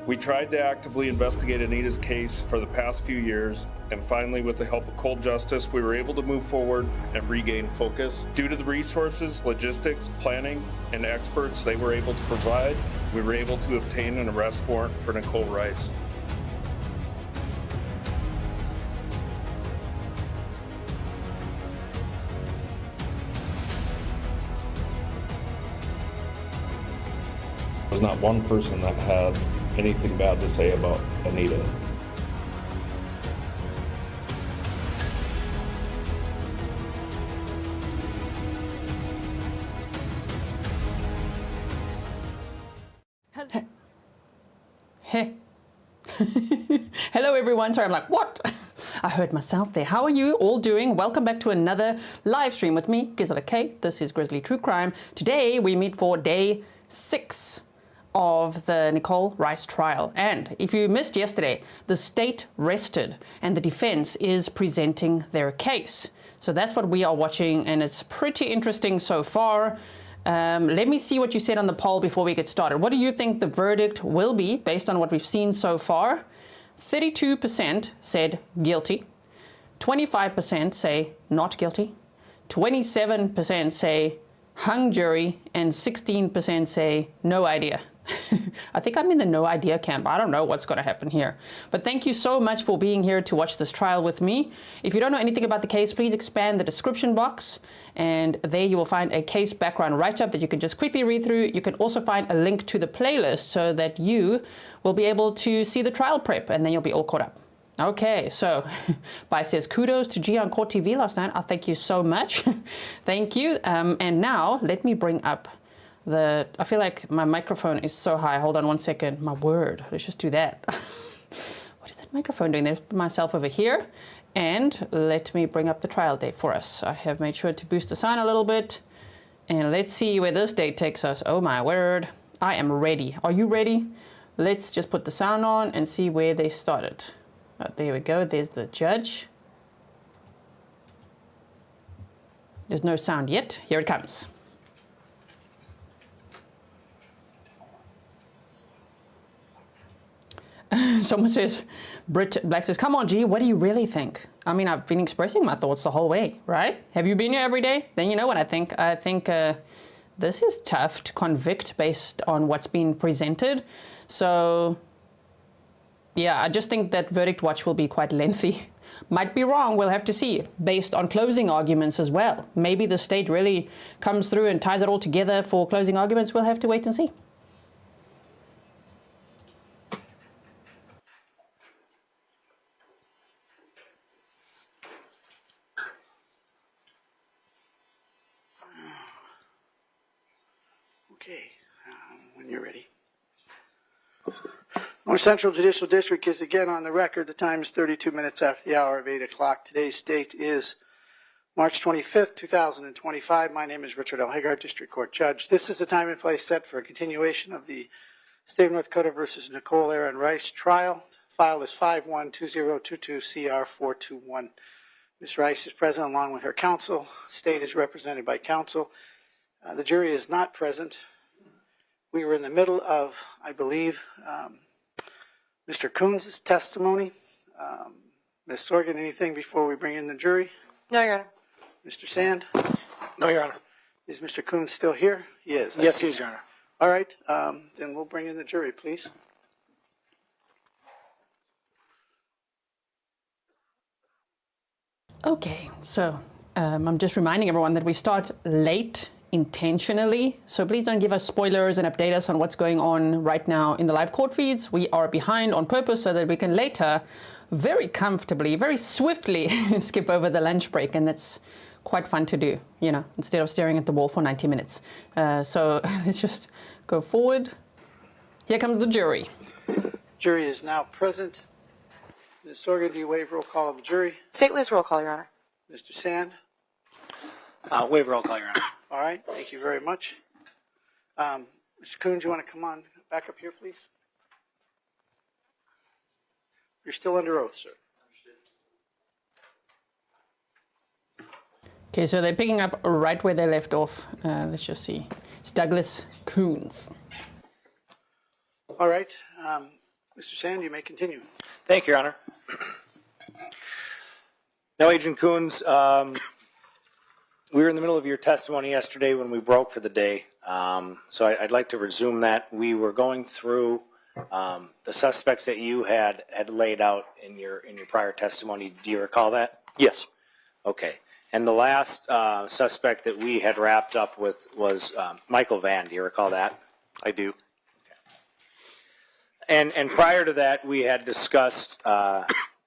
We tried to actively investigate Anita's case for the past few years, and finally, with the help of cold justice, we were able to move forward and regain focus. Due to the resources, logistics, planning, and experts they were able to provide, we were able to obtain an arrest warrant for Nichole Rice. There was not one person that had anything bad to say about Anita. Hey. Hello everyone. Sorry, I'm like, what? I heard myself there. How are you all doing? Welcome back to another live stream with me, Grizzly. This is Grizzly True Crime. Today we meet for day 6 of the Nichole Rice trial. And if you missed yesterday, the state rested and the defense is presenting their case. So that's what we are watching, and it's pretty interesting so far. Let me see what you said on the poll before we get started. What do you think the verdict will be based on what we've seen so far? 32% said guilty, 25% say not guilty, 27% say hung jury, and 16% say no idea. I think I'm in the no idea camp. I don't know what's going to happen here. But thank you so much for being here to watch this trial with me. If you don't know anything about the case, please expand the description box. And there you will find a case background write-up that you can just quickly read through. You can also find a link to the playlist so that you will be able to see the trial prep, and then you'll be all caught up. Okay, so Bai says, kudos to G on Court TV last night. Thank you so much. Thank you. And now let me bring up I feel like my microphone is so high. Hold on one second. My word. Let's just do that. What is that microphone doing? There's myself over here. And let me bring up the trial date for us. I have made sure to boost the sound a little bit. And let's see where this date takes us. Oh my word. I am ready. Are you ready? Let's just put the sound on and see where they started. There we go. There's the judge. There's no sound yet. Here it comes. Someone says, Britt Black says, come on, G, what do you really think? I mean, I've been expressing my thoughts the whole way, right? Have you been here every day? Then you know what I think. I think this is tough to convict based on what's been presented. So, yeah, I just think that verdict watch will be quite lengthy. Might be wrong, we'll have to see, based on closing arguments as well. Maybe the state really comes through and ties it all together for closing arguments. We'll have to wait and see. Okay, when you're ready. North Central Judicial District is again on the record. The time is 32 minutes after the hour of 8 o'clock. Today's date is March 25th, 2025. My name is Richard L. Haggard, District Court Judge. This is the time and place set for a continuation of the State of North Dakota versus Nichole Aaron Rice trial. File is 512022CR421. Ms. Rice is present along with her counsel. State is represented by counsel. The jury is not present. We were in the middle of, I believe, Mr. Kouns' testimony. Ms. Sorgan, anything before we bring in the jury? No, Your Honor. Mr. Sand? No, Your Honor. Is Mr. Kouns still here? He is. Yes, he is, Your Honor. All right, then we'll bring in the jury, please. Okay, so I'm just reminding everyone that we start late intentionally, so please don't give us spoilers and update us on what's going on right now in the live court feeds. We are behind on purpose so that we can later very comfortably, very swiftly skip over the lunch break, and that's quite fun to do, you know, instead of staring at the wall for 90 minutes. So let's just go forward. Here comes the jury. Jury is now present. Ms. Sorgan, do you waive roll call of the jury? State waives roll call, Your Honor. Mr. Sand? Waive roll call, Your Honor. All right, thank you very much. Mr. Kouns, you want to come on back up here, please? You're still under oath, sir. Okay, so they're picking up right where they left off. Let's just see. It's Douglas Kouns. All right. Mr. Sand, you may continue. Thank you, Your Honor. Now, Agent Kouns, we were in the middle of your testimony yesterday when we broke for the day, so I'd like to resume that. We were going through the suspects that you had laid out in your prior testimony. Do you recall that? Yes. Okay. And the last suspect that we had wrapped up with was Michael Van. Do you recall that? I do. And prior to that, we had discussed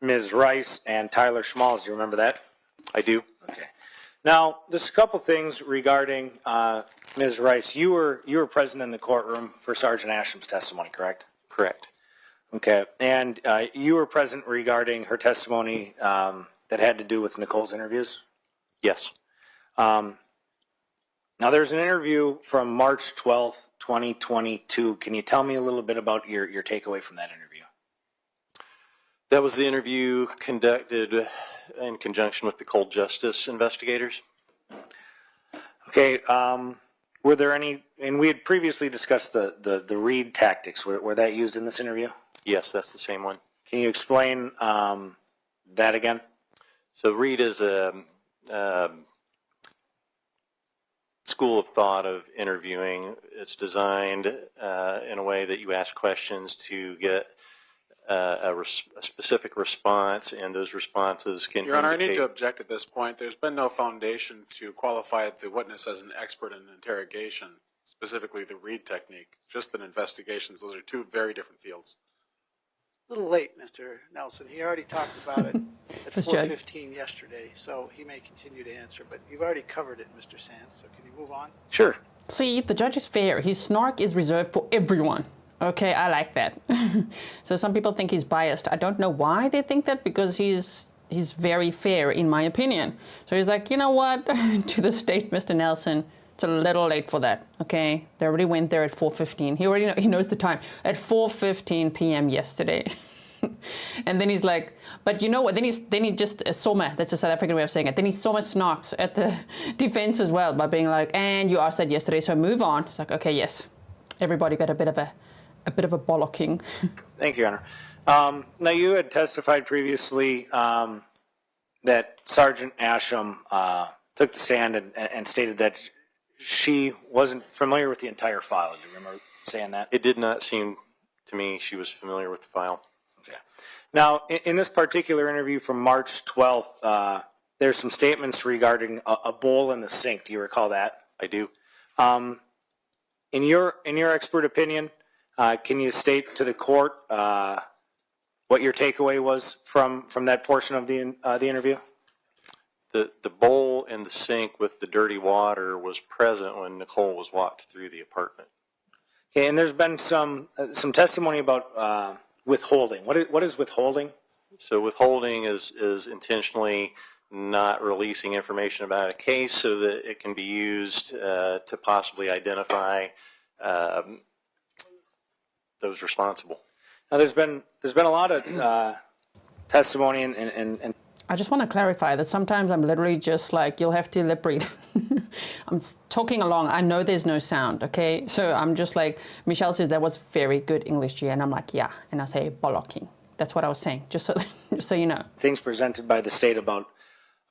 Ms. Rice and Tyler Schmalz. Do you remember that? I do. Okay. Now, just a couple things regarding Ms. Rice. You were present in the courtroom for Sergeant Asham's testimony, correct? Correct. Okay. And you were present regarding her testimony that had to do with Nichole's interviews? Yes. Now, there's an interview from March 12th, 2022. Can you tell me a little bit about your takeaway from that interview? That was the interview conducted in conjunction with the cold justice investigators. Okay. Were there any, and we had previously discussed the read tactics. Were that used in this interview? Yes, that's the same one. Can you explain that again? So read is a school of thought of interviewing. It's designed in a way that you ask questions to get a specific response, and those responses can Your Honor, I need indicate... to object at this point. There's been no foundation to qualify the witness as an expert in interrogation, specifically the read technique, just in investigations. Those are two very different fields. A little late, Mr. Nelson. He already talked about it at 4:15 yesterday, so he may continue to answer. But you've already covered it, Mr. Sands, so can you move on? Sure. See, the judge is fair. His snark is reserved for everyone. Okay, I like that. So some people think he's biased. I don't know why they think that, because he's very fair, in my opinion. So he's like, you know what, to the state, Mr. Nelson, it's a little late for that, okay? They already went there at 4:15. He already he knows the time. At 4:15 p.m. yesterday. And then he's like, but you know what? Then he just Sommer, that's a South African way of saying it. Then he Sommer snarks at the defense as well by being like, and you asked that yesterday, so move on. It's like, okay, yes. Everybody got a bit of a bollocking. Thank you, Your Honor. Now, you had testified previously that Sergeant Asham took the stand and stated that she wasn't familiar with the entire file. Do you remember saying that? It did not seem to me she was familiar with the file. Okay. Now, in this particular interview from March 12th, there's some statements regarding a bowl in the sink. Do you recall that? I do. In your expert opinion, can you state to the court what your takeaway was from that portion of the interview? The bowl in the sink with the dirty water was present when Nichole was walked through the apartment. Okay, and there's been some testimony about withholding. What is withholding? So withholding is intentionally not releasing information about a case so that it can be used to possibly identify those responsible. Now, there's been a lot of testimony and I just want to clarify that sometimes I'm literally just like, you'll have to lip read. I'm talking along. I know there's no sound, okay? So I'm just like, Michelle says that was very good English, G, and I'm like, yeah. And I say bollocking. That's what I was saying, just so you know. Things presented by the state about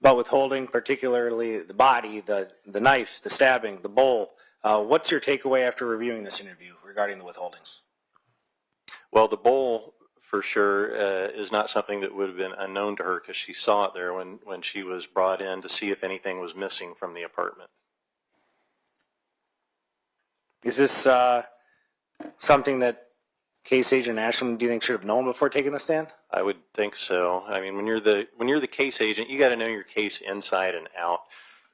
withholding, particularly the body, the knife, the stabbing, the bowl. What's your takeaway after reviewing this interview regarding the withholdings? Well, the bowl, for sure, is not something that would have been unknown to her because she saw it there when she was brought in to see if anything was missing from the apartment. Is this something that Case Agent Asham, do you think, should have known before taking the stand? I would think so. I mean, when you're the case agent, you got to know your case inside and out.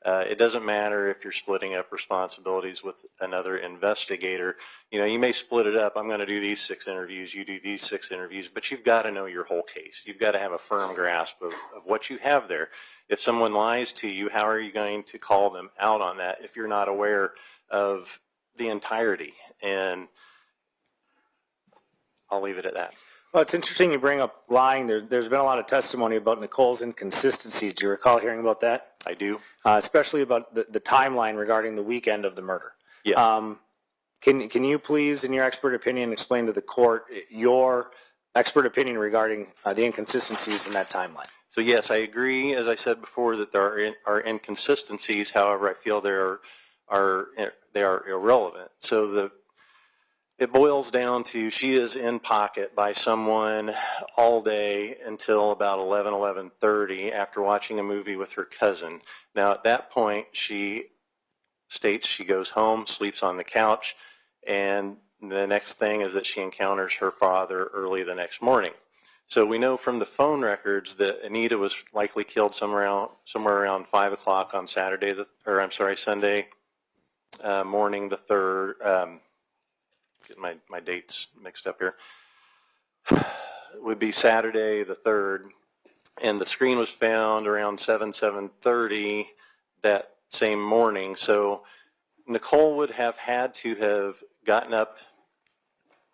It doesn't matter if you're splitting up responsibilities with another investigator. You know, you may split it up. I'm going to do these 6 interviews, you do these 6 interviews, but you've got to know your whole case. You've got to have a firm grasp of what you have there. If someone lies to you, how are you going to call them out on that if you're not aware of the entirety? And I'll leave it at that. Well, it's interesting you bring up lying. There's been a lot of testimony about Nichole's inconsistencies. Do you recall hearing about that? I do. Especially about the timeline regarding the weekend of the murder. Yes. Can you please, in your expert opinion, explain to the court your expert opinion regarding the inconsistencies in that timeline. So yes, I agree, as I said before, that there are inconsistencies. However, I feel they are irrelevant. So it boils down to she is in pocket by someone all day until about 11:30 after watching a movie with her cousin. Now at that point, she states she goes home, sleeps on the couch, and the next thing is that she encounters her father early the next morning. So we know from the phone records that Anita was likely killed somewhere around 5 o'clock on Sunday morning the 3rd. Getting my dates mixed up here. It would be Saturday the 3rd, and the screen was found around 7:30 that same morning. So Nichole would have had to have gotten up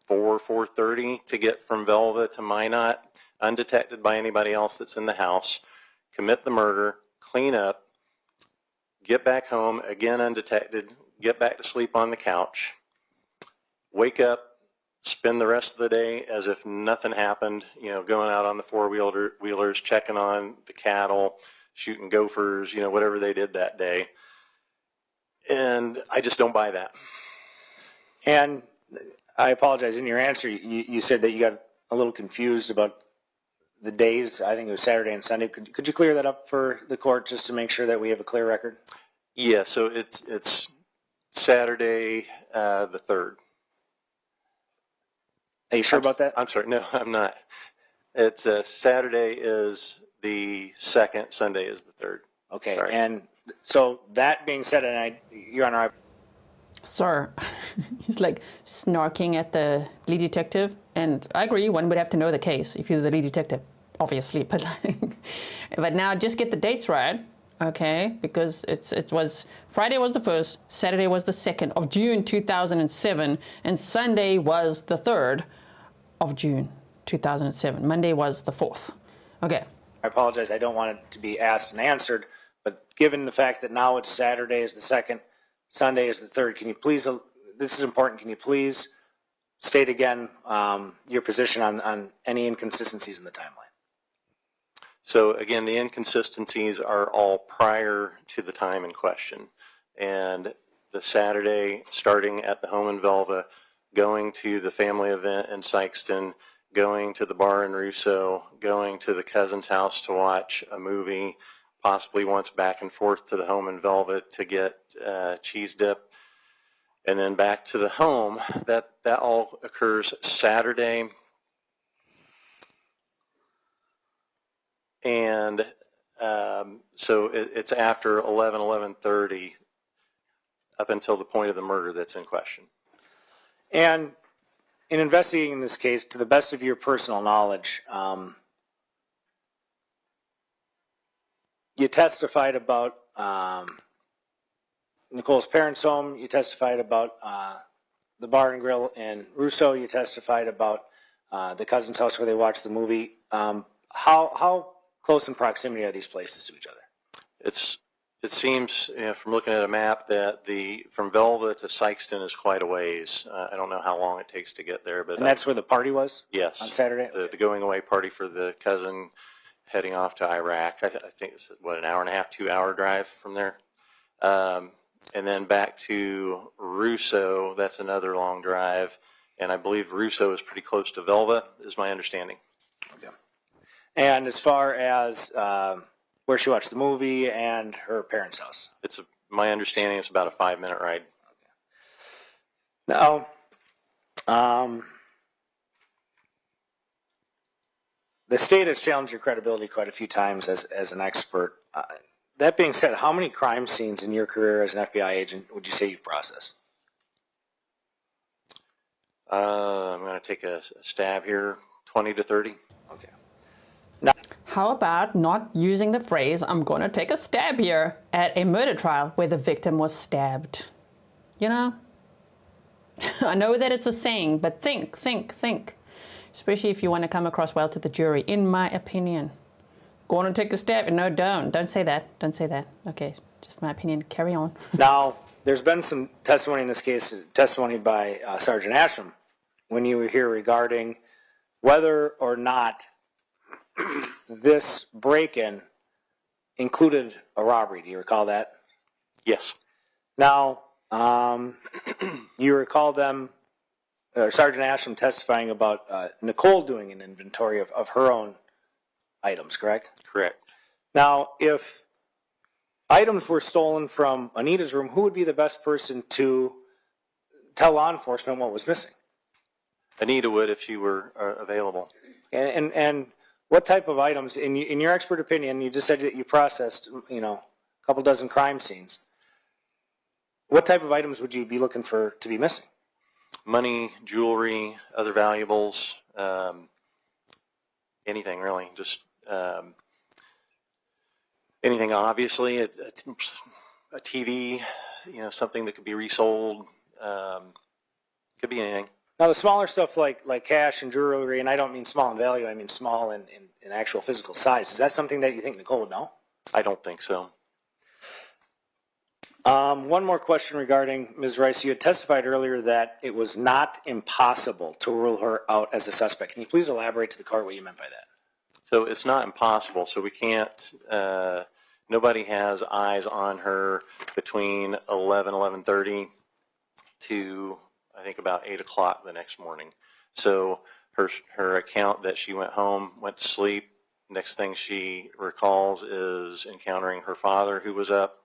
4:30 to get from Velva to Minot, undetected by anybody else that's in the house, commit the murder, clean up, get back home, again undetected, get back to sleep on the couch, wake up, spend the rest of the day as if nothing happened, going out on the four-wheelers, checking on the cattle, shooting gophers, whatever they did that day. And I just don't buy that. And I apologize. In your answer, you said that you got a little confused about the days. I think it was Saturday and Sunday. Could you clear that up for the court just to make sure that we have a clear record? Yeah, so it's Saturday the 3rd. Are you sure about that? I'm sorry. No, I'm not. It's Saturday is the 2nd, Sunday is the 3rd. Okay, Sorry. And so that being said, and Your Honor, Sir, he's like snarking at the lead detective, and I agree, one would have to know the case if you're the lead detective, obviously, but but now just get the dates right, okay, because it was Friday was the 1st, Saturday was the 2nd of June 2007, and Sunday was the 3rd of June 2007. Monday was the 4th. Okay. I apologize. I don't want it to be asked and answered, but given the fact that now it's Saturday is the 2nd, Sunday is the 3rd, can you please, this is important, can you please state again your position on any inconsistencies in the timeline? So again, the inconsistencies are all prior to the time in question. And the Saturday, starting at the home in Velva, going to the family event in Sykeston, going to the bar in Russo, going to the cousin's house to watch a movie, possibly once back and forth to the home in Velvet to get cheese dip, and then back to the home. That all occurs Saturday. And so it's after 11:30 up until the point of the murder that's in question. And in investigating this case, to the best of your personal knowledge, you testified about Nichole's parents' home. You testified about the bar and grill in Russo. You testified about the cousin's house where they watched the movie. How close in proximity are these places to each other? It seems, from looking at a map, that from Velva to Sykeston is quite a ways. I don't know how long it takes to get there, but and that's where the party was. Yes, on Saturday. The going away party for the cousin heading off to Iraq. I think it's an hour and a half, 2 hour drive from there, and then back to Russo. That's another long drive, and I believe Russo is pretty close to Velva, is my understanding. Okay. And as far as where she watched the movie and her parents' house, my understanding it's about a 5-minute ride. Okay. Now, the state has challenged your credibility quite a few times as an expert. That being said, how many crime scenes in your career as an FBI agent would you say you've processed? I'm going to take a stab here, 20 to 30. Okay. How about not using the phrase, I'm going to take a stab here, at a murder trial where the victim was stabbed? I know that it's a saying, but think. Especially if you want to come across well to the jury, in my opinion. Going to take a stab? No, don't say that. Don't say that. Okay, just my opinion. Carry on. Now, there's been some testimony in this case, testimony by Sergeant Asham, when you were here regarding whether or not this break-in included a robbery. Do you recall that? Yes. Now, you recall Sergeant Asham testifying about Nichole doing an inventory of her own items, correct? Correct. Now, if items were stolen from Anita's room, who would be the best person to tell law enforcement what was missing? Anita would if she were available. And what type of items, in your expert opinion, you just said that you processed, a couple dozen crime scenes. What type of items would you be looking for to be missing? Money, jewelry, other valuables, anything really. Just anything. Obviously, a TV, something that could be resold. Could be anything. Now, the smaller stuff like cash and jewelry, and I don't mean small in value, I mean small in actual physical size. Is that something that you think Nichole would know? I don't think so. One more question regarding Ms. Rice. You had testified earlier that it was not impossible to rule her out as a suspect. Can you please elaborate to the court what you meant by that? So it's not impossible. So we can't, nobody has eyes on her between 11:30 to I think about 8 o'clock the next morning. So her account that she went home, went to sleep, next thing she recalls is encountering her father who was up.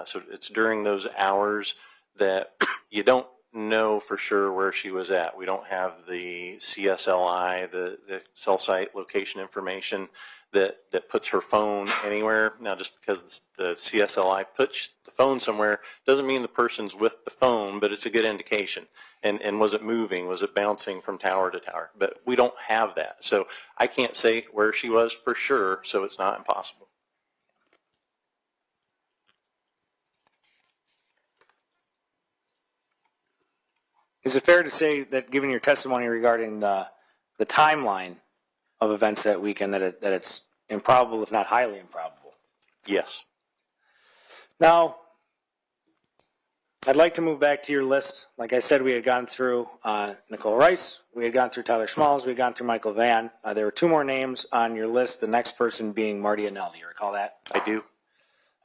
So it's during those hours that you don't know for sure where she was at. We don't have the CSLI, the cell site location information that puts her phone anywhere. Now, just because the CSLI puts the phone somewhere doesn't mean the person's with the phone, but it's a good indication. And was it moving? Was it bouncing from tower to tower? But we don't have that. So I can't say where she was for sure, so it's not impossible. Is it fair to say that, given your testimony regarding the timeline of events that weekend, that it's improbable, if not highly improbable? Yes. Now, I'd like to move back to your list. Like I said, we had gone through Nichole Rice, we had gone through Tyler Smalls, we had gone through Michael Van. There were two more names on your list, the next person being Marty Annell. Do you recall that? I do.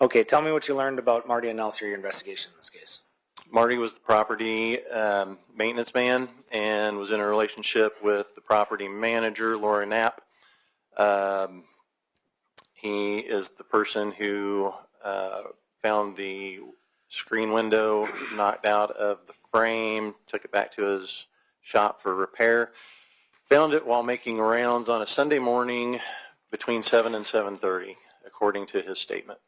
Okay, tell me what you learned about Marty Annell through your investigation in this case. Marty was the property maintenance man and was in a relationship with the property manager, Laura Knapp. He is the person who found the screen window knocked out of the frame, took it back to his shop for repair, found it while making rounds on a Sunday morning between 7 and 7:30, according to his statement.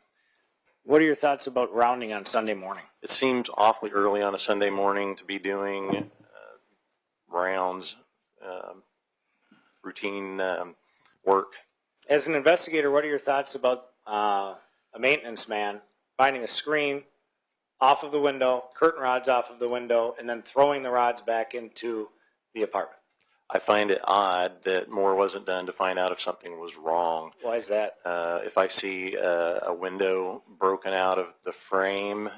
What are your thoughts about rounding on Sunday morning? It seems awfully early on a Sunday morning to be doing rounds, routine work. As an investigator, what are your thoughts about a maintenance man finding a screen off of the window, curtain rods off of the window, and then throwing the rods back into the apartment? I find it odd that more wasn't done to find out if something was wrong. Why is that? If I see a window broken out of the frame,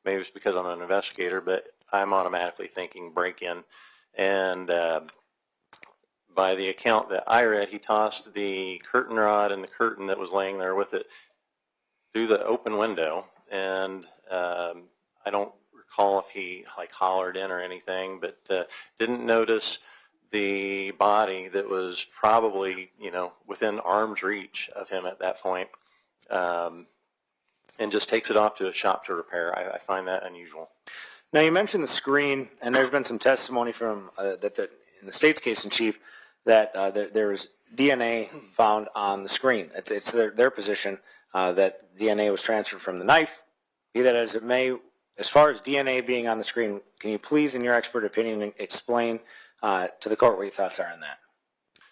maybe it's because I'm an investigator, but I'm automatically thinking break-in. And by the account that I read, he tossed the curtain rod and the curtain that was laying there with it through the open window. And I don't recall if he hollered in or anything, but didn't notice the body that was probably within arm's reach of him at that point, and just takes it off to a shop to repair. I find that unusual. Now, you mentioned the screen, and there's been some testimony from in the state's case in chief that there was DNA found on the screen. It's their position that DNA was transferred from the knife. Be that as it may, as far as DNA being on the screen, can you please, in your expert opinion, explain to the court what your thoughts are on that?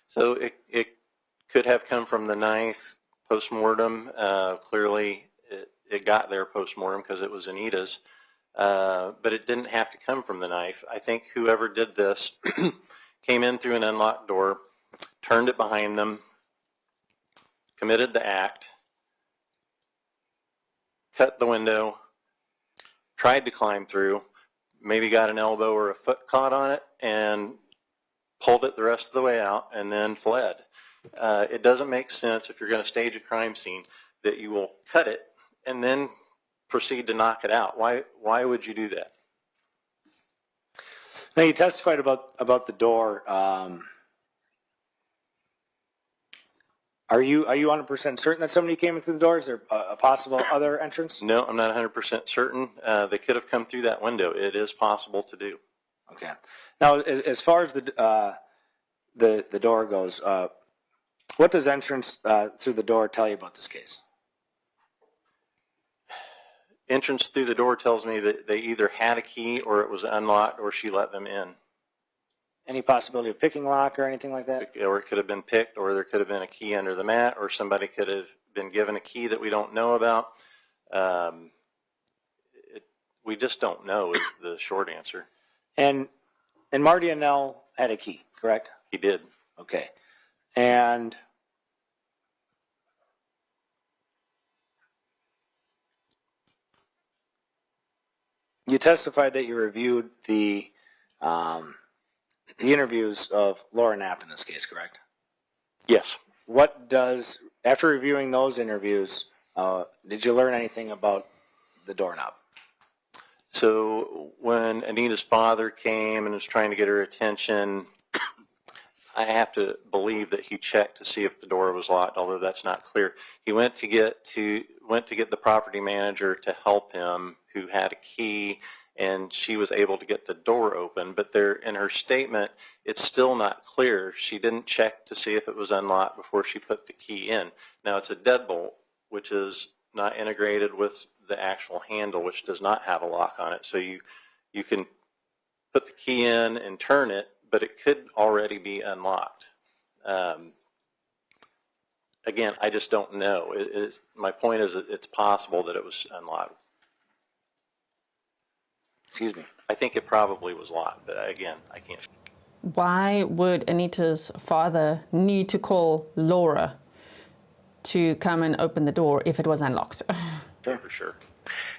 So it could have come from the knife post-mortem. Clearly, it got there post-mortem because it was Anita's, but it didn't have to come from the knife. I think whoever did this came in through an unlocked door, turned it behind them, committed the act, cut the window, tried to climb through, maybe got an elbow or a foot caught on it, and pulled it the rest of the way out, and then fled. It doesn't make sense if you're going to stage a crime scene that you will cut it and then proceed to knock it out. Why would you do that? Now, you testified about the door. Are you 100% certain that somebody came in through the door? Is there a possible other entrance? No, I'm not 100% certain. They could have come through that window. It is possible to do. Okay. Now, as far as the door goes, what does entrance through the door tell you about this case? Entrance through the door tells me that they either had a key or it was unlocked or she let them in. Any possibility of picking lock or anything like that? Or it could have been picked, or there could have been a key under the mat, or somebody could have been given a key that we don't know about. We just don't know is the short answer. And Marty and Nell had a key, correct? He did. Okay. And you testified that you reviewed the interviews of Laura Knapp in this case, correct? Yes. After reviewing those interviews, did you learn anything about the doorknob? So when Anita's father came and was trying to get her attention, I have to believe that he checked to see if the door was locked, although that's not clear. He went to get the property manager to help him, who had a key, and she was able to get the door open. But there, in her statement, it's still not clear. She didn't check to see if it was unlocked before she put the key in. Now, it's a deadbolt, which is not integrated with the actual handle, which does not have a lock on it. So you can put the key in and turn it, but it could already be unlocked. Again, I just don't know. My point is that it's possible that it was unlocked. Excuse me. I think it probably was locked, but again, I can't. Why would Anita's father need to call Laura to come and open the door if it was unlocked? For sure.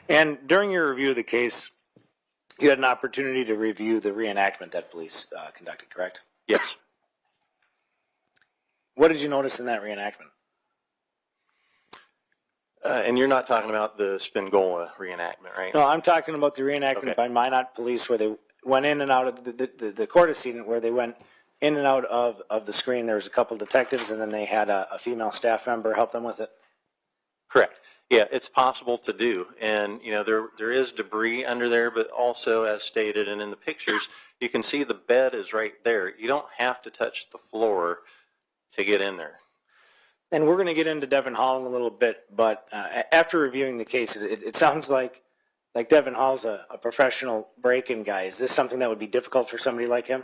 And during your review of the case, you had an opportunity to review the reenactment that police conducted, correct? Yes. What did you notice in that reenactment? And you're not talking about the Spingola reenactment, right? No, I'm talking about the reenactment by Minot Police, where they went in and out of the court has seen it, where they went in and out of the screen. There was a couple detectives, and then they had a female staff member help them with it. Correct. Yeah, it's possible to do. And, you know, there is debris under there, but also, as stated and in the pictures, you can see the bed is right there. You don't have to touch the floor to get in there. And we're going to get into Devin Hall in a little bit, but after reviewing the case, it sounds like Devin Hall's a professional break-in guy. Is this something that would be difficult for somebody like him?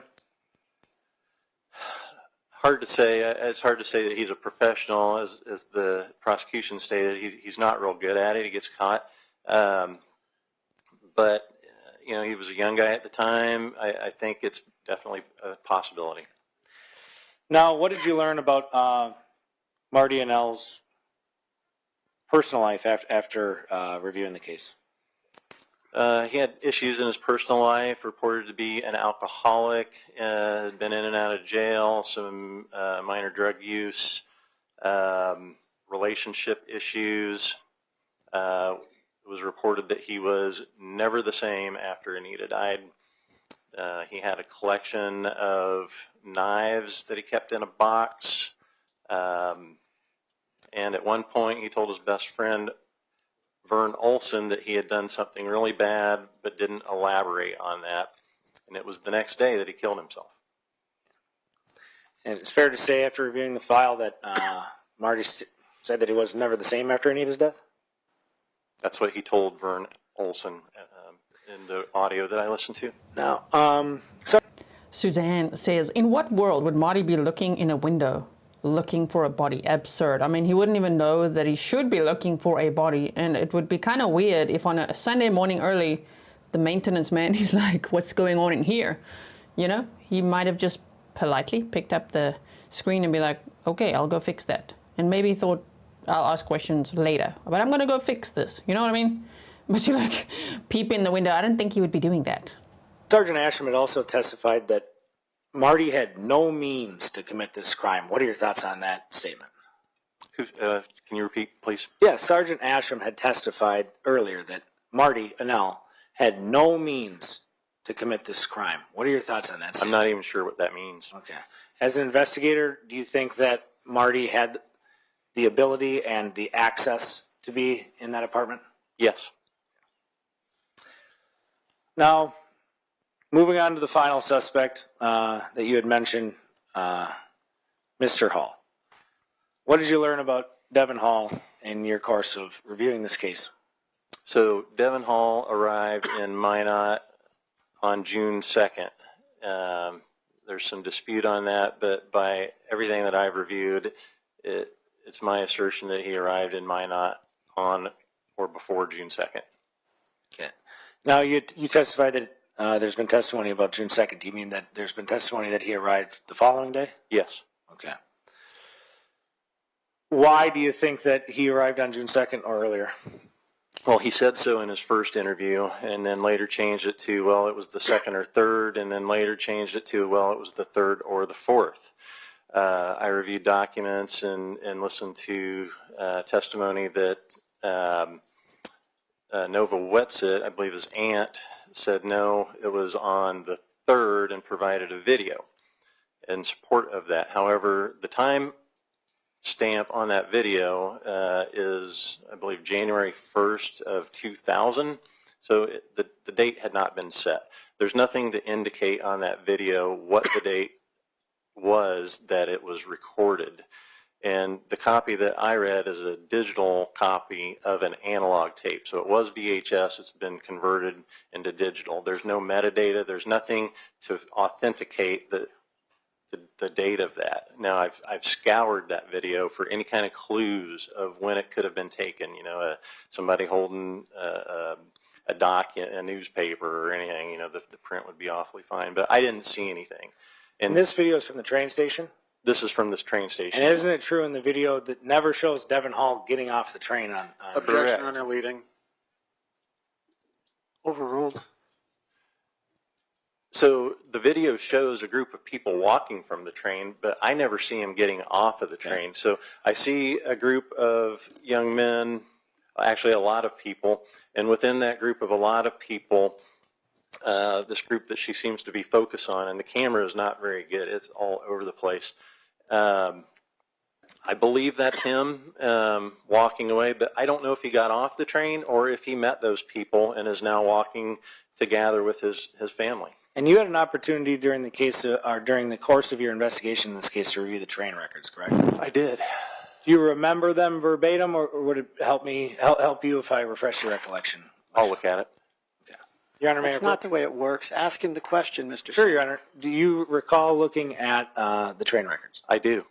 Hard to say. It's hard to say that he's a professional. As the prosecution stated, he's not real good at it. He gets caught. But, you know, he was a young guy at the time. I think it's definitely a possibility. Now, what did you learn about Marty and Nell's personal life after reviewing the case? He had issues in his personal life, reported to be an alcoholic, had been in and out of jail, some minor drug use, relationship issues. It was reported that he was never the same after Anita died. He had a collection of knives that he kept in a box. And at one point, he told his best friend, Vern Olson, that he had done something really bad, but didn't elaborate on that. And it was the next day that he killed himself. And it's fair to say, after reviewing the file, that Marty said that he was never the same after Anita's death? That's what he told Vern Olson in the audio that I listened to. Now, Suzanne says, in what world would Marty be looking in a window looking for a body? Absurd. I mean, he wouldn't even know that he should be looking for a body, and it would be kind of weird if on a Sunday morning early the maintenance man is like, what's going on in here? You know, he might have just politely picked up the screen and be like, okay, I'll go fix that, and maybe thought, I'll ask questions later, but I'm gonna go fix this, you know what I mean? But you like peep in the window. I don't think he would be doing that. Sergeant Asham had also testified that Marty had no means to commit this crime. What are your thoughts on that statement? Can you repeat, please? Yeah, Sergeant Asham had testified earlier that Marty Annell had no means to commit this crime. What are your thoughts on that statement? I'm not even sure what that means. Okay. As an investigator, do you think that Marty had the ability and the access to be in that apartment? Yes. Now, moving on to the final suspect that you had mentioned, Mr. Hall. What did you learn about Devin Hall in your course of reviewing this case? So Devin Hall arrived in Minot on June 2nd. There's some dispute on that, but by everything that I've reviewed, it's my assertion that he arrived in Minot on or before June 2nd. Okay. Now, you testified that there's been testimony about June 2nd. Do you mean that there's been testimony that he arrived the following day? Yes. Okay. Why do you think that he arrived on June 2nd or earlier? Well, he said so in his first interview, and then later changed it to, well, it was the 2nd or 3rd, and then later changed it to, well, it was the 3rd or the 4th. I reviewed documents and listened to testimony that Nova Wetsit, I believe his aunt, said no, it was on the 3rd and provided a video in support of that. However, the time stamp on that video is, I believe, January 1st of 2000. So the date had not been set. There's nothing to indicate on that video what the date was that it was recorded. And the copy that I read is a digital copy of an analog tape. So it was VHS. It's been converted into digital. There's no metadata. There's nothing to authenticate the date of that. Now, I've scoured that video for any kind of clues of when it could have been taken. You know, somebody holding a doc in a newspaper or anything. You know, the print would be awfully fine. But I didn't see anything. And this video is from the train station? This is from this train station. And isn't it true in the video that never shows Devin Hall getting off the train on Objection on leading. Overruled. So the video shows a group of people walking from the train, but I never see him getting off of the train. So I see a group of young men, actually a lot of people, and within that group of a lot of people, this group that she seems to be focused on, and the camera is not very good. It's all over the place. I believe that's him walking away, but I don't know if he got off the train or if he met those people and is now walking to gather with his family. And you had an opportunity during the case, or during the course of your investigation in this case, to review the train records, correct? I did. Do you remember them verbatim, or would it help you if I refresh your recollection? I'll look at it. Okay. Your Honor, That's not the way it works. Ask him the question, Mr. Sure, Your Honor. Do you recall looking at the train records? I do.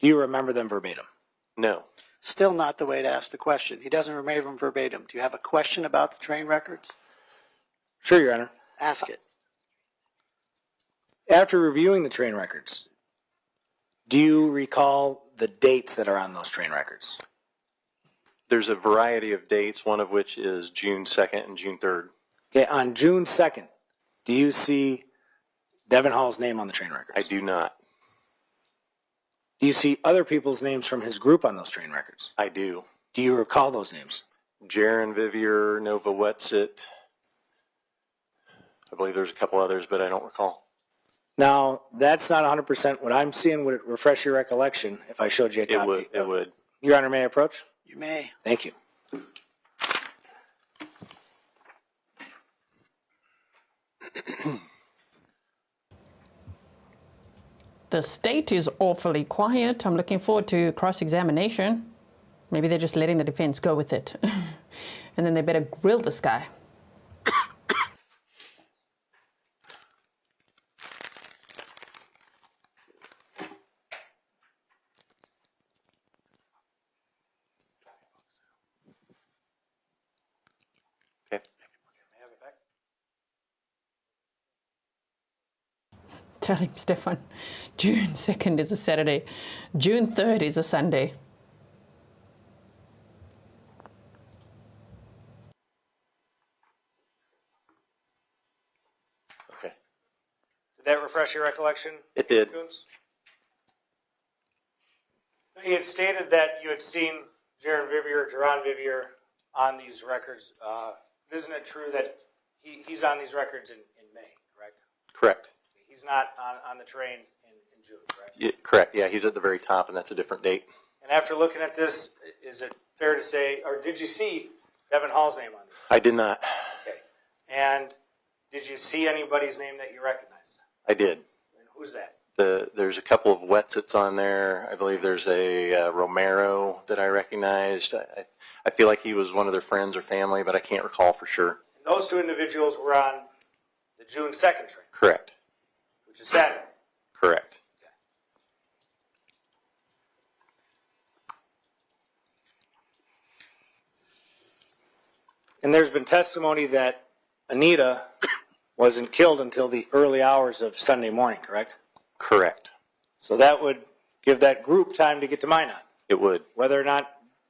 Do you remember them verbatim? No. Still not the way to ask the question. He doesn't remember them verbatim. Do you have a question about the train records? Sure, Your Honor. Ask it. After reviewing the train records, do you recall the dates that are on those train records? There's a variety of dates, one of which is June 2nd and June 3rd. Okay, on June 2nd, do you see Devin Hall's name on the train records? I do not. Do you see other people's names from his group on those train records? I do. Do you recall those names? Jaron Vivier, Nova Wetsit. I believe there's a couple others, but I don't recall. Now, that's not 100% what I'm seeing. Would it refresh your recollection if I showed you a copy? It would. Your Honor, may I approach? You may. Thank you. The state is awfully quiet. I'm looking forward to cross-examination. Maybe they're just letting the defense go with it. And then they better grill this guy. Tell him, Stefan, June 2nd is a Saturday. June 3rd is a Sunday. Okay. Did that refresh your recollection? It did. Kouns? You had stated that you had seen Jaron Vivier on these records. Isn't it true that he's on these records in May, correct? Correct. He's not on the train in June, correct? Yeah, correct. Yeah, he's at the very top, and that's a different date. And after looking at this, is it fair to say, or did you see Devin Hall's name on this? I did not. Okay. And did you see anybody's name that you recognized? I did. And who's that? There's a couple of Wetzits on there. I believe there's a Romero that I recognized. I feel like he was one of their friends or family, but I can't recall for sure. And those two individuals were on the June 2nd train, Correct. which is Saturday. Correct. And there's been testimony that Anita wasn't killed until the early hours of Sunday morning, correct? Correct. So that would give that group time to get to Minot. It would. Whether or not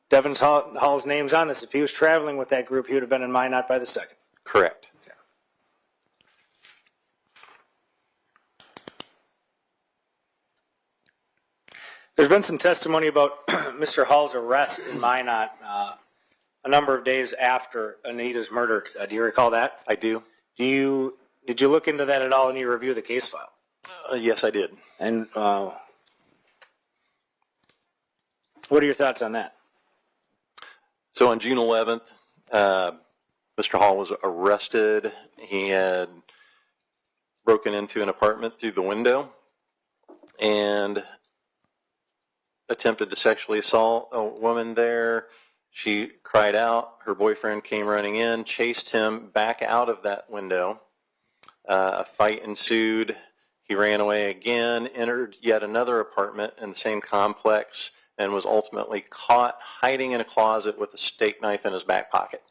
Devin Hall's name's on this, if he was traveling with that group, he would have been in Minot by the 2nd. Correct. There's been some testimony about Mr. Hall's arrest in Minot a number of days after Anita's murder. Do you recall that? I do. Did you look into that at all in your review of the case file? Yes, I did. And what are your thoughts on that? So on June 11th, Mr. Hall was arrested. He had broken into an apartment through the window and attempted to sexually assault a woman there. She cried out. Her boyfriend came running in, chased him back out of that window. A fight ensued. He ran away again, entered yet another apartment in the same complex, and was ultimately caught hiding in a closet with a steak knife in his back pocket.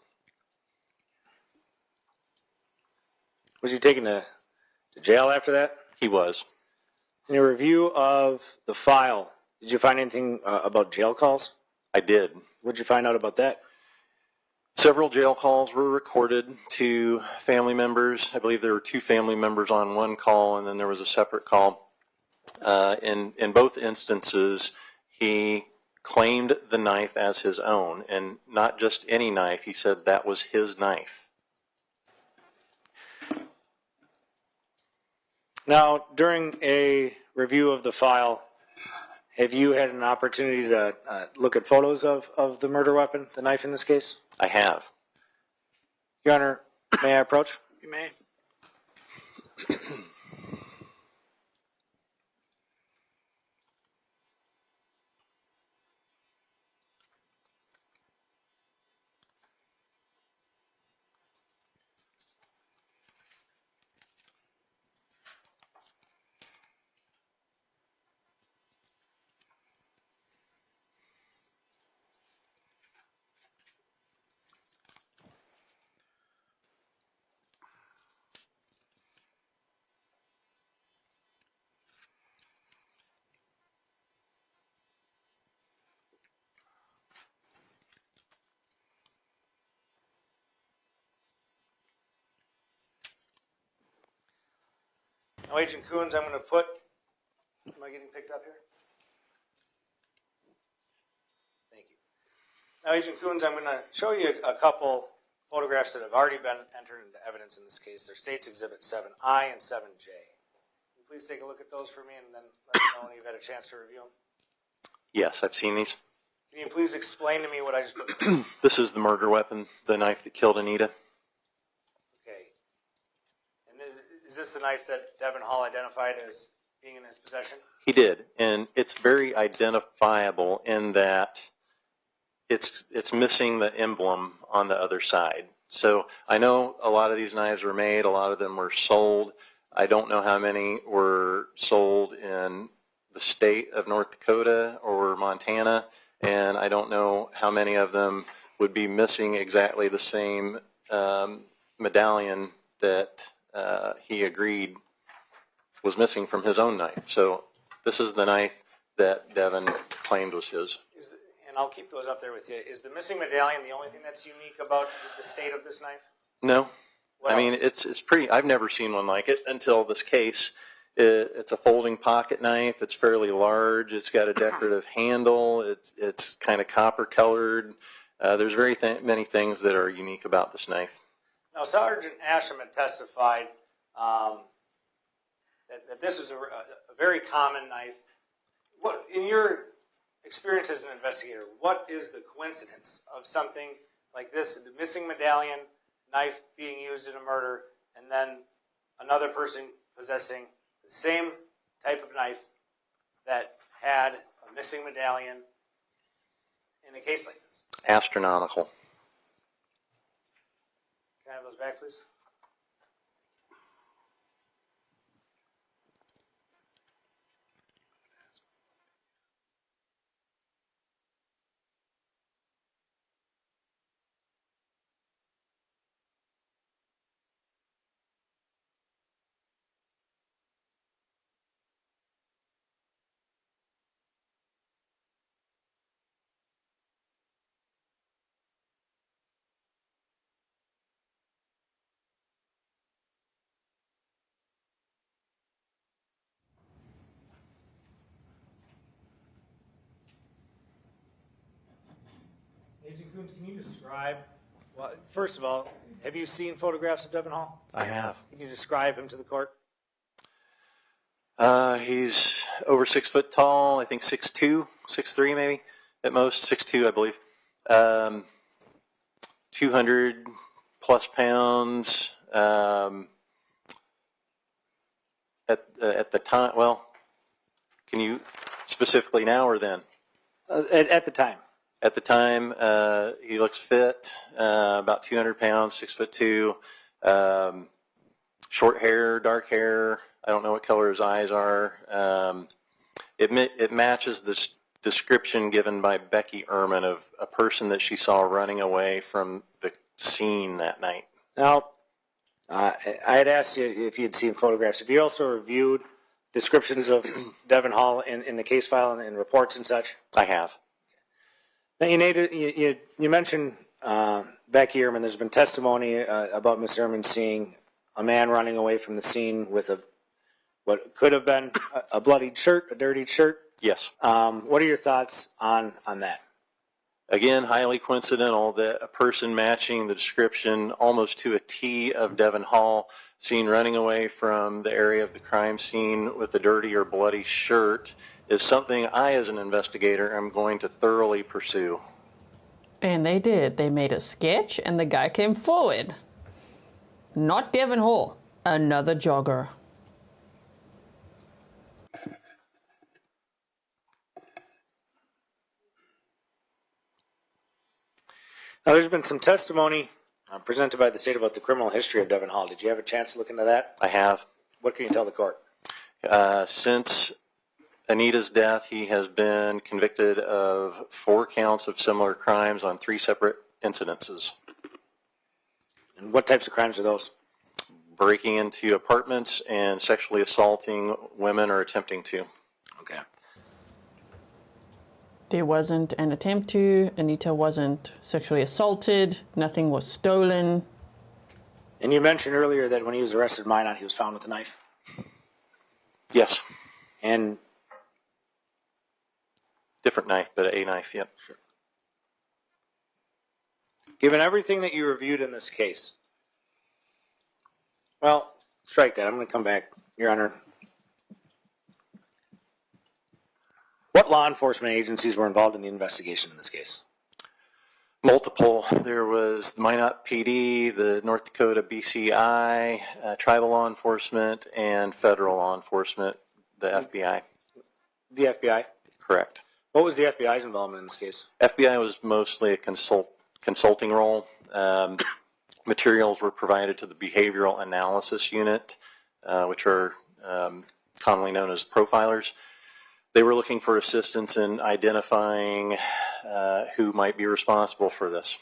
Was he taken to jail after that? He was. In your review of the file, did you find anything about jail calls? I did. What did you find out about that? Several jail calls were recorded to family members. I believe there were 2 family members on one call, and then there was a separate call. In both instances, he claimed the knife as his own, and not just any knife. He said that was his knife. Now, during a review of the file, have you had an opportunity to look at photos of the murder weapon, the knife in this case? I have. Your Honor, may I approach? You may. Now, Agent Kouns, I'm going to put, am I getting picked up here? Thank you. Now, Agent Kouns, I'm going to show you a couple photographs that have already been entered into evidence in this case. They're State's Exhibit 7I and 7J. Can you please take a look at those for me and then let me know when you've had a chance to review them? Yes, I've seen these. Can you please explain to me what I just put? This is the murder weapon, the knife that killed Anita. Okay. And is this the knife that Devin Hall identified as being in his possession? He did, and it's very identifiable in that it's missing the emblem on the other side. So I know a lot of these knives were made, a lot of them were sold. I don't know how many were sold in the state of North Dakota or Montana, and I don't know how many of them would be missing exactly the same medallion that he agreed was missing from his own knife. So this is the knife that Devin claimed was his. And I'll keep those up there with you. Is the missing medallion the only thing that's unique about the state of this knife? No. What I mean, else? it's pretty, I've never seen one like it until this case. It's a folding pocket knife. It's fairly large. It's got a decorative handle. It's kind of copper colored. There's many things that are unique about this knife. Now, Sergeant Asham had testified that this is a very common knife. What, in your experience as an investigator, what is the coincidence of something like this, the missing medallion, knife being used in a murder, and then another person possessing the same type of knife that had a missing medallion in a case like this? Astronomical. Can I have those back, please? Agent Kouns, can you describe, well, first of all, have you seen photographs of Devin Hall? I have. Can you describe him to the court? He's over 6 foot tall. I think 6'2", 6'3", maybe at most. 6'2", I believe. 200 plus pounds. At the time, well, can you specifically now or then? At the time. At the time, he looks fit, about 200 pounds, 6'2", short hair, dark hair. I don't know what color his eyes are. It matches this description given by Becky Ehrman of a person that she saw running away from the scene that night. Now, I had asked you if you had seen photographs. Have you also reviewed descriptions of Devin Hall in the case file and reports and such? I have. Now, you mentioned Becky Ehrman. There's been testimony about Ms. Ehrman seeing a man running away from the scene with what could have been a bloodied shirt, a dirtied shirt. Yes. What are your thoughts on that? Again, highly coincidental that a person matching the description almost to a T of Devin Hall seen running away from the area of the crime scene with a dirty or bloody shirt is something I, as an investigator, am going to thoroughly pursue. And they did. They made a sketch and the guy came forward. Not Devin Hall, another jogger. Now, there's been some testimony presented by the state about the criminal history of Devin Hall. Did you have a chance to look into that? I have. What can you tell the court? Since Anita's death, he has been convicted of 4 counts of similar crimes on 3 separate incidences. And what types of crimes are those? Breaking into apartments and sexually assaulting women or attempting to. Okay. There wasn't an attempt to. Anita wasn't sexually assaulted. Nothing was stolen. And you mentioned earlier that when he was arrested in Minot, he was found with a knife. Yes. And different knife, but a knife, yep. Sure. Given everything that you reviewed in this case, well, strike that. I'm going to come back, Your Honor. What law enforcement agencies were involved in the investigation in this case? Multiple. There was the Minot PD, the North Dakota BCI, tribal law enforcement, and federal law enforcement, the FBI. The FBI? Correct. What was the FBI's involvement in this case? FBI was mostly a consulting role. Materials were provided to the Behavioral Analysis Unit, which are commonly known as profilers. They were looking for assistance in identifying who might be responsible for this.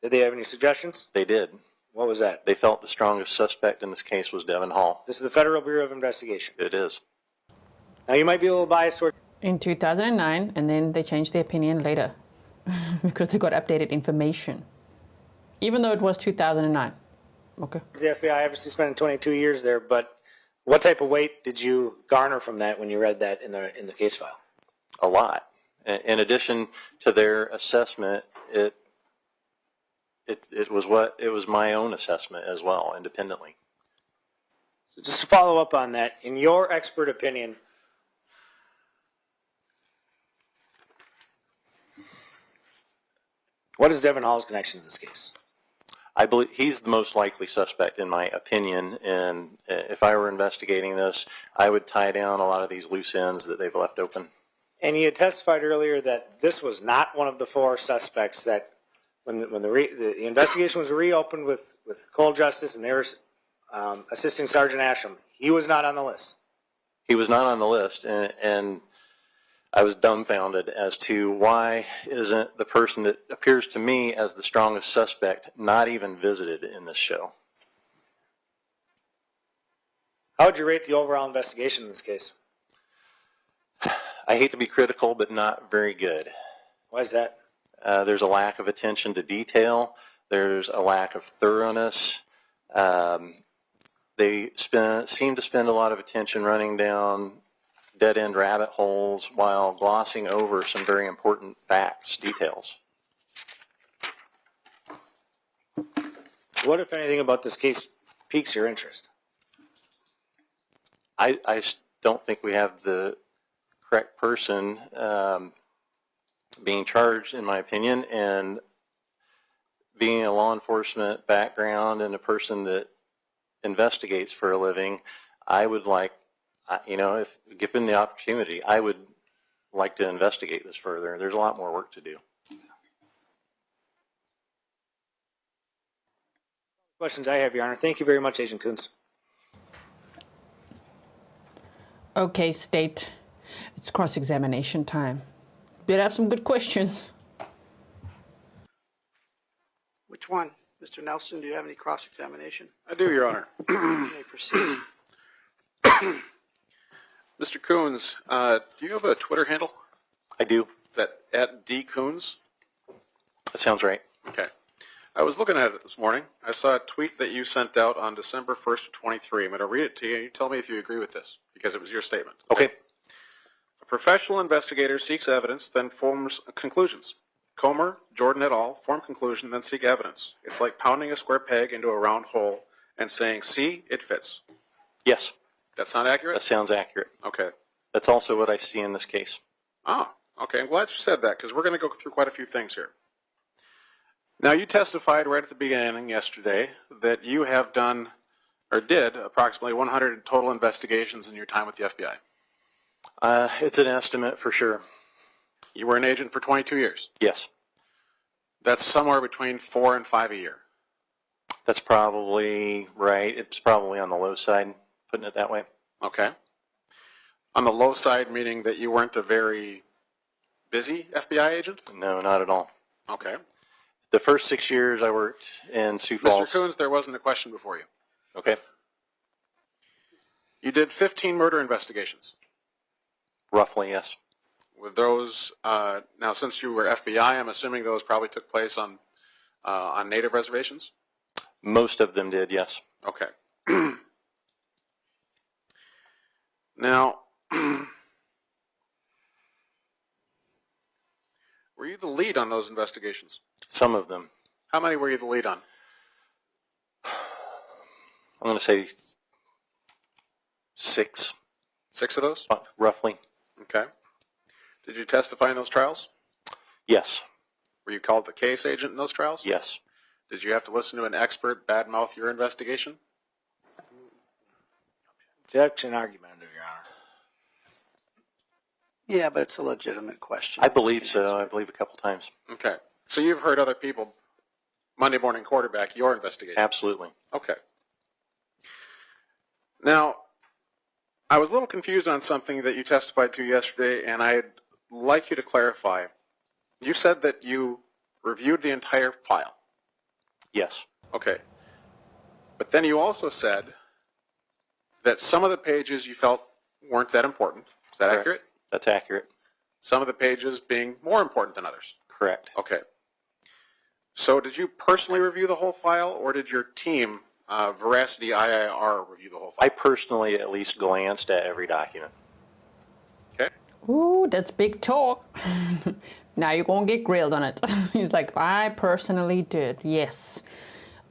Did they have any suggestions? They did. What was that? They felt the strongest suspect in this case was Devin Hall. This is the Federal Bureau of Investigation. It is. Now, you might be a little biased toward... In 2009, and then they changed their opinion later because they got updated information. Even though it was 2009. Okay. The FBI obviously spent 22 years there, but What type of weight did you garner from that when you read that in the case file? A lot. In addition to their assessment, it was my own assessment as well, independently. So just to follow up on that, in your expert opinion, what is Devin Hall's connection to this case? I believe he's the most likely suspect, in my opinion, and if I were investigating this, I would tie down a lot of these loose ends that they've left open. And you had testified earlier that this was not one of the 4 suspects that, when the investigation was reopened with cold justice and they were assisting Sergeant Asham, he was not on the list. He was not on the list, and I was dumbfounded as to why isn't the person that appears to me as the strongest suspect not even visited in this show. How would you rate the overall investigation in this case? I hate to be critical, but not very good. Why is that? There's a lack of attention to detail. There's a lack of thoroughness. They seem to spend a lot of attention running down dead-end rabbit holes while glossing over some very important facts, details. What, if anything, about this case piques your interest? I don't think we have the correct person being charged, in my opinion, and being a law enforcement background and a person that investigates for a living, I would like, if given the opportunity, I would like to investigate this further. There's a lot more work to do. Questions I have, Your Honor. Thank you very much, Agent Kouns. Okay, State. It's cross-examination time. Better have some good questions. Which one? Mr. Nelson, do you have any cross-examination? I do, Your Honor. You may proceed. Mr. Kouns, do you have a Twitter handle? I do. Is that at @DKouns? That sounds right. Okay. I was looking at it this morning. I saw a tweet that you sent out on December 1st of 23. I'm going to read it to you, and you tell me if you agree with this, because it was your statement. Okay. A professional investigator seeks evidence, then forms conclusions. Comer, Jordan et al. Form conclusion, then seek evidence. It's like pounding a square peg into a round hole and saying, see, it fits. Yes. That sound accurate? That sounds accurate. Okay. That's also what I see in this case. Oh, okay. I'm glad you said that, because we're going to go through quite a few things here. Now, you testified right at the beginning yesterday that you have done, or did, approximately 100 total investigations in your time with the FBI. It's an estimate for sure. You were an agent for 22 years. Yes. That's somewhere between 4 and 5 a year. That's probably right. It's probably on the low side, putting it that way. Okay. On the low side, meaning that you weren't a very busy FBI agent? No, not at all. Okay. The first 6 years I worked in Sioux Falls. Mr. Kouns, there wasn't a question before you. Okay. You did 15 murder investigations. Roughly, yes. With those, now since you were FBI, I'm assuming those probably took place on native reservations? Most of them did, yes. Okay. Now, were you the lead on those investigations? Some of them. How many were you the lead on? I'm going to say 6. 6 of those? Roughly. Okay. Did you testify in those trials? Yes. Were you called the case agent in those trials? Yes. Did you have to listen to an expert badmouth your investigation? Objection, argumentative, Your Honor. Yeah, but it's a legitimate question. I believe so. I believe a couple times. Okay. So you've heard other people Monday morning quarterback your investigation? Absolutely. Okay. Now, I was a little confused on something that you testified to yesterday, and I'd like you to clarify. You said that you reviewed the entire file. Yes. Okay. But then you also said that some of the pages you felt weren't that important. Is that Correct. accurate? That's accurate. Some of the pages being more important than others. Correct. Okay. So did you personally review the whole file, or did your team veracity IIR review the whole file? I personally at least glanced at every document. Okay. Ooh, that's big talk. Now you're going to get grilled on it. He's like, I personally did, yes.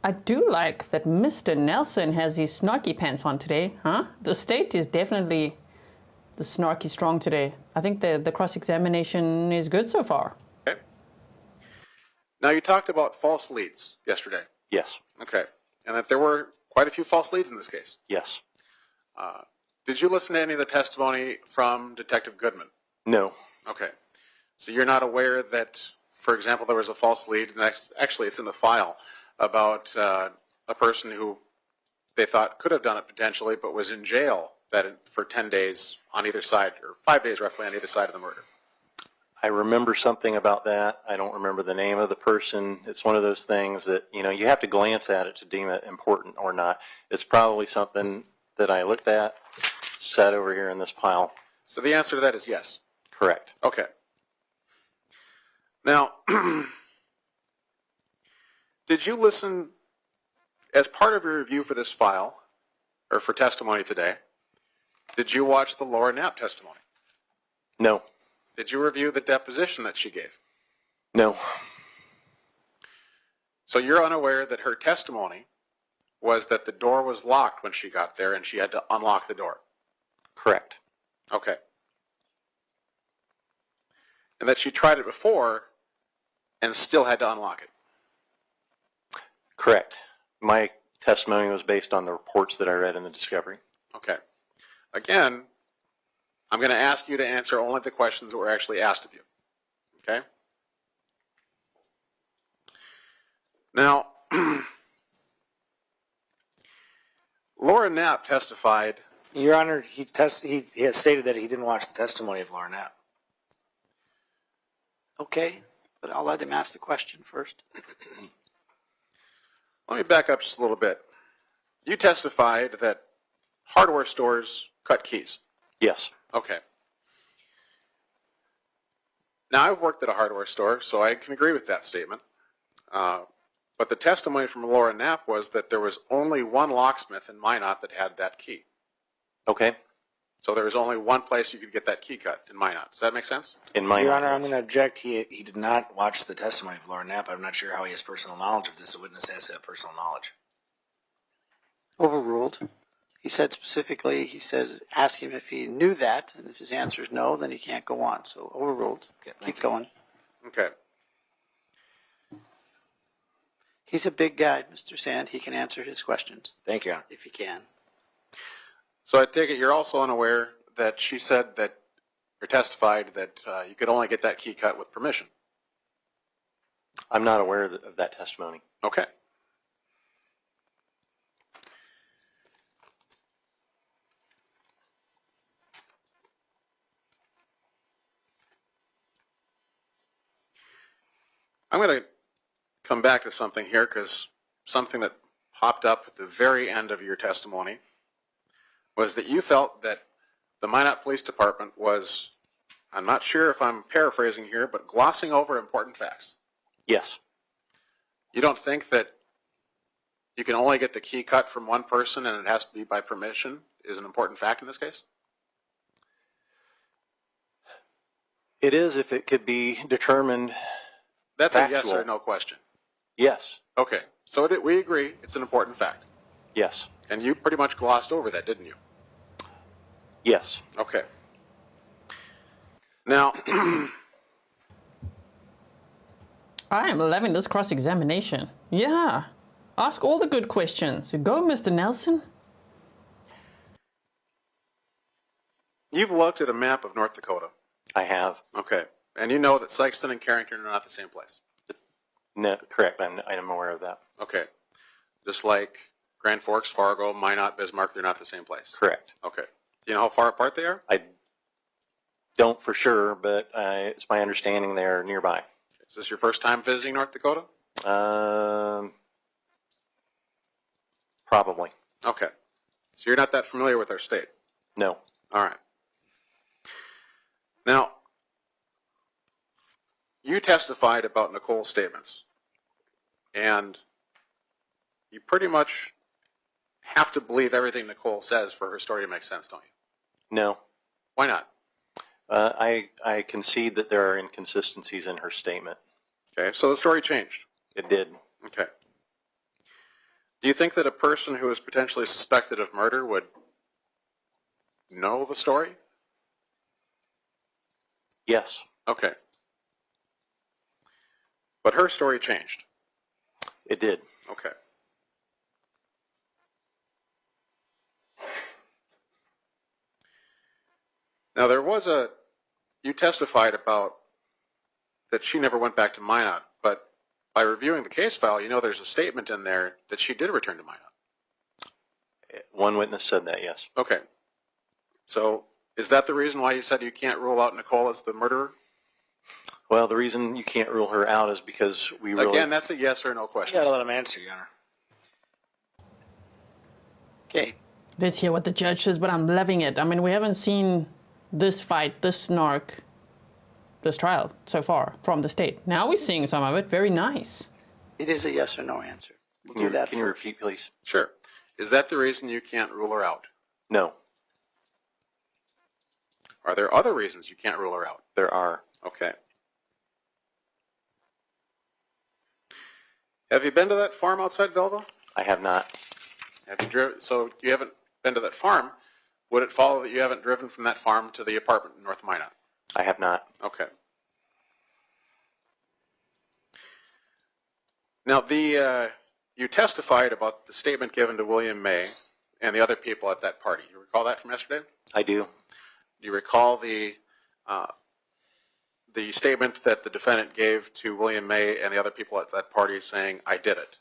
I do like that Mr. Nelson has his snarky pants on today, huh? The state is definitely the snarky strong today. I think the cross-examination is good so far. Okay. Now, you talked about false leads yesterday. Yes. Okay. And that there were quite a few false leads in this case. Yes. Did you listen to any of the testimony from Detective Goodman? No. Okay. So you're not aware that, for example, there was a false lead, and actually it's in the file, about a person who they thought could have done it potentially, but was in jail for 10 days on either side, or 5 days roughly on either side of the murder. I remember something about that. I don't remember the name of the person. It's one of those things that, you have to glance at it to deem it important or not. It's probably something that I looked at, sat over here in this pile. So the answer to that is yes. Correct. Okay. Now, did you listen, as part of your review for this file, or for testimony today, did you watch the Laura Knapp testimony? No. Did you review the deposition that she gave? No. So you're unaware that her testimony was that the door was locked when she got there and she had to unlock the door? Correct. Okay. And that she tried it before and still had to unlock it? Correct. My testimony was based on the reports that I read in the discovery. Okay. Again, I'm going to ask you to answer only the questions that were actually asked of you. Okay? Now, Laura Knapp testified. Your Honor, he has stated that he didn't watch the testimony of Laura Knapp. Okay, but I'll let him ask the question first. Let me back up just a little bit. You testified that hardware stores cut keys. Yes. Okay. Now, I've worked at a hardware store, so I can agree with that statement. But the testimony from Laura Knapp was that there was only one locksmith in Minot that had that key. Okay. So there was only one place you could get that key cut in Minot. Does that make sense? In my Your Honor, I'm going to object. He did not watch the testimony of Laura Knapp. I'm not sure how he has personal knowledge of this. A witness has to have personal knowledge. Overruled. He said specifically, ask him if he knew that, and if his answer is no, then he can't go on. So overruled. Okay, Keep going. Okay. He's a big guy, Mr. Sand. He can answer his questions, Thank you, Your Honor. if he can. So I take it you're also unaware that she said that, or testified that you could only get that key cut with permission. I'm not aware of that testimony. Okay. I'm going to come back to something here because something that popped up at the very end of your testimony was that you felt that the Minot Police Department was, I'm not sure if I'm paraphrasing here, but glossing over important facts. Yes. You don't think that you can only get the key cut from one person and it has to be by permission is an important fact in this case? It is if it could be determined. That's factual. A yes or no question. Yes. Okay, so we agree it's an important fact. Yes. And you pretty much glossed over that, didn't you? Yes. Okay. Now, I am loving this cross-examination. Yeah. Ask all the good questions. Go, Mr. Nelson. you've looked at a map of North Dakota. I have. Okay. And you know that Sykeston and Carrington are not the same place. No, correct. I'm aware of that. Okay. Just like Grand Forks, Fargo, Minot, Bismarck, they're not the same place. Correct. Okay. Do you know how far apart they are? I don't for sure, but it's my understanding they're nearby. Is this your first time visiting North Dakota? Probably. Okay. So you're not that familiar with our state? No. All right. Now, you testified about Nichole's statements, and you pretty much have to believe everything Nichole says for her story to make sense, don't you? No. Why not? I concede that there are inconsistencies in her statement. Okay, so the story changed. It did. Okay. Do you think that a person who is potentially suspected of murder would know the story? Yes. Okay. But her story changed. It did. Okay. Now you testified about that she never went back to Minot, but by reviewing the case file, you know there's a statement in there that she did return to Minot. One witness said that, yes. Okay. So is that the reason why you said you can't rule out Nichole as the murderer? Well, the reason you can't rule her out is because we really... Again, that's a yes or no You question. gotta let him answer, Your Honor. Okay. Let's hear what the judge says, but I'm loving it. I mean, we haven't seen this fight, this snark, this trial so far from the state. Now we're seeing some of it. Very nice. It is a yes or no answer. We'll do that Can you first. repeat, please? Sure. Is that the reason you can't rule her out? No. Are there other reasons you can't rule her out? There are. Okay. Have you been to that farm outside Belleville? I have not. Have you driven? So you haven't been to that farm. Would it follow that you haven't driven from that farm to the apartment in North Minot? I have not. Okay. Now, you testified about the statement given to William May and the other people at that party. You recall that from yesterday? I do. Do you recall the statement that the defendant gave to William May and the other people at that party saying, "I did it"?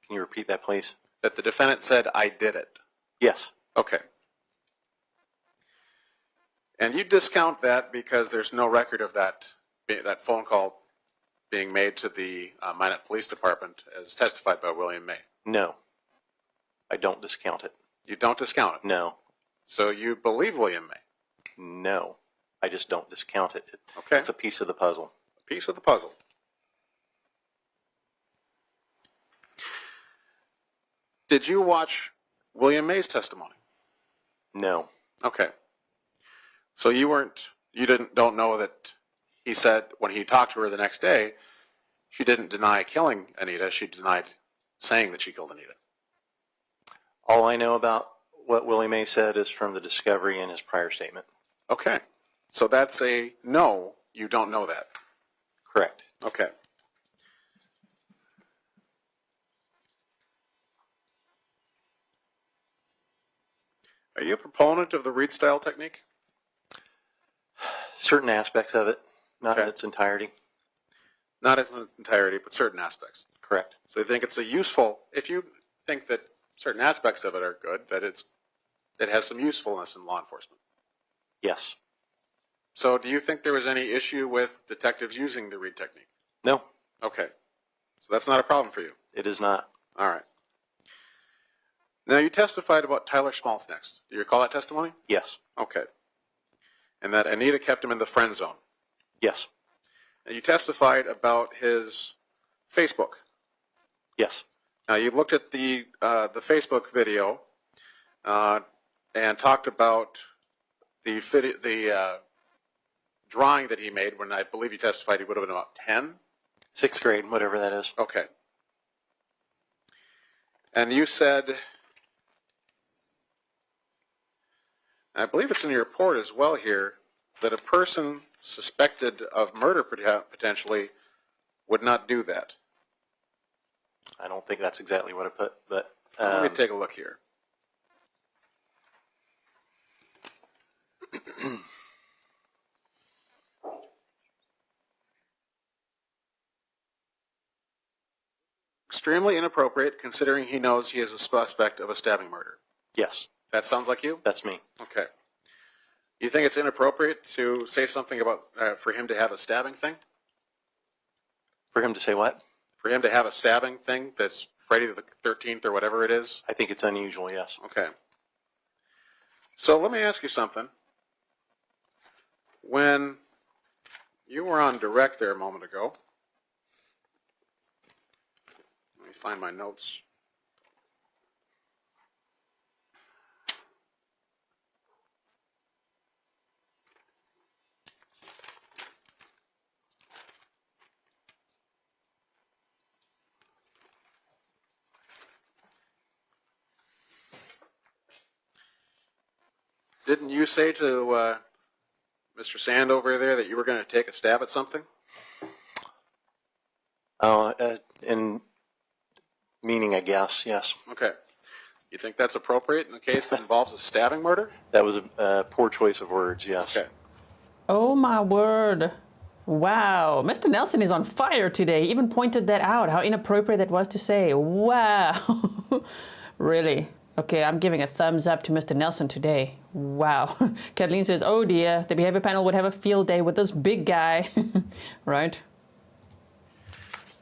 Can you repeat that, please? That the defendant said, "I did it." Yes. Okay. And you discount that because there's no record of that phone call being made to the Minot Police Department as testified by William May. No. I don't discount it. You don't discount it. No. So you believe William May. No. I just don't discount it. Okay. It's a piece of the puzzle. A piece of the puzzle. Did you watch William May's testimony? No. Okay. So don't know that he said when he talked to her the next day, she didn't deny killing Anita. She denied saying that she killed Anita. All I know about what Willie May said is from the discovery in his prior statement. Okay. So that's a no, you don't know that. Correct. Okay. Are you a proponent of the Reed style technique? Certain aspects of it, not in Okay. its entirety. Not in its entirety, but certain aspects. Correct. So you think it's if you think that certain aspects of it are good, that it has some usefulness in law enforcement. Yes. So do you think there was any issue with detectives using the Reed technique? No, Okay. So that's not a problem for you. it is not. All right. Now you testified about Tyler Schmaltz next. Do you recall that testimony? Yes. Okay. And that Anita kept him in the friend zone. Yes. And you testified about his Facebook. Yes. Now you looked at the Facebook video and talked about the drawing that he made when I believe you testified he would have been about 10. 6th grade, whatever that is. Okay. And you said, I believe it's in your report as well here, that a person suspected of murder potentially would not do that. I don't think that's exactly what I put, but Let me take a look here. Extremely inappropriate considering he knows he is a suspect of a stabbing murder. yes, That sounds like you? that's me. Okay. You think it's inappropriate to say something about for him to have a stabbing thing? For him to say what? For him to have a stabbing thing that's Friday the 13th or whatever it is? I think it's unusual, yes. Okay. So let me ask you something. When you were on direct there a moment ago, let me find my notes. didn't you say to Mr. Sand over there that you were going to take a stab at something? In meaning, I guess, yes. Okay. You think that's appropriate in a case that involves a stabbing murder? That was a poor choice of words, yes. Okay. Oh my word. Wow. Mr. Nelson is on fire today. He even pointed that out, how inappropriate that was to say. Wow. Really? Okay, I'm giving a thumbs up to Mr. Nelson today. Wow. Kathleen says, oh dear, the behavior panel would have a field day with this big guy. Right?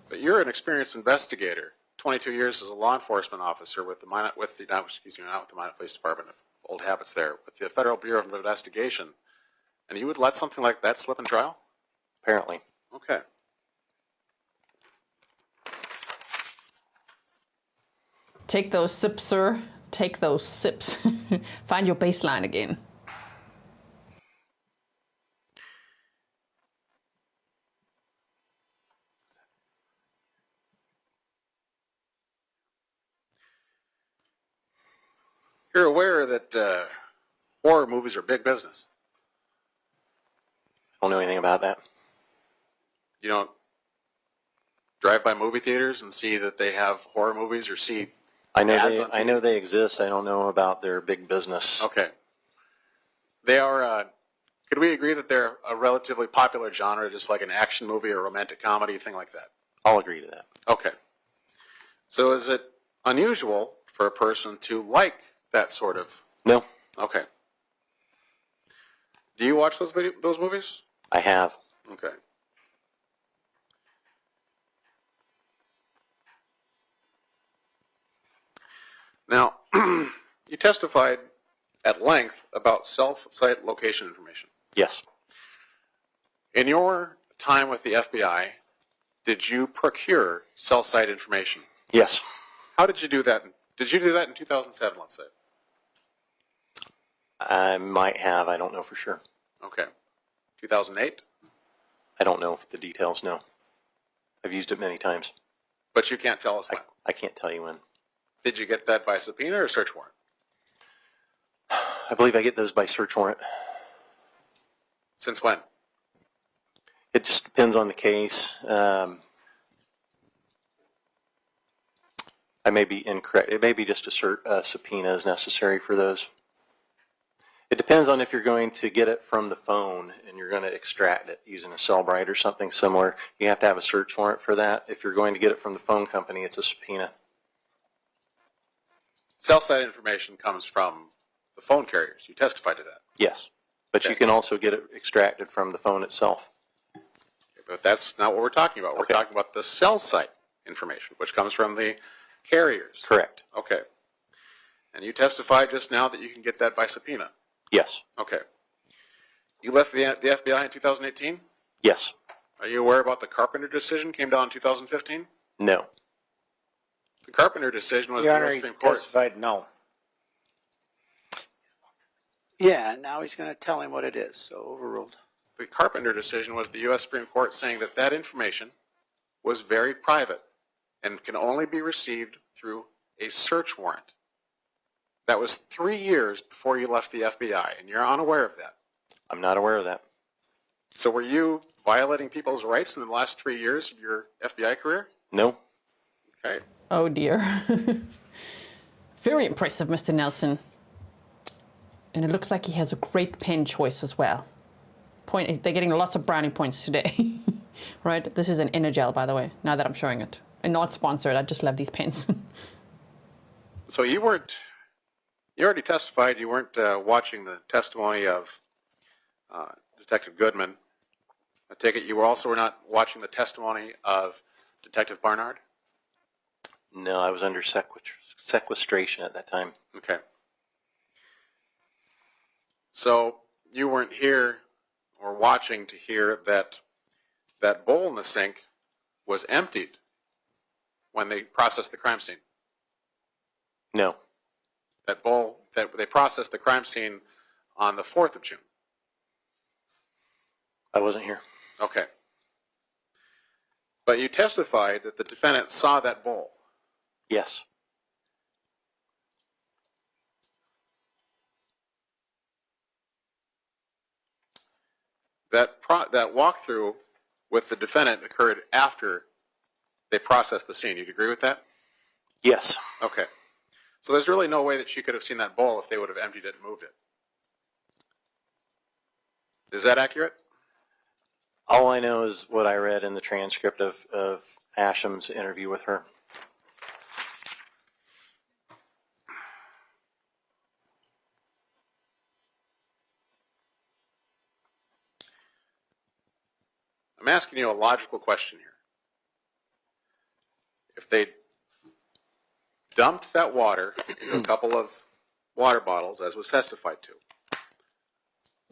But you're an experienced investigator. 22 years as a law enforcement officer with the not with the Minot Police Department, of old habits there, with the Federal Bureau of Investigation, and you would let something like that slip in trial? Apparently. Okay. Take those sips, sir. Take those sips. Find your baseline again. You're aware that horror movies are big business. I don't know anything about that. You don't drive by movie theaters and see that they have horror movies, or see I know ads they. on I TV? know they exist. I don't know about their big business. Okay. They are, could we agree that they're a relatively popular genre, just like an action movie or romantic comedy, thing like that? I'll agree to that. Okay. So is it unusual for a person to like that sort of? No, Okay. Do you watch those movies? I have. Okay. Now, you testified at length about self-site location information. Yes. In your time with the FBI, did you procure cell site information? Yes. How did you do that? Did you do that in 2007, let's say? I might have. I don't know for sure. Okay. 2008? I don't know the details. No. I've used it many times. But you can't tell us when. I can't tell you when. Did you get that by subpoena or search warrant? I believe I get those by search warrant. Since when? It just depends on the case. I may be incorrect. It may be just a subpoena is necessary for those. It depends on if you're going to get it from the phone and you're going to extract it using a Cellbrite or something similar. You have to have a search warrant for that. If you're going to get it from the phone company, it's a subpoena. Cell site information comes from the phone carriers. You testified to that. Yes. But Okay. you can also get it extracted from the phone itself. But that's not what we're talking about. We're Okay. talking about the cell site information, which comes from the carriers. Correct. Okay. And you testified just now that you can get that by subpoena. Yes. Okay. You left the FBI in 2018? Yes. Are you aware about the Carpenter decision came down in 2015? No. The Carpenter decision was Your the Honor, U.S. he Supreme Court. testified no. Yeah, and now he's going to tell him what it is, so overruled. The Carpenter decision was the U.S. Supreme Court saying that that information was very private and can only be received through a search warrant. That was 3 years before you left the FBI, and you're unaware of that. I'm not aware of that. So were you violating people's rights in the last 3 years of your FBI career? No. Okay. Oh dear. Very impressive, Mr. Nelson. And it looks like he has a great pen choice as well. They're getting lots of brownie points today. Right? This is an Energel, by the way, now that I'm showing it. And not sponsored, I just love these pens. So you already testified you weren't watching the testimony of Detective Goodman. I take it you were also not watching the testimony of Detective Barnard? No, I was under sequestration at that time. Okay. So you weren't here or watching to hear that that bowl in the sink was emptied when they processed the crime scene? No. That bowl, that they processed the crime scene on the 4th of June. I wasn't here. Okay. But you testified that the defendant saw that bowl. Yes. that walkthrough with the defendant occurred after they processed the scene. You'd agree with that? Yes. Okay. So there's really no way that she could have seen that bowl if they would have emptied it and moved it. Is that accurate? All I know is what I read in the transcript of Asham's interview with her. I'm asking you a logical question here. If they dumped that water into a couple of water bottles, as was testified to,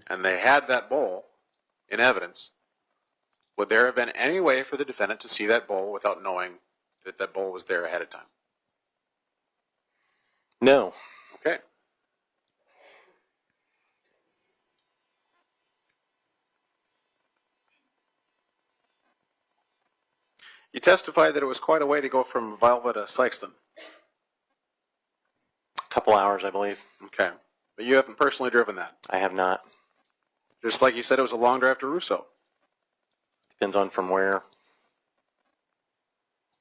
and they had that bowl in evidence, would there have been any way for the defendant to see that bowl without knowing that that bowl was there ahead of time? No. Okay. You testified that it was quite a way to go from Vilva to Sykeston. A couple hours, I believe. Okay. But you haven't personally driven that. I have not. Just like you said, it was a long drive to Russo. Depends on from where.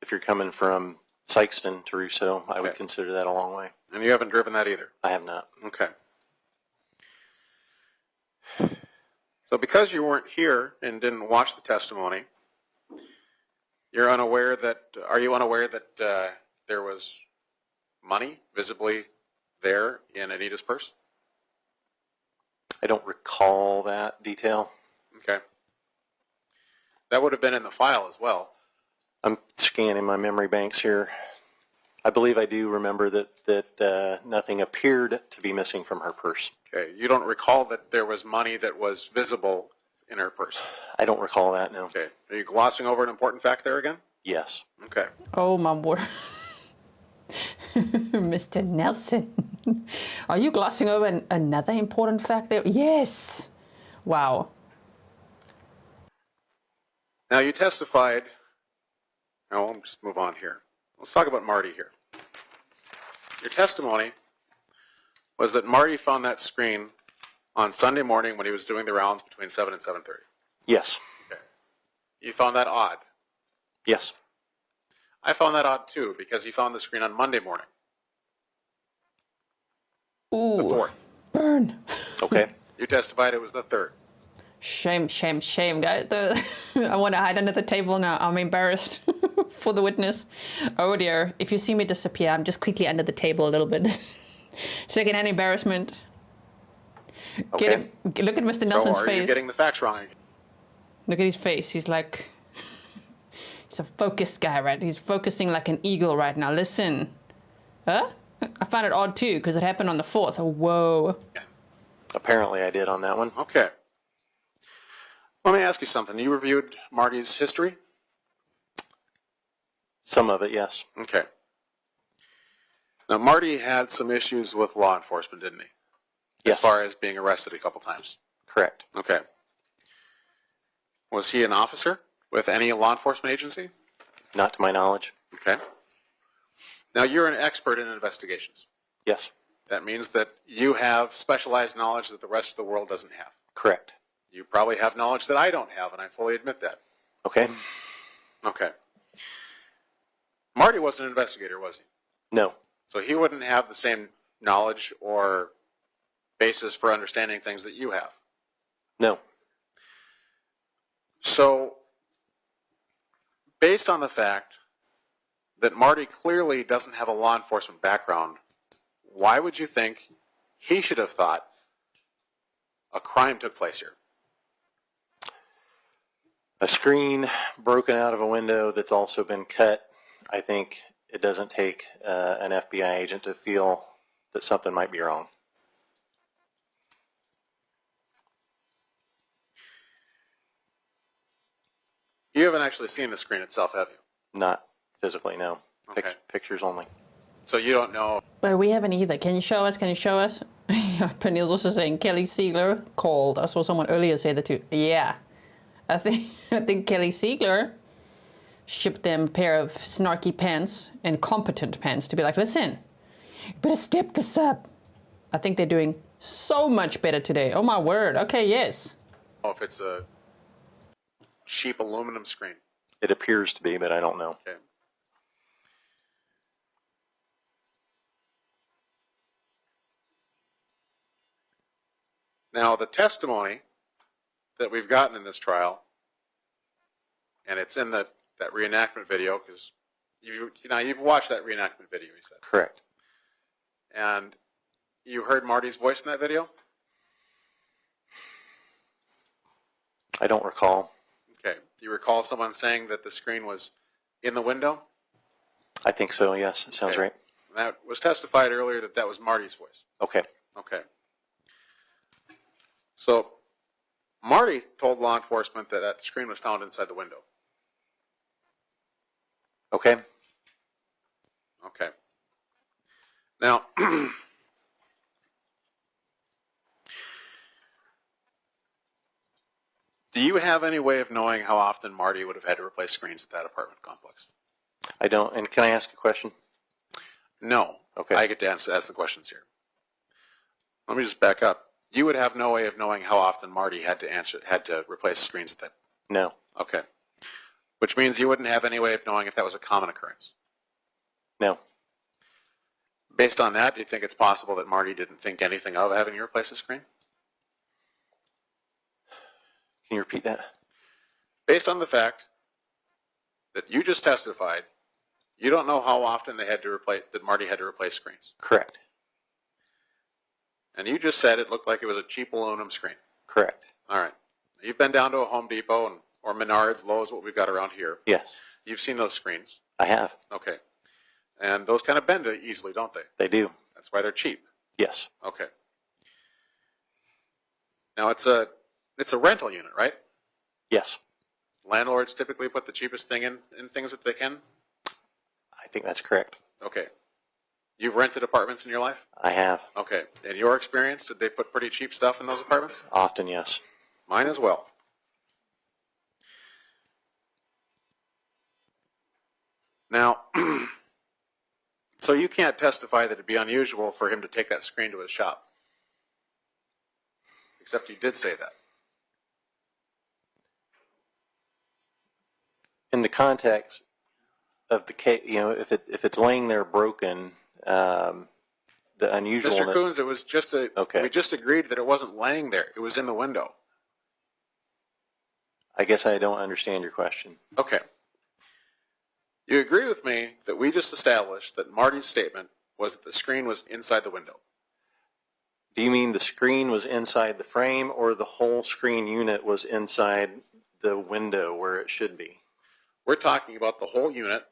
If you're coming from Sykeston to Russo, I would Okay. consider that a long way. And you haven't driven that either. I have not. Okay. So because you weren't here and didn't watch the testimony, you're unaware that, are you unaware that there was money visibly there in Anita's purse? I don't recall that detail. Okay. That would have been in the file as well. I'm scanning my memory banks here. I believe I do remember that nothing appeared to be missing from her purse. Okay. You don't recall that there was money that was visible in her purse? I don't recall that, no. Okay. Are you glossing over an important fact there again? Yes. Okay. Oh, my word. Mr. Nelson. Are you glossing over another important fact there? Yes. Wow. Now you testified, now I'll just move on here. Let's talk about Marty here. Your testimony was that Marty found that screen on Sunday morning when he was doing the rounds between 7 and 7:30. Yes. Okay. You found that odd. Yes. I found that odd too because he found the screen on Monday morning, Ooh. the 4th. Burn. Okay. You testified it was the 3rd. Shame, shame, shame, guys. I want to hide under the table now. I'm embarrassed for the witness. Oh dear. If you see me disappear, I'm just quickly under the table a little bit. Secondhand embarrassment. Okay. Look at Mr. Nelson's So are face. you getting the facts wrong again? Look at his face. He's like, he's a focused guy, right? He's focusing like an eagle right now. Listen. Huh? I found it odd too because it happened on the 4th. Oh, whoa. Apparently I did on that one. Okay. Let me ask you something. You reviewed Marty's history? Some of it, yes. Okay. Now, Marty had some issues with law enforcement, didn't he? Yes. As far as being arrested a couple times. Correct. Okay. Was he an officer with any law enforcement agency? Not to my knowledge. Okay. Now, you're an expert in investigations. Yes. That means that you have specialized knowledge that the rest of the world doesn't have. Correct. You probably have knowledge that I don't have, and I fully admit that. Okay. Okay. Marty wasn't an investigator, was he? No. So he wouldn't have the same knowledge or basis for understanding things that you have. No. So, based on the fact that Marty clearly doesn't have a law enforcement background, why would you think he should have thought a crime took place here? A screen broken out of a window that's also been cut. I think it doesn't take an FBI agent to feel that something might be wrong. You haven't actually seen the screen itself, have you? Not physically, no. Okay. Pictures only. So you don't know. But we haven't either. Can you show us? Can you show us? Peniel's also saying Kelly Siegler called. I saw someone earlier say that too. Yeah. I think Kelly Siegler shipped them a pair of snarky pants and competent pants to be like, listen, you better step this up. I think they're doing so much better today. Oh my word. Okay, yes. If it's a cheap aluminum screen? It appears to be, but I don't know. Okay. Now, the testimony that we've gotten in this trial, and it's in that reenactment video, because you've watched that reenactment video, you said. Correct. And you heard Marty's voice in that video? I don't recall. Okay. Do you recall someone saying that the screen was in the window? I think so, yes. That sounds Okay. right. And that was testified earlier that was Marty's voice. Okay. Okay. So Marty told law enforcement that that screen was found inside the window. Okay. Okay. Now, do you have any way of knowing how often Marty would have had to replace screens at that apartment complex? I don't. And can I ask a question? No. Okay. I get to ask the questions here. Let me just back up. You would have no way of knowing how often Marty had to replace screens at that. No. Okay. Which means you wouldn't have any way of knowing if that was a common occurrence. No. Based on that, do you think it's possible that Marty didn't think anything of having you replace a screen? Can you repeat that? Based on the fact that you just testified, you don't know how often that Marty had to replace screens. Correct. And you just said it looked like it was a cheap aluminum screen. Correct. All right. You've been down to a Home Depot or Menards, Lowe's, what we've got around here. Yes. You've seen those screens. I have. Okay. And those kind of bend easily, don't they? They do. That's why they're cheap. Yes. Okay. Now it's a rental unit, right? Yes. Landlords typically put the cheapest thing in things that they can. I think that's correct. Okay. You've rented apartments in your life? I have. Okay. In your experience, did they put pretty cheap stuff in those apartments? Often, yes. Mine as well. Now, so you can't testify that it'd be unusual for him to take that screen to his shop. Except you did say that. In the context of the case, if it's laying there broken, the unusual. Mr. Kouns, it was just Okay. we just agreed that it wasn't laying there. It was in the window. I guess I don't understand your question. Okay. You agree with me that we just established that Marty's statement was that the screen was inside the window. Do you mean the screen was inside the frame, or the whole screen unit was inside the window where it should be? We're talking about the whole unit,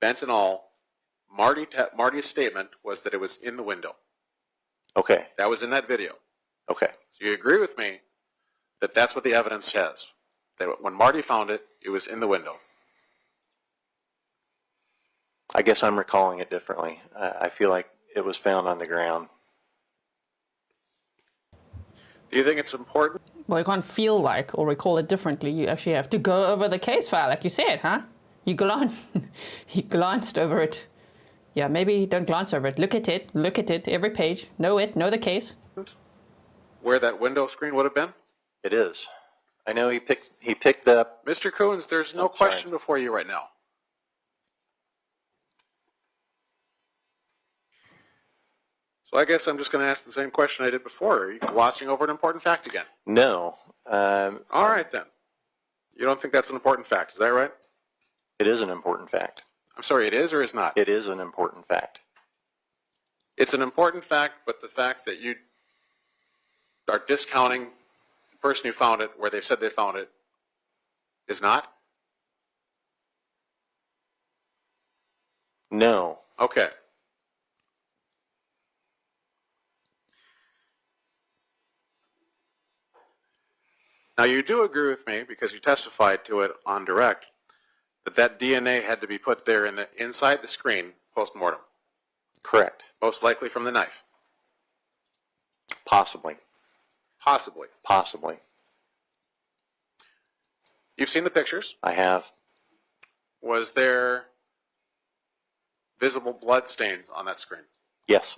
bent and all. Marty's statement was that it was in the window. Okay. That was in that video. Okay. So you agree with me that that's what the evidence says, that when Marty found it, it was in the window. I guess I'm recalling it differently. I feel like it was found on the ground. Do you think it's important? Well, you can't feel like or recall it differently. You actually have to go over the case file, like you said, huh? You glanced over it. Yeah, maybe don't glance over it. Look at it, every page. Know the case. Where that window screen would have been? It is. I know he picked up. Mr. Kouns, there's no question before you right now. So I guess I'm just going to ask the same question I did before. Are you glossing over an important fact again? No. All right, then. You don't think that's an important fact, is that right? It is an important fact. I'm sorry, it is or is not? It is an important fact. It's an important fact, but the fact that you are discounting the person who found it where they said they found it is not? No. Okay. Now, you do agree with me, because you testified to it on direct, that DNA had to be put there inside the screen post-mortem. Correct. Most likely from the knife. Possibly. Possibly. Possibly. You've seen the pictures. I have. Was there visible blood stains on that screen? Yes.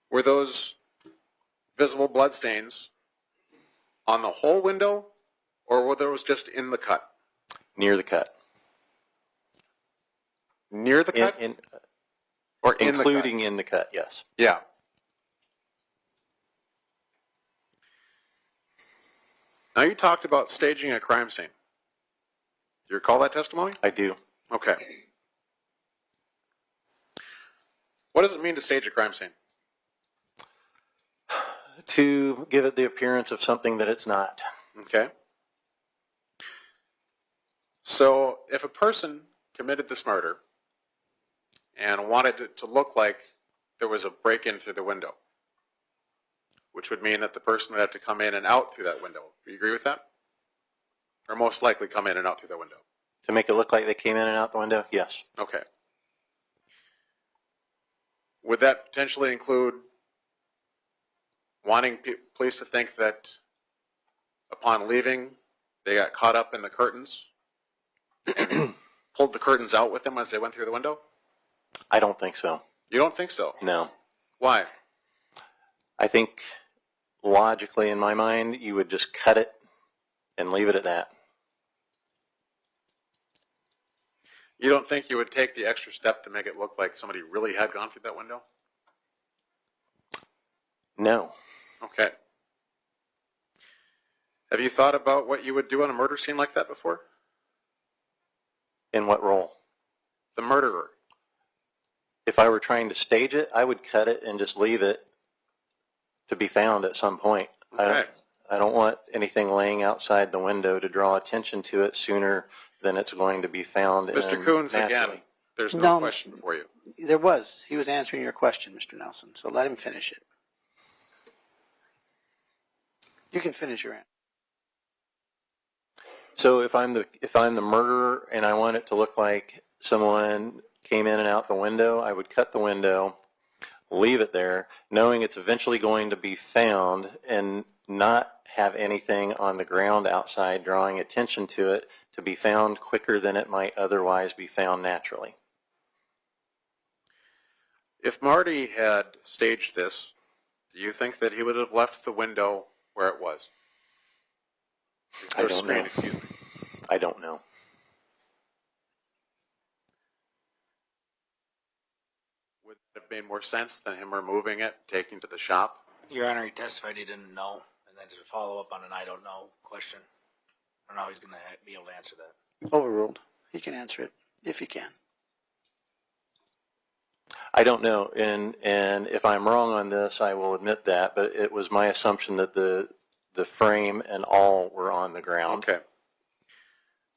Were those visible blood stains On the whole window, or whether it was just in the cut? Near the cut. Near the cut? Or in Including the cut? in the cut, yes. Yeah. Now you talked about staging a crime scene. Do you recall that testimony? I do. Okay. What does it mean to stage a crime scene? To give it the appearance of something that it's not. Okay. So if a person committed this murder and wanted it to look like there was a break-in through the window, which would mean that the person would have to come in and out through that window. Do you agree with that? Or most likely come in and out through the window? To make it look like they came in and out the window? Yes. Okay. Would that potentially include wanting police to think that upon leaving, they got caught up in the curtains and pulled the curtains out with them as they went through the window? I don't think so. You don't think so? No. Why? I think logically in my mind, you would just cut it and leave it at that. You don't think you would take the extra step to make it look like somebody really had gone through that window? No. Okay. Have you thought about what you would do on a murder scene like that before? In what role? The murderer. If I were trying to stage it, I would cut it and just leave it to be found at some point. Okay. I don't want anything laying outside the window to draw attention to it sooner than it's going to be found. Mr. Kouns, again, there's no question for you. There was. He was answering your question, Mr. Nelson, so let him finish it. You can finish your answer. So if I'm the murderer and I want it to look like someone came in and out the window, I would cut the window, leave it there, knowing it's eventually going to be found, and not have anything on the ground outside drawing attention to it to be found quicker than it might otherwise be found naturally. If Marty had staged this, do you think that he would have left the window where it was? I don't know. Excuse me. I don't know. Would it have made more sense than him removing it, taking it to the shop? Your Honor, he testified he didn't know, and then to follow up on an I don't know question. I don't know how he's going to be able to answer that. Overruled. He can answer it, if he can. I don't know, and if I'm wrong on this, I will admit that, but it was my assumption that the frame and all were on the ground. Okay.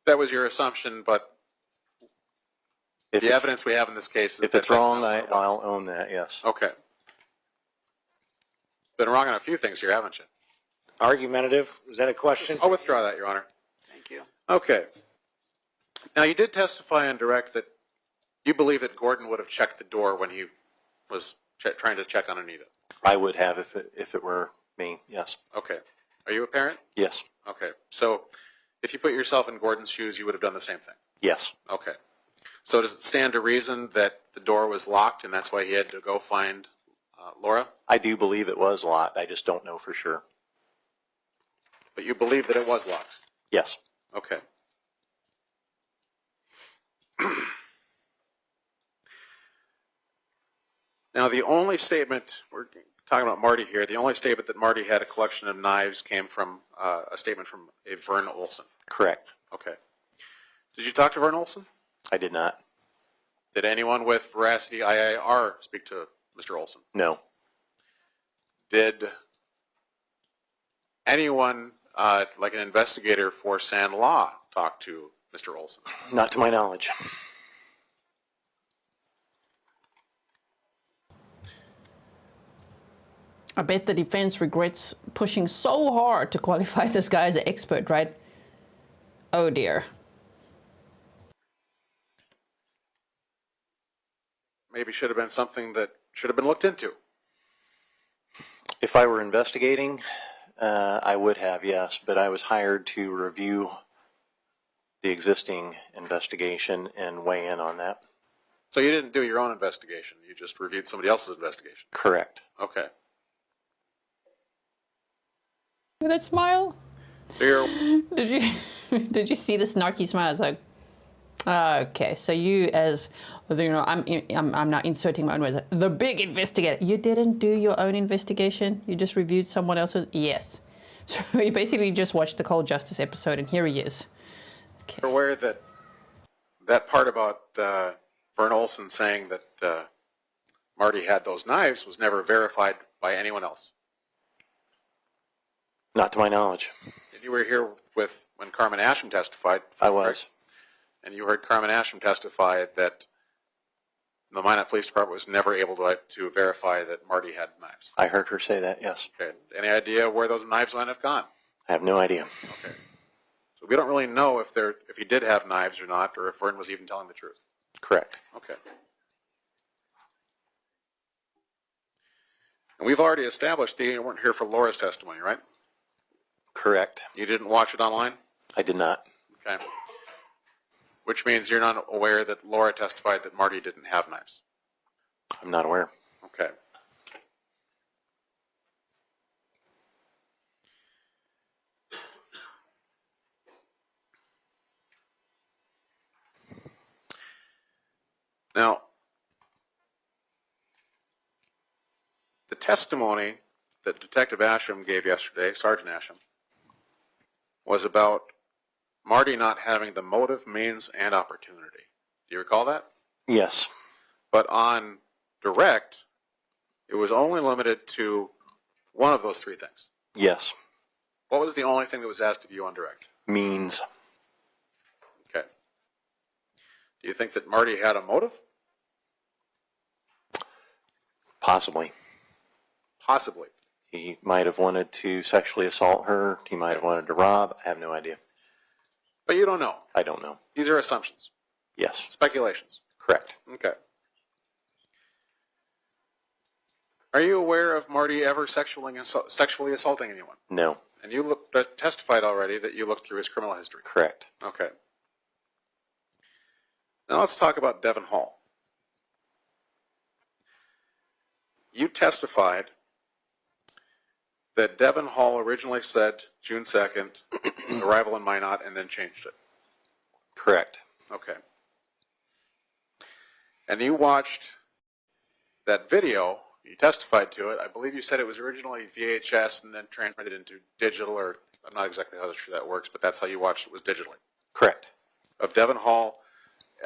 That was your assumption, but the evidence we have in this case is if it's wrong, I'll own that, yes. Okay. Been wrong on a few things here, haven't you? Argumentative, is that a question? I'll withdraw that, Your Honor. Thank you. Okay. Now, you did testify on direct that you believe that Gordon would have checked the door when he was trying to check on Anita. I would have if it were me, yes. Okay. Are you a parent? Yes. Okay. So if you put yourself in Gordon's shoes, you would have done the same thing? Yes. Okay. So does it stand to reason that the door was locked and that's why he had to go find Laura? I do believe it was locked. I just don't know for sure. But you believe that it was locked? Yes. Okay. Now, the only statement, we're talking about Marty here, the only statement that Marty had a collection of knives came from a statement from a Vern Olson. Correct. Okay. Did you talk to Vern Olson? I did not. Did anyone with Veracity IIR speak to Mr. Olson? No. Did anyone, like an investigator for San Law, talk to Mr. Olson? Not to my knowledge. I bet the defense regrets pushing so hard to qualify this guy as an expert, right? Oh dear. Maybe should have been something that should have been looked into. If I were investigating, I would have, yes, but I was hired to review the existing investigation and weigh in on that. So you didn't do your own investigation. You just reviewed somebody else's investigation. Correct. Okay. That smile. Here, Did you see the snarky smile? It's like, okay, so you as, I'm now inserting my own words. The big investigator. You didn't do your own investigation. You just reviewed someone else's. Yes. So he basically just watched the Cold Justice episode, and here he is. Okay. you're aware that that part about Vern Olson saying that Marty had those knives was never verified by anyone else. Not to my knowledge. And you were here with when Carmen Asham testified. I was. And you heard Carmen Asham testify that the Minot Police Department was never able to verify that Marty had knives. I heard her say that, yes. Okay. Any idea where those knives might have gone? I have no idea. Okay. So we don't really know if he did have knives or not, or if Vern was even telling the truth. Correct. Okay. And we've already established that you weren't here for Laura's testimony, right? Correct. You didn't watch it online? I did not. Okay. Which means you're not aware that Laura testified that Marty didn't have knives. I'm not aware. Okay. Now, the testimony that Detective Asham gave yesterday, Sergeant Asham, was about Marty not having the motive, means, and opportunity. Do you recall that? Yes. But on direct, it was only limited to one of those three things. Yes. What was the only thing that was asked of you on direct? Means. Okay. Do you think that Marty had a motive? Possibly. Possibly. He might have wanted to sexually assault her. He might have wanted to rob. I have no idea. But you don't know. I don't know. These are assumptions, Yes. speculations. Correct. Okay. Are you aware of Marty ever sexually assaulting anyone? No. And you testified already that you looked through his criminal history. Correct. Okay. Now let's talk about Devin Hall. You testified that Devin Hall originally said June 2nd, arrival in Minot, and then changed it. Correct. Okay. And you watched that video, you testified to it. I believe you said it was originally VHS and then transmitted into digital, or I'm not exactly how sure that works, but that's how you watched it, was digitally. Correct. Of Devin Hall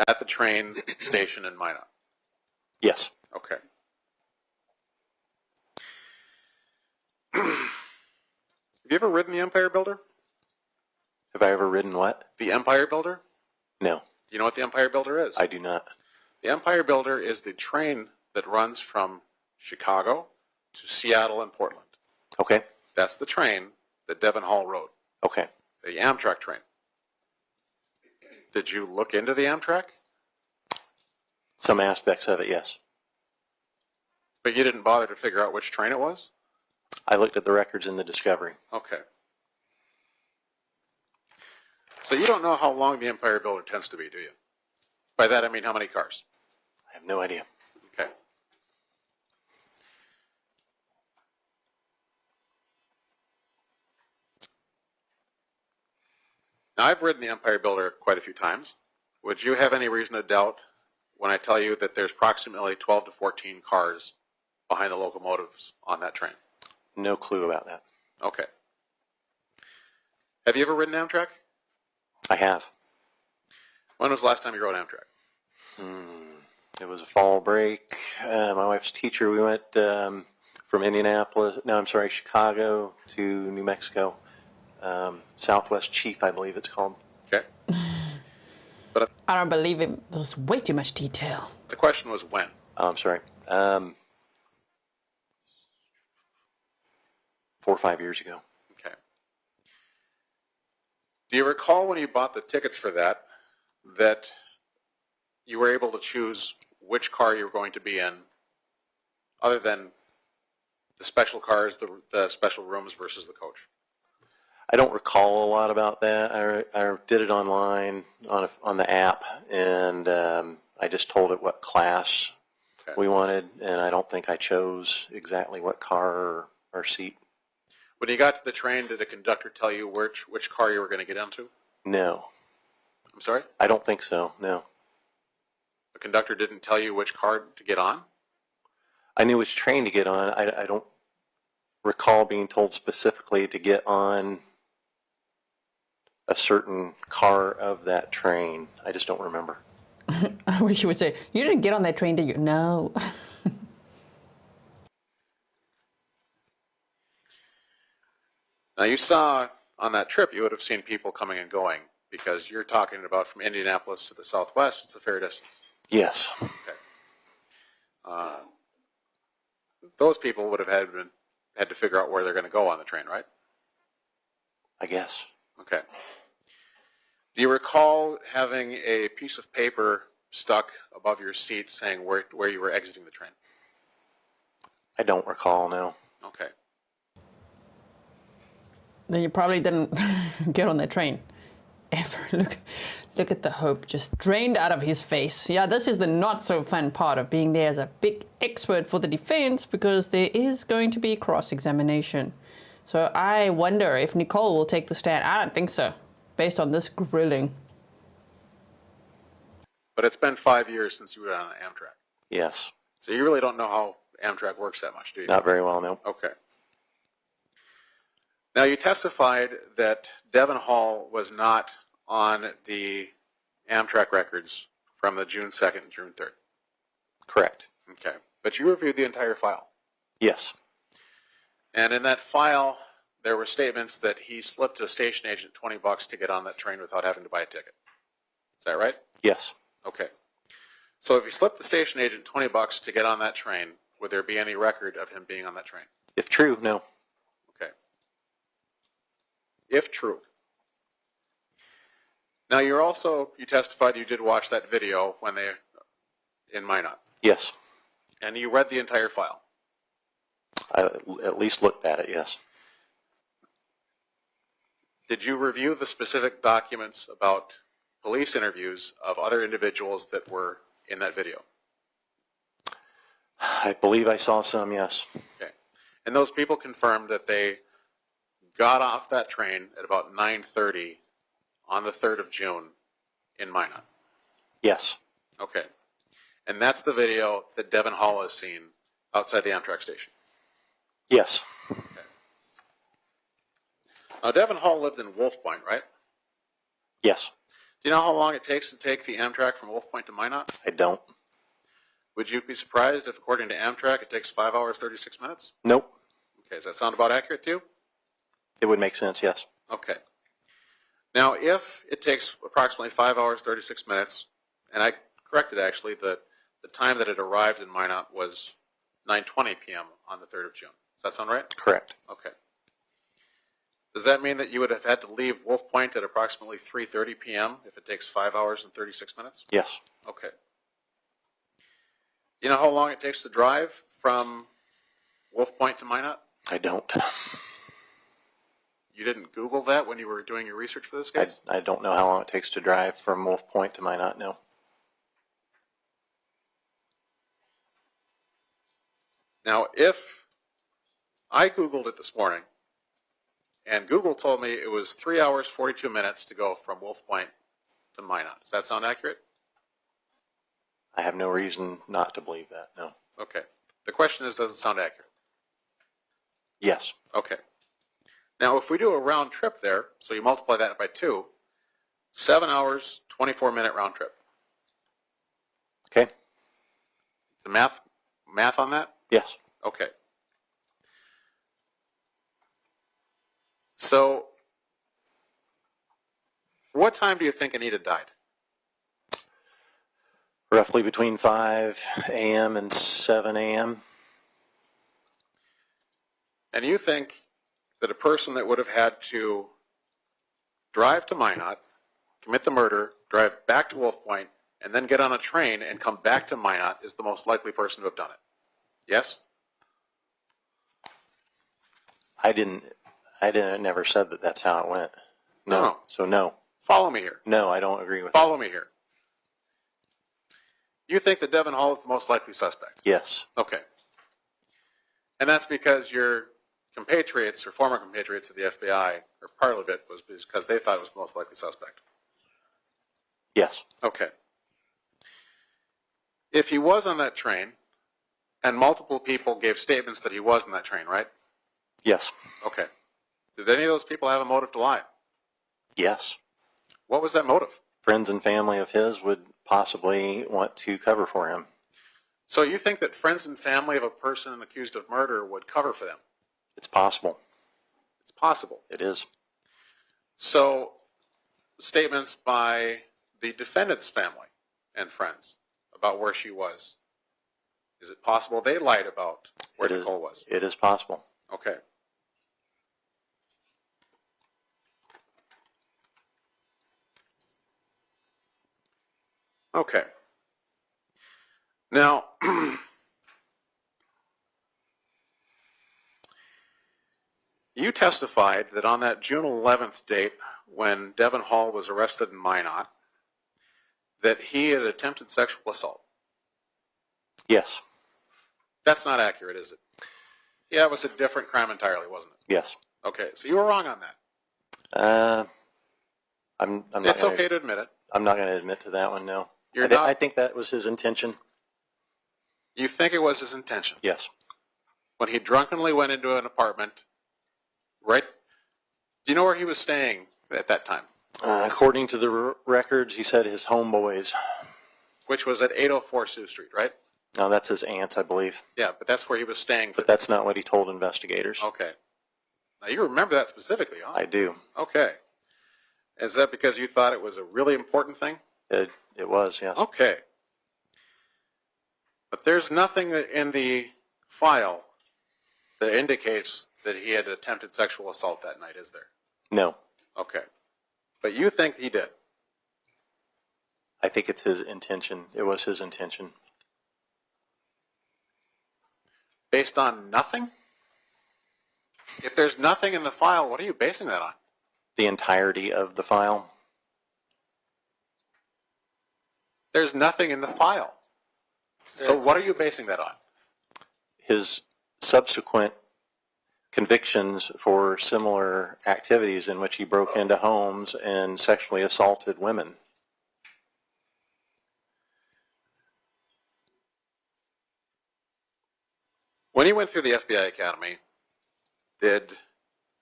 at the train station in Minot. Yes. Okay. Have you ever ridden the Empire Builder? Have I ever ridden what? The Empire Builder? No. Do you know what the Empire Builder is? I do not. The Empire Builder is the train that runs from Chicago to Seattle and Portland. Okay. That's the train that Devin Hall rode, Okay. the Amtrak train. Did you look into the Amtrak? Some aspects of it, yes. But you didn't bother to figure out which train it was? I looked at the records in the discovery. Okay. So you don't know how long the Empire Builder tends to be, do you? By that I mean how many cars? I have no idea. Okay. Now, I've ridden the Empire Builder quite a few times. Would you have any reason to doubt when I tell you that there's approximately 12 to 14 cars behind the locomotives on that train? No clue about that. Okay. Have you ever ridden Amtrak? I have. When was the last time you rode Amtrak? It was a fall break. My wife's teacher, we went from Chicago to New Mexico. Southwest Chief, I believe it's called. Okay. But I don't believe it. There's way too much detail. the question was when. Oh, I'm sorry. 4 or 5 years ago. Okay. Do you recall when you bought the tickets for that you were able to choose which car you were going to be in, other than the special cars, the special rooms versus the coach? I don't recall a lot about that. I did it online on the app, and I just told it what class we wanted, and I don't think I chose exactly what car or seat. When you got to the train, did the conductor tell you which car you were going to get into? No, I'm sorry? I don't think so. No, The conductor didn't tell you which car to get on? I knew which train to get on. I don't recall being told specifically to get on a certain car of that train. I just don't remember. I wish you would say, you didn't get on that train, did you? No. Now, you saw on that trip, you would have seen people coming and going because you're talking about from Indianapolis to the southwest. It's a fair distance. Yes. Okay. Those people would have had to figure out where they're going to go on the train, right? I guess. Okay. Do you recall having a piece of paper stuck above your seat saying where you were exiting the train? I don't recall, no. Okay. Then you probably didn't get on that train ever. Look at the hope just drained out of his face. Yeah, this is the not so fun part of being there as a big expert for the defense, because there is going to be cross-examination. So I wonder if Nichole will take the stand. I don't think so, based on this grilling. But it's been 5 years since you were on Amtrak. Yes. So you really don't know how Amtrak works that much, do you? Not very well, no. Okay. Now, you testified that Devin Hall was not on the Amtrak records from the June 2nd and June 3rd. Correct. Okay. But you reviewed the entire file. Yes. And in that file, there were statements that he slipped a station agent $20 to get on that train without having to buy a ticket. Is that right? Yes. Okay. So if he slipped the station agent $20 to get on that train, would there be any record of him being on that train? If true, no. Okay. If true. Now, you testified you did watch that video when they, in Minot. Yes. And you read the entire file. I at least looked at it, yes. Did you review the specific documents about police interviews of other individuals that were in that video? I believe I saw some, yes. Okay. And those people confirmed that they got off that train at about 9:30 on the 3rd of June in Minot. Yes. Okay. And that's the video that Devin Hall has seen outside the Amtrak station. Yes. Okay. Now, Devin Hall lived in Wolf Point, right? Yes. Do you know how long it takes to take the Amtrak from Wolf Point to Minot? I don't. Would you be surprised if, according to Amtrak, it takes 5 hours, 36 minutes? Nope. Okay, does that sound about accurate to you? It would make sense, yes. Okay. Now, if it takes approximately 5 hours, 36 minutes, and I corrected, actually, the time that it arrived in Minot was 9:20 p.m. on the 3rd of June. Does that sound right? Correct. Okay. Does that mean that you would have had to leave Wolf Point at approximately 3:30 p.m. if it takes 5 hours and 36 minutes? Yes. Okay. You know how long it takes to drive from Wolf Point to Minot? I don't. You didn't Google that when you were doing your research for this case? I don't know how long it takes to drive from Wolf Point to Minot, no. Now, if I Googled it this morning, and Google told me it was 3 hours, 42 minutes to go from Wolf Point to Minot. Does that sound accurate? I have no reason not to believe that, no. Okay. The question is, does it sound accurate? Yes. Okay. Now, if we do a round trip there, so you multiply that by 2, 7 hours, 24-minute round trip. Okay. The math on that? Yes. Okay. So, what time do you think Anita died? Roughly between 5 a.m. and 7 a.m. And you think that a person that would have had to drive to Minot, commit the murder, drive back to Wolf Point, and then get on a train and come back to Minot is the most likely person to have done it? Yes? I never said that that's how it went. No. No. So no. Follow me here. No, I don't agree with Follow me here. You think that Devin Hall is the most likely suspect? that. Yes. Okay. And that's because you're compatriots or former compatriots of the FBI, or part of it, was because they thought it was the most likely suspect? Yes. Okay. If he was on that train, and multiple people gave statements that he was on that train, right? Yes. Okay. Did any of those people have a motive to lie? Yes. What was that motive? Friends and family of his would possibly want to cover for him. So you think that friends and family of a person accused of murder would cover for them? It's possible. It's possible. It is. So statements by the defendant's family and friends about where she was, is it possible they lied about where Nichole was? It is possible. Okay. Okay. Now, you testified that on that June 11th date when Devin Hall was arrested in Minot, that he had attempted sexual assault. Yes. That's not accurate, is it? Yeah, it was a different crime entirely, wasn't it? Yes. Okay, so you were wrong on that. I'm not. It's okay to admit it. I'm not going to admit to that one. No. You're not. I think that was his intention. You think it was his intention? Yes. When he drunkenly went into an apartment, right? Do you know where he was staying at that time? According to the records, he said his homeboys. Which was at 804 Sioux Street, right? No, that's his aunt's, I believe. Yeah, but that's where he was staying. But that's not what he told investigators. Okay. Now you remember that specifically, huh? I do. Okay. Is that because you thought it was a really important thing? It was, yes. Okay. But there's nothing in the file that indicates that he had attempted sexual assault that night, is there? No. Okay. But you think he did? I think it's his intention. It was his intention. Based on nothing? If there's nothing in the file, what are you basing that on? The entirety of the file. There's nothing in the file. So what are you basing that on? His subsequent convictions for similar activities in which he broke into homes and sexually assaulted women. When you went through the FBI Academy, did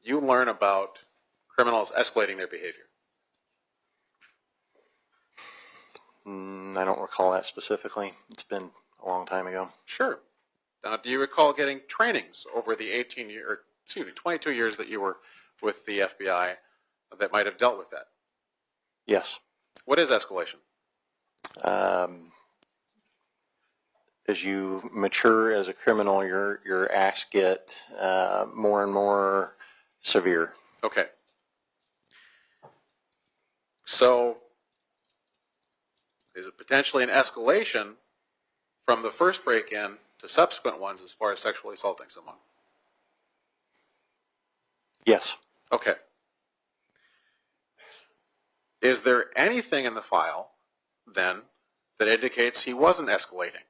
you learn about criminals escalating their behavior? I don't recall that specifically. It's been a long time ago. Sure. Now, do you recall getting trainings over the 22 years that you were with the FBI that might have dealt with that? Yes. What is escalation? As you mature as a criminal, your acts get more and more severe. Okay. So, is it potentially an escalation from the first break-in to subsequent ones as far as sexually assaulting someone? Yes. Okay. Is there anything in the file, then, that indicates he wasn't escalating?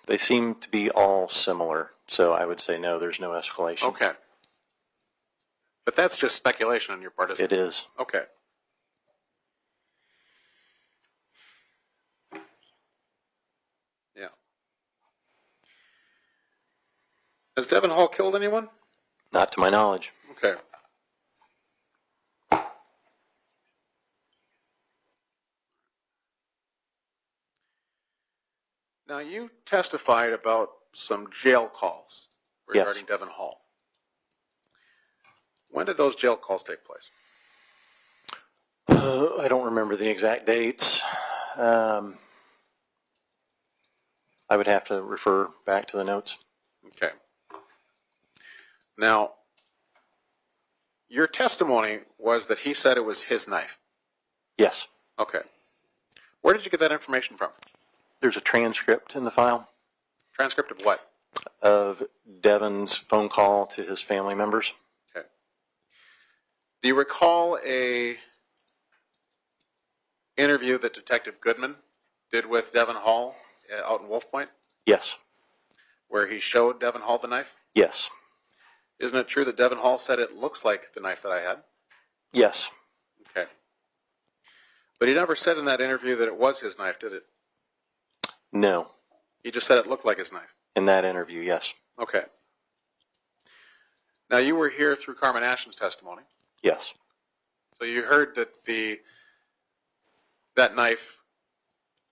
They seem to be all similar, so I would say no, there's no escalation. Okay. But that's just speculation on your part, isn't it? It is. Okay. Yeah. Has Devin Hall killed anyone? Not to my knowledge. Okay. Now, you testified about some jail calls regarding Yes. Devin Hall. When did those jail calls take place? I don't remember the exact dates. I would have to refer back to the notes. Okay. Now, your testimony was that he said it was his knife. Yes. Okay. Where did you get that information from? There's a transcript in the file Transcript of what? of Devin's phone call to his family members. Okay. Do you recall a interview that Detective Goodman did with Devin Hall out in Wolf Point? Yes. where he showed Devin Hall the knife? Yes. Isn't it true that Devin Hall said it looks like the knife that I had? Yes. Okay. But he never said in that interview that it was his knife, did it? No. He just said it looked like his knife. In that interview, yes. Okay. Now, you were here through Carmen Ashton's testimony. Yes. So you heard that that knife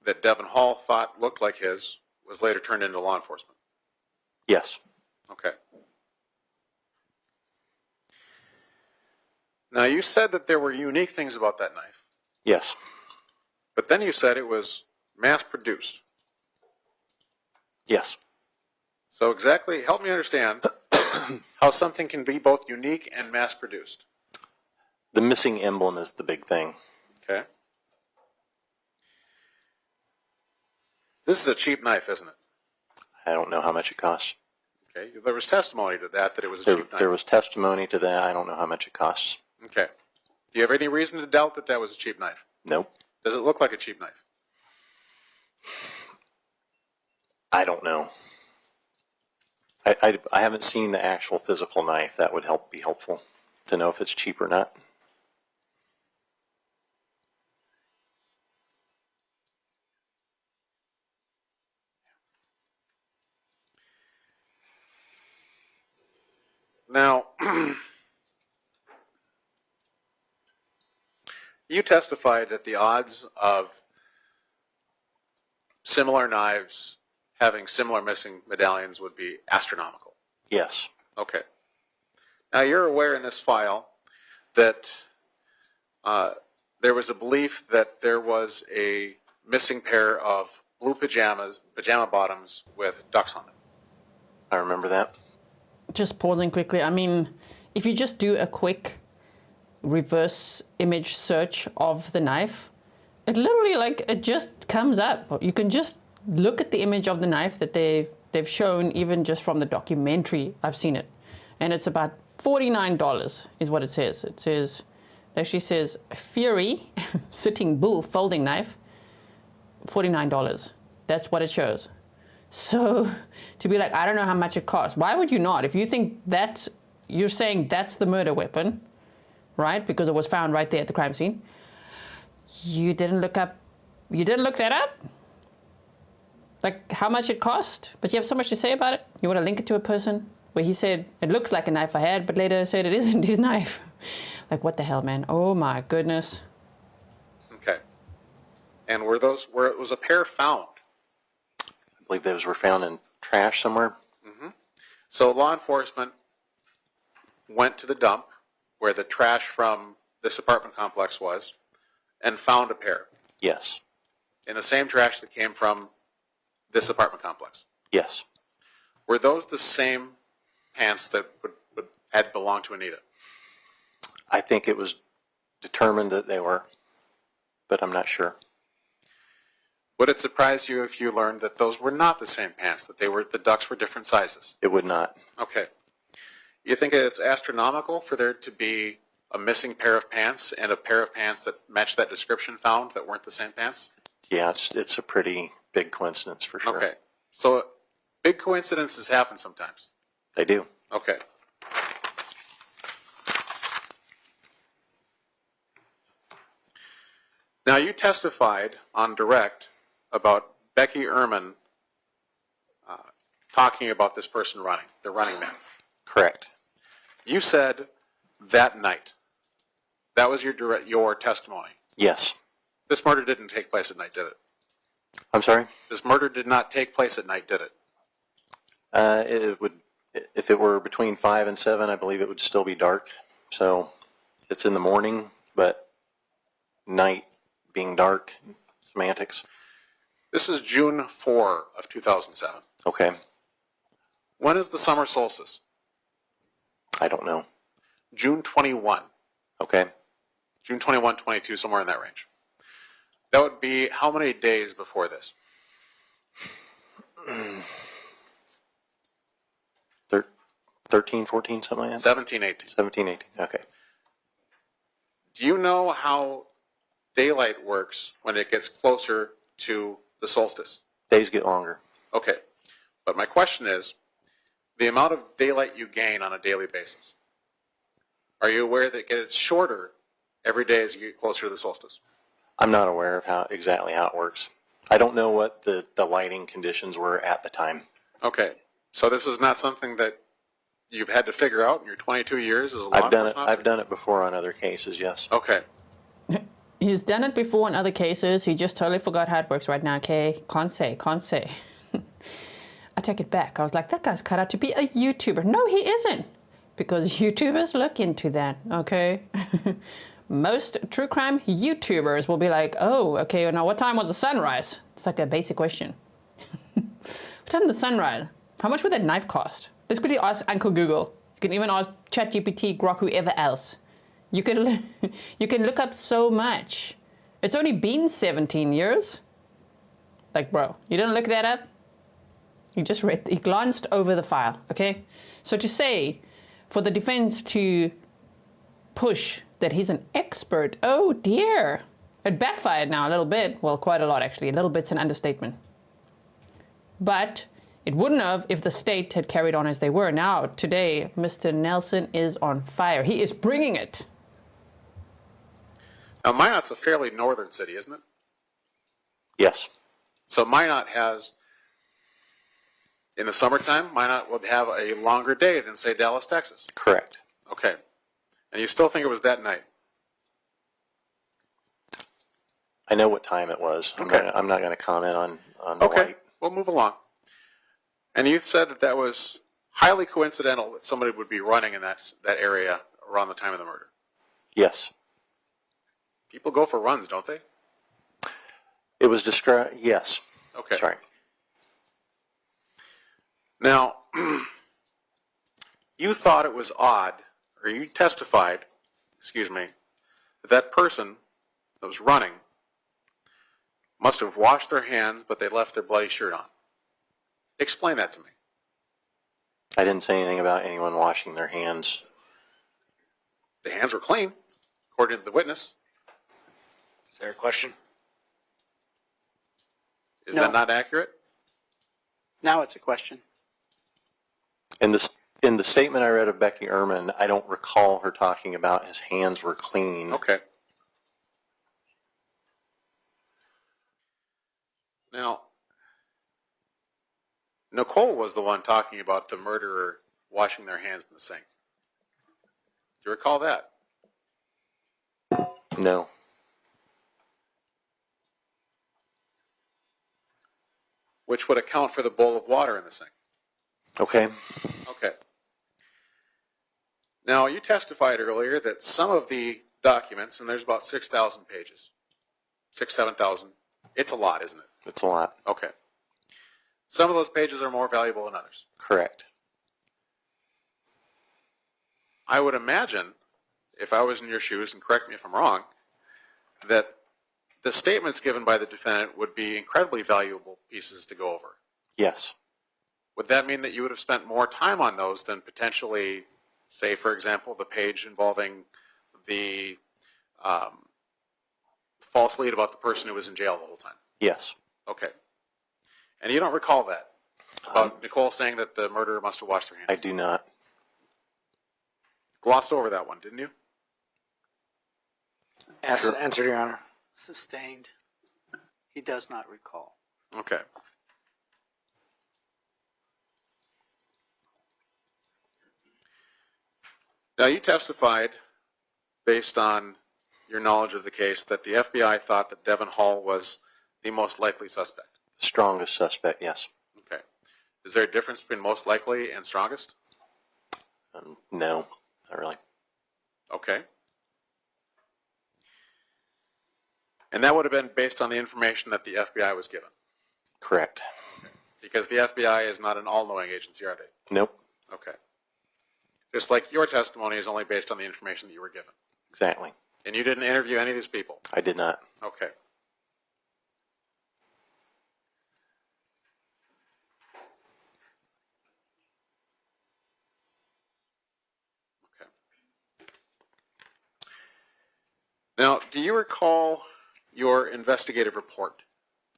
that Devin Hall thought looked like his was later turned into law enforcement. Yes. Okay. Now, you said that there were unique things about that knife, Yes. but then you said it was mass-produced. Yes. So exactly, help me understand how something can be both unique and mass-produced. The missing emblem is the big thing. Okay. This is a cheap knife, isn't it? I don't know how much it costs. Okay. There was testimony to that it was a cheap knife. There was testimony to that. I don't know how much it costs. Okay. Do you have any reason to doubt that that was a cheap knife? Nope. Does it look like a cheap knife? I don't know. I haven't seen the actual physical knife. That would be helpful to know if it's cheap or not. Now, you testified that the odds of similar knives having similar missing medallions would be astronomical. Yes. Okay. Now, you're aware in this file that there was a belief that there was a missing pair of blue pajama bottoms with ducks on them. I remember that. Just pausing quickly. I mean, if you just do a quick reverse image search of the knife, it literally, like, it just comes up. You can just look at the image of the knife that they've shown, even just from the documentary. I've seen it, and it's about $49 is what it says. It actually says Fury sitting bull folding knife, $49. That's what it shows. So to be like, I don't know how much it costs. Why would you not? If you think you're saying that's the murder weapon, right? Because it was found right there at the crime scene. You didn't look that up? Like how much it cost? But you have so much to say about it. You want to link it to a person where he said, it looks like a knife I had, but later said it isn't his knife. Like, what the hell, man? Oh my goodness. Okay. And where it was a pair found? I believe those were found in trash somewhere. Mm-hmm. So law enforcement went to the dump where the trash from this apartment complex was and found a pair. Yes. In the same trash that came from this apartment complex. Yes. Were those the same pants that had belonged to Anita? I think it was determined that they were, but I'm not sure. Would it surprise you if you learned that those were not the same pants, that the ducks were different sizes? It would not. Okay. You think it's astronomical for there to be a missing pair of pants and a pair of pants that matched that description found that weren't the same pants? Yeah, it's a pretty big coincidence for sure. Okay. So big coincidences happen sometimes. They do. Okay. Now, you testified on direct about Becky Ehrman talking about this person running, the running man. Correct. You said that night. That was your testimony. Yes. This murder didn't take place at night, did it? I'm sorry? This murder did not take place at night, did it? It would, if it were between 5 and 7, I believe it would still be dark. So it's in the morning, but night being dark, semantics. This is June 4 of 2007. Okay. When is the summer solstice? I don't know. June 21. Okay. June 21, 22, somewhere in that range. That would be how many days before this? 13, 14, something like that? 17, 18. 17, 18. Okay. Do you know how daylight works when it gets closer to the solstice? Days get longer. Okay. But my question is, the amount of daylight you gain on a daily basis, are you aware that it gets shorter every day as you get closer to the solstice? I'm not aware of exactly how it works. I don't know what the lighting conditions were at the time. Okay, so this is not something that you've had to figure out in your 22 years as a law enforcement officer? I've done it before on other cases, yes. Okay. He's done it before in other cases. He just totally forgot how it works right now, okay? Can't say. I take it back. I was like, that guy's cut out to be a YouTuber. No, he isn't. Because YouTubers look into that, okay? Most true crime YouTubers will be like, oh, okay, now what time was the sunrise? It's like a basic question. What time did the sun rise? How much would that knife cost? Let's quickly ask Uncle Google. You can even ask ChatGPT, Grok, whoever else. You can look up so much. It's only been 17 years. Like, bro, you didn't look that up? You glanced over the file, okay? So to say, for the defense to push that he's an expert, oh dear. It backfired now a little bit. Well, quite a lot actually. A little bit's an understatement. But it wouldn't have if the state had carried on as they were. Now, today, Mr. Nelson is on fire. He is bringing it. Now, Minot's a fairly northern city, isn't it? Yes. So Minot has, in the summertime, Minot would have a longer day than, say, Dallas, Texas. Correct. Okay. And you still think it was that night? I know what time it was. Okay. I'm not going to comment on the Okay. light. We'll move along. And you said that was highly coincidental that somebody would be running in that area around the time of the murder. Yes. People go for runs, don't they? It was described, yes. Okay. Sorry. Now, you thought it was odd, or you testified, that that person that was running must have washed their hands, but they left their bloody shirt on. Explain that to me. I didn't say anything about anyone washing their hands. The hands were clean, according to the witness. Is there a question? Is No. that not accurate? Now it's a question. In the statement I read of Becky Ehrman, I don't recall her talking about his hands were clean. Okay. Now, Nichole was the one talking about the murderer washing their hands in the sink. Do you recall that? No. Which would account for the bowl of water in the sink. Okay. Okay. Now, you testified earlier that some of the documents, and there's about 6,000 pages, 7,000. It's a lot, isn't it? It's a lot. Okay. Some of those pages are more valuable than others. Correct. I would imagine, if I was in your shoes, and correct me if I'm wrong, that the statements given by the defendant would be incredibly valuable pieces to go over. Yes. Would that mean that you would have spent more time on those than potentially, say, for example, the page involving the false lead about the person who was in jail the whole time? Yes. Okay. And you don't recall that? About Nichole saying that the murderer must have washed their hands? I do not. Glossed over that one, didn't you? Answer, Your Honor. Sustained. He does not recall. Okay. Now, you testified, based on your knowledge of the case, that the FBI thought that Devin Hall was the most likely suspect. Strongest suspect, yes. Okay. Is there a difference between most likely and strongest? No, not really. Okay. And that would have been based on the information that the FBI was given? Correct. Because the FBI is not an all-knowing agency, are they? Nope. Okay. Just like your testimony is only based on the information that you were given. Exactly. And you didn't interview any of these people? I did not. Okay. Okay. Now, do you recall your investigative report?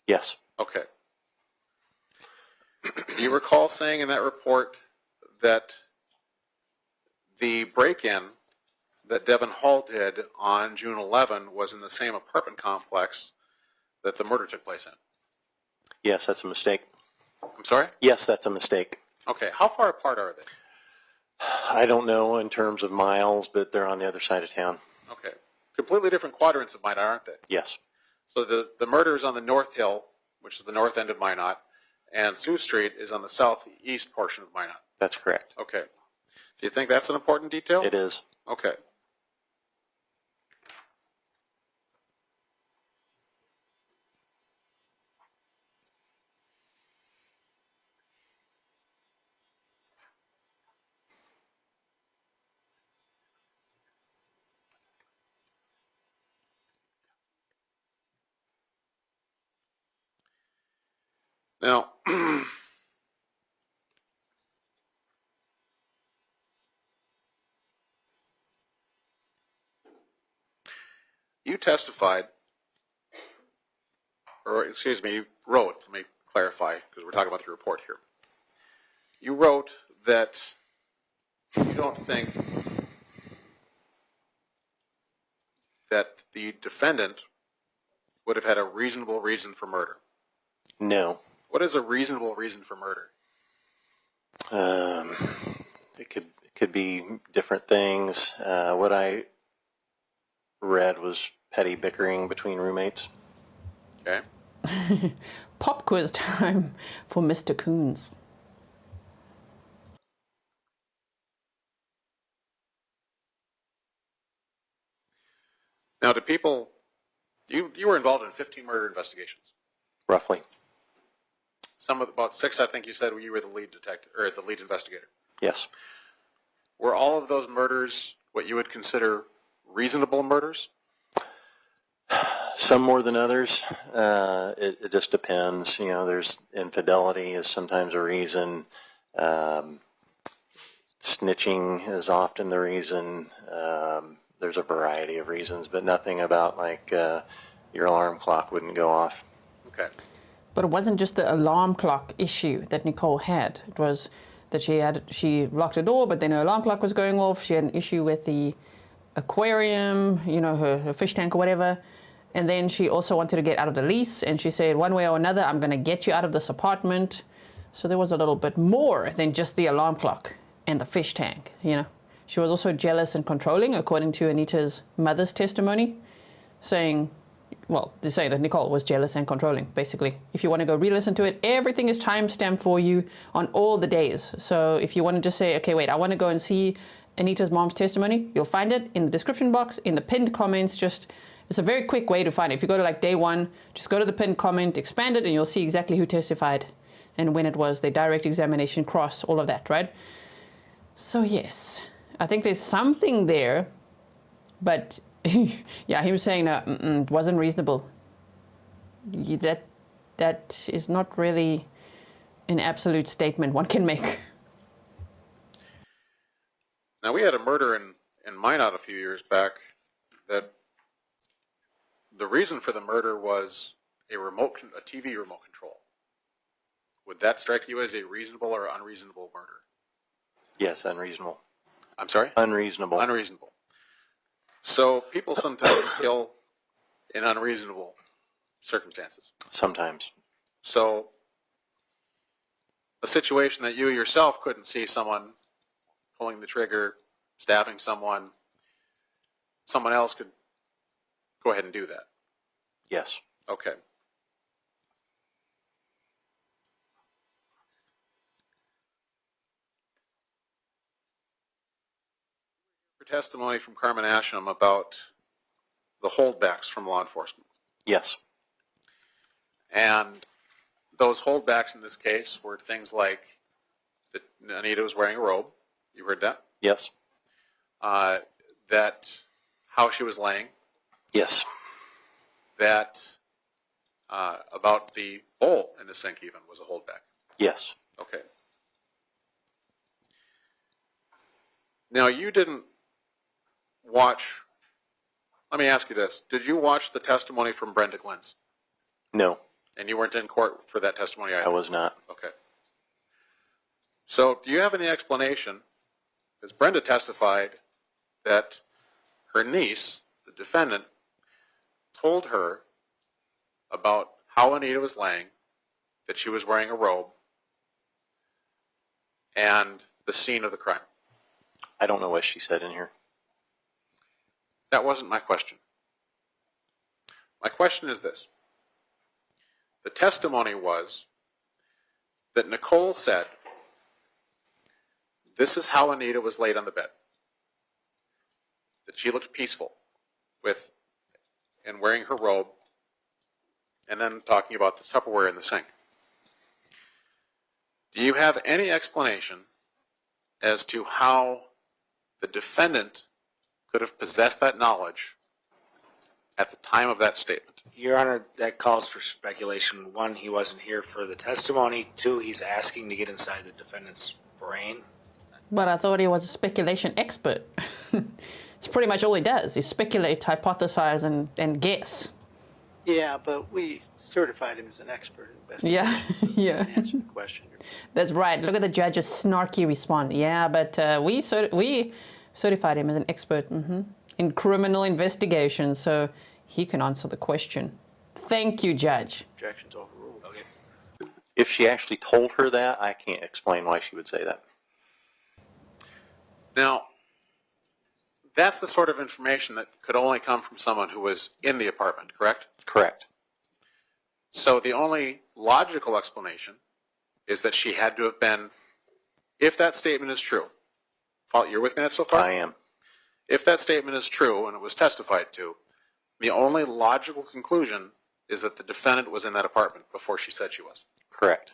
Yes. Okay. Do you recall saying in that report that the break-in that Devin Hall did on June 11 was in the same apartment complex that the murder took place in? Yes, that's a mistake. I'm sorry? Yes, that's a mistake. Okay, how far apart are they? I don't know in terms of miles, but they're on the other side of town. Okay, completely different quadrants of Minot, aren't they? Yes. So the murder is on the North Hill, which is the north end of Minot, and Sioux Street is on the southeast portion of Minot. That's correct. Okay. Do you think that's an important detail? It is. Okay. Now, you testified, or excuse me, you wrote, let me clarify, because we're talking about the report here. You wrote that you don't think that the defendant would have had a reasonable reason for murder. No. What is a reasonable reason for murder? It could be different things. What I read was petty bickering between roommates. Okay. Pop quiz time for Mr. Kouns. Now, do people, you were involved in 15 murder investigations. Roughly. About 6, I think you said you were the lead detective, or the lead investigator. Yes. Were all of those murders what you would consider reasonable murders? Some more than others. It just depends. You know, there's infidelity is sometimes a reason. Snitching is often the reason. There's a variety of reasons, but nothing about like your alarm clock wouldn't go off. Okay. But it wasn't just the alarm clock issue that Nichole had. It was that she locked her door, but then her alarm clock was going off. She had an issue with the aquarium, you know, her fish tank or whatever. And then she also wanted to get out of the lease, and she said, one way or another, I'm going to get you out of this apartment. So there was a little bit more than just the alarm clock and the fish tank, you know. She was also jealous and controlling, according to Anita's mother's testimony, saying, well, they say that Nichole was jealous and controlling, basically. If you want to go re-listen to it, everything is timestamped for you on all the days. So if you want to just say, okay, wait, I want to go and see Anita's mom's testimony, you'll find it in the description box, in the pinned comments. It's a very quick way to find it. If you go to like day 1, just go to the pinned comment, expand it, and you'll see exactly who testified and when it was, their direct examination, cross, all of that, right? So yes, I think there's something there, but yeah, him saying it wasn't reasonable. That is not really an absolute statement one can make. Now, we had a murder in Minot a few years back that the reason for the murder was a TV remote control. Would that strike you as a reasonable or unreasonable murder? Yes, unreasonable. I'm sorry? Unreasonable. Unreasonable. So people sometimes kill in unreasonable circumstances. Sometimes. So a situation that you yourself couldn't see someone pulling the trigger, stabbing someone else could go ahead and do that. Yes. Okay. Testimony from Carmen Asham about the holdbacks from law enforcement. Yes. And those holdbacks in this case were things like that Anita was wearing a robe. You heard that? Yes. That how she was laying. Yes. That about the bowl in the sink even was a holdback. Yes. Okay. Now you didn't watch, let me ask you this. Did you watch the testimony from Brenda Glintz? No, And you weren't in court for that testimony either? I was not. Okay. So do you have any explanation, as Brenda testified, that her niece, the defendant, told her about how Anita was laying, that she was wearing a robe, and the scene of the crime? I don't know what she said in here. That wasn't my question. My question is this. The testimony was that Nichole said, this is how Anita was laid on the bed. That she looked peaceful and wearing her robe, and then talking about the Tupperware in the sink. Do you have any explanation as to how the defendant could have possessed that knowledge at the time of that statement? Your Honor, that calls for speculation. One, he wasn't here for the testimony. Two, he's asking to get inside the defendant's brain. But I thought he was a speculation expert. It's pretty much all he does, is speculate, hypothesize, and guess. Yeah, but we certified him as an expert in investigation. Yeah, So yeah. Answer the question. That's right. Look at the judge's snarky response. Yeah, but we certified him as an expert in criminal investigation, so he can answer the question. Thank you, Judge. Objection's overruled. Okay. If she actually told her that, I can't explain why she would say that. Now, that's the sort of information that could only come from someone who was in the apartment, correct? Correct. So the only logical explanation is that she had to have been, if that statement is true, you're with me on that so far? I am. If that statement is true and it was testified to, the only logical conclusion is that the defendant was in that apartment before she said she was. Correct.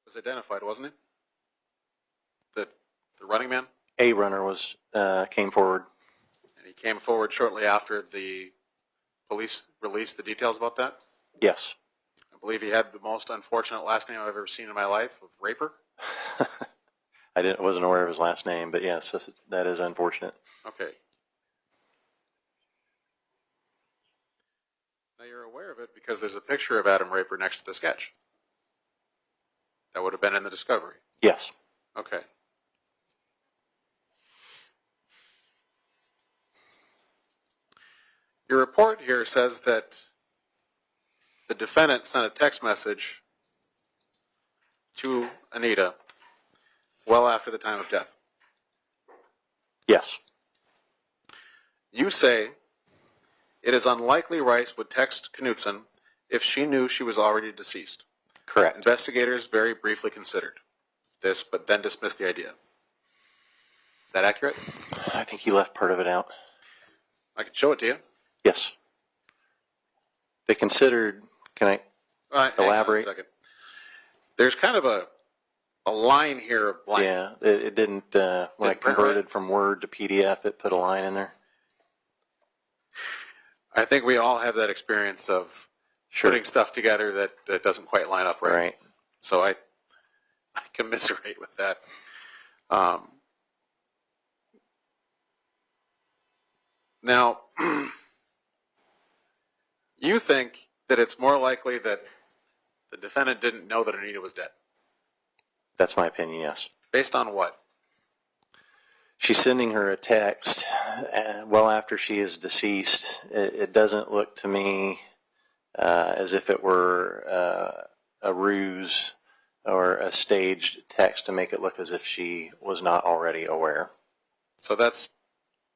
Was identified, wasn't it? The running man? A runner was came forward. And he came forward shortly after the police released the details about that? Yes. I believe he had the most unfortunate last name I've ever seen in my life, of Raper. I wasn't aware of his last name, but yes, that is unfortunate. Okay. Now you're aware of it because there's a picture of Adam Raper next to the sketch. That would have been in the discovery. Yes. Okay. Your report here says that the defendant sent a text message to Anita well after the time of death. Yes. You say it is unlikely Rice would text Knutson if she knew she was already deceased. Correct. Investigators very briefly considered this, but then dismissed the idea. Is that accurate? I think he left part of it out. I can show it to you. Yes. They considered, can I Hang on elaborate? a second. There's kind of a line here of blank. Yeah, it didn't, when I Didn't print converted right? from Word to PDF, it put a line in there. I think we all have that experience of Sure. putting stuff together that doesn't quite line up right. Right. So I commiserate with that. Now, you think that it's more likely that the defendant didn't know that Anita was dead. That's my opinion, yes. Based on what? She's sending her a text well after she is deceased. It doesn't look to me as if it were a ruse or a staged text to make it look as if she was not already aware. So that's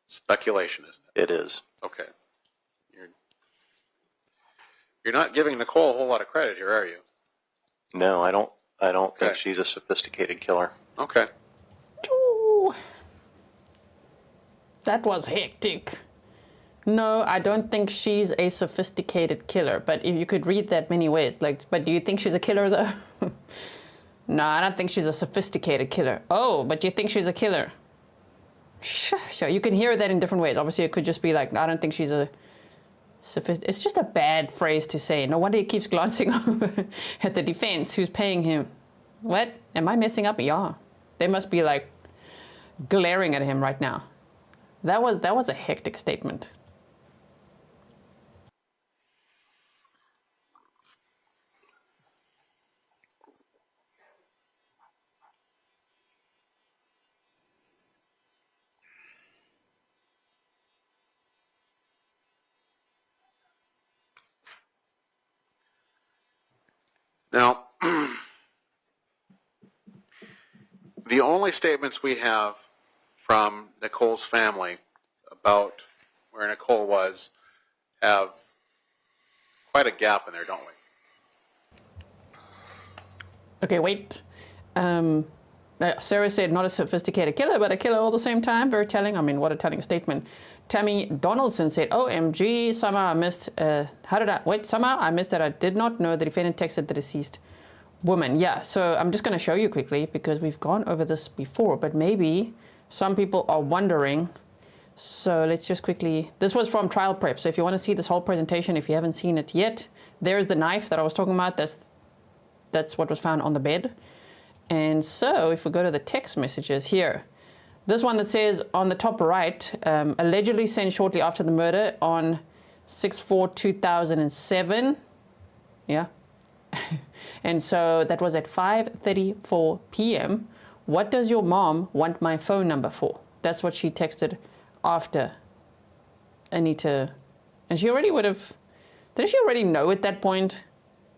speculation, isn't it? It is. Okay. You're not giving Nichole a whole lot of credit here, are you? No, I don't think Okay. she's a sophisticated killer. Okay. Ooh. That was hectic. No, I don't think she's a sophisticated killer, but if you could read that many ways. But do you think she's a killer, though? No, I don't think she's a sophisticated killer. Oh, but you think she's a killer? Sure, you can hear that in different ways. Obviously, it could just be like, I don't think she's a sophisticated. It's just a bad phrase to say. No wonder he keeps glancing over at the defense who's paying him. What? Am I messing up? Yeah. They must be like glaring at him right now. That was a hectic statement. Now, the only statements we have from Nichole's family about where Nichole was have quite a gap in there, don't we? Okay, wait. Sarah said not a sophisticated killer, but a killer all the same time. Very telling. I mean, what a telling statement. Tammy Donaldson said, OMG, somehow I missed, somehow I missed that I did not know the defendant texted the deceased woman. Yeah, so I'm just going to show you quickly because we've gone over this before, but maybe some people are wondering. So let's just quickly, this was from Trial Prep. So if you want to see this whole presentation, if you haven't seen it yet, there's the knife that I was talking about. That's what was found on the bed. And so if we go to the text messages here, this one that says on the top right, allegedly sent shortly after the murder on 6/4/2007. Yeah. And so that was at 5:34 p.m. What does your mom want my phone number for? That's what she texted after Anita. And she already would have, didn't she already know at that point?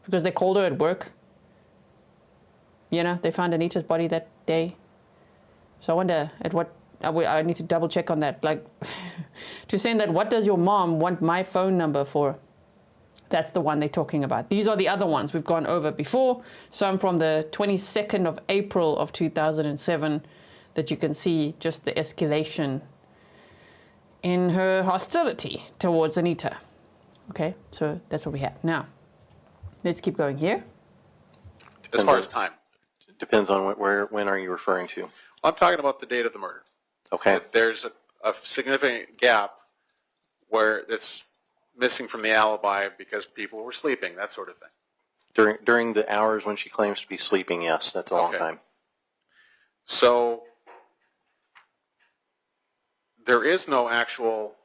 Because they called her at work. You know, they found Anita's body that day. So I wonder at what, I need to double check on that. Like, to send that, what does your mom want my phone number for? That's the one they're talking about. These are the other ones we've gone over before. Some from the 22nd of April of 2007 that you can see just the escalation in her hostility towards Anita. Okay, so that's what we have. Now, let's keep going here. As far as time. Depends on when are you referring to? Well, I'm talking about the date of the murder. Okay. There's a significant gap where it's missing from the alibi because people were sleeping, that sort of thing. During the hours when she claims to be sleeping, yes, that's a long time. So there is no actual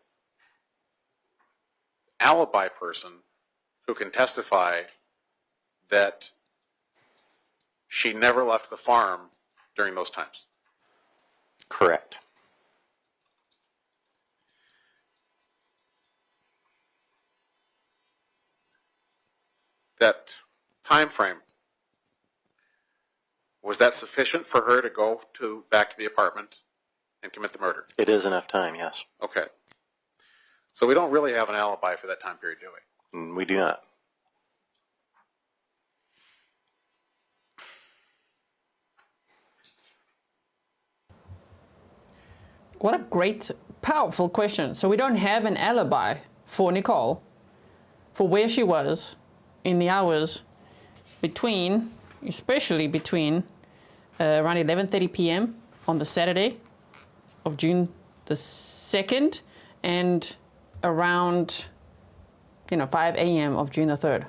alibi person who can testify that she never left the farm during those times. Correct. That time frame, was that sufficient for her to go back to the apartment and commit the murder? It is enough time, yes. Okay. So we don't really have an alibi for that time period, do we? We do not. What a great, powerful question. So we don't have an alibi for Nichole, for where she was in the hours between, especially between around 11:30 p.m. on the Saturday of June the 2nd and around 5 a.m. of June the 3rd.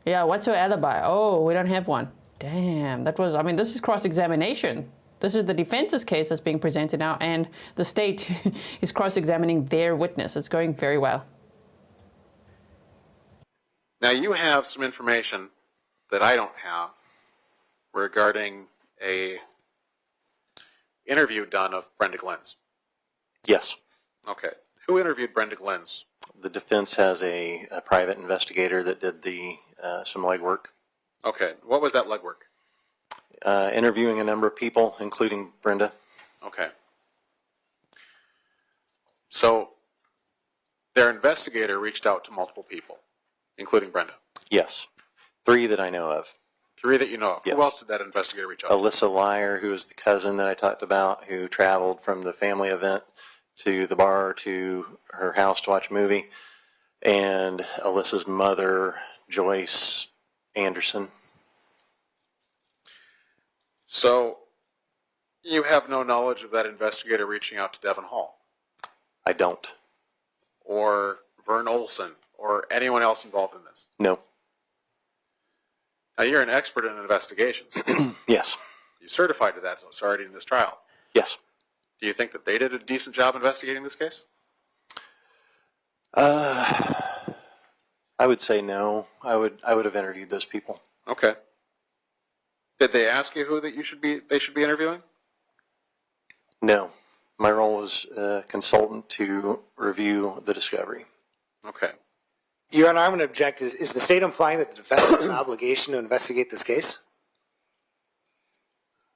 Yeah, what's her alibi? Oh, we don't have one. Damn, this is cross-examination. This is the defense's case that's being presented now, and the state is cross-examining their witness. It's going very well. Now you have some information that I don't have regarding a interview done of Brenda Glenn's. Yes. Okay. Who interviewed Brenda Glenn's? The defense has a private investigator that did some legwork. Okay. What was that legwork? Interviewing a number of people, including Brenda. Okay. So their investigator reached out to multiple people, including Brenda? Yes. 3 that I know of. 3 that you know of. Yes. Who else did that investigator reach out to? Alyssa Lyer, who was the cousin that I talked about, who traveled from the family event to the bar, to her house to watch a movie, and Alyssa's mother, Joyce Anderson. So you have no knowledge of that investigator reaching out to Devon Hall? I don't. Or Vern Olson, or anyone else involved in this? No. Now, you're an expert in investigations. Yes. You certified to that already in this trial. Yes. Do you think that they did a decent job investigating this case? I would say no. I would have interviewed those people. Okay. Did they ask you who that they should be interviewing? No. My role was consultant to review the discovery. Okay. Your Honor, I'm going to object. Is the state implying that the defendant has an obligation to investigate this case?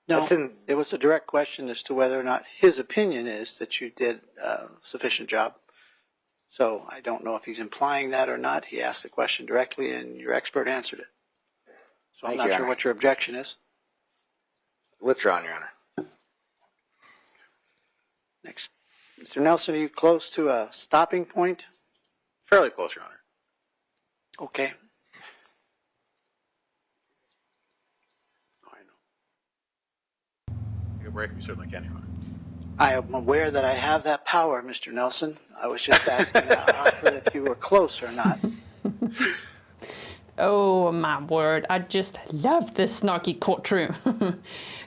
No, it was a direct question as to whether or not his opinion is that you did a sufficient job. So I don't know if he's implying that or not. He asked the question directly, and your expert answered it. So I'm not sure what your objection is. Withdrawn, Your Honor. Next. Mr. Nelson, are you close to a stopping point? Fairly close, Your Honor. Okay. I know. Take a break, you certainly can, Your Honor. I am aware that I have that power, Mr. Nelson. I was just asking if you were close or not. Oh, my word. I just love this snarky courtroom.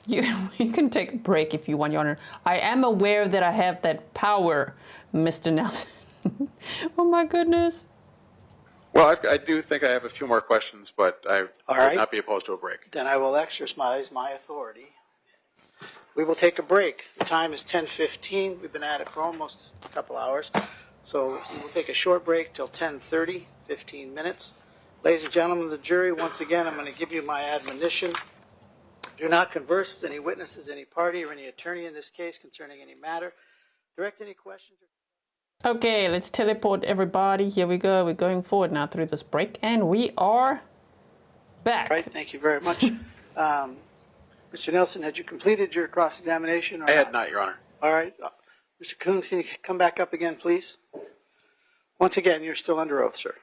You can take a break if you want, Your Honor. I am aware that I have that power, Mr. Nelson. Oh, my goodness. Well, I do think I have a few more questions, but I would not be opposed to a break. Then I will exercise my authority. We will take a break. The time is 10:15. We've been at it for almost a couple hours. So we will take a short break till 10:30, 15 minutes. Ladies and gentlemen of the jury, once again, I'm going to give you my admonition. Do not converse with any witnesses, any party, or any attorney in this case concerning any matter. Direct any questions. Okay, let's teleport everybody. Here we go. We're going forward now through this break, and we are back. All right, thank you very much. Mr. Nelson, had you completed your cross-examination? I had not, Your Honor. All right. Mr. Kouns, can you come back up again, please? Once again, you're still under oath, sir.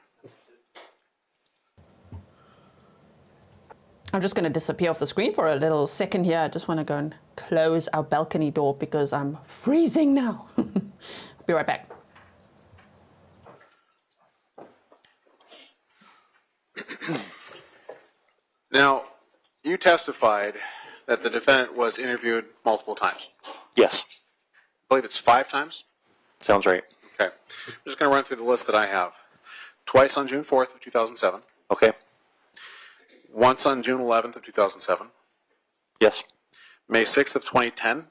I'm just going to disappear off the screen for a little second here. I just want to go and close our balcony door because I'm freezing now. I'll be right back. Now, you testified that the defendant was interviewed multiple times. Yes. I believe it's 5 times? Sounds right. Okay. I'm just going to run through the list that I have. Twice on June 4th of 2007. Okay. Once on June 11th of 2007. Yes. May 6th of 2010.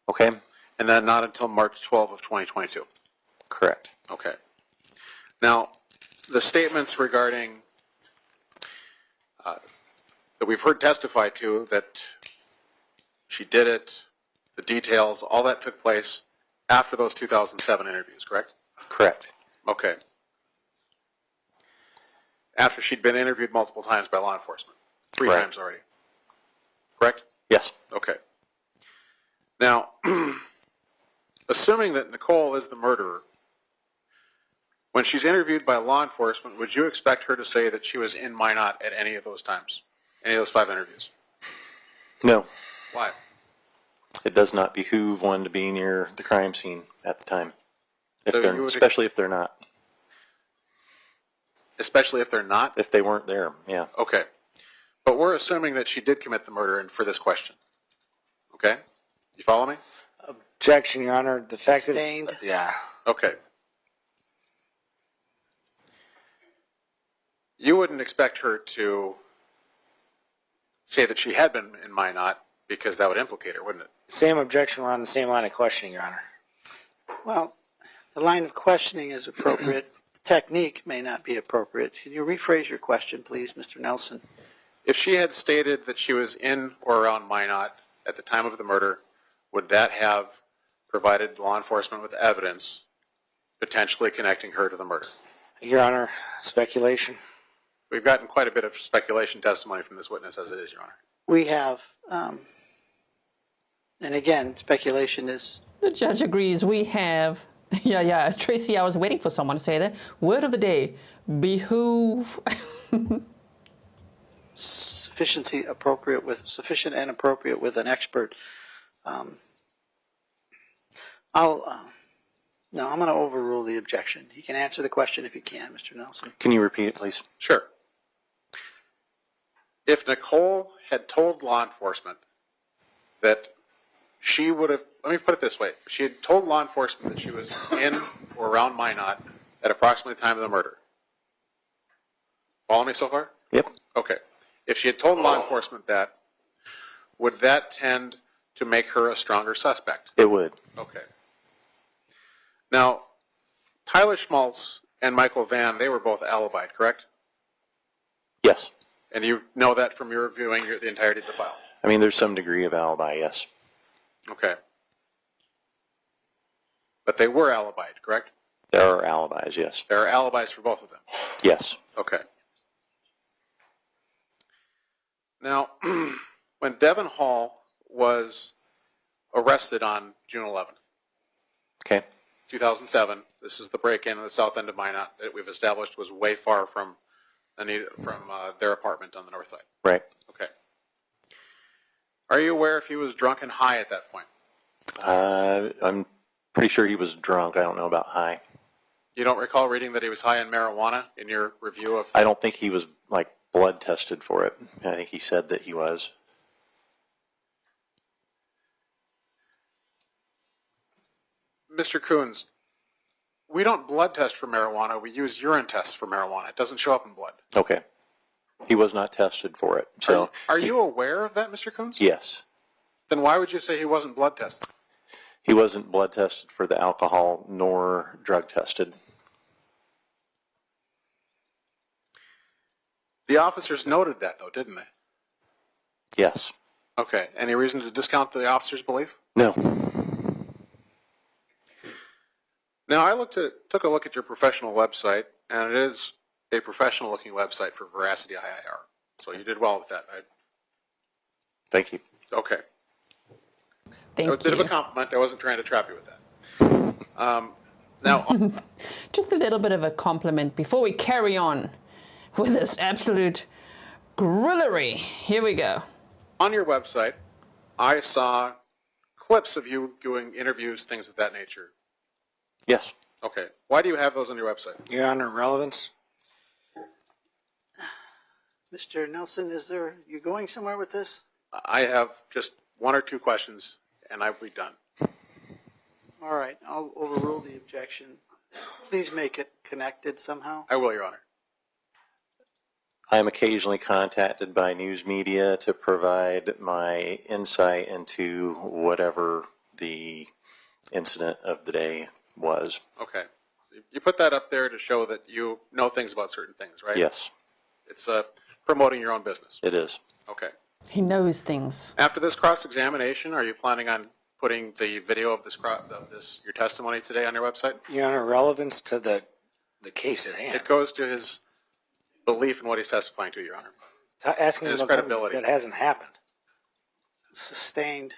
Okay. And then not until March 12th of 2022. Correct. Okay. Now, the statements regarding that we've heard testified to, that she did it, the details, all that took place after those 2007 interviews, correct? Correct. Okay. After she'd been interviewed multiple times by law enforcement. 3 Right. times already. Correct? Yes. Okay. Now, assuming that Nichole is the murderer, when she's interviewed by law enforcement, would you expect her to say that she was in Minot at any of those times? Any of those 5 interviews? No. Why? It does not behoove one to be near the crime scene at the time, especially if they're not. Especially if they're not? If they weren't there, yeah. Okay. But we're assuming that she did commit the murder and for this question. Okay? You follow me? Objection, Your Honor. The fact that Sustained. it's, yeah. Okay. You wouldn't expect her to say that she had been in Minot because that would implicate her, wouldn't it? Same objection. We're on the same line of questioning, Your Honor. Well, the line of questioning is appropriate. The technique may not be appropriate. Can you rephrase your question, please, Mr. Nelson? If she had stated that she was in or around Minot at the time of the murder, would that have provided law enforcement with evidence potentially connecting her to the murder? Your Honor, speculation. We've gotten quite a bit of speculation testimony from this witness as it is, Your Honor. We have, And again, speculation is... The judge agrees. We have, yeah, Tracy, I was waiting for someone to say that. Word of the day, behoove. sufficient and appropriate with an expert. No, I'm going to overrule the objection. He can answer the question if he can, Mr. Nelson. Can you repeat it, please? Sure. If Nichole had told law enforcement that she would have, let me put it this way, if she had told law enforcement that she was in or around Minot at approximately the time of the murder. Follow me so far? Yep. Okay. If she had told law enforcement that, would that tend to make her a stronger suspect? It would. Okay. Now, Tyler Schmaltz and Michael Van, they were both alibied, correct? Yes. And you know that from your reviewing the entirety of the file? I mean, there's some degree of alibi, yes. Okay. But they were alibied, correct? There are alibis, yes. There are alibis for both of them? Yes. Okay. Now, when Devin Hall was arrested on June 11th, Okay. 2007, this is the break-in the south end of Minot that we've established was way far from their apartment on the north side. Right. Okay. Are you aware if he was drunk and high at that point? I'm pretty sure he was drunk. I don't know about high. You don't recall reading that he was high on marijuana in your review of... I don't think he was, like, blood tested for it. I think he said that he was. Mr. Kouns, we don't blood test for marijuana. We use urine tests for marijuana. It doesn't show up in blood. Okay. He was not tested for it. So Are you aware of that, Mr. Kouns? Yes. Then why would you say he wasn't blood tested? He wasn't blood tested for the alcohol nor drug tested. The officers noted that, though, didn't they? Yes. Okay. Any reason to discount the officers' belief? No. Now, I took a look at your professional website, and it is a professional-looking website for Veracity IIR. So you did well with that. Thank you. Okay. Thank That was a bit of a compliment. I wasn't trying to trap you with that. Now, Just a little bit of a compliment before we carry on with this absolute grillery. Here we go. on your website, I saw clips of you doing interviews, things of that nature. Yes. Okay. Why do you have those on your website? Your Honor, relevance? Mr. Nelson, you going somewhere with this? I have just one or two questions, and I'll be done. All right, I'll overrule the objection. Please make it connected somehow. I will, Your Honor. I am occasionally contacted by news media to provide my insight into whatever the incident of the day was. Okay. So you put that up there to show that you know things about certain things, right? Yes, It's promoting your own business. it is. Okay. He knows things. After this cross-examination, are you planning on putting the video of your testimony today on your website? Your Honor, relevance to the case at hand. It goes to his belief in what he's testifying to, Your Honor. Asking his about something credibility. that hasn't happened. Sustained.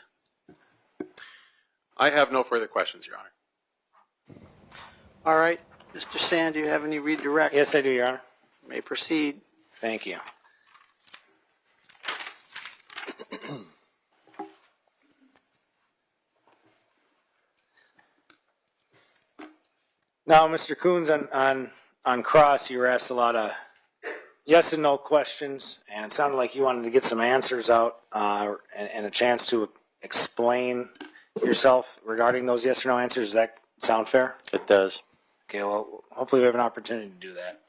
I have no further questions, Your Honor. All right, Mr. Sand, do you have any redirect? Yes, I do, Your Honor. You may proceed. Thank you. Now, Mr. Kouns, on cross, you were asked a lot of yes and no questions, and it sounded like you wanted to get some answers out and a chance to explain yourself regarding those yes or no answers. Does that sound fair? It does. Okay, well, hopefully we have an opportunity to do that.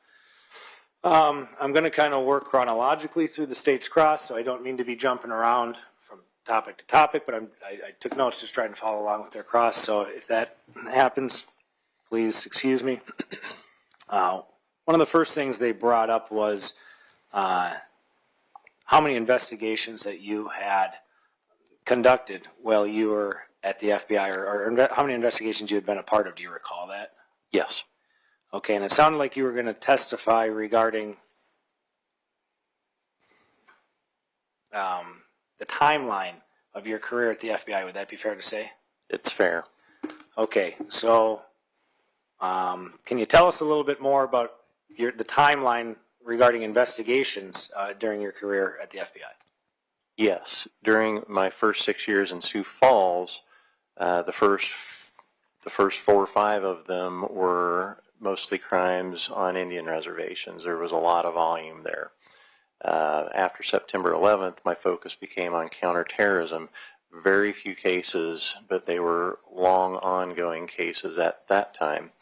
I'm going to kind of work chronologically through the state's cross, so I don't mean to be jumping around from topic to topic, but I took notes just trying to follow along with their cross, so if that happens, please excuse me. One of the first things they brought up was how many investigations that you had conducted while you were at the FBI, or how many investigations you had been a part of. Do you recall that? Yes. Okay, and it sounded like you were going to testify regarding the timeline of your career at the FBI. Would that be fair to say? It's fair. Okay, so can you tell us a little bit more about the timeline regarding investigations during your career at the FBI? Yes. During my first 6 years in Sioux Falls, the first 4 or 5 of them were mostly crimes on Indian reservations. There was a lot of volume there. After September 11th, my focus became on counterterrorism. Very few cases, but they were long ongoing cases at that time.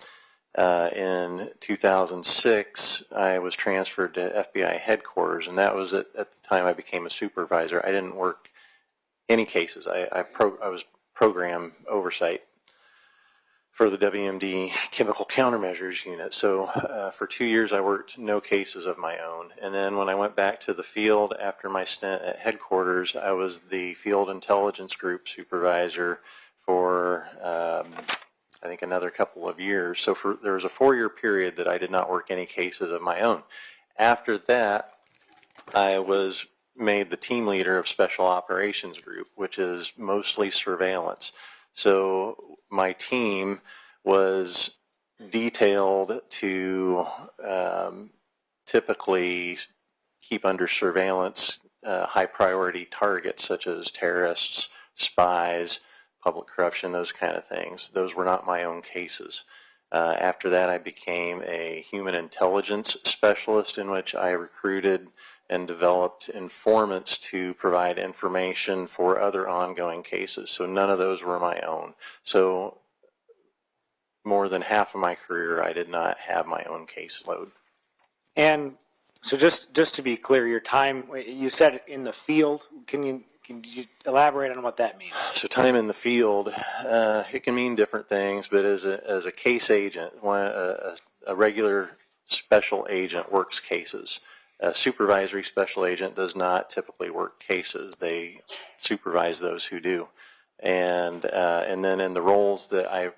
In 2006, I was transferred to FBI headquarters, and that was at the time I became a supervisor. I didn't work any cases. I was program oversight for the WMD Chemical Countermeasures Unit. So for 2 years, I worked no cases of my own. And then when I went back to the field after my stint at headquarters, I was the Field Intelligence Group supervisor for I think another couple of years. So there was a 4-year period that I did not work any cases of my own. After that, I was made the team leader of Special Operations Group, which is mostly surveillance. So my team was detailed to typically keep under surveillance high priority targets such as terrorists, spies, public corruption, those kind of things. Those were not my own cases. After that, I became a human intelligence specialist, in which I recruited and developed informants to provide information for other ongoing cases. So none of those were my own. So more than half of my career, I did not have my own caseload. And so just to be clear, your time, you said in the field. Can you elaborate on what that means? So time in the field, it can mean different things, but as a case agent, a regular special agent works cases. A supervisory special agent does not typically work cases. They supervise those who do. And then in the roles that I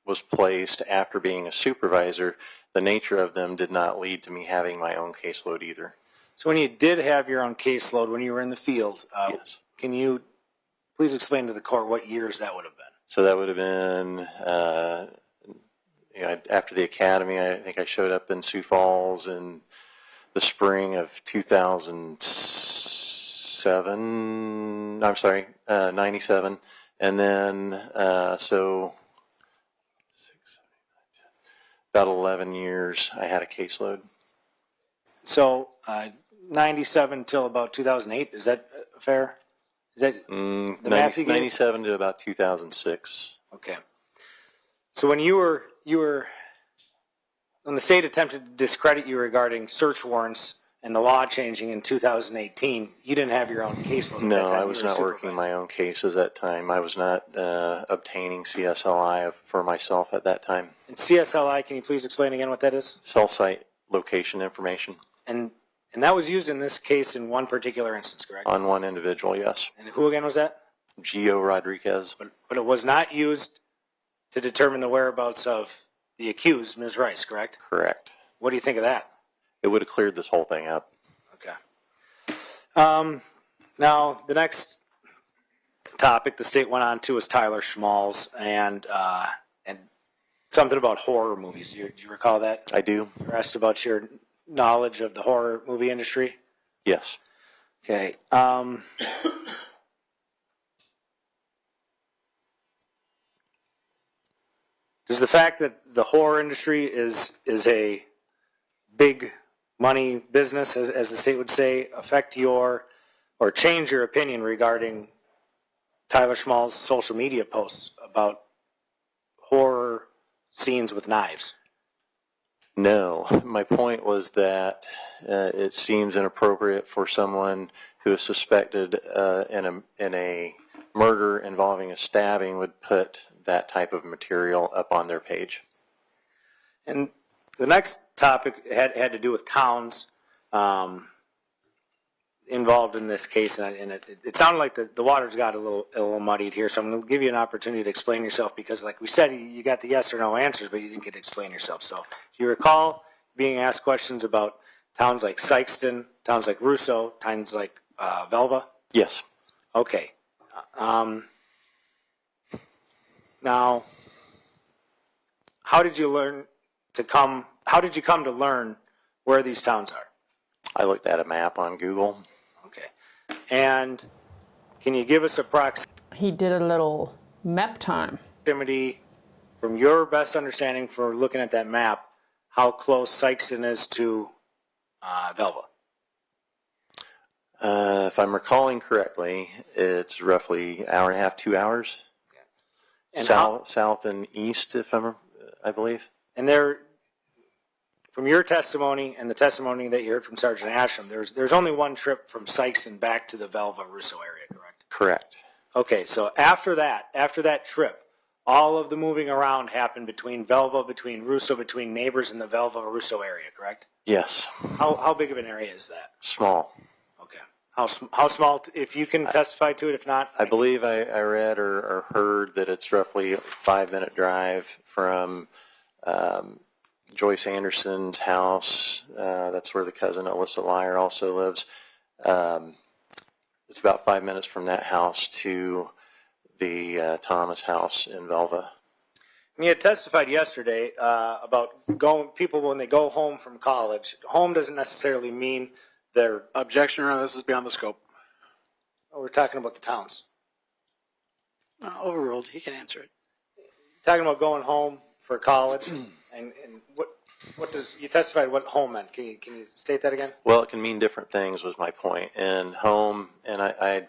was placed after being a supervisor, the nature of them did not lead to me having my own caseload either. So when you did have your own caseload when you were in the field, yes. Can you please explain to the court what years that would have been? So that would have been after the academy. I think I showed up in Sioux Falls in the spring of 2007. I'm sorry, 97, and then so about 11 years I had a caseload. So 97 till about 2008. Is that fair? Is that the math you gave? 97 to about 2006. Okay. So when you were when the state attempted to discredit you regarding search warrants and the law changing in 2018, you didn't have your own caseload. No, I was not working my own cases at that time. I was not obtaining CSLI for myself at that time. And CSLI, can you please explain again what that is? Cell site location information. And that was used in this case in one particular instance, correct? On one individual, yes. And who again was that? Gio Rodriguez. But it was not used to determine the whereabouts of the accused, Ms. Rice, correct? Correct. What do you think of that? It would have cleared this whole thing up. Okay. Now, the next topic the state went on to was Tyler Schmalz and something about horror movies. Do you recall that? I do. You were asked about your knowledge of the horror movie industry? Yes. Okay. Does the fact that the horror industry is a big money business, as the state would say, affect your or change your opinion regarding Tyler Schmalz's social media posts about horror scenes with knives? No. My point was that it seems inappropriate for someone who is suspected in a murder involving a stabbing would put that type of material up on their page. And the next topic had to do with towns involved in this case, and it sounded like the waters got a little muddied here, so I'm going to give you an opportunity to explain yourself, because like we said, you got the yes or no answers, but you didn't get to explain yourself. So do you recall being asked questions about towns like Sykeston, towns like Russo, towns like Velva? Yes. Okay. Now, how did you come to learn where these towns are? I looked at a map on Google. Okay. And can you give us a He did a little map time. proximity, from your best understanding for looking at that map, how close Sykeston is to Velva? If I'm recalling correctly, it's roughly hour and a half, 2 hours. And South and east, I believe. And there, from your testimony and the testimony that you heard from Sergeant Asham, there's only one trip from Sykeston back to the Velva-Russo area, correct? Correct. Okay, so after that trip, all of the moving around happened between Velva, between Russo, between neighbors in the Velva-Russo area, correct? Yes. How big of an area is that? Small. Okay. How small, if you can testify to it, if not? I believe I read or heard that it's roughly a 5-minute drive from Joyce Anderson's house. That's where the cousin Alyssa Lyer also lives. It's about 5 minutes from that house to the Thomas house in Velva. You had testified yesterday about people when they go home from college. Home doesn't necessarily mean they're... Objection, Your Honor, this is beyond the scope. Oh, we're talking about the towns. Overruled. He can answer it. Talking about going home for college, and what does you testified what home meant? Can you state that again? Well, it can mean different things was my point. And home, and I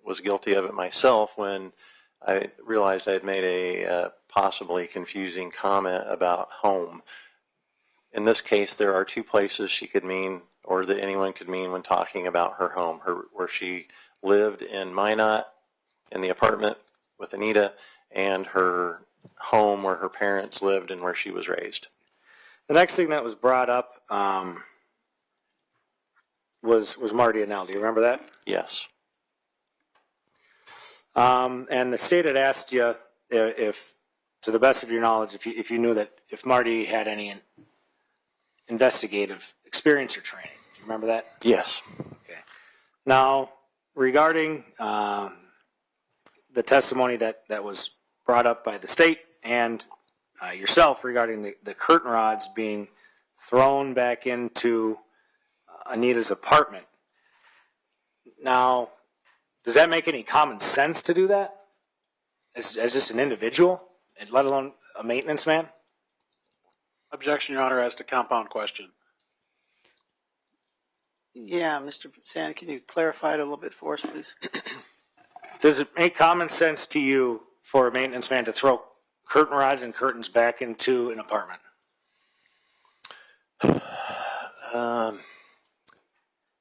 was guilty of it myself when I realized I had made a possibly confusing comment about home. In this case, there are two places she could mean, or that anyone could mean when talking about her home, where she lived in Minot, in the apartment with Anita, and her home where her parents lived and where she was raised. The next thing that was brought up was Marty and Al. Do you remember that? Yes. And the state had asked you if, to the best of your knowledge, if you knew that if Marty had any investigative experience or training. Do you remember that? Yes. Okay. Now, regarding the testimony that was brought up by the state and yourself regarding the curtain rods being thrown back into Anita's apartment. Now, does that make any common sense to do that as just an individual, and let alone a maintenance man? Objection, Your Honor, as to compound question. Yeah, Mr. Sand, can you clarify it a little bit for us, please? Does it make common sense to you for a maintenance man to throw curtain rods and curtains back into an apartment?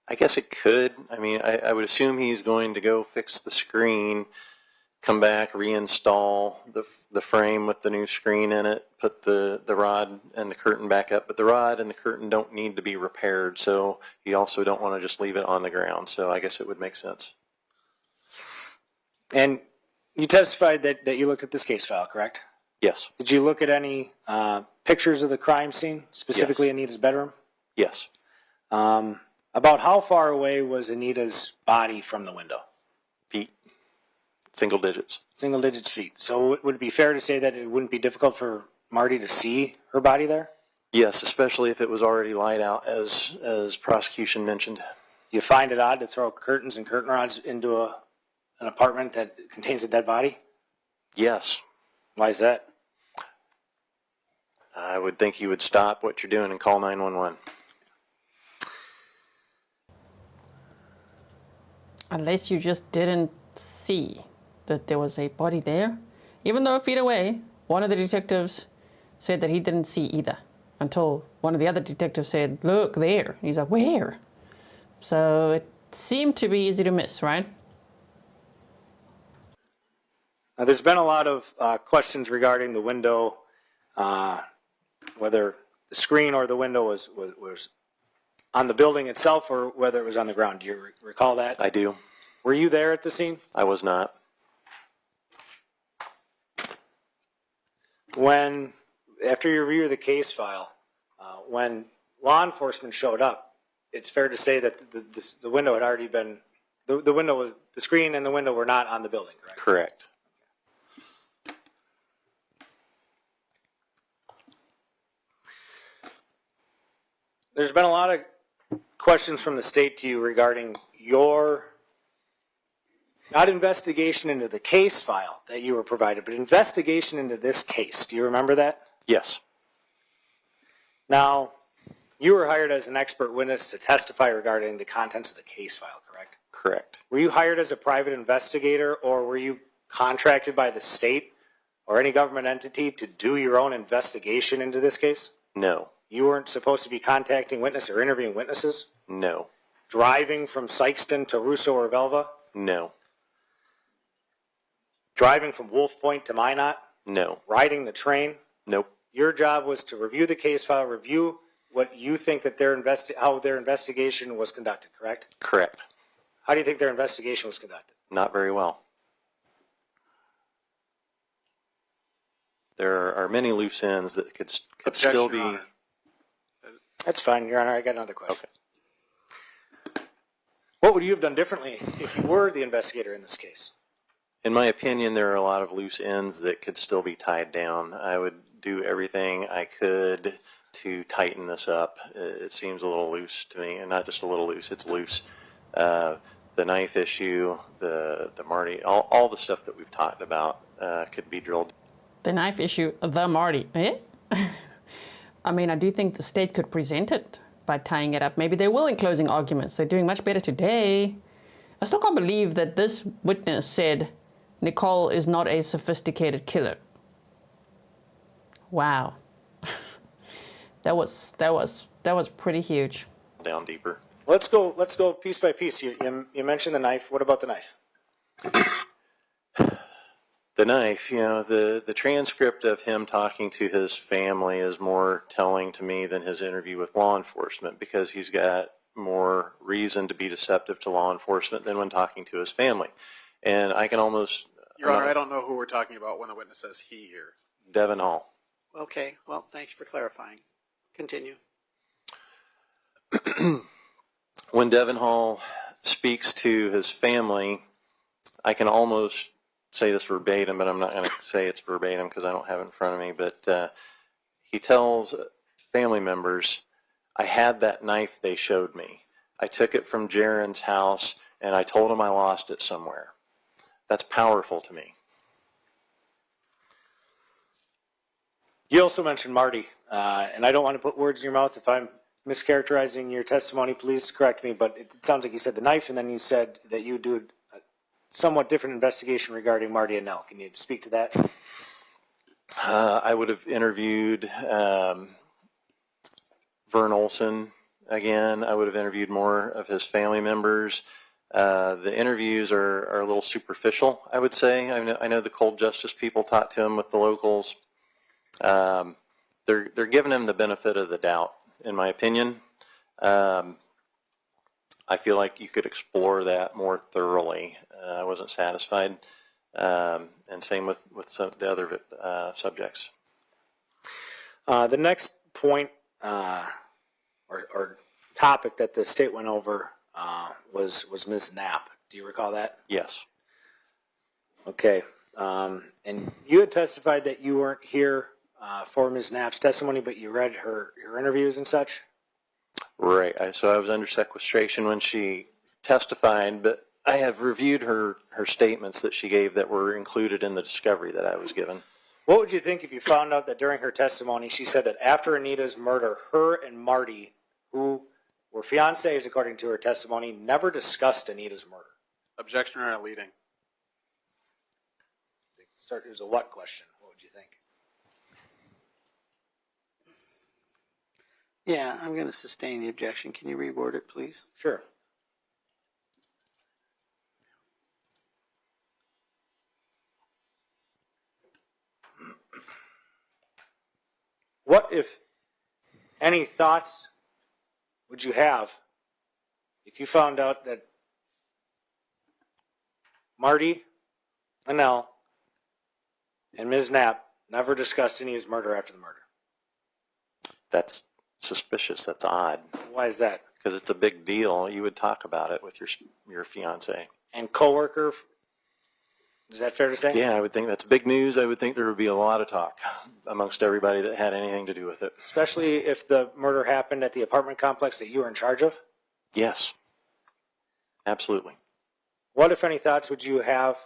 I guess it could. I mean, I would assume he's going to go fix the screen, come back, reinstall the frame with the new screen in it, put the rod and the curtain back up. But the rod and the curtain don't need to be repaired, so you also don't want to just leave it on the ground. So I guess it would make sense. And you testified that you looked at this case file, correct? Yes. Did you look at any pictures of the crime scene, specifically Yes. Anita's bedroom? Yes. About how far away was Anita's body from the window? Feet. Single digits. Single digits feet. So would it be fair to say that it wouldn't be difficult for Marty to see her body there? Yes, especially if it was already light out, as prosecution mentioned. Do you find it odd to throw curtains and curtain rods into an apartment that contains a dead body? Yes. Why is that? I would think you would stop what you're doing and call 911. Unless you just didn't see that there was a body there. Even though feet away, one of the detectives said that he didn't see either until one of the other detectives said, look there. He's like, where? So it seemed to be easy to miss, right? Now, there's been a lot of questions regarding the window, whether the screen or the window was on the building itself or whether it was on the ground. Do you recall that? I do. Were you there at the scene? I was not. After you review the case file, when law enforcement showed up, it's fair to say that the window had already been, The window was, the screen and the window were not on the building, correct? Correct. There's been a lot of questions from the state to you regarding your, not investigation into the case file that you were provided, but investigation into this case. Do you remember that? Yes. Now, you were hired as an expert witness to testify regarding the contents of the case file, correct? Correct. Were you hired as a private investigator, or were you contracted by the state or any government entity to do your own investigation into this case? No. You weren't supposed to be contacting witnesses or interviewing witnesses? No. Driving from Sykeston to Russo or Velva? No. Driving from Wolf Point to Minot? No. Riding the train? Nope. Your job was to review the case file, review what you think that how their investigation was conducted, correct? Correct. How do you think their investigation was conducted? Not very well. There are many loose ends that could still be. Your Honor. That's fine, Your Honor. I got another question. Okay. What would you have done differently if you were the investigator in this case? In my opinion, there are a lot of loose ends that could still be tied down. I would do everything I could to tighten this up. It seems a little loose to me, and not just a little loose, it's loose. The knife issue, the Marty, all the stuff that we've talked about could be drilled. The knife issue, the Marty, eh? I mean, I do think the state could present it by tying it up. Maybe they will in closing arguments. They're doing much better today. I still can't believe that this witness said Nichole is not a sophisticated killer. Wow. That was pretty huge. Down deeper. Let's go piece by piece. You mentioned the knife. What about the knife? The knife, the transcript of him talking to his family is more telling to me than his interview with law enforcement, because he's got more reason to be deceptive to law enforcement than when talking to his family. And I can almost... Your Honor, I don't know who we're talking about when the witness says he here. Devin Hall. Okay, well, thanks for clarifying. Continue. When Devin Hall speaks to his family, I can almost say this verbatim, but I'm not going to say it's verbatim because I don't have it in front of me, but he tells family members, I had that knife they showed me. I took it from Jaron's house, and I told him I lost it somewhere. That's powerful to me. You also mentioned Marty, and I don't want to put words in your mouth. If I'm mischaracterizing your testimony, please correct me, but it sounds like you said the knife, and then you said that you do a somewhat different investigation regarding Marty and Nell. Can you speak to that? I would have interviewed Vern Olson again. I would have interviewed more of his family members. The interviews are a little superficial, I would say. I know the cold justice people talked to him with the locals. They're giving him the benefit of the doubt, in my opinion. I feel like you could explore that more thoroughly. I wasn't satisfied, and same with some of the other subjects. The next point or topic that the state went over was Ms. Knapp. Do you recall that? Yes. Okay. And you had testified that you weren't here for Ms. Knapp's testimony, but you read her interviews and such? Right. So I was under sequestration when she testified, but I have reviewed her statements that she gave that were included in the discovery that I was given. What would you think if you found out that during her testimony she said that after Anita's murder, her and Marty, who were fiancés according to her testimony, never discussed Anita's murder? Objection or leading? It was a what question? What would you think? Yeah, I'm going to sustain the objection. Can you reword it, please? Sure. What, if any, thoughts would you have if you found out that Marty, Anel, and Ms. Knapp never discussed Anita's murder after the murder? That's suspicious. That's odd. Why is that? because it's a big deal. You would talk about it with your fiance. And coworker, is that fair to say? Yeah, I would think that's big news. I would think there would be a lot of talk amongst everybody that had anything to do with it. Especially if the murder happened at the apartment complex that you were in charge of? Yes, absolutely. What, if any, thoughts would you have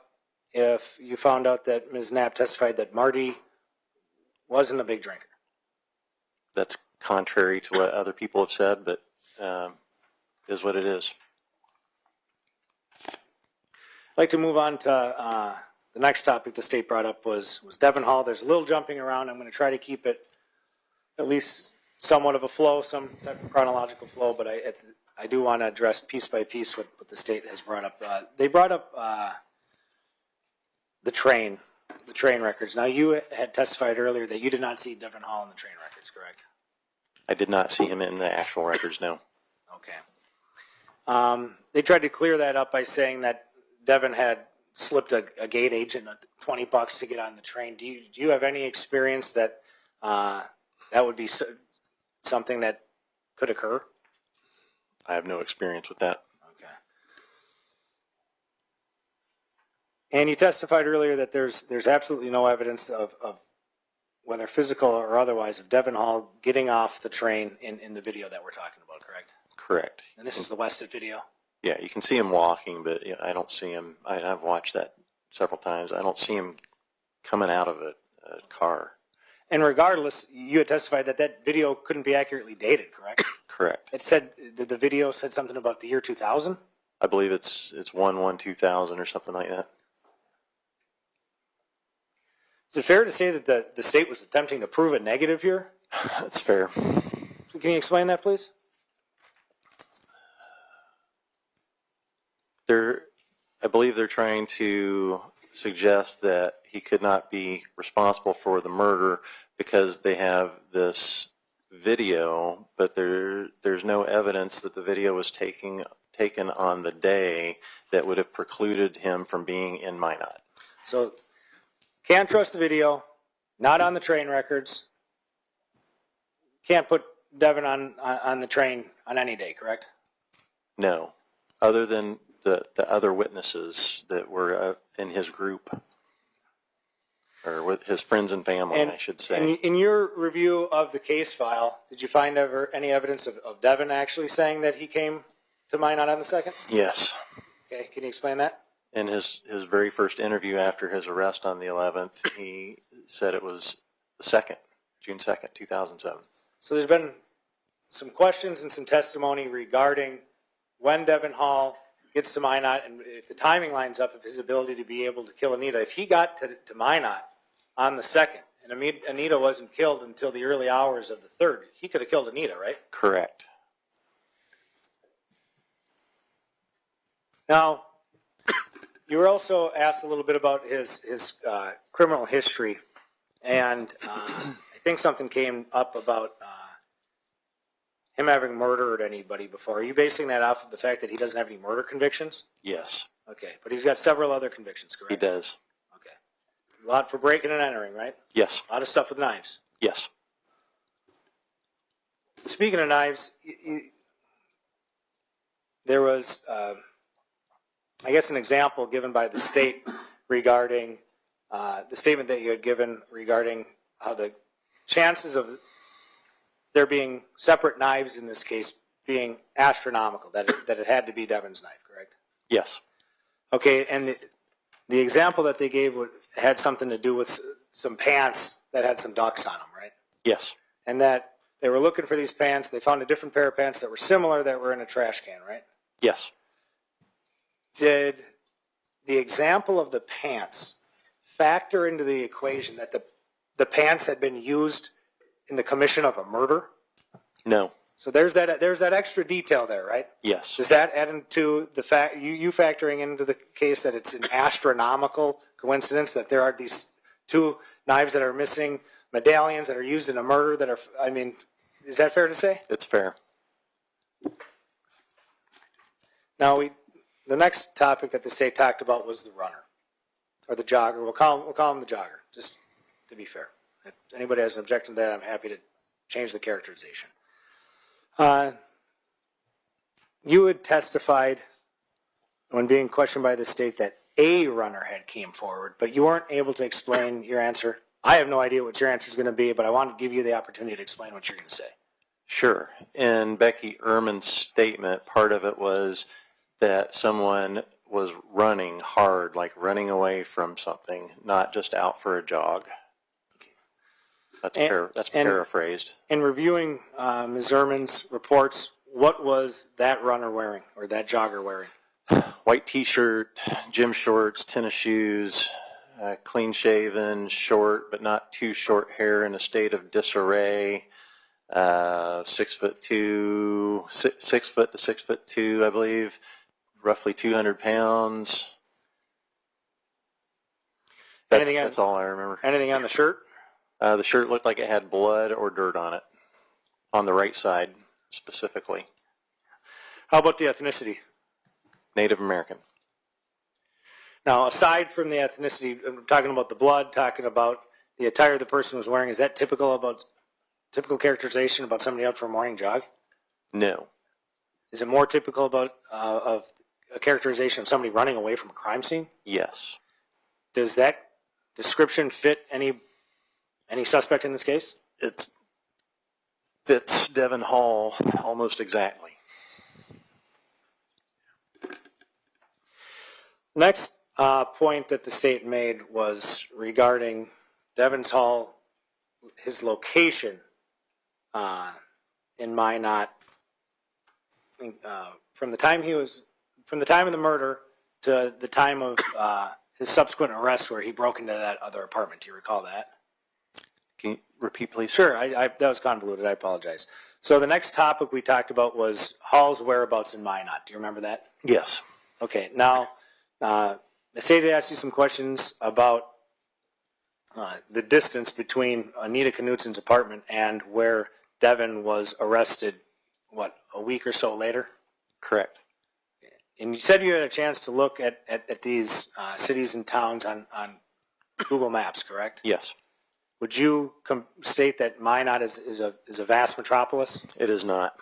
if you found out that Ms. Knapp testified that Marty wasn't a big drinker? That's contrary to what other people have said, but is what it is. I'd like to move on to the next topic the state brought up was Devon Hall. There's a little jumping around. I'm going to try to keep it at least somewhat of a flow, some type of chronological flow, but I do want to address piece by piece what the state has brought up. They brought up the train records. Now, you had testified earlier that you did not see Devon Hall in the train records, correct? I did not see him in the actual records, no. Okay. They tried to clear that up by saying that Devon had slipped a gate agent $20 to get on the train. Do you have any experience that that would be something that could occur? I have no experience with that. Okay. And you testified earlier that there's absolutely no evidence of whether physical or otherwise of Devon Hall getting off the train in the video that we're talking about, correct? Correct. And this is the Wested video? Yeah, you can see him walking, but I don't see him. I've watched that several times. I don't see him coming out of a car. And regardless, you had testified that video couldn't be accurately dated, correct? Correct. It said, the video said something about the year 2000? I believe it's 1/1/2000 or something like that. Is it fair to say that the state was attempting to prove a negative here? That's fair. Can you explain that, please? I believe they're trying to suggest that he could not be responsible for the murder because they have this video, but there's no evidence that the video was taken on the day that would have precluded him from being in Minot. So, can't trust the video, not on the train records, can't put Devon on the train on any day, correct? No, other than the other witnesses that were in his group, or with his friends and family, I should say. In your review of the case file, did you find any evidence of Devon actually saying that he came to Minot on the 2nd? Yes. Okay, can you explain that? In his very first interview after his arrest on the 11th, he said it was the 2nd, June 2nd, 2007. So there's been some questions and some testimony regarding when Devon Hall gets to Minot, and if the timing lines up, of his ability to be able to kill Anita. If he got to Minot on the 2nd, and Anita wasn't killed until the early hours of the 3rd, he could have killed Anita, right? Correct. Now, you were also asked a little bit about his criminal history, and I think something came up about him having murdered anybody before. Are you basing that off of the fact that he doesn't have any murder convictions? Yes. Okay, but he's got several other convictions, correct? He does. Okay. A lot for breaking and entering, right? Yes. A lot of stuff with knives. Yes. Speaking of knives, there was, I guess, an example given by the state regarding the statement that you had given regarding how the chances of there being separate knives in this case being astronomical, that it had to be Devon's knife, correct? Yes. Okay, and the example that they gave had something to do with some pants that had some ducks on them, right? Yes. And that they were looking for these pants. They found a different pair of pants that were similar that were in a trash can, right? Yes. Did the example of the pants factor into the equation that the pants had been used in the commission of a murder? No. So there's that extra detail there, right? Yes. Does that add into the fact you factoring into the case that it's an astronomical coincidence that there are these two knives that are missing medallions that are used in a murder that are, I mean, is that fair to say? It's fair. Now the next topic that the state talked about was the runner or the jogger. We'll call him the jogger, just to be fair. If anybody has an objection to that, I'm happy to change the characterization. you had testified when being questioned by the state that a runner had came forward, but you weren't able to explain your answer. I have no idea what your answer is going to be, but I want to give you the opportunity to explain what you're going to say. Sure. In Becky Ehrman's statement, part of it was that someone was running hard, like running away from something, not just out for a jog. That's paraphrased. In reviewing Ms. Ehrman's reports, what was that runner wearing or that jogger wearing? White t-shirt, gym shorts, tennis shoes, clean shaven, short but not too short hair in a state of disarray. 6'2", 6 foot to 6'2", I believe, roughly 200 pounds. That's all I remember. Anything on the shirt? The shirt looked like it had blood or dirt on it, on the right side specifically. How about the ethnicity? Native American. Now, aside from the ethnicity, I'm talking about the blood, talking about the attire the person was wearing. Is that typical characterization about somebody out for a morning jog? No. Is it more typical about of a characterization of somebody running away from a crime scene? Yes. Does that description fit any suspect in this case? It fits Devon Hall almost exactly. Next point that the state made was regarding Devon Hall, his location in Minot, from the time of the murder to the time of his subsequent arrest, where he broke into that other apartment. Do you recall that? Can you repeat, please? Sure. That was convoluted. I apologize. So the next topic we talked about was Hall's whereabouts in Minot. Do you remember that? Yes. Okay. Now, the state asked you some questions about the distance between Anita Knutson's apartment and where Devon was arrested, a week or so later? Correct. And you said you had a chance to look at these cities and towns on Google Maps, correct? Yes. Would you state that Minot is a vast metropolis? It is not.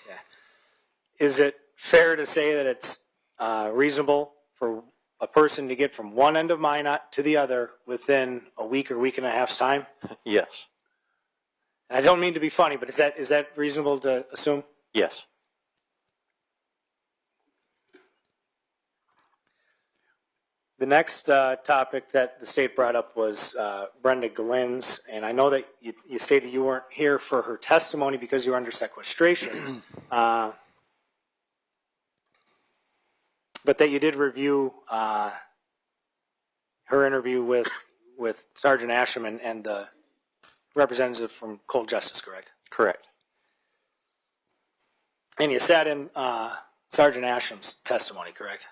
Yeah. Is it fair to say that it's reasonable for a person to get from one end of Minot to the other within a week or week and a half's time? Yes. And I don't mean to be funny, but is that reasonable to assume? Yes. The next topic that the state brought up was Brenda Glynn's, and I know that you stated you weren't here for her testimony because you were under sequestration, but that you did review her interview with Sergeant Asham and the representative from Cold Justice, correct? Correct. And you sat in Sergeant Asham's testimony, correct?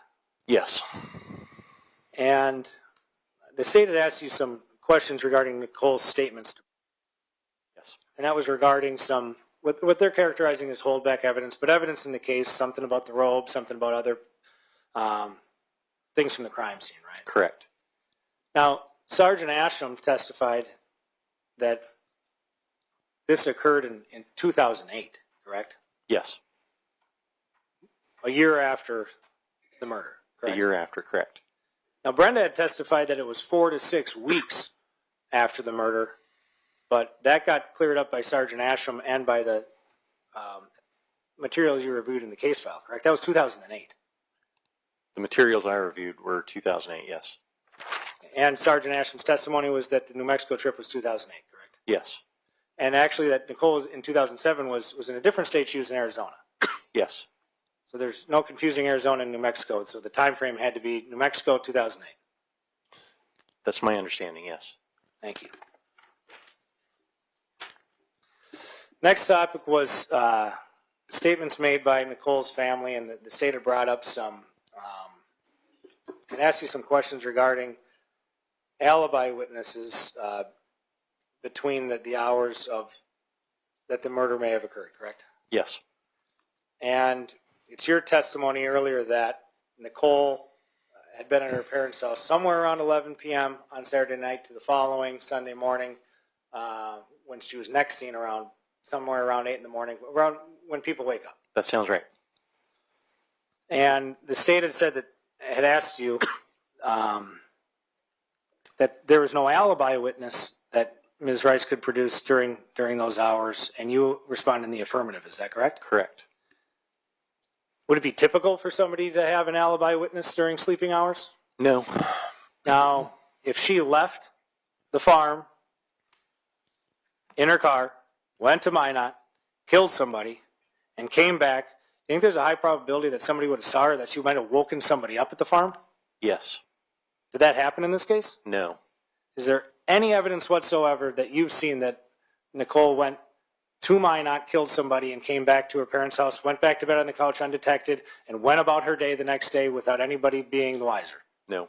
Yes. And the state had asked you some questions regarding Nichole's statements. Yes. And that was regarding some, what they're characterizing as holdback evidence, but evidence in the case, something about the robe, something about other things from the crime scene, right? Correct. Now, Sergeant Asham testified that this occurred in 2008, correct? Yes. A year after the murder, correct? A year after, correct. Now, Brenda had testified that it was 4 to 6 weeks after the murder, but that got cleared up by Sergeant Asham and by the materials you reviewed in the case file, correct? That was 2008. The materials I reviewed were 2008, yes. And Sergeant Asham's testimony was that the New Mexico trip was 2008, correct? Yes. And actually that Nichole in 2007 was in a different state. She was in Arizona. Yes. So there's no confusing Arizona and New Mexico. So the time frame had to be New Mexico, 2008. That's my understanding, yes. Thank you. Next topic was statements made by Nichole's family, and the state had brought up some, and asked you some questions regarding alibi witnesses between the hours of that the murder may have occurred, correct? Yes. And it's your testimony earlier that Nichole had been at her parents' house somewhere around 11 p.m. on Saturday night to the following Sunday morning, when she was next seen around somewhere around 8 in the morning, around when people wake up. That sounds right. And the state had said that, had asked you that there was no alibi witness that Ms. Rice could produce during those hours, and you responded in the affirmative. Is that correct? Correct. Would it be typical for somebody to have an alibi witness during sleeping hours? No. Now, if she left the farm in her car, went to Minot, killed somebody, and came back, do you think there's a high probability that somebody would have saw her, that she might have woken somebody up at the farm? Yes. Did that happen in this case? No. Is there any evidence whatsoever that you've seen that Nichole went to Minot, killed somebody, and came back to her parents' house, went back to bed on the couch undetected, and went about her day the next day without anybody being the wiser? No.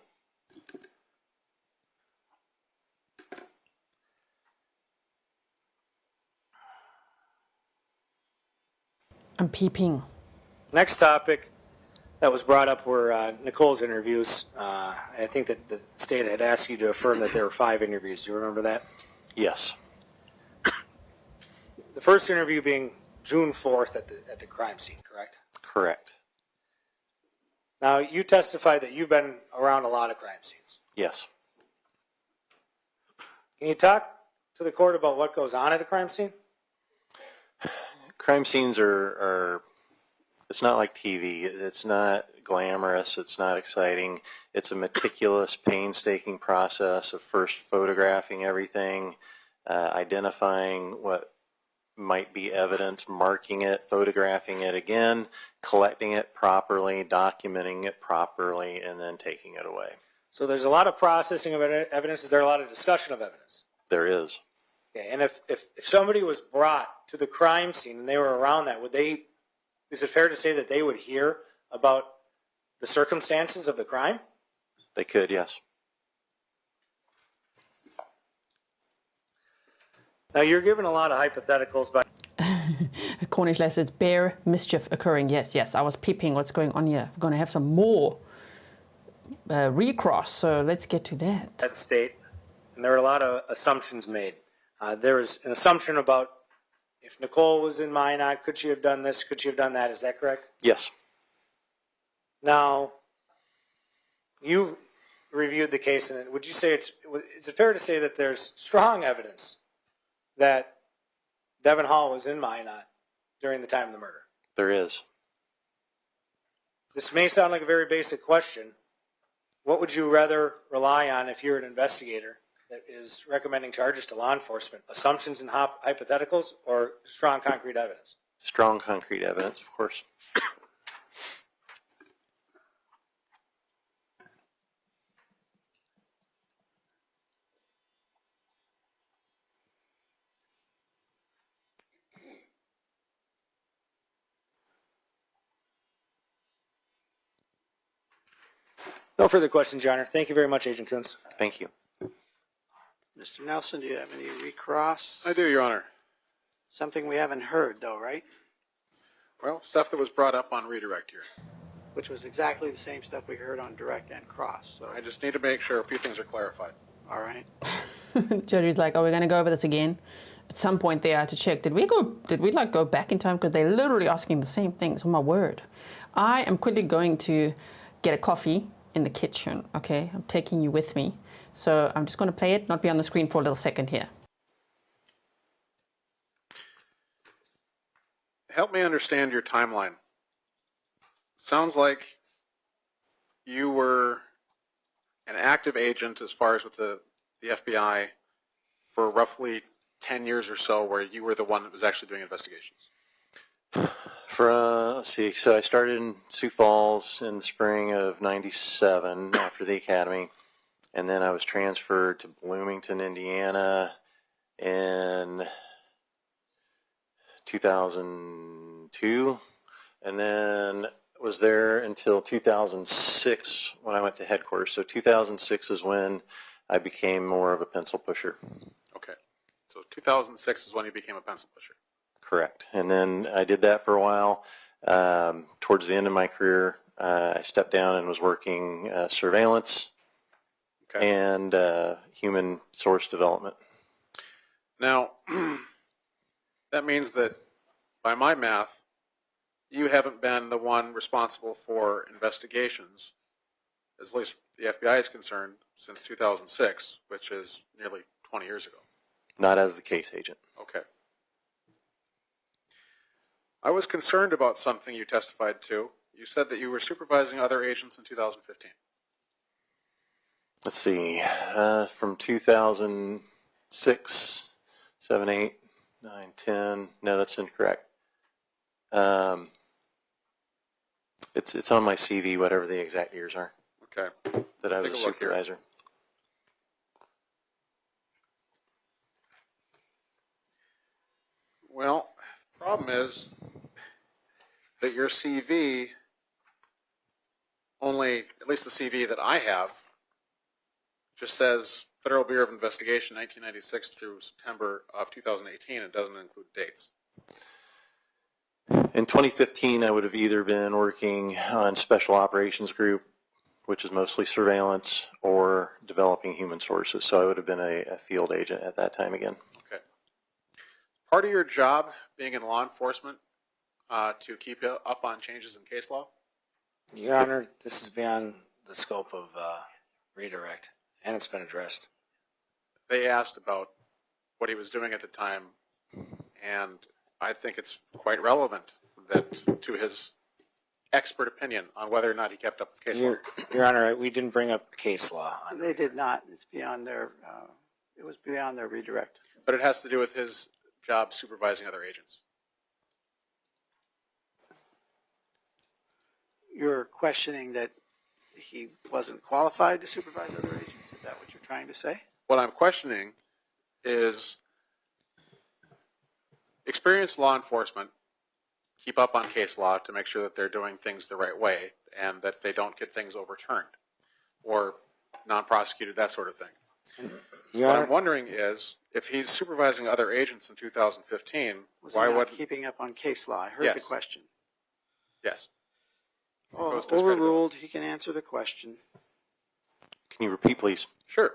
I'm peeping. Next topic that was brought up were Nichole's interviews. I think that the state had asked you to affirm that there were 5 interviews. Do you remember that? Yes. The first interview being June 4th at the crime scene, correct? Correct. Now, you testified that you've been around a lot of crime scenes. Yes. Can you talk to the court about what goes on at a crime scene? Crime scenes are it's not like TV. It's not glamorous. It's not exciting. It's a meticulous, painstaking process of first photographing everything, identifying what might be evidence, marking it, photographing it again, collecting it properly, documenting it properly, and then taking it away. So there's a lot of processing of evidence. Is there a lot of discussion of evidence? There is. Okay, and if somebody was brought to the crime scene and they were around that, is it fair to say that they would hear about the circumstances of the crime? They could, yes. Now, you're given a lot of hypotheticals, but Cornish Les says, bare mischief occurring. Yes, I was peeping what's going on here. We're going to have some more recross, so let's get to that. that state, and there were a lot of assumptions made. There was an assumption about if Nichole was in Minot, could she have done this, could she have done that? Is that correct? Yes. Now, you reviewed the case, and would you say is it fair to say that there's strong evidence that Devin Hall was in Minot during the time of the murder? There is. This may sound like a very basic question. What would you rather rely on if you're an investigator that is recommending charges to law enforcement? Assumptions and hypotheticals, or strong concrete evidence? Strong concrete evidence, of course. No further questions, Your Honor. Thank you very much, Agent Kouns. Thank you. Mr. Nelson, do you have any recross? I do, Your Honor. Something we haven't heard, though, right? Well, stuff that was brought up on redirect here. Which was exactly the same stuff we heard on direct and cross. So, I just need to make sure a few things are clarified. all right. Jody's like, are we going to go over this again? At some point there, I had to check. Did we go back in time? Because they're literally asking the same things. Oh my word! I am quickly going to get a coffee in the kitchen. Okay, I'm taking you with me. So I'm just going to play it, not be on the screen for a little second here. Help me understand your timeline. Sounds like you were an active agent as far as with the FBI for roughly 10 years or so, where you were the one that was actually doing investigations. Let's see, so I started in Sioux Falls in the spring of '97 after the academy, and then I was transferred to Bloomington, Indiana in 2002, and then was there until 2006 when I went to headquarters. So 2006 is when I became more of a pencil pusher. Okay. So 2006 is when you became a pencil pusher. Correct. And then I did that for a while. Towards the end of my career, I stepped down and was working surveillance and human source development. Now, that means that by my math, you haven't been the one responsible for investigations, as least the FBI is concerned, since 2006, which is nearly 20 years ago. Not as the case agent. Okay. I was concerned about something you testified to. You said that you were supervising other agents in 2015. Let's see, from 2006, 7, 8, 9, 10. No, that's incorrect. It's on my CV, whatever the exact years are. Okay. That I was Take a a look here. supervisor. Well, the problem is that your CV only, at least the CV that I have, just says Federal Bureau of Investigation 1996 through September of 2018. It doesn't include dates. In 2015, I would have either been working on Special Operations Group, which is mostly surveillance, or developing human sources. So I would have been a field agent at that time again. Okay. Part of your job being in law enforcement to keep up on changes in case law? Your Honor, this is beyond the scope of redirect, and it's been addressed. They asked about what he was doing at the time, and I think it's quite relevant that to his expert opinion on whether or not he kept up with case law. Your Honor, we didn't bring up case law. They did not. It's beyond their, it was beyond their redirect. But it has to do with his job supervising other agents. You're questioning that he wasn't qualified to supervise other agents? Is that what you're trying to say? What I'm questioning is experienced law enforcement keep up on case law to make sure that they're doing things the right way and that they don't get things overturned or non-prosecuted, that sort of thing. Your What Honor, I'm wondering is, if he's supervising other agents in 2015, Was why he not would... keeping up on case law? I heard the Yes. question. Yes. Oh, Goes to his overruled. He can answer the question. Can you repeat, please? Sure.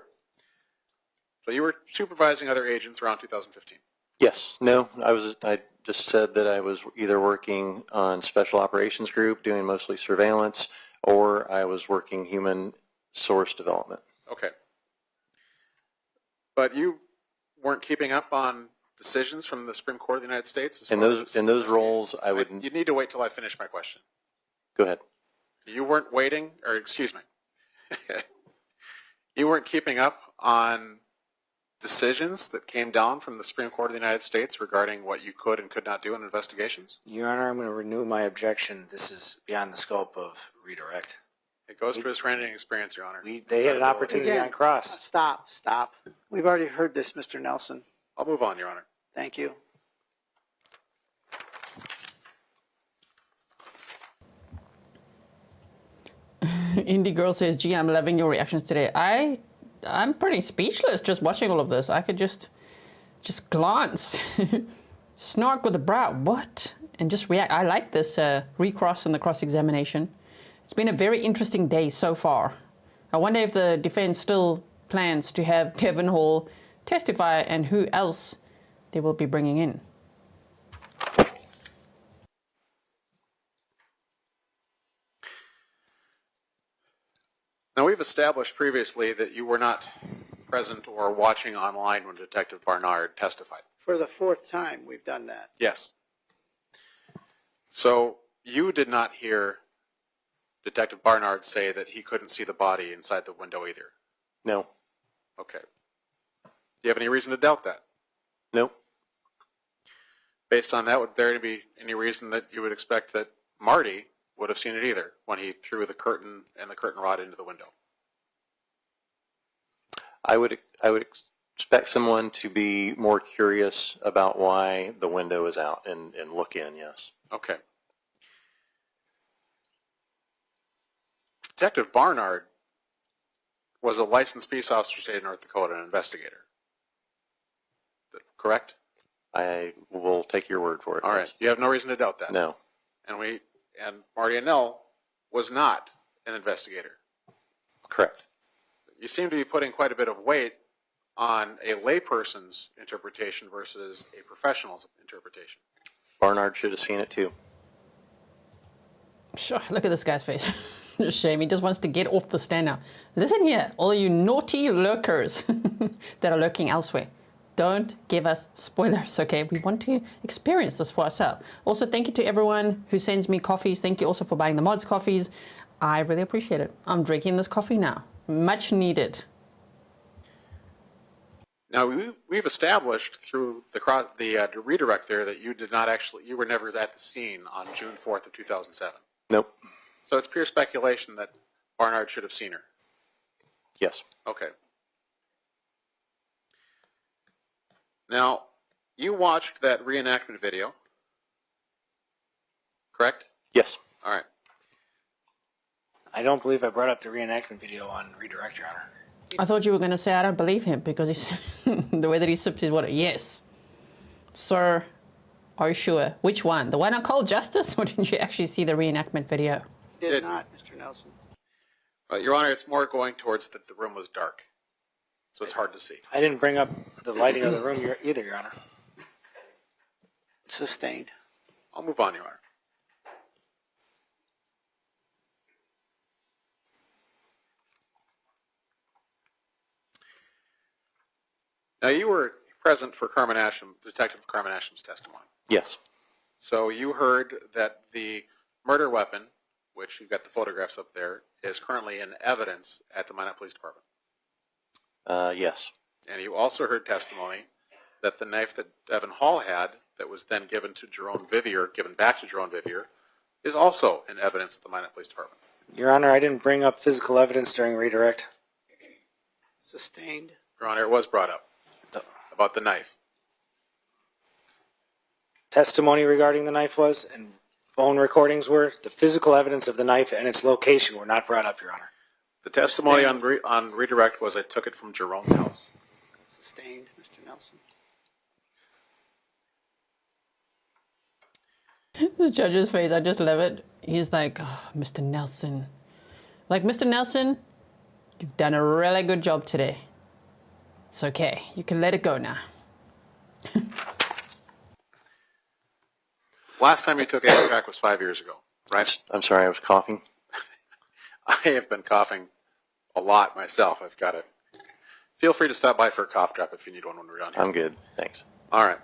So you were supervising other agents around 2015. Yes. No, I just said that I was either working on Special Operations Group, doing mostly surveillance, or I was working human source development. Okay. But you weren't keeping up on decisions from the Supreme Court of the United States? As In far those as in those investigation? roles, I would. You need to wait till I finish my question. Go ahead. You weren't waiting, or excuse me. You weren't keeping up on decisions that came down from the Supreme Court of the United States regarding what you could and could not do in investigations? Your Honor, I'm going to renew my objection. This is beyond the scope of redirect. It goes to his training experience, Your Honor. They had an opportunity Again, on cross. Stop. We've already heard this, Mr. Nelson. I'll move on, Your Honor. Thank you. Indie Girl says, gee, I'm loving your reactions today. I'm pretty speechless just watching all of this. I could just glance, snark with a brow, what? And just react. I like this recross and the cross-examination. It's been a very interesting day so far. I wonder if the defense still plans to have Devin Hall testify and who else they will be bringing in. Now, we've established previously that you were not present or watching online when Detective Barnard testified. For the fourth time, we've done that. Yes. So you did not hear Detective Barnard say that he couldn't see the body inside the window either? No. Okay. Do you have any reason to doubt that? No. Based on that, would there be any reason that you would expect that Marty would have seen it either when he threw the curtain and the curtain rod into the window? I would expect someone to be more curious about why the window is out and look in, yes. Okay. Detective Barnard was a licensed peace officer for the state of North Dakota, an investigator. Correct? I will take your word for it. All right. yes. You have no reason to doubt that. No. And Marty Annell was not an investigator. Correct. You seem to be putting quite a bit of weight on a layperson's interpretation versus a professional's interpretation. Barnard should have seen it too. Sure, look at this guy's face. Shame, he just wants to get off the stand now. Listen here, all you naughty lurkers that are lurking elsewhere. Don't give us spoilers, okay? We want to experience this for ourselves. Also, thank you to everyone who sends me coffees. Thank you also for buying the mods coffees. I really appreciate it. I'm drinking this coffee now. Much needed. Now, we've established through the redirect there that you were never at the scene on June 4th of 2007. Nope. So it's pure speculation that Barnard should have seen her. Yes. Okay. Now, you watched that reenactment video, correct? Yes. All right. I don't believe I brought up the reenactment video on redirect, Your Honor. I thought you were going to say I don't believe him because he's the way that he sips his water. Yes. Sir, are you sure? Which one? The one on Cold Justice, or didn't you actually see the reenactment video? Did not, Mr. Nelson. Your Honor, it's more going towards that the room was dark, so it's hard to see. I didn't bring up the lighting of the room either, Your Honor. Sustained. I'll move on, Your Honor. Now, you were present for Detective Carmen Asham's testimony. Yes. So you heard that the murder weapon, which you've got the photographs up there, is currently in evidence at the Minot Police Department. Yes. And you also heard testimony that the knife that Devin Hall had that was then given back to Jerome Vivier, is also in evidence at the Minot Police Department. Your Honor, I didn't bring up physical evidence during redirect. Sustained. Your Honor, it was brought up about the knife. Testimony regarding the knife was, and phone recordings were, the physical evidence of the knife and its location were not brought up, Your Honor. The testimony on redirect was I took it from Jerome's house. Sustained, Mr. Nelson. This judge's face, I just love it. He's like, oh, Mr. Nelson. Like, Mr. Nelson, you've done a really good job today. It's okay. You can let it go now. Last time you took Amtrak was 5 years ago, right? I'm sorry, I was coughing. I have been coughing a lot myself. I've got it. Feel free to stop by for a cough drop if you need one when we're done here. I'm good, thanks. All right.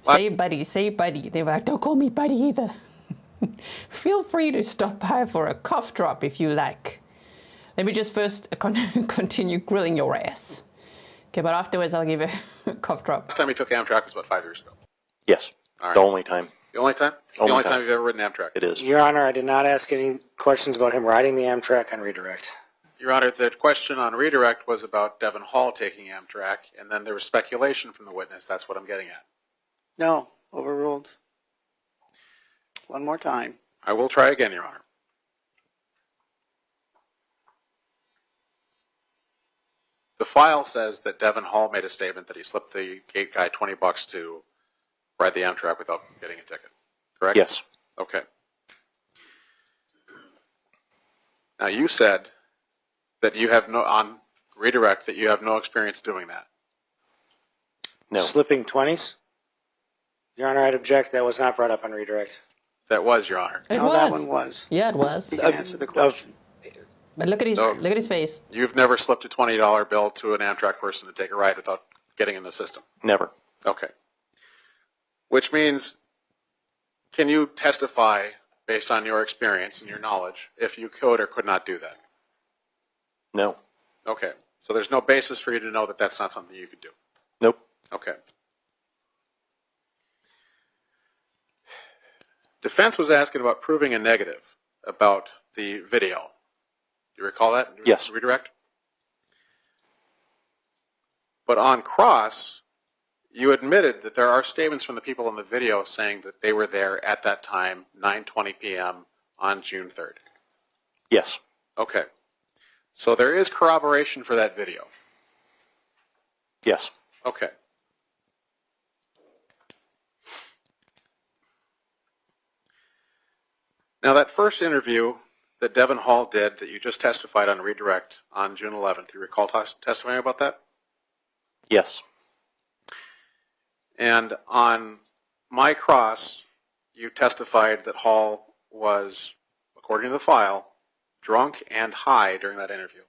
Say buddy, say buddy. They were like, don't call me buddy either. Feel free to stop by for a cough drop if you like. Let me just first continue grilling your ass. Okay, but afterwards I'll give you a cough drop. Last time you took Amtrak was about 5 years ago. Yes. All right. The only time. The only time? The only time you've ever ridden Amtrak? It is. Your Honor, I did not ask any questions about him riding the Amtrak on redirect. Your Honor, the question on redirect was about Devin Hall taking Amtrak, and then there was speculation from the witness. That's what I'm getting at. No, overruled. One more time. I will try again, Your Honor. The file says that Devin Hall made a statement that he slipped the gate guy $20 to ride the Amtrak without getting a ticket. Correct? Yes. Okay. Now you said that you have on redirect that you have no experience doing that. No. Slipping 20s? Your Honor, I'd object. That was not brought up on redirect. That was, Your Honor. It No, was. that one was. Yeah, it was. You can answer the question. But look at his face. You've never slipped a $20 bill to an Amtrak person to take a ride without getting in the system. Never. Okay. Which means, can you testify based on your experience and your knowledge if you could or could not do that? No. Okay. So there's no basis for you to know that that's not something you could do. Nope. Okay. Defense was asking about proving a negative about the video. Do you recall that? Yes. Redirect? But on cross, you admitted that there are statements from the people in the video saying that they were there at that time, 9:20 p.m. on June 3rd. Yes. Okay. So there is corroboration for that video. Yes. Okay. Now that first interview that Devin Hall did that you just testified on redirect on June 11th, you recall testifying about that? Yes. And on my cross, you testified that Hall was, according to the file, drunk and high during that interview.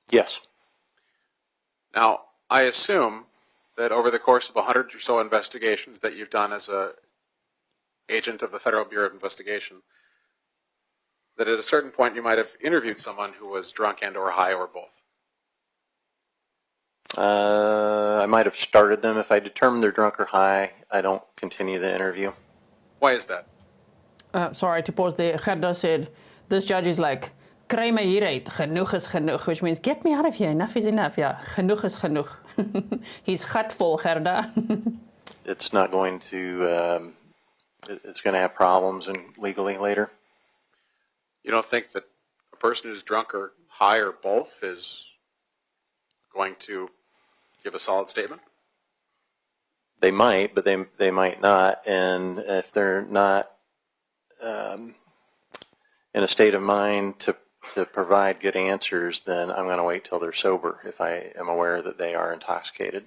Yes. Now, I assume that over the course of 100 or so investigations that you've done as a agent of the Federal Bureau of Investigation, that at a certain point you might have interviewed someone who was drunk and or high or both. I might have started them. If I determine they're drunk or high, I don't continue the interview. Why is that? Sorry to pause there. Gerda said, this judge is like, kry my hieruit, genoeg is genoeg, which means get me out of here, enough is enough. Ja, genoeg is genoeg. He's gatvol, Gerda. It's not going to, it's going to have problems legally later. You don't think that a person who's drunk or high or both is going to give a solid statement? They might, but they might not. And if they're not in a state of mind to provide good answers, then I'm going to wait till they're sober if I am aware that they are intoxicated.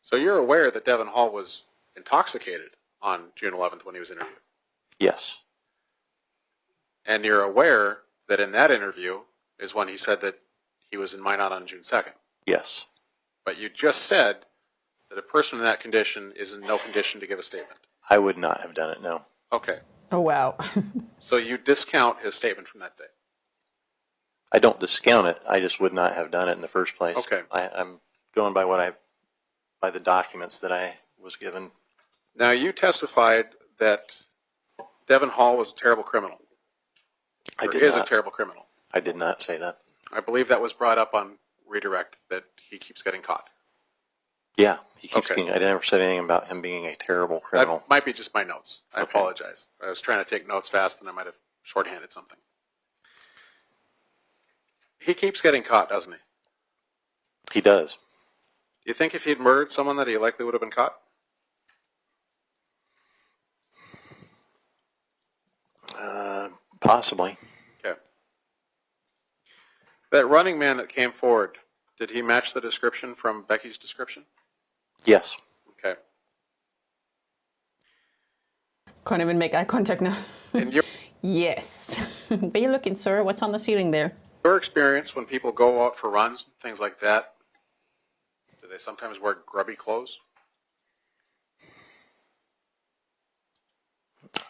So you're aware that Devin Hall was intoxicated on June 11th when he was interviewed? Yes. And you're aware that in that interview is when he said that he was in Minot on June 2nd? Yes. But you just said that a person in that condition is in no condition to give a statement. I would not have done it, no. Okay. Oh, wow. So you discount his statement from that day? I don't discount it. I just would not have done it in the first place. Okay. I'm going by by the documents that I was given. Now, you testified that Devin Hall was a terrible criminal. I Or did is not. a terrible criminal. I did not say that. I believe that was brought up on redirect, that he keeps getting caught. Yeah, he keeps Okay. getting, I never said anything about him being a terrible criminal. That might be just my notes. I Okay. apologize. I was trying to take notes fast and I might have shorthanded something. He keeps getting caught, doesn't he? He does. Do you think if he'd murdered someone that he likely would have been caught? Possibly. Okay. That running man that came forward, did he match the description from Becky's description? Yes. Okay. Can't even make eye contact now. In your Yes. Where you looking, sir? What's on the ceiling there? experience, when people go out for runs, things like that, do they sometimes wear grubby clothes?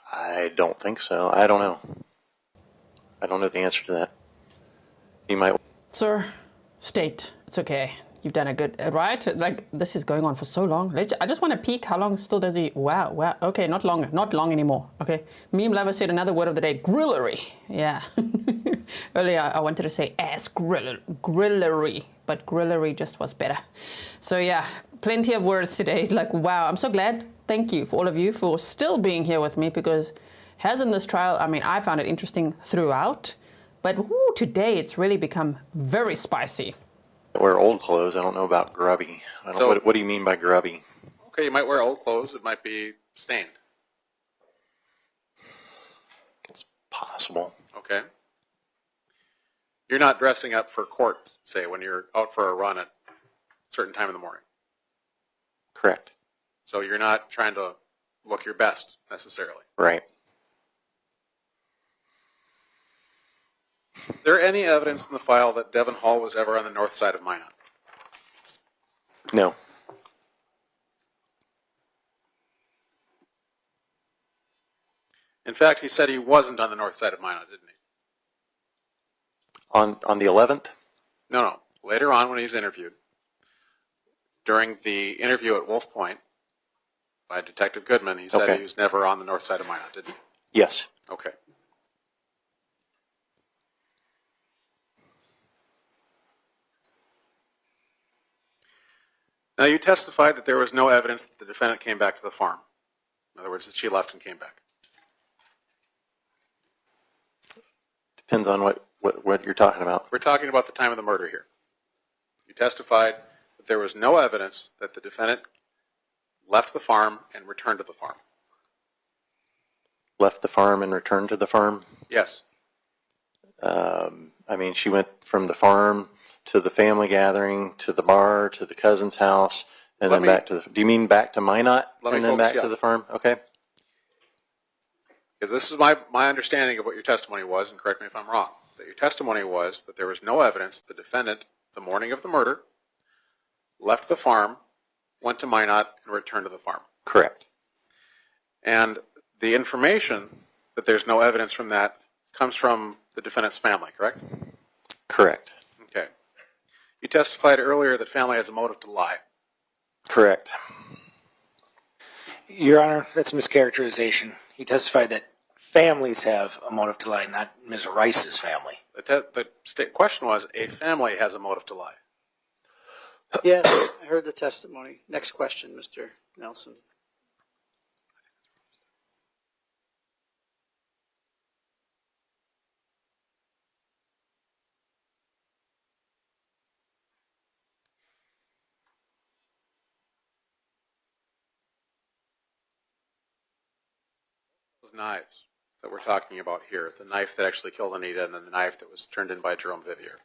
I don't think so. I don't know. I don't know the answer to that. You might. Sir, state, it's okay. You've done a good, right? Like, this is going on for so long. I just want to peek. How long still does he? Wow. Okay, not long anymore. Okay. Meme Lover said another word of the day, grillery. Yeah. Earlier, I wanted to say ass grillery, but grillery just was better. So yeah, plenty of words today. Like, wow, I'm so glad. Thank you for all of you for still being here with me, because hasn't this trial, I mean, I found it interesting throughout, but today it's really become very spicy. Wear old clothes. I don't know about grubby. I don't. So- What do you mean by grubby? Okay, you might wear old clothes. It might be stained. It's possible. Okay. You're not dressing up for court, say, when you're out for a run at a certain time in the morning. Correct. So you're not trying to look your best, necessarily. Right. Is there any evidence in the file that Devin Hall was ever on the north side of Minot? No. In fact, he said he wasn't on the north side of Minot, didn't he? On the 11th? No. Later on when he's interviewed, during the interview at Wolf Point by Detective Goodman, he said Okay. he was never on the north side of Minot, didn't he? Yes. Okay. Now, you testified that there was no evidence that the defendant came back to the farm. In other words, that she left and came back. Depends on what you're talking about. We're talking about the time of the murder here. You testified that there was no evidence that the defendant left the farm and returned to the farm. Left the farm and returned to the farm. Yes. I mean, she went from the farm to the family gathering, to the bar, to the cousin's house, and Let then me- back to the. Do you mean back to Minot Let me and then focus back you to on- the farm? Okay. Because this is my understanding of what your testimony was, and correct me if I'm wrong, that your testimony was that there was no evidence the defendant, the morning of the murder, left the farm, went to Minot, and returned to the farm. Correct. And the information that there's no evidence from that comes from the defendant's family, correct? Correct. Okay. You testified earlier that family has a motive to lie. Correct. Your Honor, that's mischaracterization. He testified that families have a motive to lie, not Ms. Rice's family. The question was, a family has a motive to lie. Yes, I heard the testimony. Next question, Mr. Nelson. Those knives that we're talking about here, the knife that actually killed Anita and then the knife that was turned in by Jerome Vivier.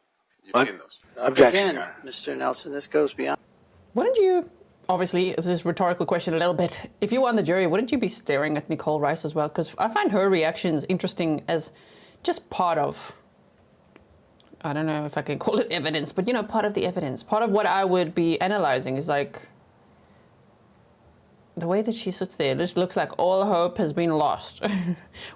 You've seen those. Objection, Again, Your Honor. Mr. Nelson, this goes beyond. Wouldn't you, obviously, this is a rhetorical question a little bit, if you were on the jury, wouldn't you be staring at Nichole Rice as well? Because I find her reactions interesting as just part of, I don't know if I can call it evidence, but, you know, part of the evidence. Part of what I would be analyzing is like, the way that she sits there, it just looks like all hope has been lost.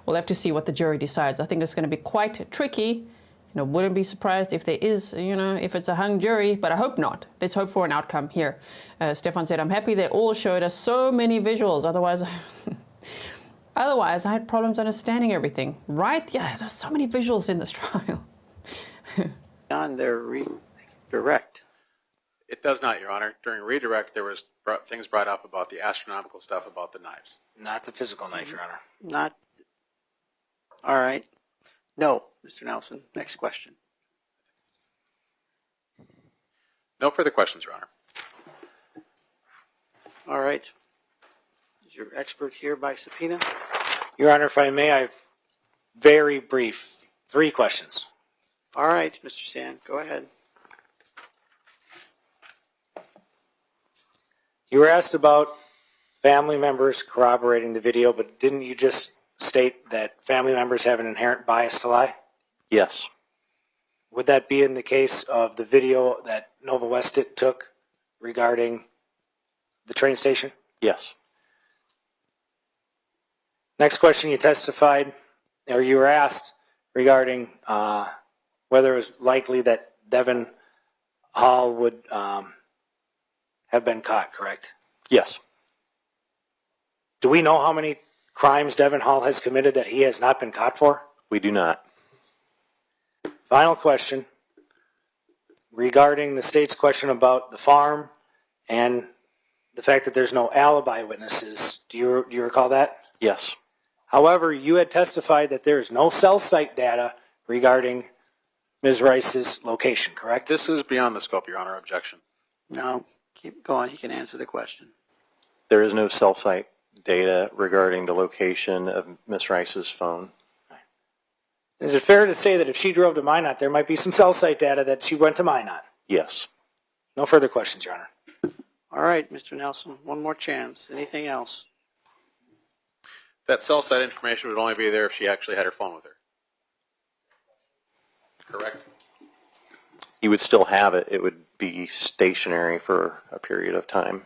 We'll have to see what the jury decides. I think it's going to be quite tricky. You know, wouldn't be surprised if there is, you know, if it's a hung jury, but I hope not. Let's hope for an outcome here. Stefan said, I'm happy they all showed us so many visuals. Otherwise, I had problems understanding everything. Right? Yeah, there's so many visuals in this trial. Beyond their redirect. It does not, Your Honor. During redirect, there was things brought up about the astronomical stuff about the knives. Not the physical knife, Your Honor. Not. All right. No, Mr. Nelson. Next question. No further questions, Your Honor. All right. Is your expert here by subpoena? Your Honor, if I may, I have very brief 3 questions. All right, Mr. Sand, go ahead. You were asked about family members corroborating the video, but didn't you just state that family members have an inherent bias to lie? Yes. Would that be in the case of the video that Nova Westit took regarding the train station? Yes. Next question, you testified, or you were asked regarding whether it was likely that Devin Hall would have been caught, correct? Yes. Do we know how many crimes Devin Hall has committed that he has not been caught for? We do not. Final question regarding the state's question about the farm and the fact that there's no alibi witnesses. Do you recall that? Yes. However, you had testified that there is no cell site data regarding Ms. Rice's location, correct? This is beyond the scope, Your Honor. Objection. No, keep going. He can answer the question. There is no cell site data regarding the location of Ms. Rice's phone. Is it fair to say that if she drove to Minot, there might be some cell site data that she went to Minot? Yes. No further questions, Your Honor. All right, Mr. Nelson, one more chance. Anything else? That cell site information would only be there if she actually had her phone with her. Correct? You would still have it. It would be stationary for a period of time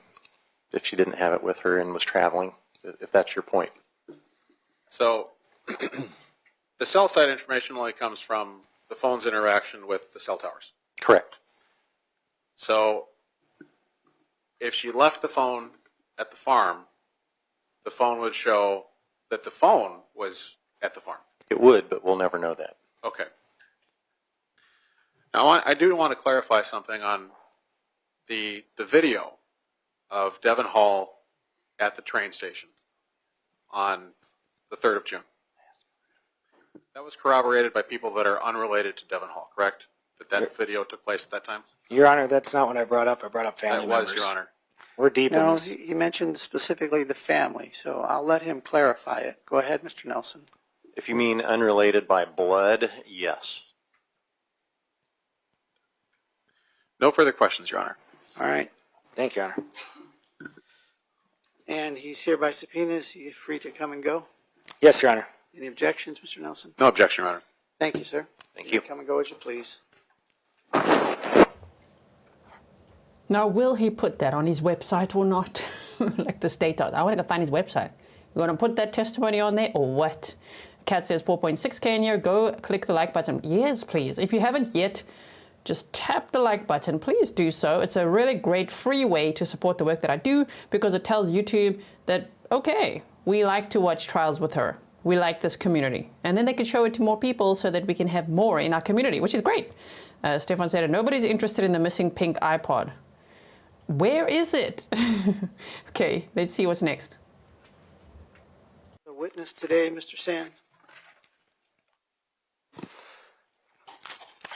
if she didn't have it with her and was traveling, if that's your point. So the cell site information only comes from the phone's interaction with the cell towers. Correct. So if she left the phone at the farm, the phone would show that the phone was at the farm. It would, but we'll never know that. Okay. Now, I do want to clarify something on the video of Devin Hall at the train station on the 3rd of June. That was corroborated by people that are unrelated to Devin Hall, correct? That video took place at that time? Your Honor, that's not what I brought up. I brought up family members. That was, Your Honor. We're deep in No, this. he mentioned specifically the family, so I'll let him clarify it. Go ahead, Mr. Nelson. If you mean unrelated by blood, yes. No further questions, Your Honor. All right. Thank you, Your Honor. And he's here by subpoena. Is he free to come and go? Yes, Your Honor. Any objections, Mr. Nelson? No objection, Your Honor. Thank you, sir. Thank you. Come and go as you please. Now, will he put that on his website or not? Like the state does. I want to go find his website. You going to put that testimony on there or what? Kat says 4.6K in here. Go click the like button. Yes, please. If you haven't yet, just tap the like button. Please do so. It's a really great free way to support the work that I do because it tells YouTube that, okay, we like to watch trials with her. We like this community. And then they can show it to more people so that we can have more in our community, which is great. Stefan said, nobody's interested in the missing pink iPod. Where is it? Okay, let's see what's next. The witness today, Mr. Sand.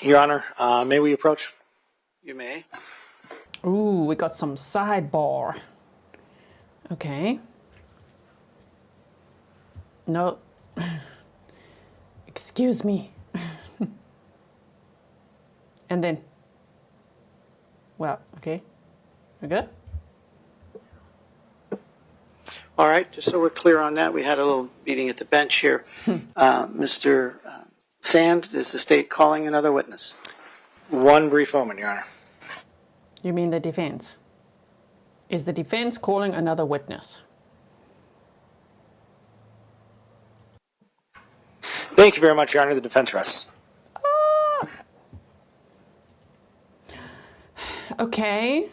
Your Honor, may we approach? You may. Ooh, we got some sidebar. Okay. No. Excuse me. And then. Well, okay. We're good? All right, just so we're clear on that, we had a little meeting at the bench here. Mr. Sand, is the state calling another witness? One brief moment, Your Honor. You mean the defense? Is the defense calling another witness? Thank you very much, Your Honor. The defense rests. Okay.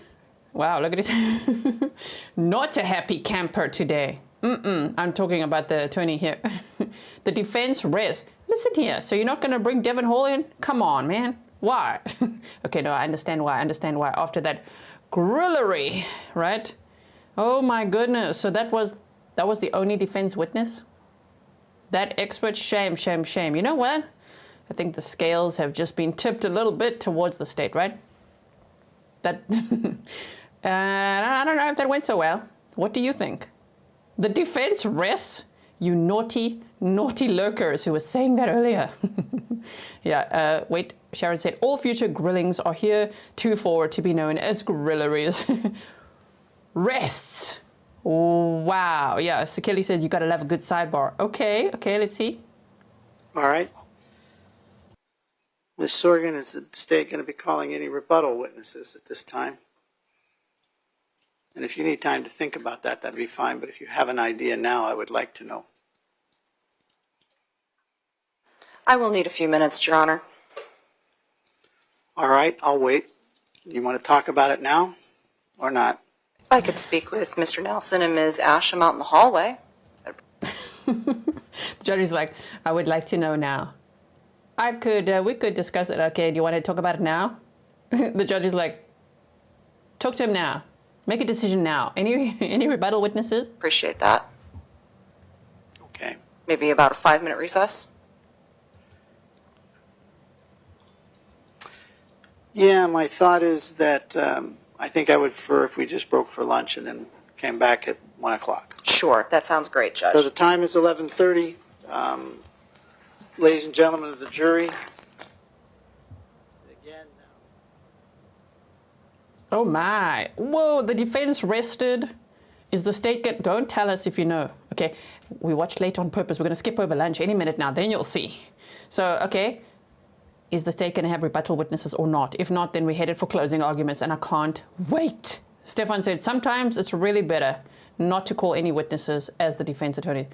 Wow, look at it. Not a happy camper today. I'm talking about the attorney here. The defense rests. Listen here, so you're not going to bring Devin Hall in? Come on, man. Why? Okay, no, I understand why. I understand why. After that grillery, right? Oh my goodness. So that was the only defense witness? That expert? Shame, shame, shame. You know what? I think the scales have just been tipped a little bit towards the state, right? That I don't know if that went so well. What do you think? The defense rests? You naughty, naughty lurkers who were saying that earlier. Yeah, wait, Sharon said, all future grillings are here too forward to be known as grilleries. Rests. Wow, yeah, so Kelly said you gotta love a good sidebar. Okay, let's see. All right. Ms. Sorgan, is the state going to be calling any rebuttal witnesses at this time? And if you need time to think about that, that'd be fine. But if you have an idea now, I would like to know. I will need a few minutes, Your Honor. All right, I'll wait. You want to talk about it now or not? I could speak with Mr. Nelson and Ms. Asham out in the hallway. The judge is like, I would like to know now. We could discuss it. Okay, do you want to talk about it now? The judge is like, talk to him now. Make a decision now. Any rebuttal witnesses? Appreciate that. Okay. Maybe about a 5-minute recess? Yeah, my thought is that I think I would prefer if we just broke for lunch and then came back at 1 o'clock. Sure, that sounds great, Judge. So the time is 11:30. Ladies and gentlemen of the jury. Again. Oh my. Whoa, the defense rested. Is the state don't tell us if you know. Okay, we watched late on purpose. We're going to skip over lunch any minute now. Then you'll see. So, okay. Is the state going to have rebuttal witnesses or not? If not, then we're headed for closing arguments, and I can't wait. Stefan said sometimes it's really better not to call any witnesses as the defense attorney.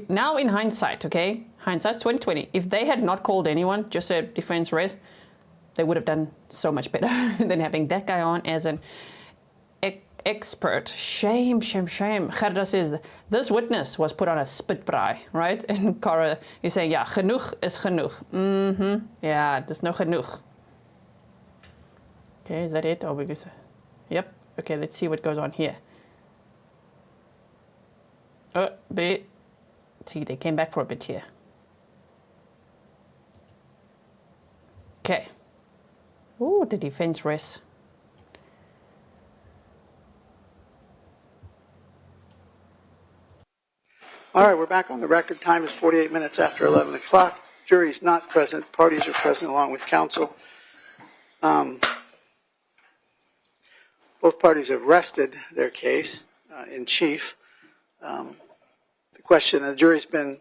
Now in hindsight, okay, hindsight's 2020. If they had not called anyone, just a defense rest, they would have done so much better than having that guy on as an expert. Shame, shame, shame. Gerda says, this witness was put on a spitbraai, right? And Cara is saying, yeah, genoeg is genoeg. Yeah, there's no genoeg. Okay, is that it? Or we just, yep. Okay, let's see what goes on here. See, they came back for a bit here. Okay. Ooh, the defense rests. All right, we're back on the record. Time is 48 minutes after 11 o'clock. Jury's not present. Parties are present along with counsel. Both parties have rested their case in chief. The question, the jury's been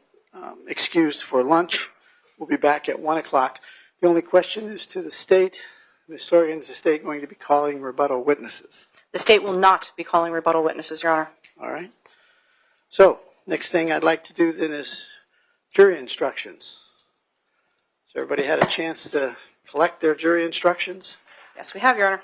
excused for lunch. We'll be back at 1 o'clock. The only question is to the state. Ms. Sorgan, is the state going to be calling rebuttal witnesses? The state will not be calling rebuttal witnesses, Your Honor. All right. So, next thing I'd like to do then is jury instructions. So everybody had a chance to collect their jury instructions? Yes, we have, Your Honor.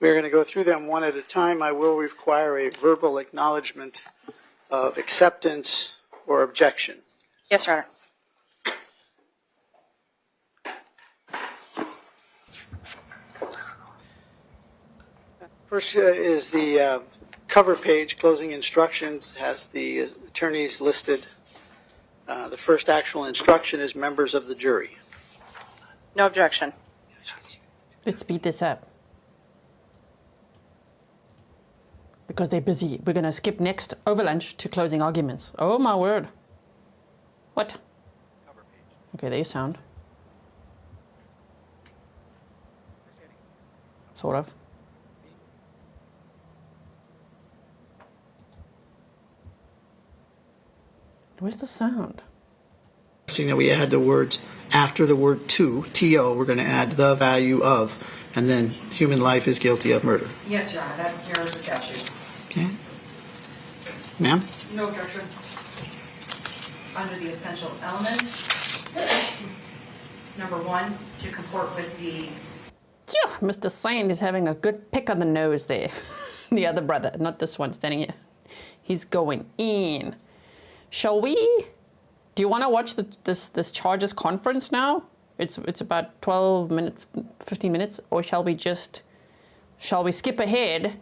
We're going to go through them one at a time. I will require a verbal acknowledgement of acceptance or objection. Yes, Your Honor. First is the cover page, closing instructions, has the attorneys listed. The first actual instruction is members of the jury. No objection. Let's speed this up. Because they're busy. We're going to skip next over lunch to closing arguments. Oh my word. What? Okay, there's sound. Sort of. Where's the sound? That we add the words after the word to, T-O, we're going to add the value of, and then human life is guilty of murder. Yes, Your Honor. That mirrors the statute. Okay. Ma'am? No objection. Under the essential elements, number one, to comport with the... Yeah, Mr. Sand is having a good pick on the nose there. The other brother, not this one standing here. He's going in. Shall we? Do you want to watch this charges conference now? It's about 12 minutes, 15 minutes, or shall we skip ahead?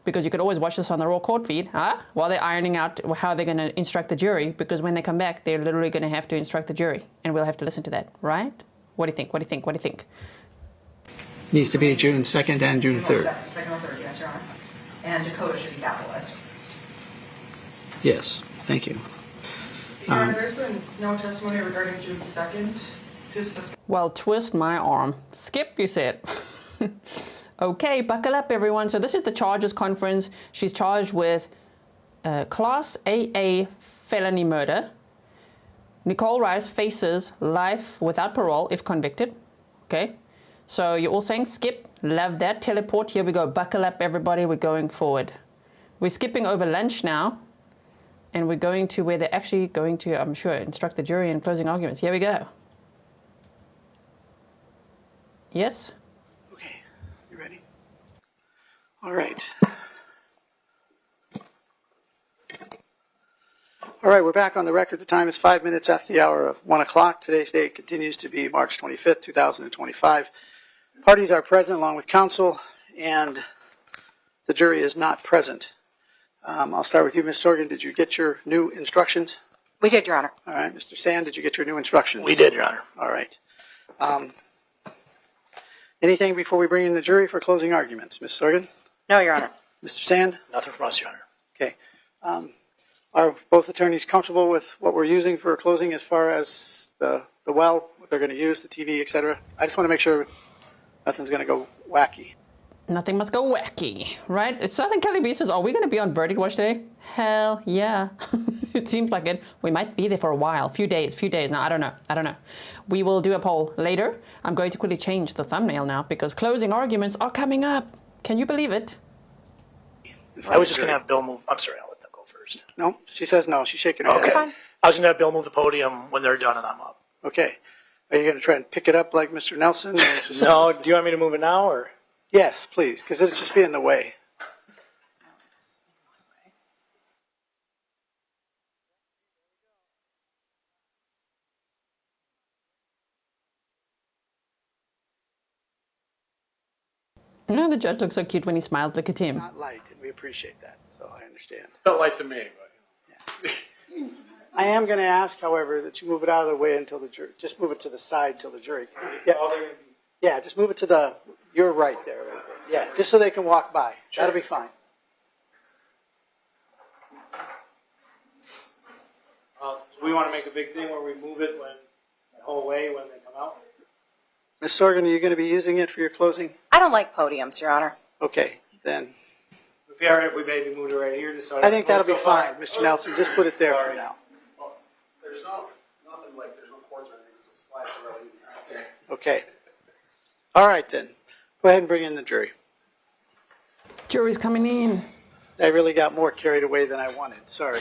Because you could always watch this on the raw court feed, huh? While they're ironing out how they're going to instruct the jury, because when they come back, they're literally going to have to instruct the jury, and we'll have to listen to that, right? What do you think? What do you think? What do you think? Needs to be June 2nd and June 3rd. Second or third, yes, Your Honor. And Dakota should be capitalized. Yes, thank you. Your Honor, there's been no testimony regarding June 2nd. Well, twist my arm. Skip, you said. Okay, buckle up, everyone. So this is the charges conference. She's charged with Class AA felony murder. Nichole Rice faces life without parole if convicted. Okay, so you're all saying skip. Love that. Teleport. Here we go. Buckle up, everybody. We're going forward. We're skipping over lunch now. And we're going to where they're actually going to, I'm sure, instruct the jury in closing arguments. Here we go. Yes? Okay, you ready? All right. All right, we're back on the record. The time is 5 minutes after the hour of 1 o'clock. Today's date continues to be March 25th, 2025. Parties are present along with counsel, and the jury is not present. I'll start with you, Ms. Sorgan. Did you get your new instructions? We did, Your Honor. All right. Mr. Sand, did you get your new instructions? We did, Your Honor. All right. Anything before we bring in the jury for closing arguments? Ms. Sorgan? No, Your Honor. Mr. Sand? Nothing from us, Your Honor. Okay. Are both attorneys comfortable with what we're using for closing as far as the what they're going to use, the TV, et cetera? I just want to make sure nothing's going to go wacky. Nothing must go wacky, right? Southern Kelly B says, are we going to be on Verdict Watch today? Hell yeah. It seems like it. We might be there for a while, few days. No, I don't know. We will do a poll later. I'm going to quickly change the thumbnail now because closing arguments are coming up. Can you believe it? I was just going to have Bill move. I'm sorry, I'll let them go first. No, she says no. She's shaking her head. Okay. I was going to have Bill move the podium when they're done and I'm up. Okay. Are you going to try and pick it up like Mr. Nelson? No, do you want me to move it now or? Yes, please, because it'll just be in the way. You know, the judge looks so cute when he smiles. Look at him. Not light, and we appreciate that, so I understand. Felt light to me, but. Yeah. I am going to ask, however, that you move it out of the way until the jury, just move it to the side till the jury. Yeah, just move it to you're right there. Yeah, just so they can walk by. Sure. That'll be fine. Do we want to make a big thing where we move it the whole way when they come out? Ms. Sorgan, are you going to be using it for your closing? I don't like podiums, Your Honor. Okay, then. If you are, we maybe move it right here just so I think that'll be so far. fine, Mr. Nelson. Just put it there for now. Well, there's nothing like, there's no cords or anything, so slides are real easy. Okay. All right, then. Go ahead and bring in the jury. Jury's coming in. I really got more carried away than I wanted. Sorry.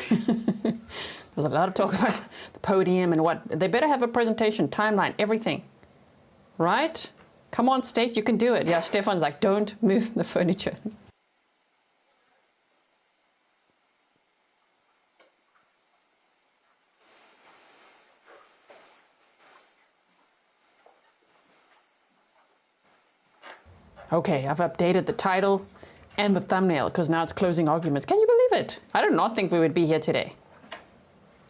There's a lot of talk about the podium and what. They better have a presentation, timeline, everything. Right? Come on, state, you can do it. Yeah, Stefan's like, don't move the furniture. Okay, I've updated the title and the thumbnail because now it's closing arguments. Can you believe it? I did not think we would be here today.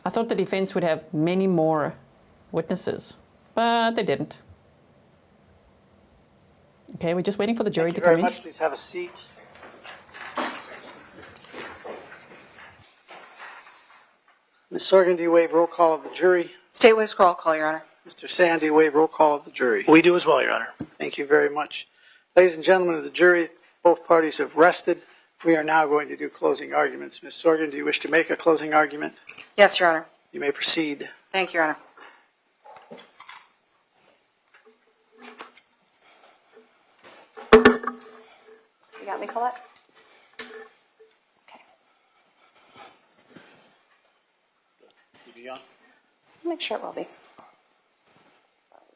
I thought the defense would have many more witnesses, but they didn't. Okay, we're just waiting for the jury to come in. Thank you very much. Please have a seat. Ms. Sorgan, do you waive roll call of the jury? State waives roll call, Your Honor. Mr. Sand, do you waive roll call of the jury? We do as well, Your Honor. Thank you very much. Ladies and gentlemen of the jury, both parties have rested. We are now going to do closing arguments. Ms. Sorgan, do you wish to make a closing argument? Yes, Your Honor. You may proceed. Thank you, Your Honor. You got me, Colette? Okay. TV on? Make sure it will be.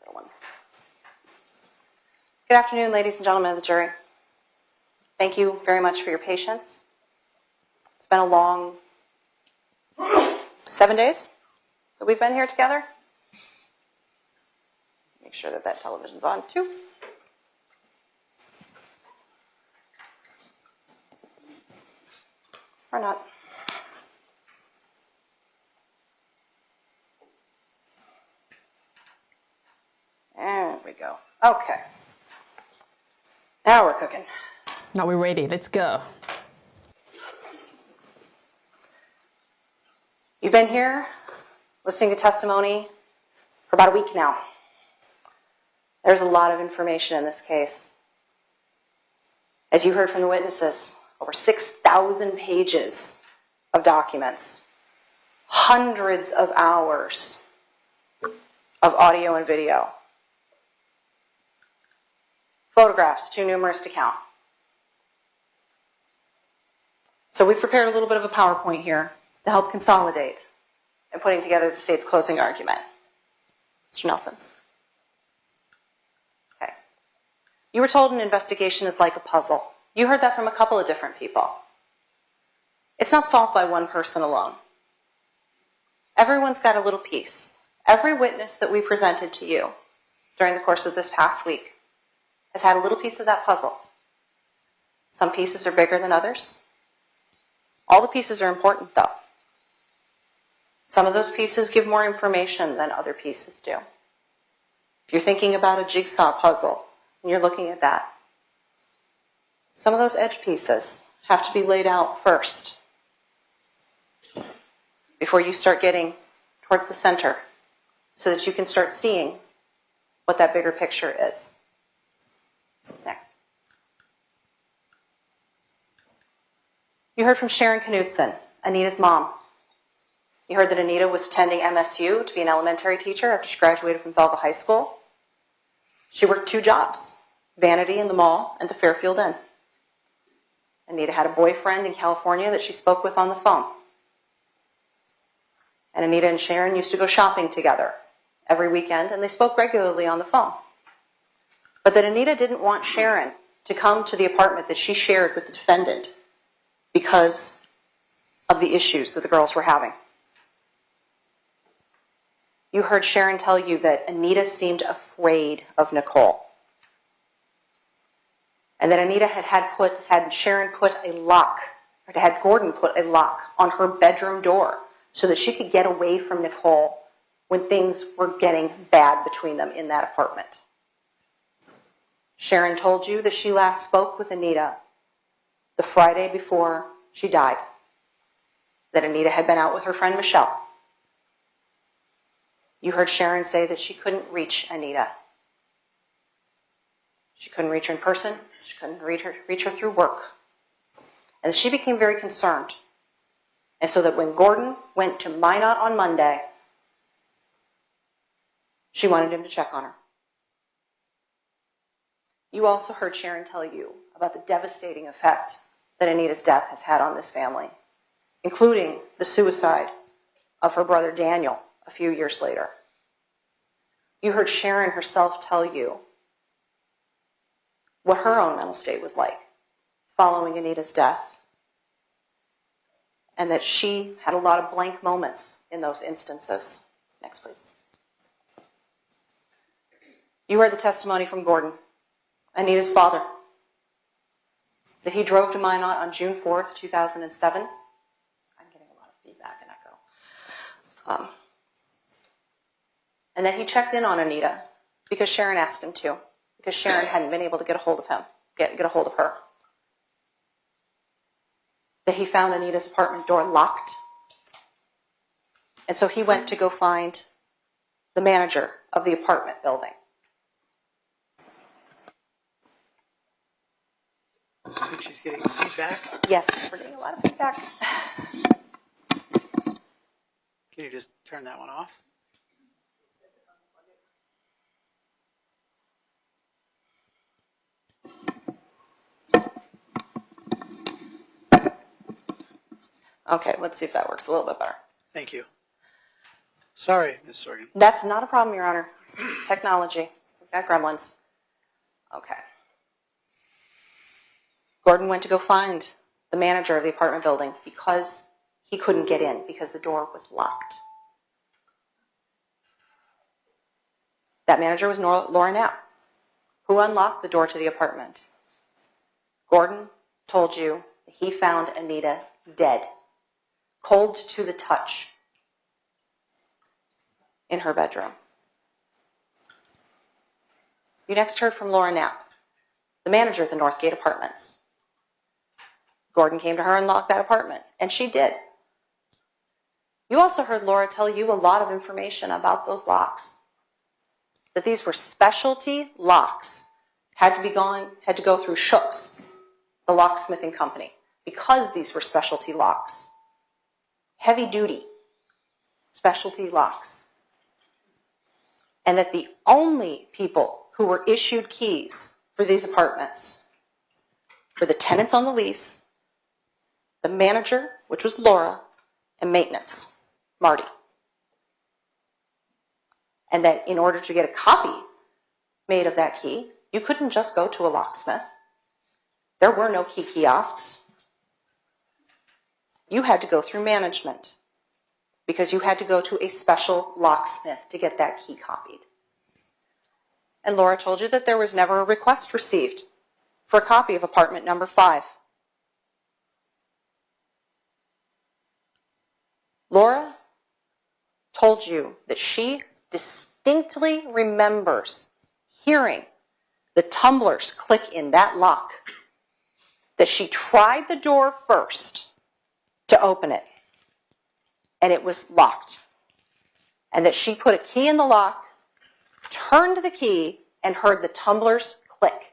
Little one. Good afternoon, ladies and gentlemen of the jury. Thank you very much for your patience. It's been a long 7 days that we've been here together. Make sure that that television's on too. Or not. There we go. Okay. Now we're cooking. Now we're ready. Let's go. You've been here listening to testimony for about a week now. There's a lot of information in this case. As you heard from the witnesses, over 6,000 pages of documents, hundreds of hours of audio and video, photographs too numerous to count. So we've prepared a little bit of a PowerPoint here to help consolidate in putting together the state's closing argument. Mr. Nelson. Okay. You were told an investigation is like a puzzle. You heard that from a couple of different people. It's not solved by one person alone. Everyone's got a little piece. Every witness that we presented to you during the course of this past week has had a little piece of that puzzle. Some pieces are bigger than others. All the pieces are important, though. Some of those pieces give more information than other pieces do. If you're thinking about a jigsaw puzzle and you're looking at that, some of those edge pieces have to be laid out first before you start getting towards the center so that you can start seeing what that bigger picture is. Next. You heard from Sharon Knutson, Anita's mom. You heard that Anita was attending MSU to be an elementary teacher after she graduated from Thelva High School. She worked 2 jobs, Vanity in the mall and the Fairfield Inn. Anita had a boyfriend in California that she spoke with on the phone. And Anita and Sharon used to go shopping together every weekend, and they spoke regularly on the phone. But that Anita didn't want Sharon to come to the apartment that she shared with the defendant because of the issues that the girls were having. You heard Sharon tell you that Anita seemed afraid of Nichole. And that Anita had Sharon put a lock, or had Gordon put a lock on her bedroom door so that she could get away from Nichole when things were getting bad between them in that apartment. Sharon told you that she last spoke with Anita the Friday before she died. That Anita had been out with her friend Michelle. You heard Sharon say that she couldn't reach Anita. She couldn't reach her in person. She couldn't reach her through work. And she became very concerned. And so that when Gordon went to Minot on Monday, she wanted him to check on her. You also heard Sharon tell you about the devastating effect that Anita's death has had on this family, including the suicide of her brother Daniel a few years later. You heard Sharon herself tell you what her own mental state was like following Anita's death, and that she had a lot of blank moments in those instances. Next, please. You heard the testimony from Gordon, Anita's father, that he drove to Minot on June 4th, 2007. I'm getting a lot of feedback and echo. And then he checked in on Anita because Sharon asked him to, because Sharon hadn't been able to get a hold of him, get a hold of her. That he found Anita's apartment door locked. And so he went to go find the manager of the apartment building. I think she's getting feedback. Yes, we're getting a lot of feedback. Can you just turn that one off? Okay, let's see if that works a little bit better. Thank you. Sorry, Ms. Sorgan. That's not a problem, Your Honor. Technology. We've got gremlins. Okay. Gordon went to go find the manager of the apartment building because he couldn't get in because the door was locked. That manager was Laura Knapp, who unlocked the door to the apartment. Gordon told you that he found Anita dead, cold to the touch, in her bedroom. You next heard from Laura Knapp, the manager of the Northgate Apartments. Gordon came to her and locked that apartment, and she did. You also heard Laura tell you a lot of information about those locks. That these were specialty locks, had to go through Schutz, the locksmithing company, because these were specialty locks. Heavy duty specialty locks. And that the only people who were issued keys for these apartments were the tenants on the lease, the manager, which was Laura, and maintenance, Marty. And that in order to get a copy made of that key, you couldn't just go to a locksmith. There were no key kiosks. You had to go through management because you had to go to a special locksmith to get that key copied. And Laura told you that there was never a request received for a copy of apartment number 5. Laura told you that she distinctly remembers hearing the tumblers click in that lock, that she tried the door first to open it, and it was locked, and that she put a key in the lock, turned the key, and heard the tumblers click.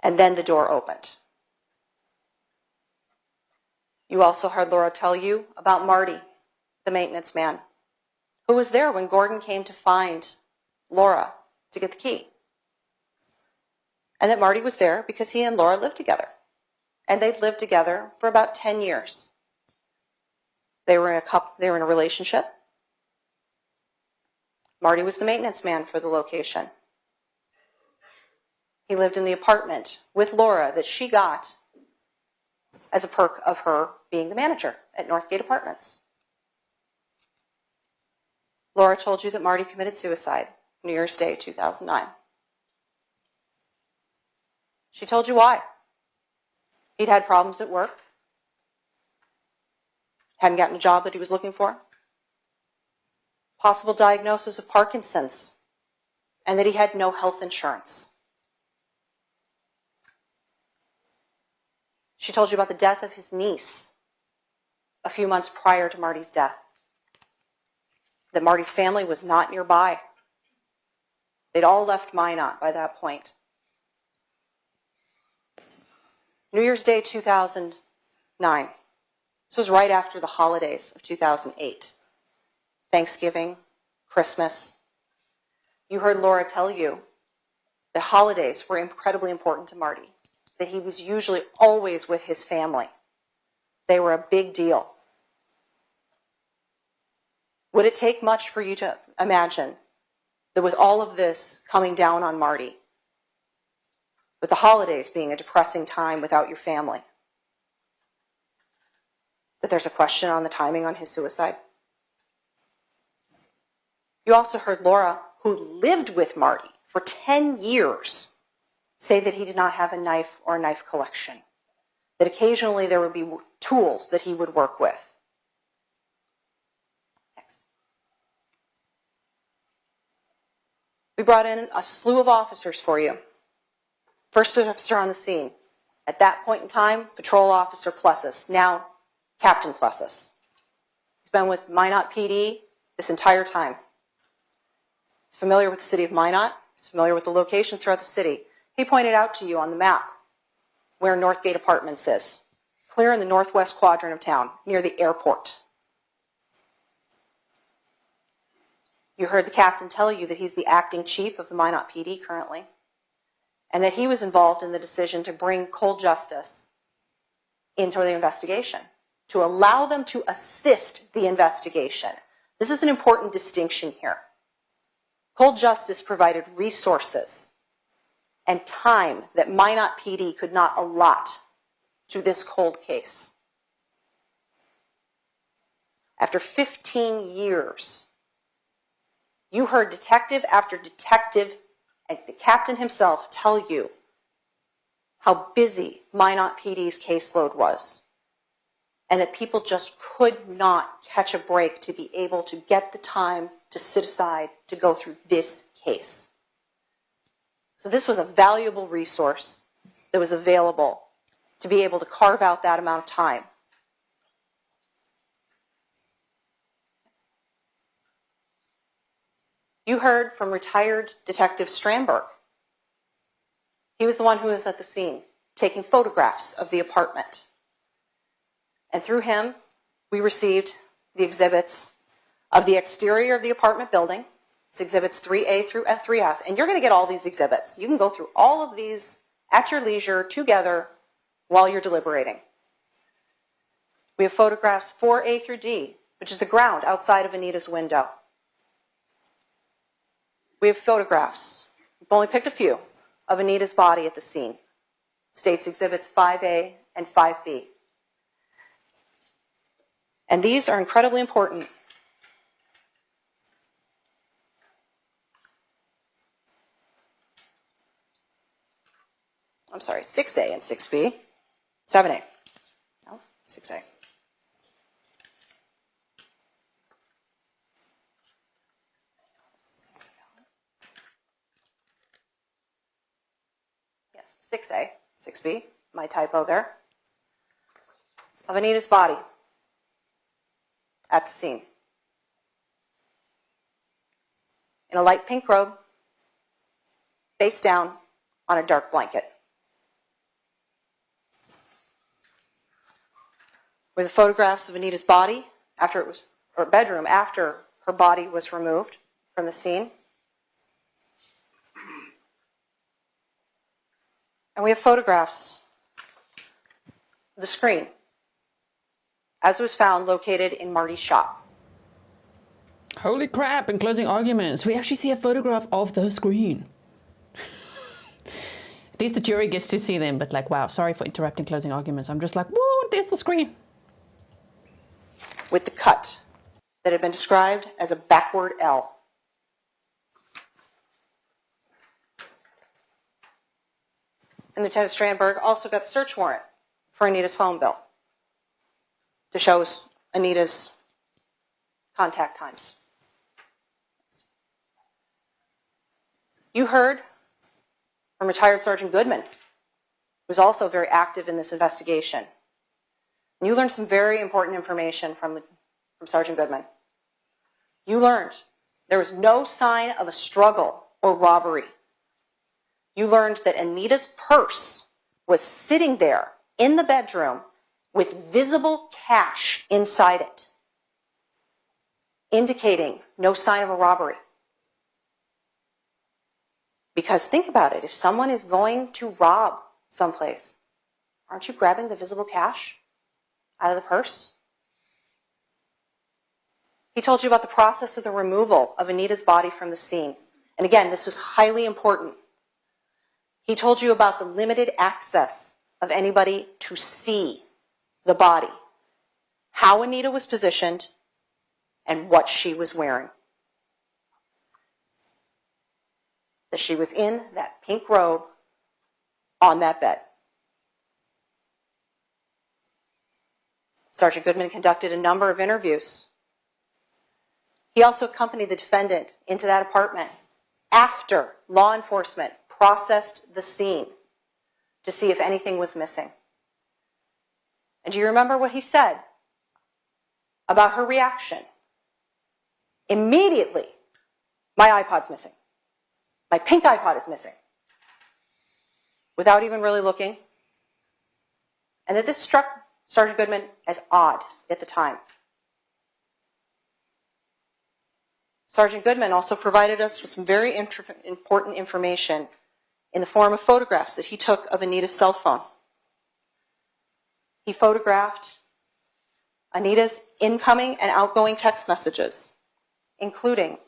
And then the door opened. You also heard Laura tell you about Marty, the maintenance man, who was there when Gordon came to find Laura to get the key. And that Marty was there because he and Laura lived together. And they'd lived together for about 10 years. They were in a relationship. Marty was the maintenance man for the location. He lived in the apartment with Laura that she got as a perk of her being the manager at Northgate Apartments. Laura told you that Marty committed suicide New Year's Day 2009. She told you why. He'd had problems at work, hadn't gotten a job that he was looking for, possible diagnosis of Parkinson's, and that he had no health insurance. She told you about the death of his niece a few months prior to Marty's death, that Marty's family was not nearby. They'd all left Minot by that point. New Year's Day 2009. This was right after the holidays of 2008. Thanksgiving, Christmas. You heard Laura tell you that holidays were incredibly important to Marty, that he was usually always with his family. They were a big deal. Would it take much for you to imagine that with all of this coming down on Marty, with the holidays being a depressing time without your family, that there's a question on the timing on his suicide? You also heard Laura, who lived with Marty for 10 years, say that he did not have a knife or a knife collection, that occasionally there would be tools that he would work with. Next. We brought in a slew of officers for you. First officer on the scene. At that point in time, Patrol Officer Plessis, now Captain Plessis. He's been with Minot PD this entire time. He's familiar with the city of Minot. He's familiar with the locations throughout the city. He pointed out to you on the map where Northgate Apartments is. Clear in the northwest quadrant of town, near the airport. You heard the captain tell you that he's the acting chief of the Minot PD currently, and that he was involved in the decision to bring cold justice into the investigation, to allow them to assist the investigation. This is an important distinction here. Cold justice provided resources and time that Minot PD could not allot to this cold case. After 15 years, you heard detective after detective and the captain himself tell you how busy Minot PD's caseload was, and that people just could not catch a break to be able to get the time to sit aside to go through this case. So this was a valuable resource that was available to be able to carve out that amount of time. You heard from retired Detective Strandberg. He was the one who was at the scene, taking photographs of the apartment. And through him, we received the exhibits of the exterior of the apartment building. It's exhibits 3A through F3F. And you're going to get all these exhibits. You can go through all of these at your leisure together while you're deliberating. We have photographs 4A through D, which is the ground outside of Anita's window. We have photographs, we've only picked a few, of Anita's body at the scene. States exhibits 5A and 5B. And these are incredibly important. I'm sorry, 6A and 6B. 7A. No, 6A. Yes, 6A, 6B, my typo there. Of Anita's body at the scene. In a light pink robe, face down on a dark blanket. With photographs of Anita's body after it was, or bedroom after her body was removed from the scene. And we have photographs of the screen as was found located in Marty's shop. Holy crap, in closing arguments, we actually see a photograph of the screen. At least the jury gets to see them, but like, wow, sorry for interrupting closing arguments. I'm just like, whoa, there's the screen. With the cut that had been described as a backward L. And Lieutenant Strandberg also got the search warrant for Anita's phone bill to show us Anita's contact times. You heard from retired Sergeant Goodman, who was also very active in this investigation, And you learned some very important information from Sergeant Goodman. You learned there was no sign of a struggle or robbery. You learned that Anita's purse was sitting there in the bedroom with visible cash inside it, indicating no sign of a robbery. Because think about it, if someone is going to rob someplace, aren't you grabbing the visible cash out of the purse? He told you about the process of the removal of Anita's body from the scene. And again, this was highly important. He told you about the limited access of anybody to see the body, how Anita was positioned, and what she was wearing. That she was in that pink robe on that bed. Sergeant Goodman conducted a number of interviews. He also accompanied the defendant into that apartment after law enforcement processed the scene to see if anything was missing. And do you remember what he said about her reaction? Immediately, my iPod's missing. My pink iPod is missing. Without even really looking. And that this struck Sergeant Goodman as odd at the time. Sergeant Goodman also provided us with some very important information in the form of photographs that he took of Anita's cell phone. He photographed Anita's incoming and outgoing text messages, including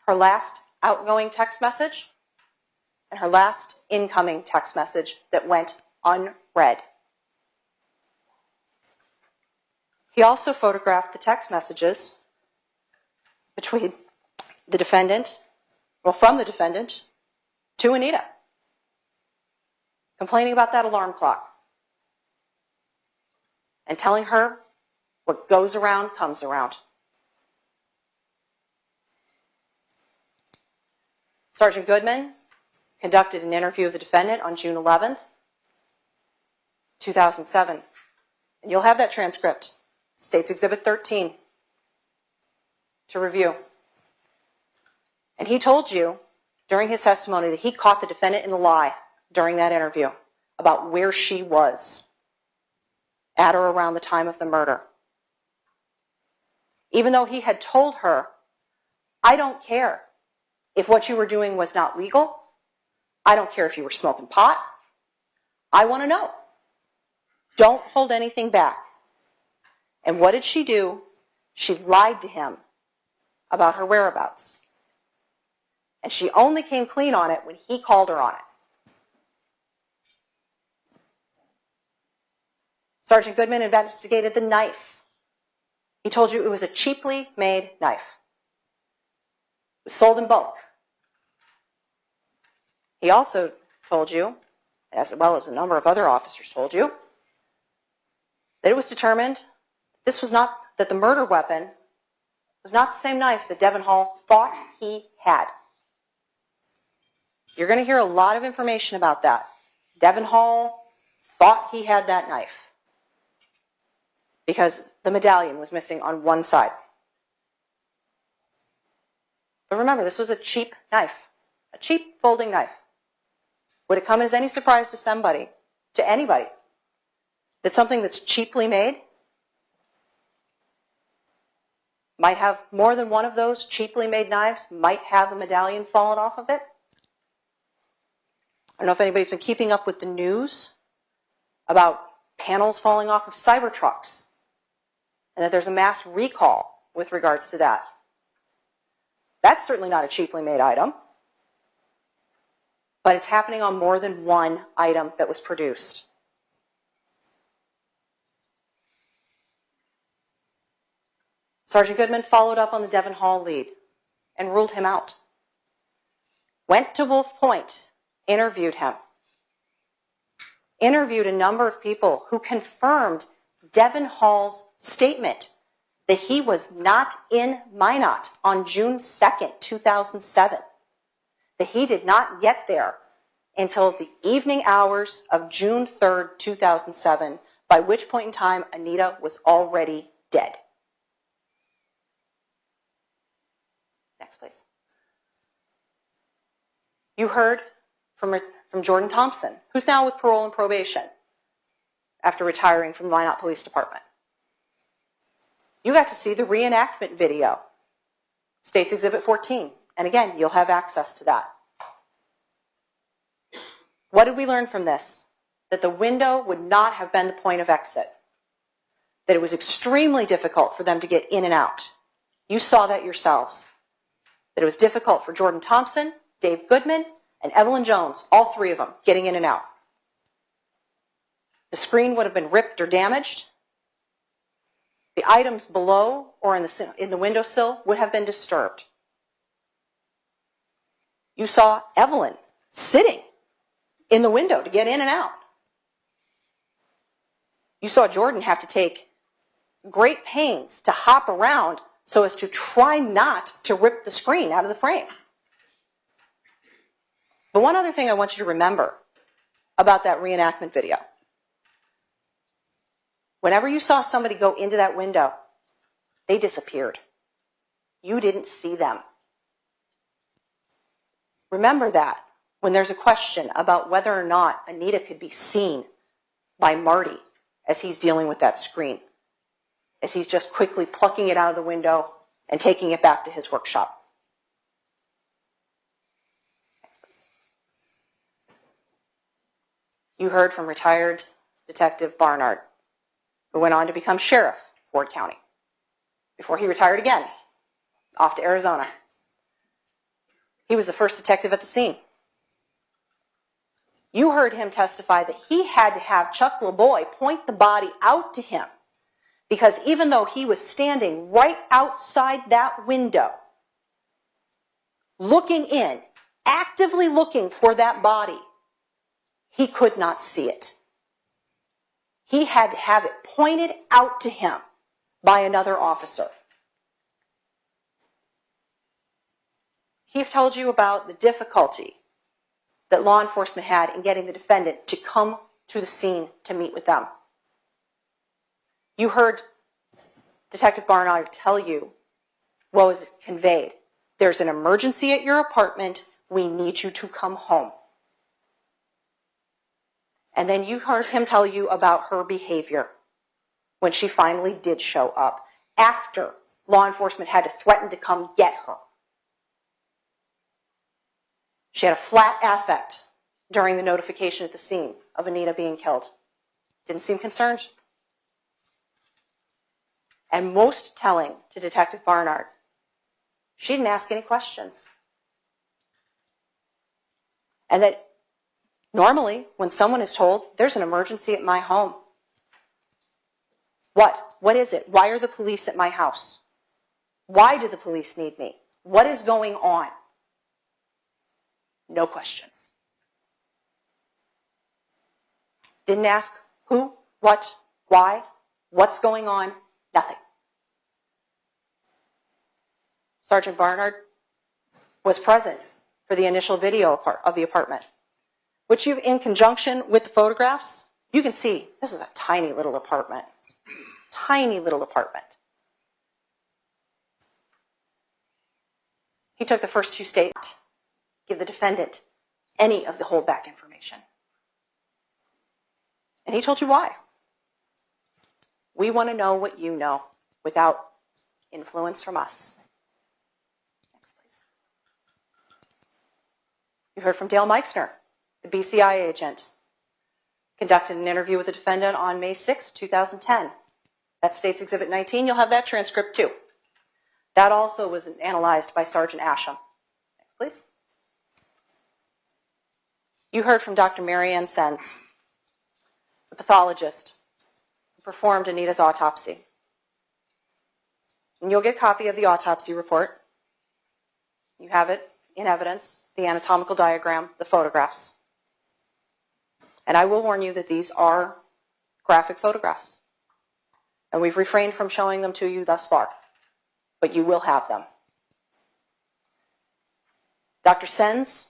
her last outgoing text message and her last incoming text message that went unread. He also photographed the text messages between the defendant, from the defendant to Anita, complaining about that alarm clock and telling her what goes around comes around. Sergeant Goodman conducted an interview of the defendant on June 11th, 2007. And you'll have that transcript, State's Exhibit 13, to review. And he told you during his testimony that he caught the defendant in a lie during that interview about where she was at or around the time of the murder. Even though he had told her, I don't care if what you were doing was not legal. I don't care if you were smoking pot. I want to know. Don't hold anything back. And what did she do? She lied to him about her whereabouts. And she only came clean on it when he called her on it. Sergeant Goodman investigated the knife. He told you it was a cheaply made knife. It was sold in bulk. He also told you, as well as a number of other officers told you, that it was determined that the murder weapon was not the same knife that Devin Hall thought he had. You're going to hear a lot of information about that. Devin Hall thought he had that knife because the medallion was missing on one side. But remember, this was a cheap knife, a cheap folding knife. Would it come as any surprise to anybody, that something that's cheaply made might have more than one of those cheaply made knives, might have a medallion fallen off of it? I don't know if anybody's been keeping up with the news about panels falling off of Cybertrucks and that there's a mass recall with regards to that. That's certainly not a cheaply made item, but it's happening on more than one item that was produced. Sergeant Goodman followed up on the Devin Hall lead and ruled him out. Went to Wolf Point, interviewed him. Interviewed a number of people who confirmed Devin Hall's statement that he was not in Minot on June 2nd, 2007. That he did not get there until the evening hours of June 3rd, 2007, by which point in time Anita was already dead. Next, please. You heard from Jordan Thompson, who's now with parole and probation after retiring from the Minot Police Department. You got to see the reenactment video, State's Exhibit 14. And again, you'll have access to that. What did we learn from this? That the window would not have been the point of exit. That it was extremely difficult for them to get in and out. You saw that yourselves. That it was difficult for Jordan Thompson, Dave Goodman, and Evelyn Jones, all three of them, getting in and out. The screen would have been ripped or damaged. The items below or in the windowsill would have been disturbed. You saw Evelyn sitting in the window to get in and out. You saw Jordan have to take great pains to hop around so as to try not to rip the screen out of the frame. But one other thing I want you to remember about that reenactment video. Whenever you saw somebody go into that window, they disappeared. You didn't see them. Remember that when there's a question about whether or not Anita could be seen by Marty as he's dealing with that screen, as he's just quickly plucking it out of the window and taking it back to his workshop. You heard from retired Detective Barnard, who went on to become sheriff of Ford County before he retired again, off to Arizona. He was the first detective at the scene. You heard him testify that he had to have Chuck LeBoy point the body out to him because even though he was standing right outside that window, looking in, actively looking for that body, he could not see it. He had to have it pointed out to him by another officer. He told you about the difficulty that law enforcement had in getting the defendant to come to the scene to meet with them. You heard Detective Barnard tell you what was conveyed. There's an emergency at your apartment. We need you to come home. And then you heard him tell you about her behavior when she finally did show up after law enforcement had to threaten to come get her. She had a flat affect during the notification at the scene of Anita being killed. Didn't seem concerned. And most telling to Detective Barnard, she didn't ask any questions. And that normally, when someone is told, there's an emergency at my home. What? What is it? Why are the police at my house? Why do the police need me? What is going on? No questions. Didn't ask who, what, why, what's going on, nothing. Sergeant Barnard was present for the initial video of the apartment, which you, in conjunction with the photographs, you can see this is a tiny little apartment. Tiny little apartment. He took the first two statements, give the defendant any of the holdback information. And he told you why. We want to know what you know without influence from us. Next, please. You heard from Dale Meixner, the BCI agent, conducted an interview with the defendant on May 6, 2010. That's State's Exhibit 19. You'll have that transcript too. That also was analyzed by Sergeant Asham. Next, please. You heard from Dr. Marianne Sens, the pathologist who performed Anita's autopsy. And you'll get a copy of the autopsy report. You have it in evidence, the anatomical diagram, the photographs. And I will warn you that these are graphic photographs. And we've refrained from showing them to you thus far. But you will have them. Dr. Sens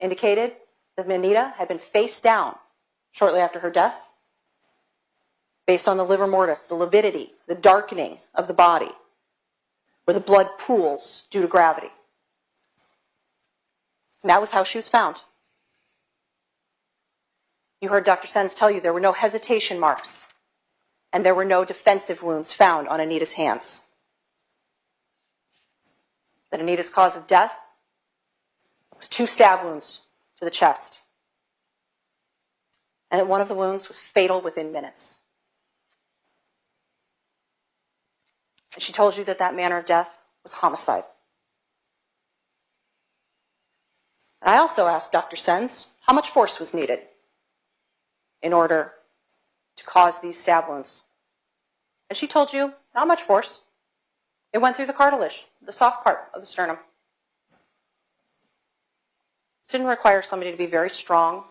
indicated that Anita had been face down shortly after her death based on the livor mortis, the lividity, the darkening of the body, where the blood pools due to gravity. And that was how she was found. You heard Dr. Sens tell you there were no hesitation marks and there were no defensive wounds found on Anita's hands. That Anita's cause of death was 2 stab wounds to the chest. And that one of the wounds was fatal within minutes. And she told you that that manner of death was homicide. And I also asked Dr. Sens how much force was needed in order to cause these stab wounds. And she told you not much force. It went through the cartilage, the soft part of the sternum. It didn't require somebody to be very strong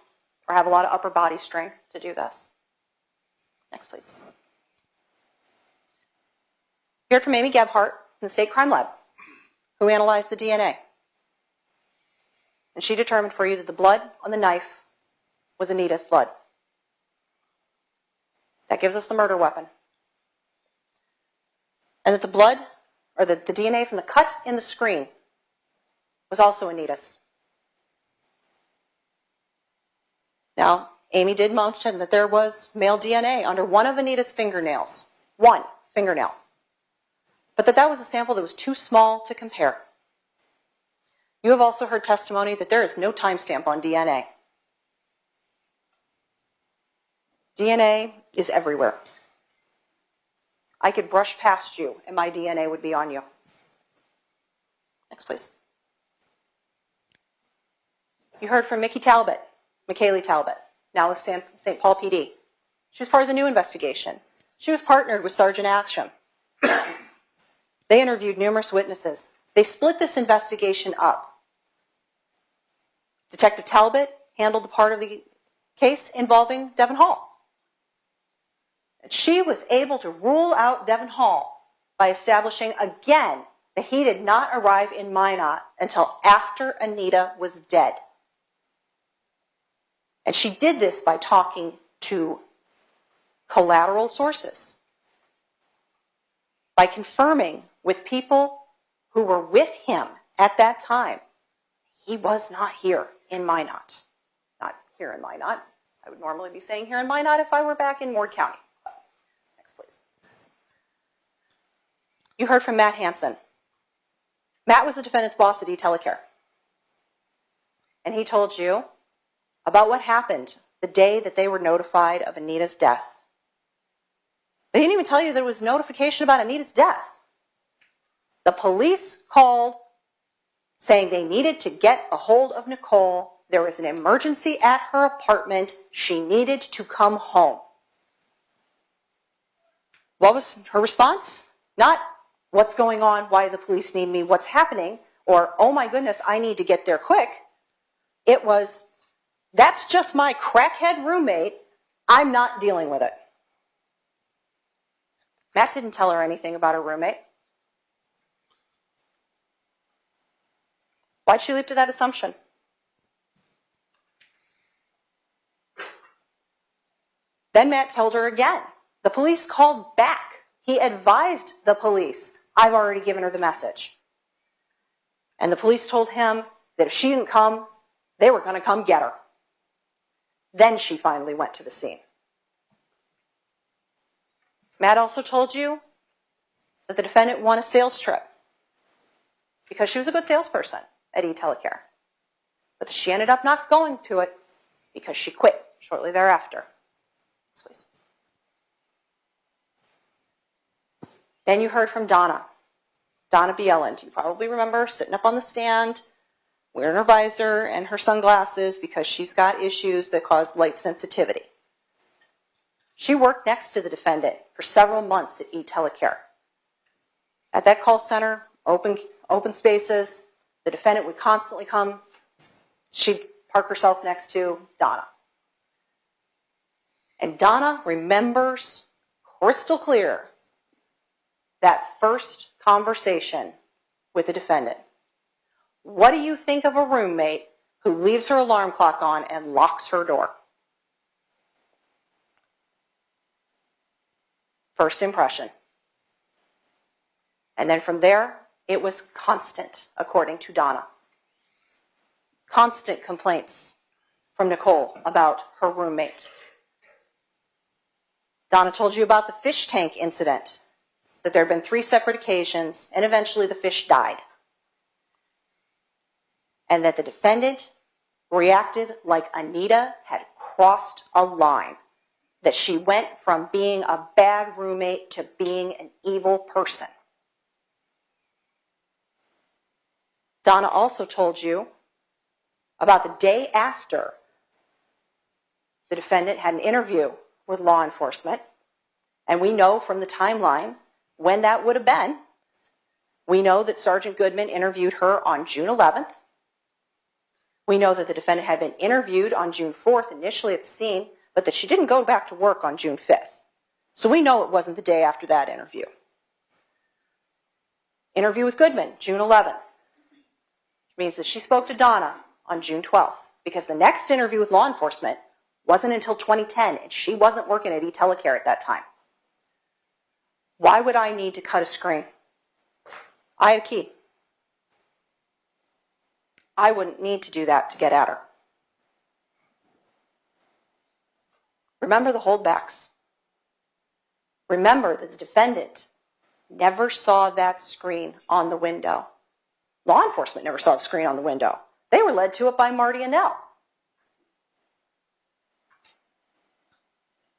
or have a lot of upper body strength to do this. Next, please. We heard from Amy Gebhardt in the State Crime Lab, who analyzed the DNA. And she determined for you that the blood on the knife was Anita's blood. That gives us the murder weapon. And that the blood, or the DNA from the cut in the screen, was also Anita's. Now, Amy did mention that there was male DNA under one of Anita's fingernails. One fingernail. But that was a sample that was too small to compare. You have also heard testimony that there is no timestamp on DNA. DNA is everywhere. I could brush past you and my DNA would be on you. Next, please. You heard from Mickey Talbot, Michele Talbot, now with St. Paul PD. She was part of the new investigation. She was partnered with Sergeant Action. They interviewed numerous witnesses. They split this investigation up. Detective Talbot handled the part of the case involving Devon Hall. And she was able to rule out Devon Hall by establishing again that he did not arrive in Minot until after Anita was dead. And she did this by talking to collateral sources, by confirming with people who were with him at that time, he was not here in Minot. Not here in Minot. I would normally be saying here in Minot if I were back in Ward County. Next, please. You heard from Matt Hansen. Matt was the defendant's boss at eTelecare. And he told you about what happened the day that they were notified of Anita's death. They didn't even tell you there was notification about Anita's death. The police called saying they needed to get a hold of Nichole. There was an emergency at her apartment. She needed to come home. What was her response? Not, what's going on, why the police need me, what's happening, or, oh my goodness, I need to get there quick. It was, that's just my crackhead roommate. I'm not dealing with it. Matt didn't tell her anything about her roommate. Why'd she leap to that assumption? Then Matt told her again. The police called back. He advised the police, I've already given her the message. And the police told him that if she didn't come, they were going to come get her. Then she finally went to the scene. Matt also told you that the defendant won a sales trip because she was a good salesperson at eTelecare. But she ended up not going to it because she quit shortly thereafter. Please. Then you heard from Donna Bieland. You probably remember sitting up on the stand, wearing her visor and her sunglasses because she's got issues that cause light sensitivity. She worked next to the defendant for several months at eTelecare. At that call center, open spaces, the defendant would constantly come. She'd park herself next to Donna. And Donna remembers crystal clear that first conversation with the defendant. What do you think of a roommate who leaves her alarm clock on and locks her door? first impression. And then from there, it was constant, according to Donna. Constant complaints from Nichole about her roommate. Donna told you about the fish tank incident, that there had been 3 separate occasions, and eventually the fish died. And that the defendant reacted like Anita had crossed a line, that she went from being a bad roommate to being an evil person. Donna also told you about the day after the defendant had an interview with law enforcement, and we know from the timeline when that would have been. We know that Sergeant Goodman interviewed her on June 11th. We know that the defendant had been interviewed on June 4th initially at the scene, but that she didn't go back to work on June 5th. So we know it wasn't the day after that interview. Interview with Goodman, June 11th, which means that she spoke to Donna on June 12th, because the next interview with law enforcement wasn't until 2010, and she wasn't working at eTelecare at that time. Why would I need to cut a screen? I had a key. I wouldn't need to do that to get at her. Remember the holdbacks. Remember that the defendant never saw that screen on the window. Law enforcement never saw the screen on the window. They were led to it by Marty and Nell.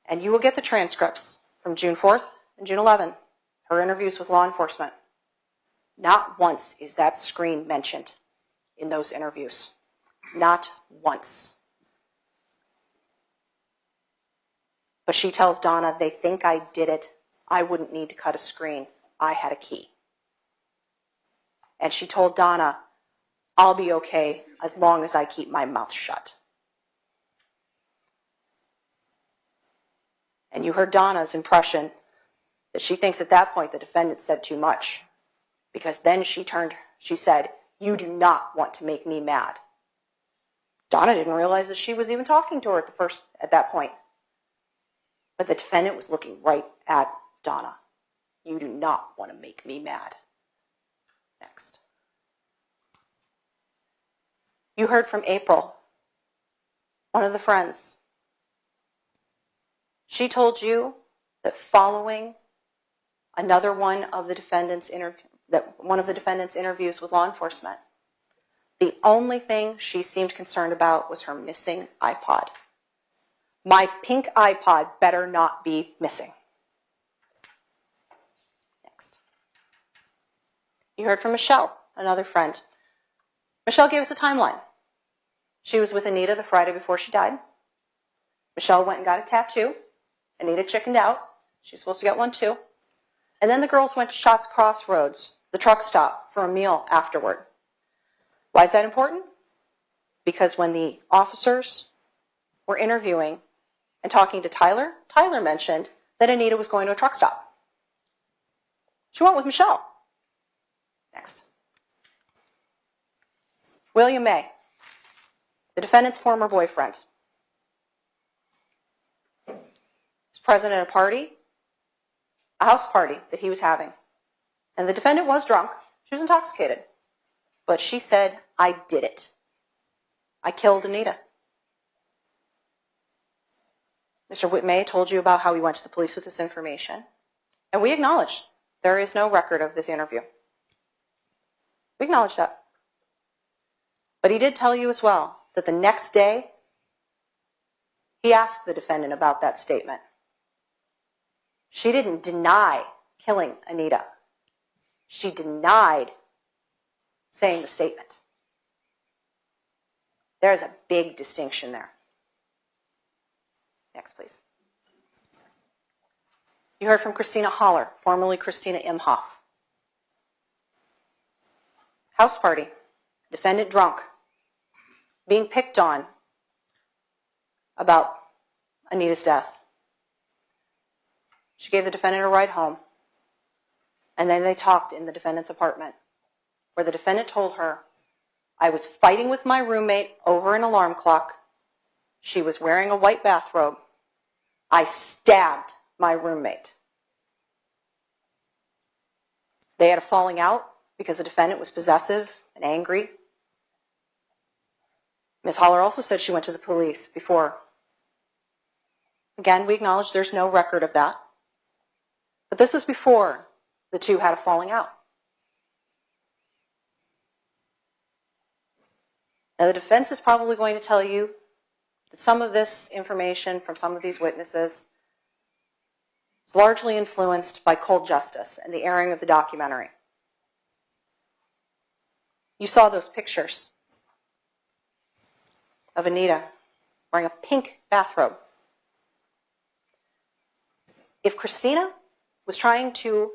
And you will get the transcripts from June 4th and June 11th, her interviews with law enforcement. Not once is that screen mentioned in those interviews. Not once. But she tells Donna, they think I did it. I wouldn't need to cut a screen. I had a key. And she told Donna, I'll be okay as long as I keep my mouth shut. And you heard Donna's impression that she thinks at that point the defendant said too much, because then she said, you do not want to make me mad. Donna didn't realize that she was even talking to her at that point. But the defendant was looking right at Donna. You do not want to make me mad. Next. You heard from April, one of the friends. She told you that following another one of the defendant's interviews with law enforcement, the only thing she seemed concerned about was her missing iPod. My pink iPod better not be missing. Next. You heard from Michelle, another friend. Michelle gave us a timeline. She was with Anita the Friday before she died. Michelle went and got a tattoo. Anita chickened out. She was supposed to get one too. And then the girls went to Schatz Crossroads, the truck stop, for a meal afterward. Why is that important? Because when the officers were interviewing and talking to Tyler, Tyler mentioned that Anita was going to a truck stop. She went with Michelle. Next. William May, the defendant's former boyfriend, was present at a party, a house party that he was having. And the defendant was drunk. She was intoxicated. But she said, I did it. I killed Anita. Mr. Whitmay told you about how he went to the police with this information. And we acknowledge there is no record of this interview. We acknowledge that. But he did tell you as well that the next day, he asked the defendant about that statement. She didn't deny killing Anita. She denied saying the statement. There is a big distinction there. Next, please. You heard from Christina Holler, formerly Christina Imhoff. House party, defendant drunk, being picked on about Anita's death. She gave the defendant a ride home, and then they talked in the defendant's apartment, where the defendant told her, I was fighting with my roommate over an alarm clock. She was wearing a white bathrobe. I stabbed my roommate. They had a falling out because the defendant was possessive and angry. Ms. Holler also said she went to the police before. Again, we acknowledge there's no record of that. But this was before the two had a falling out. Now, the defense is probably going to tell you that some of this information from some of these witnesses is largely influenced by cold justice and the airing of the documentary. You saw those pictures of Anita wearing a pink bathrobe. If Christina was trying to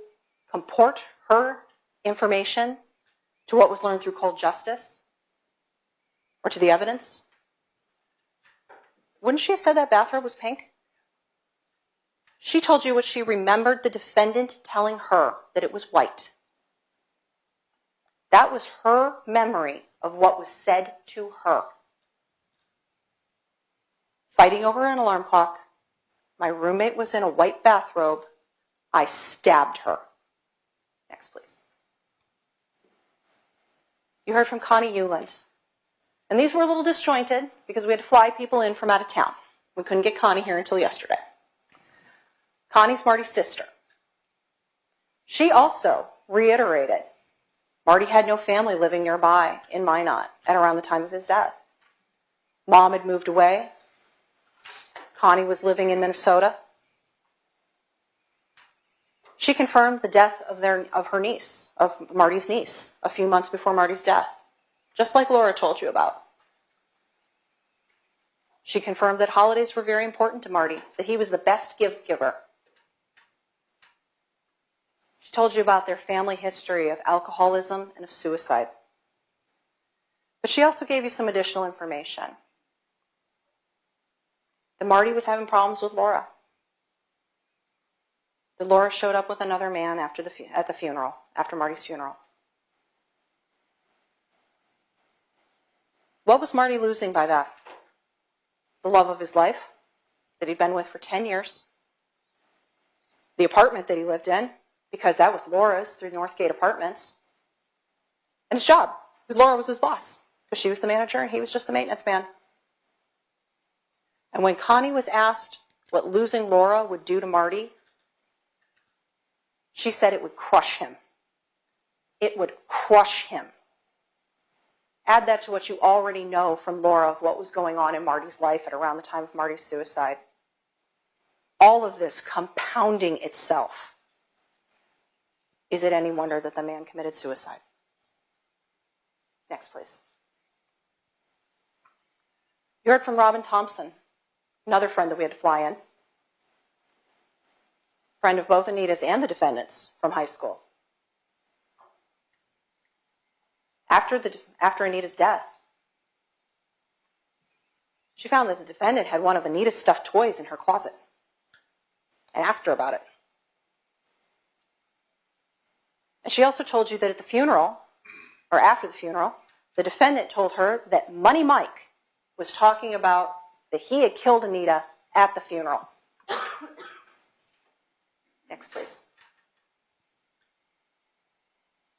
comport her information to what was learned through cold justice or to the evidence, wouldn't she have said that bathrobe was pink? She told you what she remembered the defendant telling her, that it was white. That was her memory of what was said to her. Fighting over an alarm clock. My roommate was in a white bathrobe. I stabbed her. Next, please. You heard from Connie Euland. And these were a little disjointed because we had to fly people in from out of town. We couldn't get Connie here until yesterday. Connie's Marty's sister. She also reiterated Marty had no family living nearby in Minot at around the time of his death. Mom had moved away. Connie was living in Minnesota. She confirmed the death of her niece, of Marty's niece, a few months before Marty's death, just like Laura told you about. She confirmed that holidays were very important to Marty, that he was the best gift giver. She told you about their family history of alcoholism and of suicide. But she also gave you some additional information. That Marty was having problems with Laura. That Laura showed up with another man at the funeral, after Marty's funeral. What was Marty losing by that? The love of his life that he'd been with for 10 years. The apartment that he lived in, because that was Laura's through Northgate Apartments. And his job, because Laura was his boss, because she was the manager and he was just the maintenance man. And when Connie was asked what losing Laura would do to Marty, she said it would crush him. It would crush him. Add that to what you already know from Laura of what was going on in Marty's life at around the time of Marty's suicide. All of this compounding itself. Is it any wonder that the man committed suicide? Next, please. You heard from Robin Thompson, another friend that we had to fly in. Friend of both Anita's and the defendants from high school. After Anita's death, she found that the defendant had one of Anita's stuffed toys in her closet and asked her about it. And she also told you that at the funeral, or after the funeral, the defendant told her that Money Mike was talking about that he had killed Anita at the funeral. Next, please.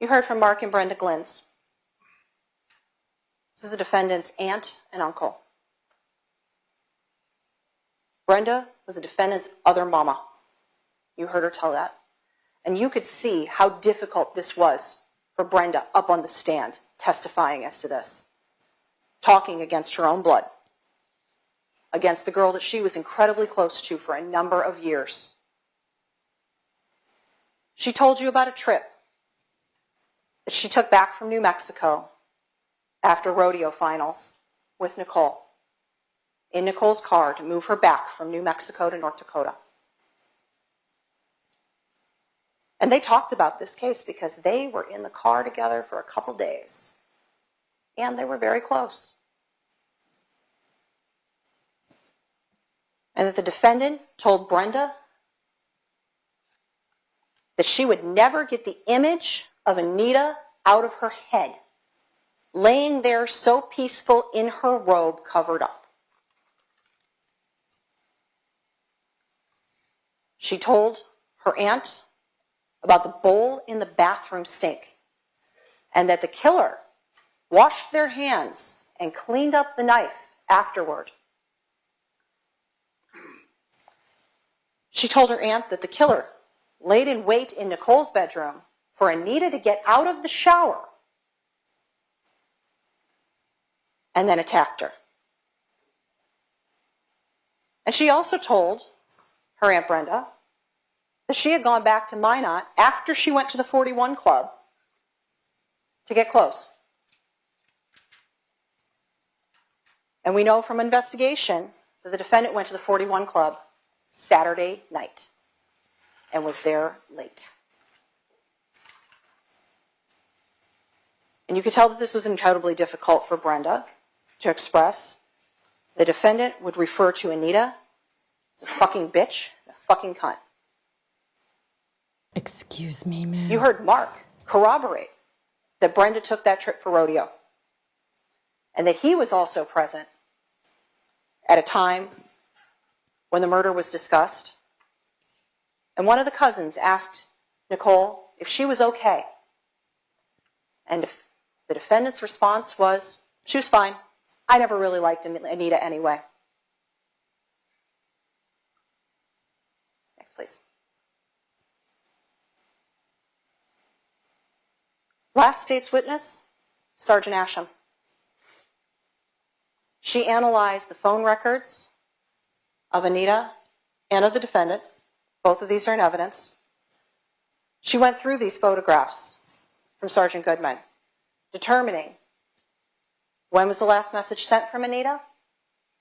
You heard from Mark and Brenda Glynns. This is the defendant's aunt and uncle. Brenda was the defendant's other mama. You heard her tell that. And you could see how difficult this was for Brenda up on the stand, testifying as to this, talking against her own blood, against the girl that she was incredibly close to for a number of years. She told you about a trip that she took back from New Mexico after rodeo finals with Nichole, in Nichole's car to move her back from New Mexico to North Dakota. And they talked about this case because they were in the car together for a couple days. And they were very close. And that the defendant told Brenda that she would never get the image of Anita out of her head, laying there so peaceful in her robe covered up. She told her aunt about the bowl in the bathroom sink and that the killer washed their hands and cleaned up the knife afterward. She told her aunt that the killer laid in wait in Nichole's bedroom for Anita to get out of the shower and then attacked her. And she also told her Aunt Brenda that she had gone back to Minot after she went to the 41 Club to get close. And we know from investigation that the defendant went to the 41 Club Saturday night and was there late. And you could tell that this was incredibly difficult for Brenda to express. The defendant would refer to Anita as a fucking bitch, a fucking cunt. Excuse me, ma'am. You heard Mark corroborate that Brenda took that trip for rodeo and that he was also present at a time when the murder was discussed. And one of the cousins asked Nichole if she was okay. And the defendant's response was, she was fine. I never really liked Anita anyway. Next, please. Last state's witness, Sergeant Asham. She analyzed the phone records of Anita and of the defendant. Both of these are in evidence. She went through these photographs from Sergeant Goodman, determining when was the last message sent from Anita,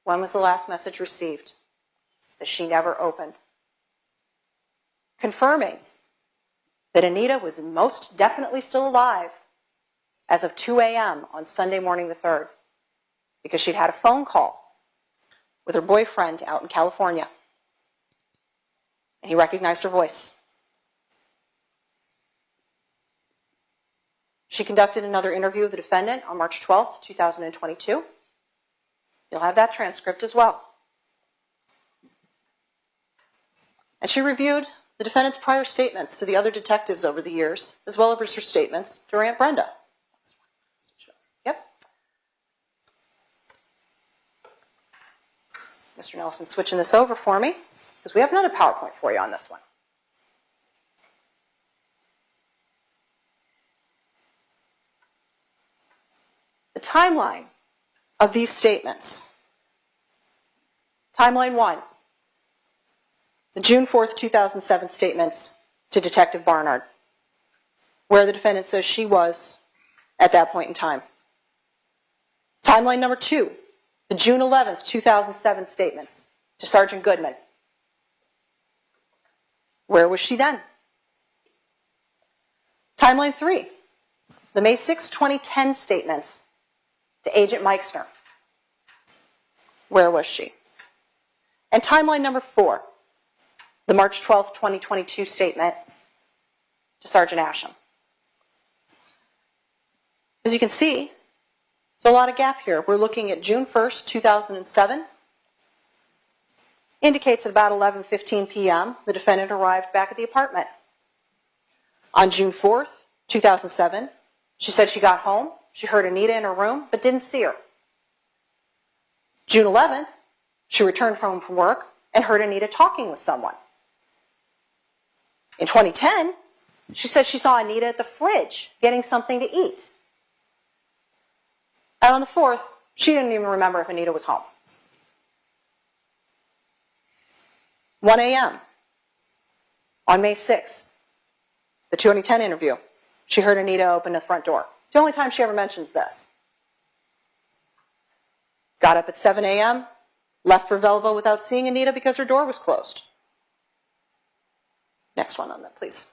when was the last message received that she never opened, confirming that Anita was most definitely still alive as of 2 a.m. on Sunday morning the 3rd, because she'd had a phone call with her boyfriend out in California, and he recognized her voice. She conducted another interview of the defendant on March 12th, 2022. You'll have that transcript as well. And she reviewed the defendant's prior statements to the other detectives over the years, as well as her statements to her Aunt Brenda. Yep. Mr. Nelson switching this over for me, because we have another PowerPoint for you on this one. The timeline of these statements. Timeline 1. The June 4th, 2007 statements to Detective Barnard, where the defendant says she was at that point in time. Timeline number 2, the June 11th, 2007 statements to Sergeant Goodman. Where was she then? Timeline 3, the May 6, 2010 statements to Agent Meixner. Where was she? And timeline number 4, the March 12, 2022 statement to Sergeant Asham. As you can see, there's a lot of gap here. We're looking at June 1st, 2007. Indicates at about 11:15 p.m. the defendant arrived back at the apartment. On June 4th, 2007, she said she got home. She heard Anita in her room, but didn't see her. June 11th, she returned home from work and heard Anita talking with someone. In 2010, she said she saw Anita at the fridge getting something to eat. And on the 4th, she didn't even remember if Anita was home. 1 a.m. on May 6th, the 2010 interview, she heard Anita open the front door. It's the only time she ever mentions this. Got up at 7 a.m., left for Velvo without seeing Anita because her door was closed. Next one on that, please.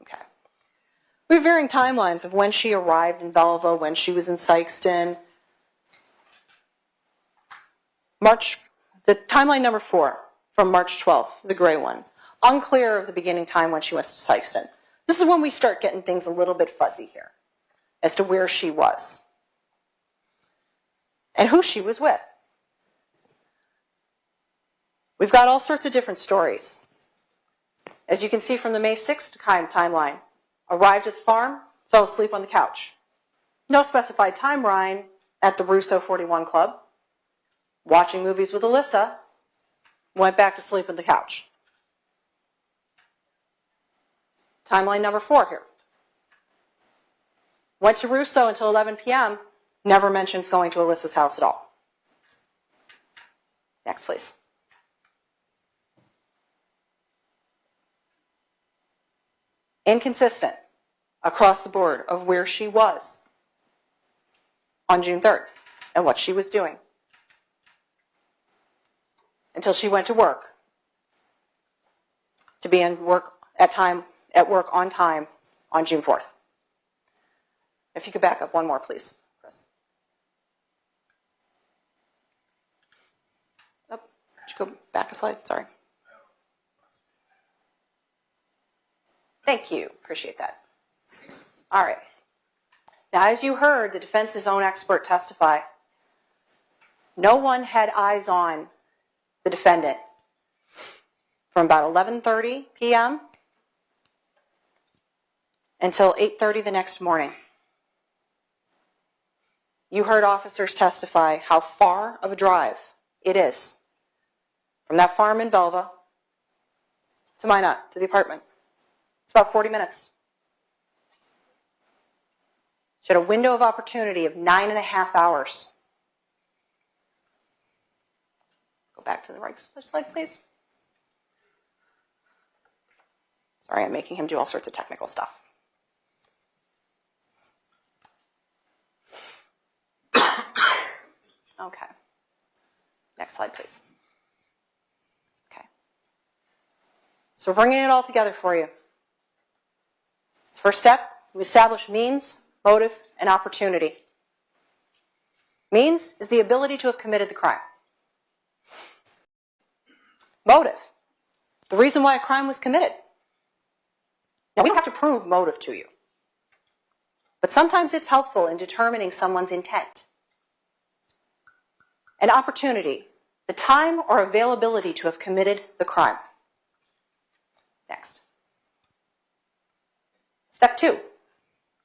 Okay. We have varying timelines of when she arrived in Velvo, when she was in Sykeston. The timeline number 4 from March 12th, the gray one. Unclear of the beginning time when she went to Sykeston. This is when we start getting things a little bit fuzzy here as to where she was and who she was with. We've got all sorts of different stories. As you can see from the May 6th timeline, arrived at the farm, fell asleep on the couch. No specified timeline at the Russo 41 Club. Watching movies with Alyssa, went back to sleep on the couch. Timeline number 4 here. Went to Russo until 11 p.m., never mentions going to Alyssa's house at all. Next, please. Inconsistent across the board of where she was on June 3rd and what she was doing until she went to work to be at work on time on June 4th. If you could back up one more, please, Chris. Oh, could you go back a slide? Sorry. Thank you. Appreciate that. All right. Now, as you heard the defense's own expert testify, no one had eyes on the defendant from about 11:30 p.m. until 8:30 the next morning. You heard officers testify how far of a drive it is from that farm in Belva to Minot, to the apartment. It's about 40 minutes. She had a window of opportunity of 9.5 hours. Go back to the right slide, please. Sorry, I'm making him do all sorts of technical stuff. Okay. Next slide, please. Okay. So we're bringing it all together for you. First step, we establish means, motive, and opportunity. Means is the ability to have committed the crime. Motive, the reason why a crime was committed. Now, we don't have to prove motive to you, but sometimes it's helpful in determining someone's intent. An opportunity, the time or availability to have committed the crime. Next. Step 2,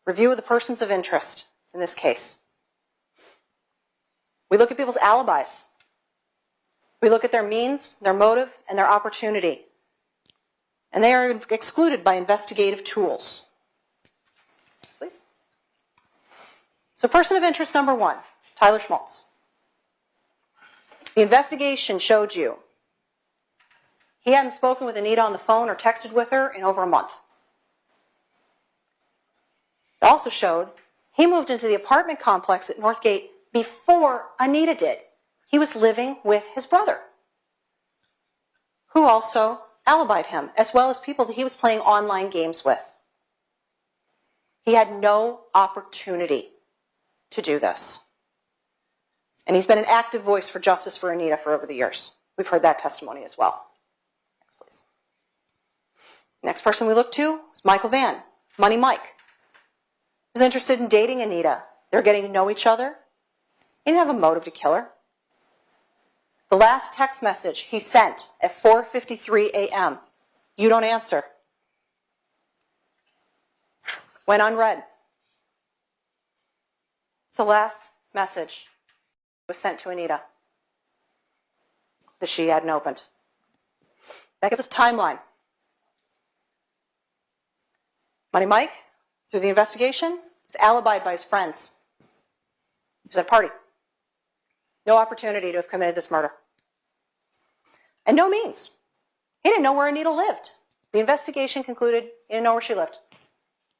review of the persons of interest in this case. We look at people's alibis. We look at their means, their motive, and their opportunity. And they are excluded by investigative tools. Please. So person of interest number 1, Tyler Schmaltz. The investigation showed you he hadn't spoken with Anita on the phone or texted with her in over a month. It also showed he moved into the apartment complex at Northgate before Anita did. He was living with his brother, who also alibied him, as well as people that he was playing online games with. He had no opportunity to do this. And he's been an active voice for justice for Anita for over the years. We've heard that testimony as well. Next, please. Next person we look to is Michael Van, Money Mike. He was interested in dating Anita. They're getting to know each other. He didn't have a motive to kill her. The last text message he sent at 4:53 a.m., you don't answer, went unread. It's the last message was sent to Anita that she hadn't opened. That gives us a timeline. Money Mike, through the investigation, was alibied by his friends. He was at a party. No opportunity to have committed this murder. And no means. He didn't know where Anita lived. The investigation concluded he didn't know where she lived.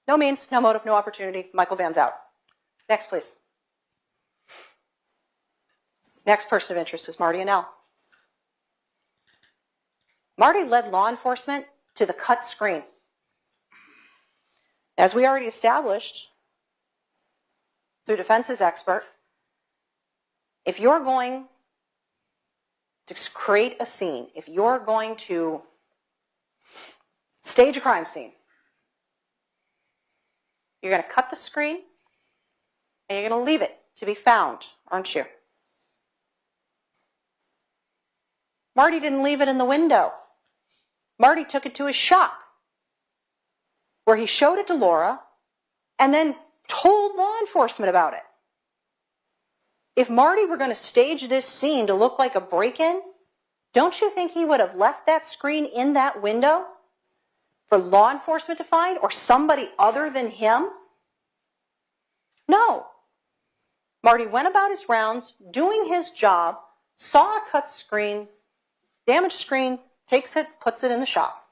No means, no motive, no opportunity. Michael Van's out. Next, please. Next person of interest is Marty Annell. Marty led law enforcement to the cut screen. As we already established through defense's expert, if you're going to create a scene, if you're going to stage a crime scene, you're going to cut the screen and you're going to leave it to be found, aren't you? Marty didn't leave it in the window. Marty took it to his shop, where he showed it to Laura and then told law enforcement about it. If Marty were going to stage this scene to look like a break-in, don't you think he would have left that screen in that window for law enforcement to find, or somebody other than him? No. Marty went about his rounds, doing his job, saw a cut screen, damaged screen, takes it, puts it in the shop.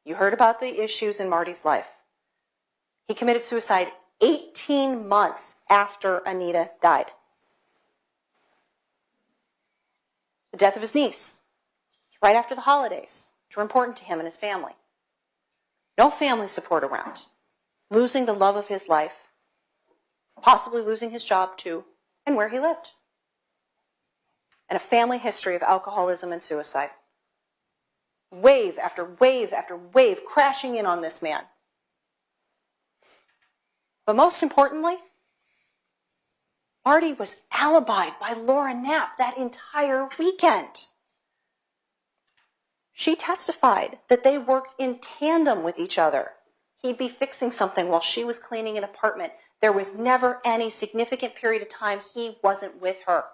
You heard about the issues in Marty's life. He committed suicide 18 months after Anita died. The death of his niece, right after the holidays, which were important to him and his family. No family support around. Losing the love of his life, possibly losing his job too, and where he lived. And a family history of alcoholism and suicide. Wave after wave after wave crashing in on this man. But most importantly, Marty was alibied by Laura Knapp that entire weekend. She testified that they worked in tandem with each other. He'd be fixing something while she was cleaning an apartment. There was never any significant period of time he wasn't with her.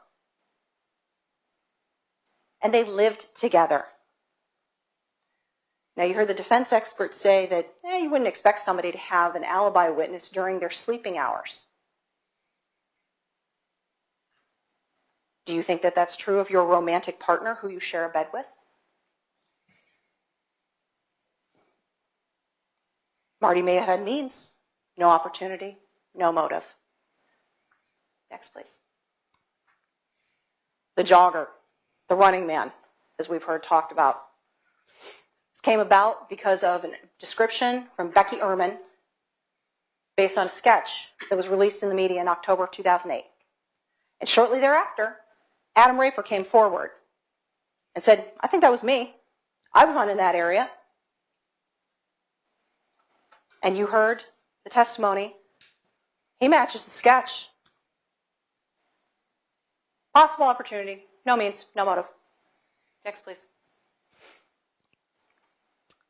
And they lived together. Now, you heard the defense experts say that you wouldn't expect somebody to have an alibi witness during their sleeping hours. Do you think that that's true of your romantic partner who you share a bed with? Marty may have had means, no opportunity, no motive. Next, please. The jogger, the running man, as we've heard talked about. This came about because of a description from Becky Ehrman based on a sketch that was released in the media in October of 2008. And shortly thereafter, Adam Raper came forward and said, I think that was me. I was run in that area. And you heard the testimony. He matches the sketch. Possible opportunity, no means, no motive. Next, please.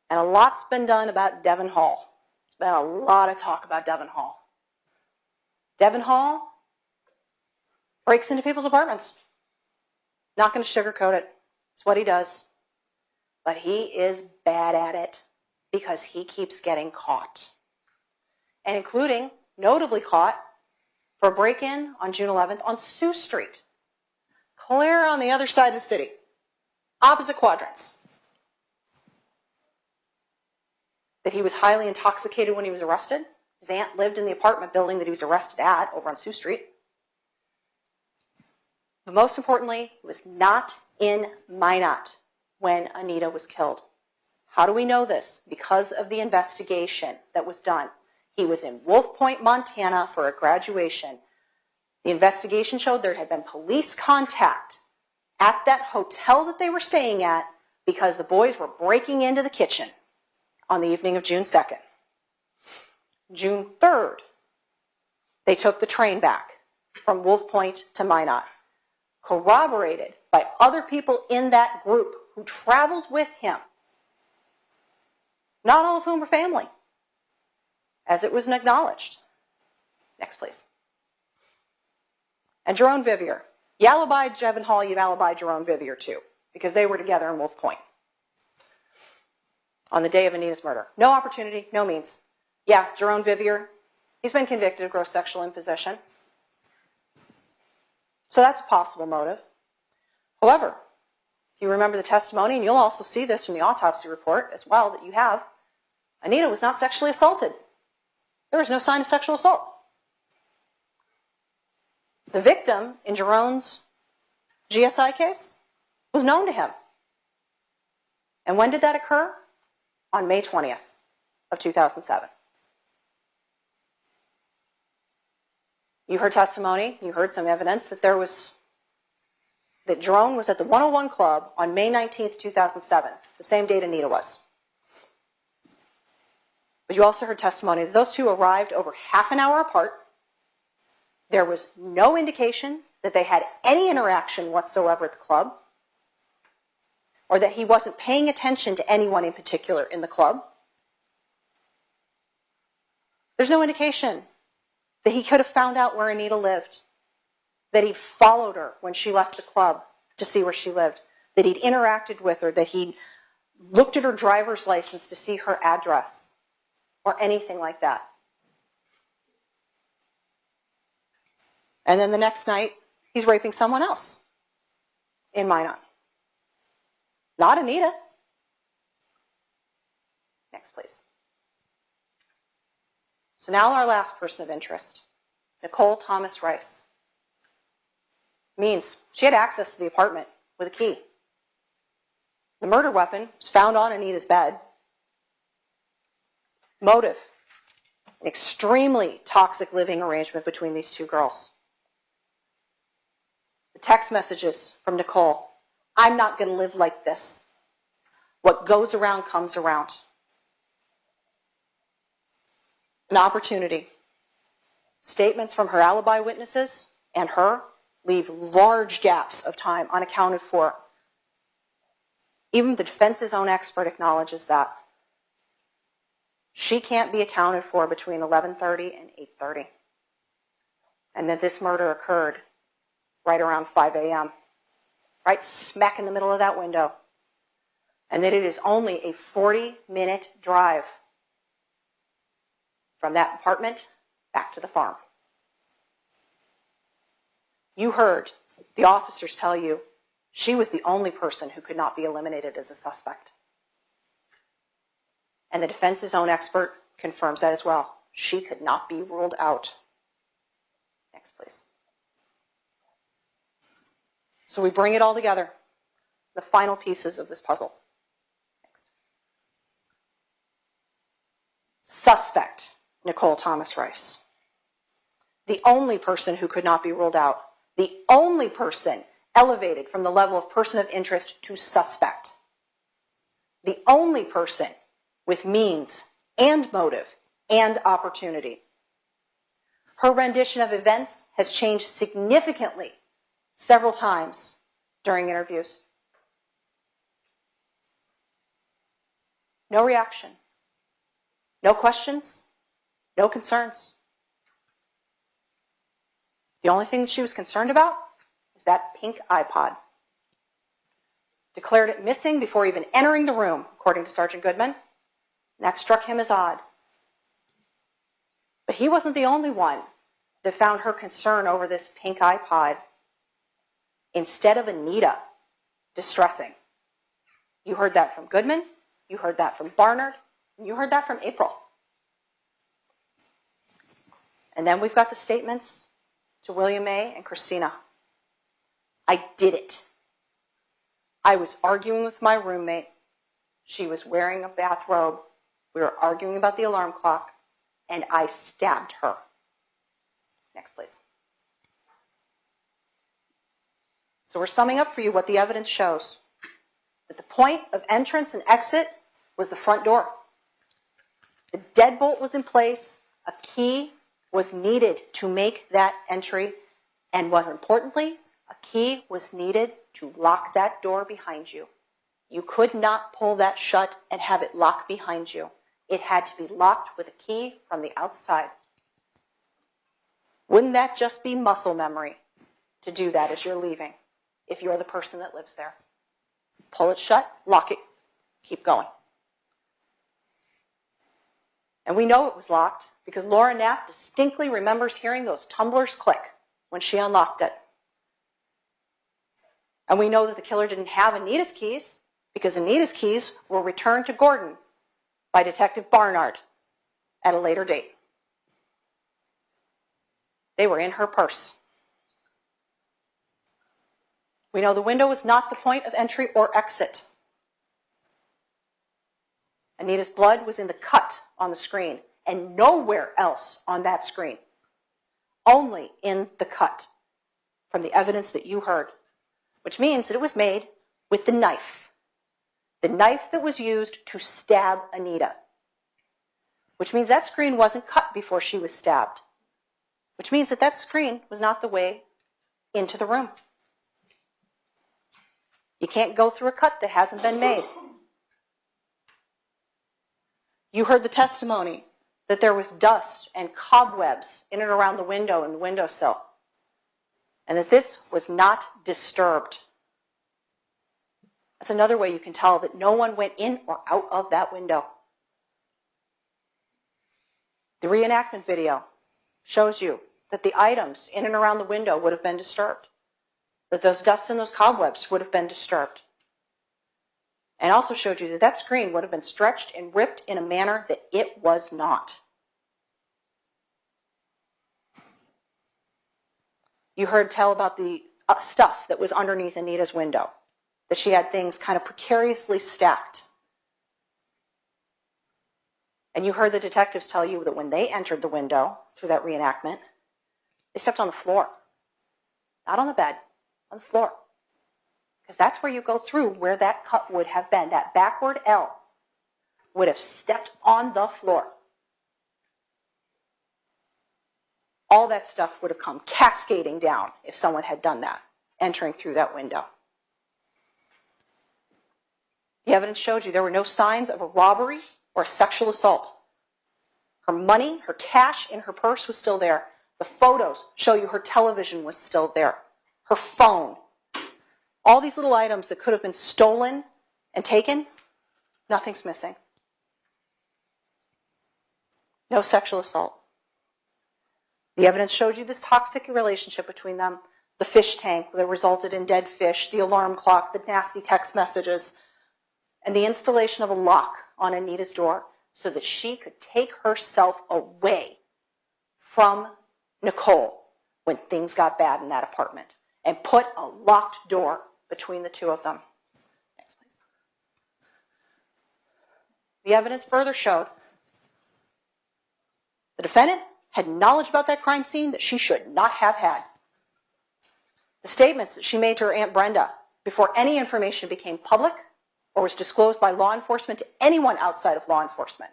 And a lot's been done about Devon Hall. There's been a lot of talk about Devon Hall. Devon Hall breaks into people's apartments. Not going to sugarcoat it. It's what he does. But he is bad at it because he keeps getting caught. And including, notably caught, for a break-in on June 11th on Sioux Street. Clear on the other side of the city. Opposite quadrants. That he was highly intoxicated when he was arrested. His aunt lived in the apartment building that he was arrested at over on Sioux Street. But most importantly, he was not in Minot when Anita was killed. How do we know this? Because of the investigation that was done. He was in Wolf Point, Montana for a graduation. The investigation showed there had been police contact at that hotel that they were staying at because the boys were breaking into the kitchen on the evening of June 2nd. June 3rd, they took the train back from Wolf Point to Minot, corroborated by other people in that group who traveled with him, not all of whom were family, as it was acknowledged. Next, please. And Jerome Vivier. You alibied Devon Hall, you alibied Jerome Vivier too, because they were together in Wolf Point on the day of Anita's murder. No opportunity, no means. Yeah, Jerome Vivier, he's been convicted of gross sexual imposition. So that's a possible motive. However, if you remember the testimony, and you'll also see this from the autopsy report as well that you have, Anita was not sexually assaulted. There was no sign of sexual assault. The victim in Jerome's GSI case was known to him. And when did that occur? On May 20th of 2007. You heard testimony, you heard some evidence that that Jerome was at the 101 Club on May 19th, 2007, the same date Anita was. But you also heard testimony that those two arrived over half an hour apart. There was no indication that they had any interaction whatsoever at the club, or that he wasn't paying attention to anyone in particular in the club. There's no indication that he could have found out where Anita lived, that he'd followed her when she left the club to see where she lived, that he'd interacted with her, that he'd looked at her driver's license to see her address, or anything like that. And then the next night, he's raping someone else in Minot. Not Anita. Next, please. So now our last person of interest, Nichole Thomas Rice. Means she had access to the apartment with a key. The murder weapon was found on Anita's bed. Motive, an extremely toxic living arrangement between these two girls. The text messages from Nichole, I'm not going to live like this. What goes around comes around. An opportunity. Statements from her alibi witnesses and her leave large gaps of time unaccounted for. Even the defense's own expert acknowledges that. She can't be accounted for between 11:30 and 8:30. And that this murder occurred right around 5 a.m., right smack in the middle of that window. And that it is only a 40-minute drive from that apartment back to the farm. You heard the officers tell you she was the only person who could not be eliminated as a suspect. And the defense's own expert confirms that as well. She could not be ruled out. Next, please. So we bring it all together, the final pieces of this puzzle. Next. Suspect, Nichole Thomas Rice. The only person who could not be ruled out. The only person elevated from the level of person of interest to suspect. The only person with means and motive and opportunity. Her rendition of events has changed significantly several times during interviews. No reaction. No questions. No concerns. The only thing that she was concerned about was that pink iPod. Declared it missing before even entering the room, according to Sergeant Goodman. And that struck him as odd. But he wasn't the only one that found her concern over this pink iPod, instead of Anita, distressing. You heard that from Goodman, you heard that from Barnard, and you heard that from April. And then we've got the statements to William May and Christina. I did it. I was arguing with my roommate. She was wearing a bathrobe. We were arguing about the alarm clock, and I stabbed her. Next, please. So we're summing up for you what the evidence shows. That the point of entrance and exit was the front door. The deadbolt was in place. A key was needed to make that entry. And more importantly, a key was needed to lock that door behind you. You could not pull that shut and have it lock behind you. It had to be locked with a key from the outside. Wouldn't that just be muscle memory to do that as you're leaving, if you're the person that lives there? Pull it shut, lock it, keep going. And we know it was locked because Laura Knapp distinctly remembers hearing those tumblers click when she unlocked it. And we know that the killer didn't have Anita's keys because Anita's keys were returned to Gordon by Detective Barnard at a later date. They were in her purse. We know the window was not the point of entry or exit. Anita's blood was in the cut on the screen and nowhere else on that screen. Only in the cut from the evidence that you heard, which means that it was made with the knife that was used to stab Anita, which means that screen wasn't cut before she was stabbed, which means that that screen was not the way into the room. You can't go through a cut that hasn't been made. You heard the testimony that there was dust and cobwebs in and around the window and the windowsill, and that this was not disturbed. That's another way you can tell that no one went in or out of that window. The reenactment video shows you that the items in and around the window would have been disturbed, that those dust and those cobwebs would have been disturbed, and also showed you that that screen would have been stretched and ripped in a manner that it was not. You heard tell about the stuff that was underneath Anita's window, that she had things kind of precariously stacked. And you heard the detectives tell you that when they entered the window through that reenactment, they stepped on the floor. Not on the bed, on the floor. Because that's where you go through where that cut would have been. That backward L would have stepped on the floor. All that stuff would have come cascading down if someone had done that, entering through that window. The evidence showed you there were no signs of a robbery or a sexual assault. Her money, her cash in her purse was still there. The photos show you her television was still there. Her phone. All these little items that could have been stolen and taken, nothing's missing. No sexual assault. The evidence showed you this toxic relationship between them, the fish tank that resulted in dead fish, the alarm clock, the nasty text messages, and the installation of a lock on Anita's door so that she could take herself away from Nichole when things got bad in that apartment and put a locked door between the two of them. Next, please. The evidence further showed the defendant had knowledge about that crime scene that she should not have had. The statements that she made to her Aunt Brenda before any information became public or was disclosed by law enforcement to anyone outside of law enforcement.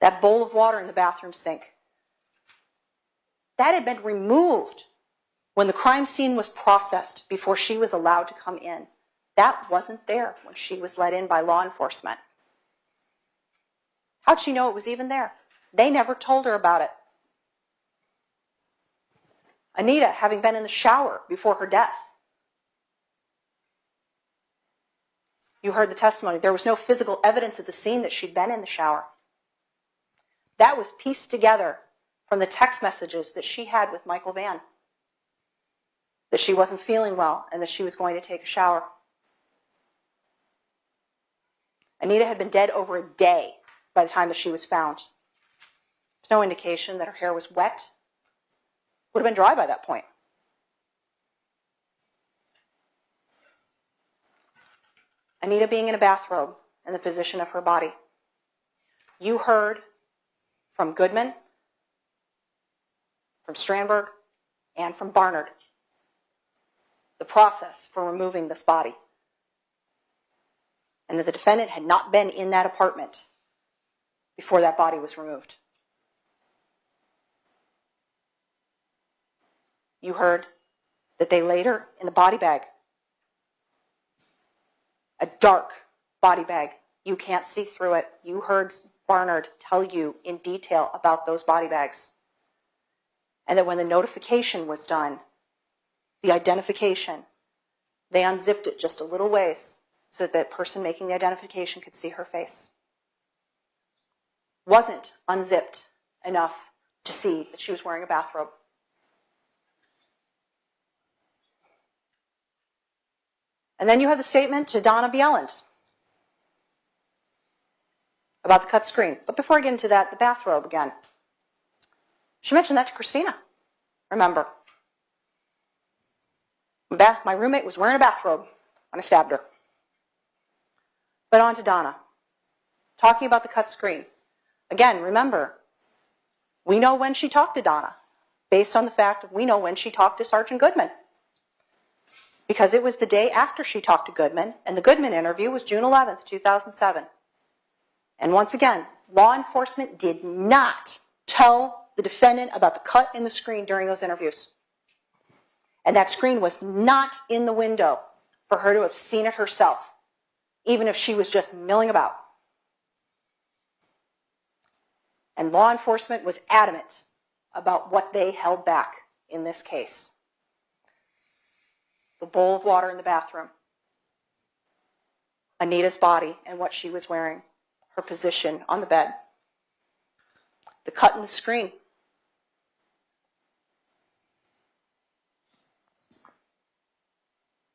That bowl of water in the bathroom sink. That had been removed when the crime scene was processed before she was allowed to come in. That wasn't there when she was let in by law enforcement. How'd she know it was even there? They never told her about it. Anita having been in the shower before her death. You heard the testimony. There was no physical evidence at the scene that she'd been in the shower. That was pieced together from the text messages that she had with Michael Vann. That she wasn't feeling well and that she was going to take a shower. Anita had been dead over a day by the time that she was found. There's no indication that her hair was wet. Would have been dry by that point. Anita being in a bathrobe in the position of her body. You heard from Goodman, from Strandberg, and from Barnard the process for removing this body. And that the defendant had not been in that apartment before that body was removed. You heard that they laid her in the body bag. A dark body bag. You can't see through it. You heard Barnard tell you in detail about those body bags. And that when the notification was done, the identification, they unzipped it just a little ways so that person making the identification could see her face. Wasn't unzipped enough to see that she was wearing a bathrobe. And then you have the statement to Donna Bjelland about the cut screen. But before I get into that, the bathrobe again. She mentioned that to Christina. Remember, my roommate was wearing a bathrobe when I stabbed her. But on to Donna. Talking about the cut screen. Again, remember, we know when she talked to Donna based on the fact that we know when she talked to Sergeant Goodman. Because it was the day after she talked to Goodman, and the Goodman interview was June 11th, 2007. And once again, law enforcement did not tell the defendant about the cut in the screen during those interviews. And that screen was not in the window for her to have seen it herself, even if she was just milling about. And law enforcement was adamant about what they held back in this case. The bowl of water in the bathroom, Anita's body and what she was wearing, her position on the bed, the cut in the screen.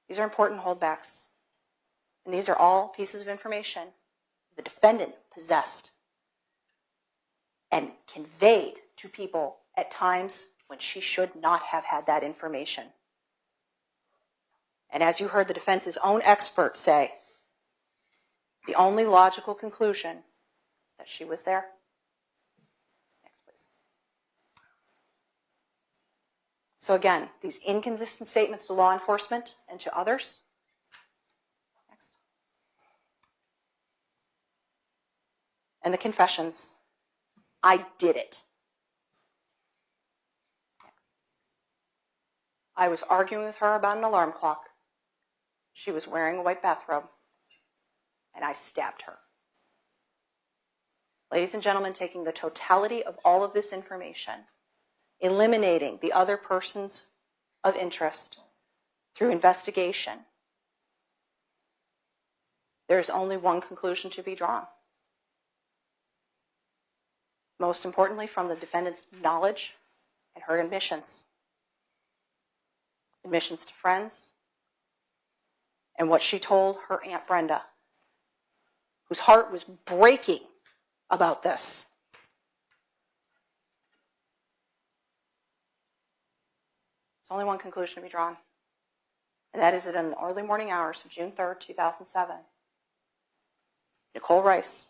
These are important holdbacks. And these are all pieces of information the defendant possessed and conveyed to people at times when she should not have had that information. And as you heard the defense's own expert say, the only logical conclusion is that she was there. Next, please. So again, these inconsistent statements to law enforcement and to others. Next. And the confessions. I did it. I was arguing with her about an alarm clock. She was wearing a white bathrobe, and I stabbed her. Ladies and gentlemen, taking the totality of all of this information, eliminating the other persons of interest through investigation, there's only one conclusion to be drawn. Most importantly, from the defendant's knowledge and her admissions. Admissions to friends, and what she told her Aunt Brenda, whose heart was breaking about this. There's only one conclusion to be drawn, and that is that in the early morning hours of June 3rd, 2007, Nichole Rice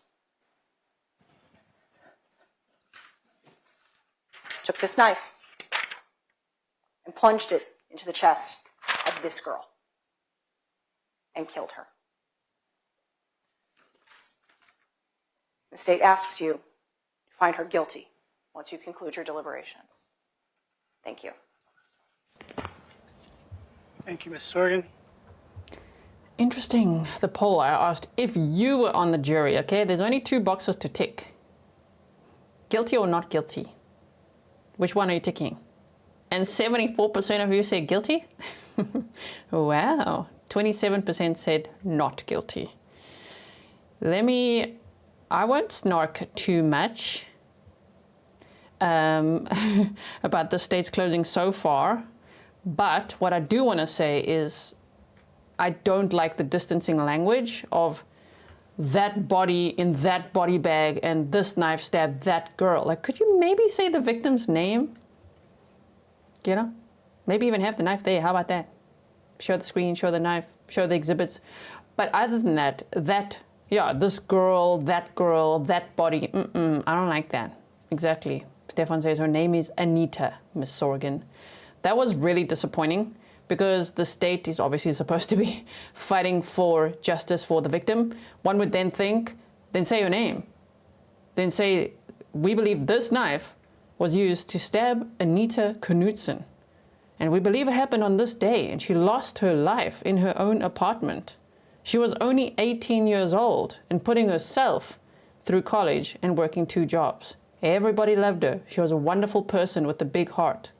took this knife and plunged it into the chest of this girl and killed her. The state asks you to find her guilty once you conclude your deliberations. Thank you. Thank you, Ms. Sorgan. Interesting, the poll. I asked if you were on the jury, okay? There's only two boxes to tick. Guilty or not guilty? Which one are you ticking? And 74% of you say guilty? Wow. 27% said not guilty. I won't snark too much about the state's closing so far, but what I do want to say is I don't like the distancing language of that body in that body bag and this knife stabbed that girl. Like, could you maybe say the victim's name? You know? Maybe even have the knife there. How about that? Show the screen, show the knife, show the exhibits. But other than that, this girl, that body, I don't like that. Exactly. Stefan says her name is Anita, Miss Sorgan. That was really disappointing because the state is obviously supposed to be fighting for justice for the victim. One would then say her name. Then say, we believe this knife was used to stab Anita Knutson. And we believe it happened on this day, and she lost her life in her own apartment. She was only 18 years old and putting herself through college and working 2 jobs. Everybody loved her. She was a wonderful person with a big heart.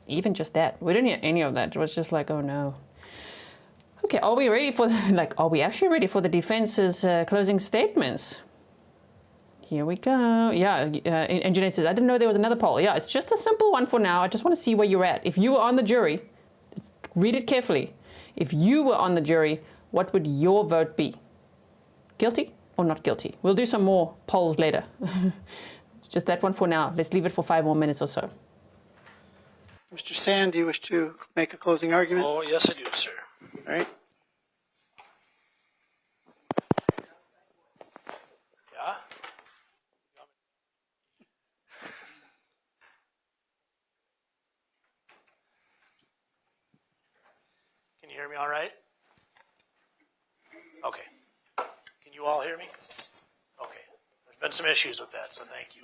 Even just that. We didn't hear any of that. It was just like, oh no. Okay, are we actually ready for the defense's closing statements? Here we go. Yeah, and Jeanette says, I didn't know there was another poll. Yeah, it's just a simple one for now. I just want to see where you're at. If you were on the jury, read it carefully. If you were on the jury, what would your vote be? Guilty or not guilty? We'll do some more polls later. Just that one for now. Let's leave it for 5 more minutes or so. Mr. Sand, do you wish to make a closing argument? Oh, yes, I do, sir. All right. Yeah? Can you hear me all right? Okay. Can you all hear me? Okay. There's been some issues with that, so thank you.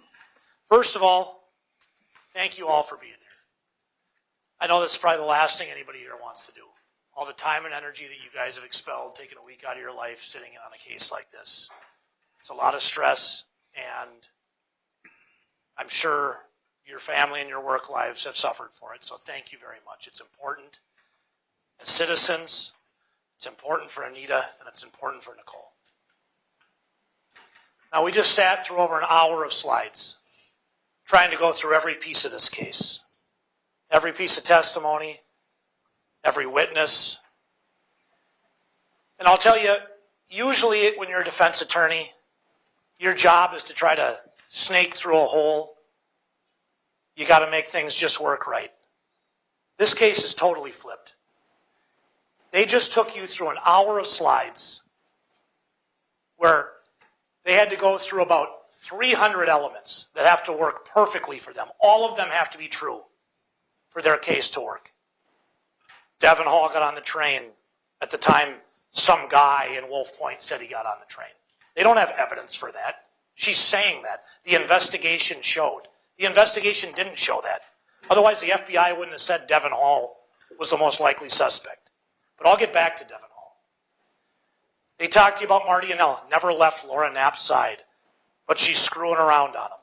First of all, thank you all for being here. I know this is probably the last thing anybody here wants to do. All the time and energy that you guys have expelled, taking a week out of your life, sitting in on a case like this. It's a lot of stress, and I'm sure your family and your work lives have suffered for it, so thank you very much. It's important as citizens, it's important for Anita, and it's important for Nichole. Now, we just sat through over an hour of slides, trying to go through every piece of this case, every piece of testimony, every witness. And I'll tell you, usually when you're a defense attorney, your job is to try to snake through a hole. You got to make things just work right. This case is totally flipped. They just took you through an hour of slides where they had to go through about 300 elements that have to work perfectly for them. All of them have to be true for their case to work. Devin Hall got on the train at the time some guy in Wolf Point said he got on the train. They don't have evidence for that. She's saying that. The investigation showed. The investigation didn't show that. Otherwise, the FBI wouldn't have said Devin Hall was the most likely suspect. But I'll get back to Devin Hall. They talked to you about Marty Anell. Never left Laura Knapp's side, but she's screwing around on him.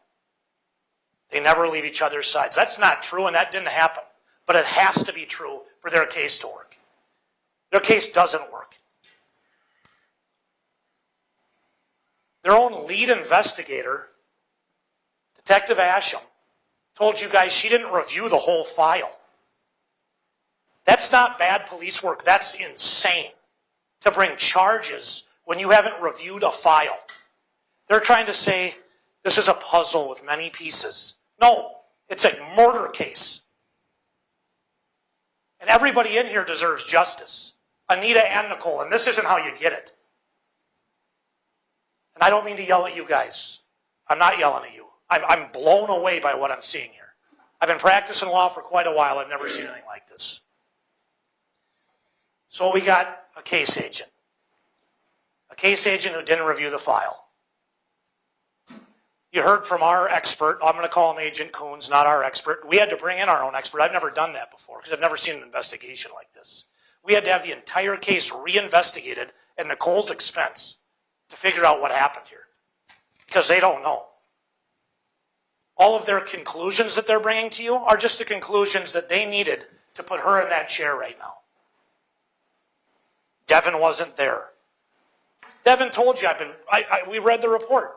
They never leave each other's sides. That's not true, and that didn't happen. But it has to be true for their case to work. Their case doesn't work. Their own lead investigator, Detective Asham, told you guys she didn't review the whole file. That's not bad police work. That's insane to bring charges when you haven't reviewed a file. They're trying to say this is a puzzle with many pieces. No, it's a murder case. And everybody in here deserves justice. Anita and Nichole, and this isn't how you get it. And I don't mean to yell at you guys. I'm not yelling at you. I'm blown away by what I'm seeing here. I've been practicing law for quite a while. I've never seen anything like this. So we got a case agent. A case agent who didn't review the file. You heard from our expert. I'm going to call him Agent Kouns, not our expert. We had to bring in our own expert. I've never done that before because I've never seen an investigation like this. We had to have the entire case reinvestigated at Nichole's expense to figure out what happened here because they don't know. All of their conclusions that they're bringing to you are just the conclusions that they needed to put her in that chair right now. Devin wasn't there. Devin told you, we read the report.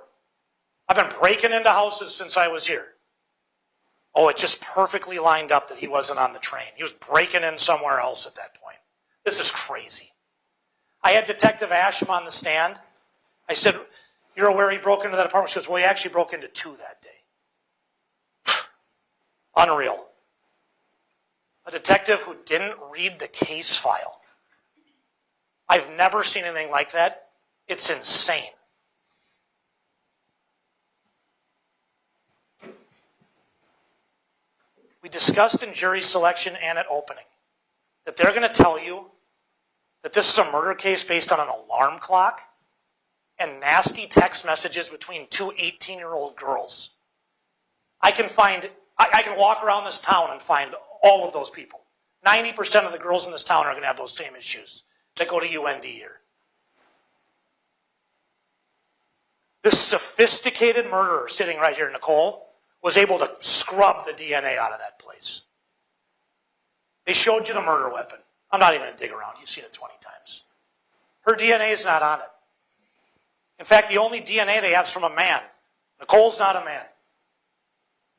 I've been breaking into houses since I was here. Oh, it just perfectly lined up that he wasn't on the train. He was breaking in somewhere else at that point. This is crazy. I had Detective Asham on the stand. I said, you're aware he broke into that apartment? She goes, well, he actually broke into 2 that day. Unreal. A detective who didn't read the case file. I've never seen anything like that. It's insane. We discussed in jury selection and at opening that they're going to tell you that this is a murder case based on an alarm clock and nasty text messages between 2 18-year-old girls. I can walk around this town and find all of those people. 90% of the girls in this town are going to have those same issues that go to UND here. This sophisticated murderer sitting right here, Nichole, was able to scrub the DNA out of that place. They showed you the murder weapon. I'm not even going to dig around. You've seen it 20 times. Her DNA is not on it. In fact, the only DNA they have is from a man. Nichole's not a man.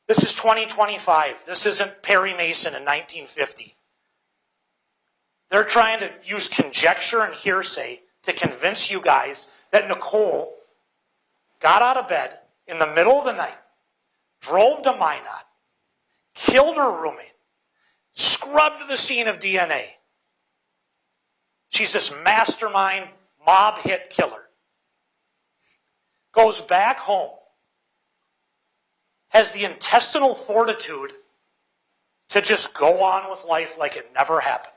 This is 2025. This isn't Perry Mason in 1950. They're trying to use conjecture and hearsay to convince you guys that Nichole got out of bed in the middle of the night, drove to Minot, killed her roommate, scrubbed the scene of DNA. She's this mastermind mob hit killer. Goes back home, has the intestinal fortitude to just go on with life like it never happened.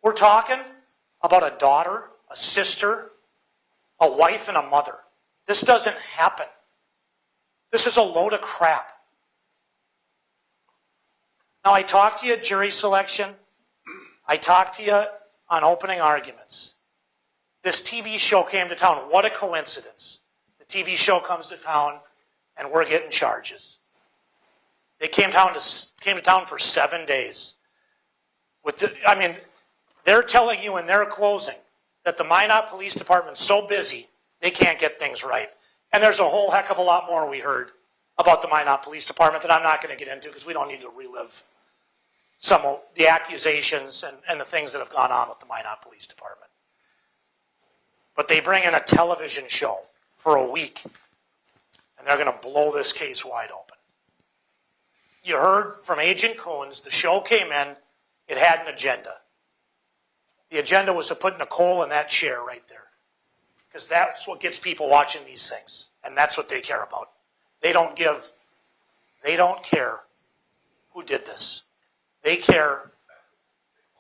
We're talking about a daughter, a sister, a wife, and a mother. This doesn't happen. This is a load of crap. Now, I talked to you at jury selection. I talked to you on opening arguments. This TV show came to town. What a coincidence. The TV show comes to town, and we're getting charges. They came to town for 7 days. They're telling you in their closing that the Minot Police Department's so busy, they can't get things right. And there's a whole heck of a lot more we heard about the Minot Police Department that I'm not going to get into because we don't need to relive some of the accusations and the things that have gone on with the Minot Police Department. But they bring in a television show for a week, and they're going to blow this case wide open. You heard from Agent Kouns, the show came in, it had an agenda. The agenda was to put Nichole in that chair right there, because that's what gets people watching these things, and that's what they care about. They don't care who did this. They care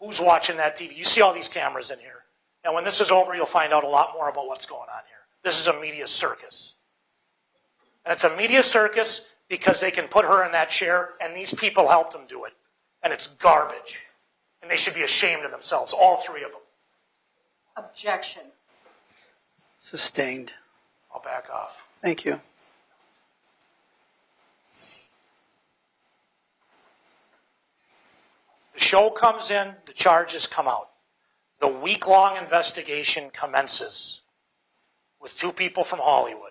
who's watching that TV. You see all these cameras in here. And when this is over, you'll find out a lot more about what's going on here. This is a media circus. And it's a media circus because they can put her in that chair, and these people helped them do it. And it's garbage. And they should be ashamed of themselves, all three of them. Objection. Sustained. I'll back off. Thank you. The show comes in, the charges come out. The week-long investigation commences with 2 people from Hollywood.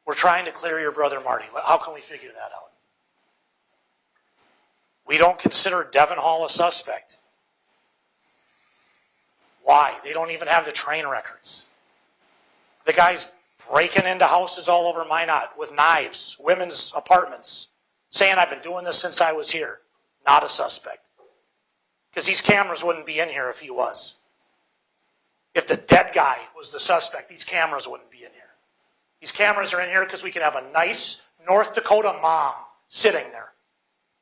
We're trying to clear your brother Marty. How can we figure that out? We don't consider Devon Hall a suspect. Why? They don't even have the train records. The guy's breaking into houses all over Minot with knives, women's apartments, saying, I've been doing this since I was here. Not a suspect. Because these cameras wouldn't be in here if he was. If the dead guy was the suspect, these cameras wouldn't be in here. These cameras are in here because we can have a nice North Dakota mom sitting there.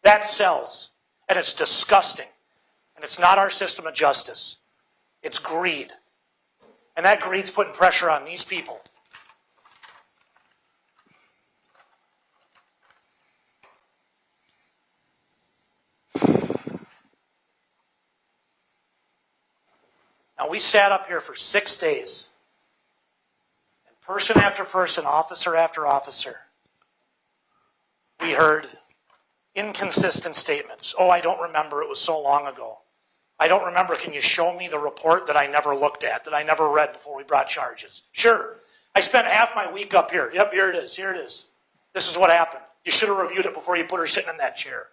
That sells. And it's disgusting. And it's not our system of justice. It's greed. And that greed's putting pressure on these people. Now, we sat up here for 6 days. And person after person, officer after officer, we heard inconsistent statements. Oh, I don't remember. It was so long ago. I don't remember. Can you show me the report that I never looked at, that I never read before we brought charges? Sure. I spent half my week up here. Yep, here it is. Here it is. This is what happened. You should have reviewed it before you put her sitting in that chair.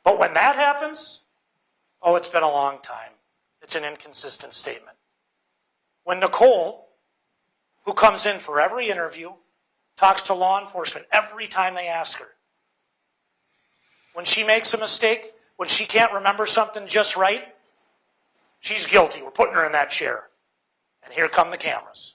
But when that happens, oh, it's been a long time. It's an inconsistent statement. When Nichole, who comes in for every interview, talks to law enforcement every time they ask her, when she makes a mistake, when she can't remember something just right, she's guilty. We're putting her in that chair. And here come the cameras.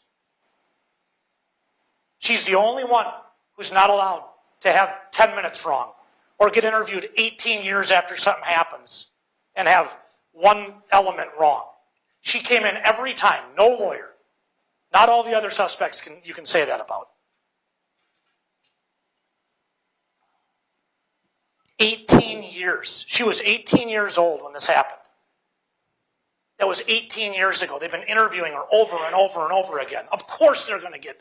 She's the only one who's not allowed to have 10 minutes wrong or get interviewed 18 years after something happens and have one element wrong. She came in every time, no lawyer. Not all the other suspects you can say that about. 18 years. She was 18 years old when this happened. That was 18 years ago. They've been interviewing her over and over and over again. Of course they're going to get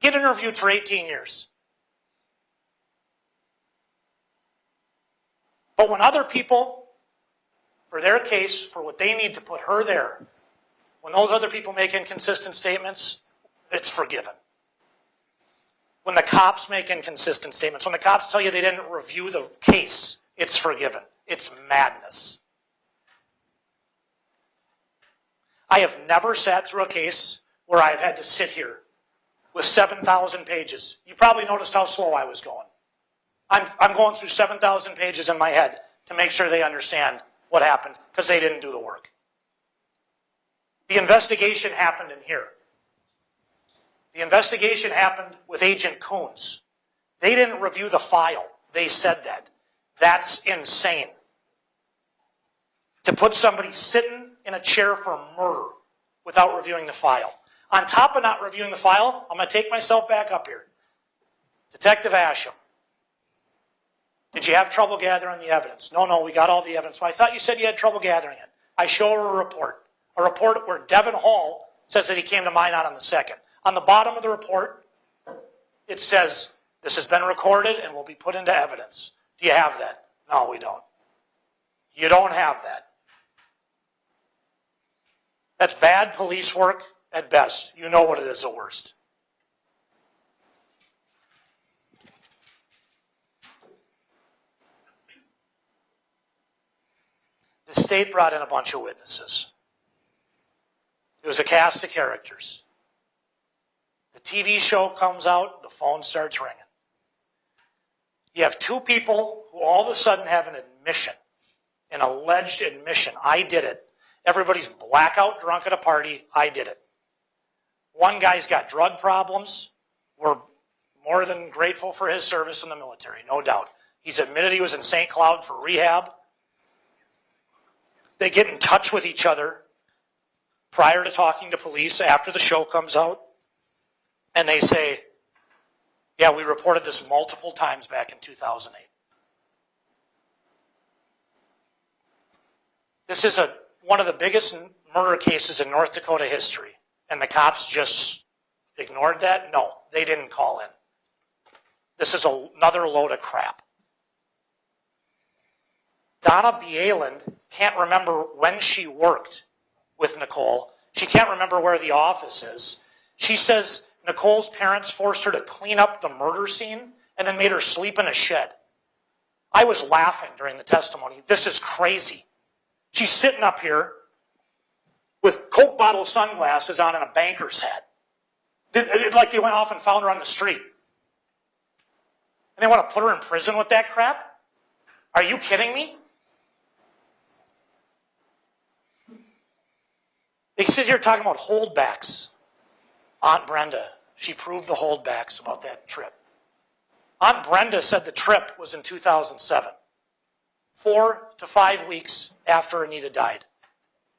interviewed for 18 years. But when other people, for their case, for what they need to put her there, when those other people make inconsistent statements, it's forgiven. When the cops make inconsistent statements, when the cops tell you they didn't review the case, it's forgiven. It's madness. I have never sat through a case where I've had to sit here with 7,000 pages. You probably noticed how slow I was going. I'm going through 7,000 pages in my head to make sure they understand what happened because they didn't do the work. The investigation happened in here. The investigation happened with Agent Kouns. They didn't review the file. They said that. That's insane. To put somebody sitting in a chair for murder without reviewing the file. On top of not reviewing the file, I'm going to take myself back up here. Detective Asham, Did you have trouble gathering the evidence? No, we got all the evidence. Well, I thought you said you had trouble gathering it. I show her a report where Devin Hall says that he came to Minot on the 2nd. On the bottom of the report, it says, this has been recorded and will be put into evidence. Do you have that? No, we don't. You don't have that. That's bad police work at best. You know what it is at worst. The state brought in a bunch of witnesses. It was a cast of characters. The TV show comes out, the phone starts ringing. You have two people who all of a sudden have an admission, an alleged admission. I did it. Everybody's blackout drunk at a party. I did it. One guy's got drug problems. We're more than grateful for his service in the military, no doubt. He's admitted he was in St. Cloud for rehab. They get in touch with each other prior to talking to police after the show comes out. And they say, yeah, we reported this multiple times back in 2008. This is one of the biggest murder cases in North Dakota history. And the cops just ignored that? No, they didn't call in. This is another load of crap. Donna Bieland can't remember when she worked with Nichole. She can't remember where the office is. She says Nichole's parents forced her to clean up the murder scene and then made her sleep in a shed. I was laughing during the testimony. This is crazy. She's sitting up here with Coke bottle sunglasses on and a banker's hat. Like they went off and found her on the street. And they want to put her in prison with that crap? Are you kidding me? They sit here talking about holdbacks. Aunt Brenda, she proved the holdbacks about that trip. Aunt Brenda said the trip was in 2007, 4 to 5 weeks after Anita died.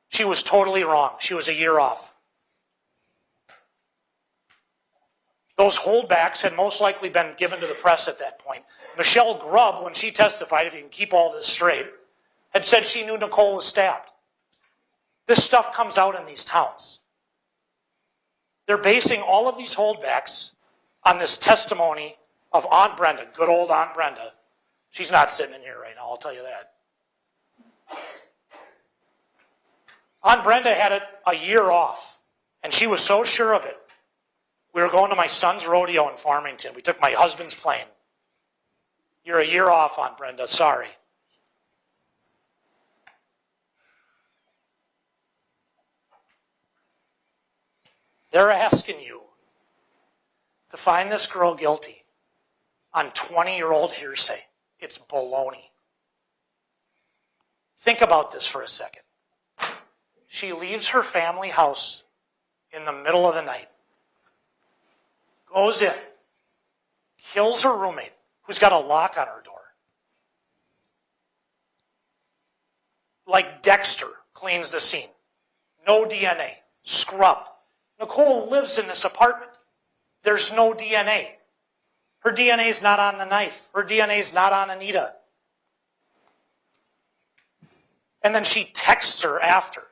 She was totally wrong. She was a year off. Those holdbacks had most likely been given to the press at that point. Michelle Grubb, when she testified, if you can keep all this straight, had said she knew Nichole was stabbed. This stuff comes out in these towns. They're basing all of these holdbacks on this testimony of Aunt Brenda, good old Aunt Brenda. She's not sitting in here right now, I'll tell you that. Aunt Brenda had it a year off, and she was so sure of it. We were going to my son's rodeo in Farmington. We took my husband's plane. You're a year off, Aunt Brenda, sorry. They're asking you to find this girl guilty on 20-year-old hearsay. It's baloney. Think about this for a second. She leaves her family house in the middle of the night, goes in, kills her roommate, who's got a lock on her door. Like Dexter cleans the scene. No DNA. Scrubbed. Nichole lives in this apartment. There's no DNA. Her DNA is not on the knife. Her DNA is not on Anita. And then she texts her after.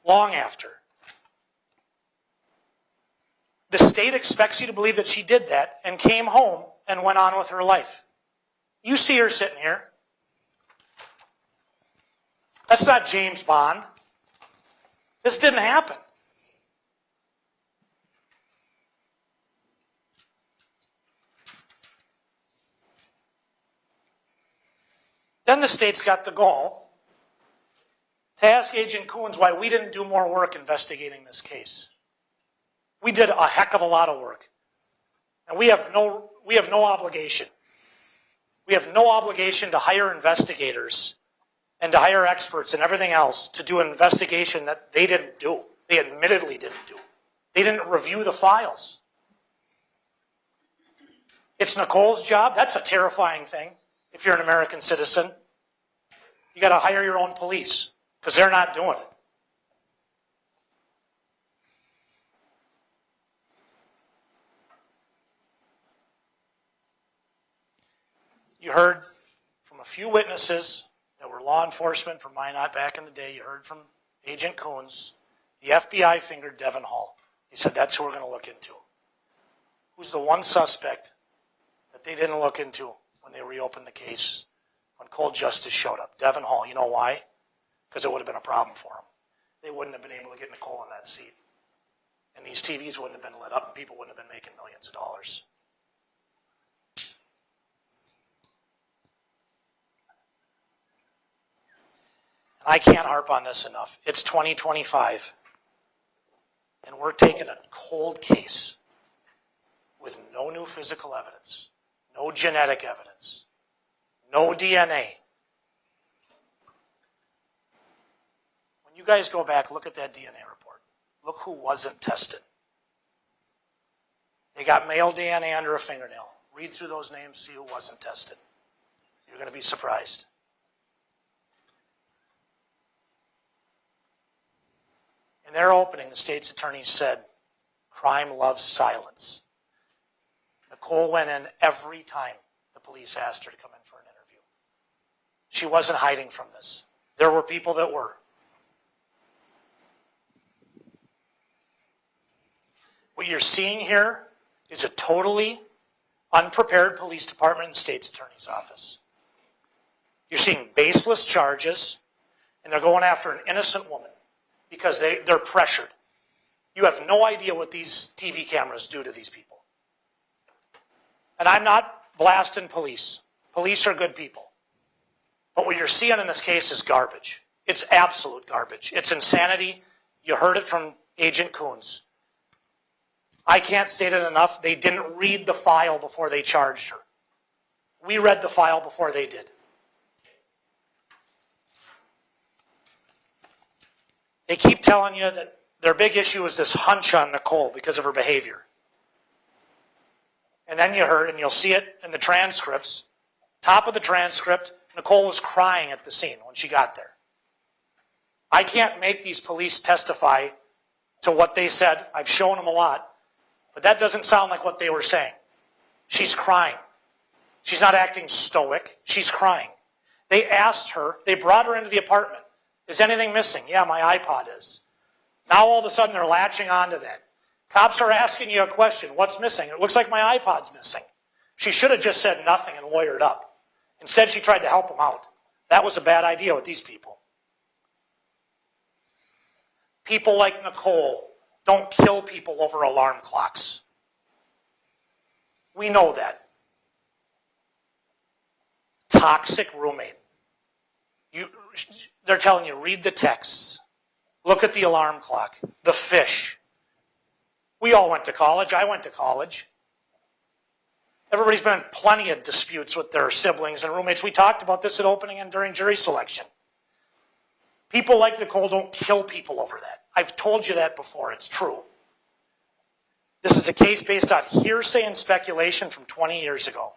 Long after. The state expects you to believe that she did that and came home and went on with her life. You see her sitting here. That's not James Bond. This didn't happen. Then the state's got the gall to ask Agent Kouns why we didn't do more work investigating this case. We did a heck of a lot of work. And we have no obligation. We have no obligation to hire investigators and to hire experts and everything else to do an investigation that they didn't do. They admittedly didn't do. They didn't review the files. It's Nichole's job. That's a terrifying thing if you're an American citizen. You got to hire your own police because they're not doing it. You heard from a few witnesses that were law enforcement from Minot back in the day. You heard from Agent Kouns. The FBI fingered Devin Hall. He said, that's who we're going to look into. Who's the one suspect that they didn't look into when they reopened the case when cold justice showed up? Devin Hall. You know why? Because it would have been a problem for them. They wouldn't have been able to get Nichole in that seat. And these TVs wouldn't have been lit up and people wouldn't have been making millions of dollars. And I can't harp on this enough. It's 2025. And we're taking a cold case with no new physical evidence, no genetic evidence, no DNA. When you guys go back, look at that DNA report. Look who wasn't tested. They got male DNA under a fingernail. Read through those names, see who wasn't tested. You're going to be surprised. In their opening, the state's attorney said, crime loves silence. Nichole went in every time the police asked her to come in for an interview. She wasn't hiding from this. There were people that were. What you're seeing here is a totally unprepared police department and state's attorney's office. You're seeing baseless charges, and they're going after an innocent woman because they're pressured. You have no idea what these TV cameras do to these people. And I'm not blasting police. Police are good people. But what you're seeing in this case is garbage. It's absolute garbage. It's insanity. You heard it from Agent Kouns. I can't state it enough. They didn't read the file before they charged her. We read the file before they did. They keep telling you that their big issue is this hunch on Nichole because of her behavior. And then you heard, and you'll see it in the transcripts, top of the transcript, Nichole was crying at the scene when she got there. I can't make these police testify to what they said. I've shown them a lot. But that doesn't sound like what they were saying. She's crying. She's not acting stoic. She's crying. They asked her, they brought her into the apartment. Is anything missing? Yeah, my iPod is. Now all of a sudden they're latching onto that. Cops are asking you a question. What's missing? It looks like my iPod's missing. She should have just said nothing and lawyered up. Instead, she tried to help them out. That was a bad idea with these people. People like Nichole don't kill people over alarm clocks. We know that. Toxic roommate. They're telling you, read the texts. Look at the alarm clock. The fish. We all went to college. I went to college. Everybody's been in plenty of disputes with their siblings and roommates. We talked about this at opening and during jury selection. People like Nichole don't kill people over that. I've told you that before. It's true. This is a case based on hearsay and speculation from 20 years ago.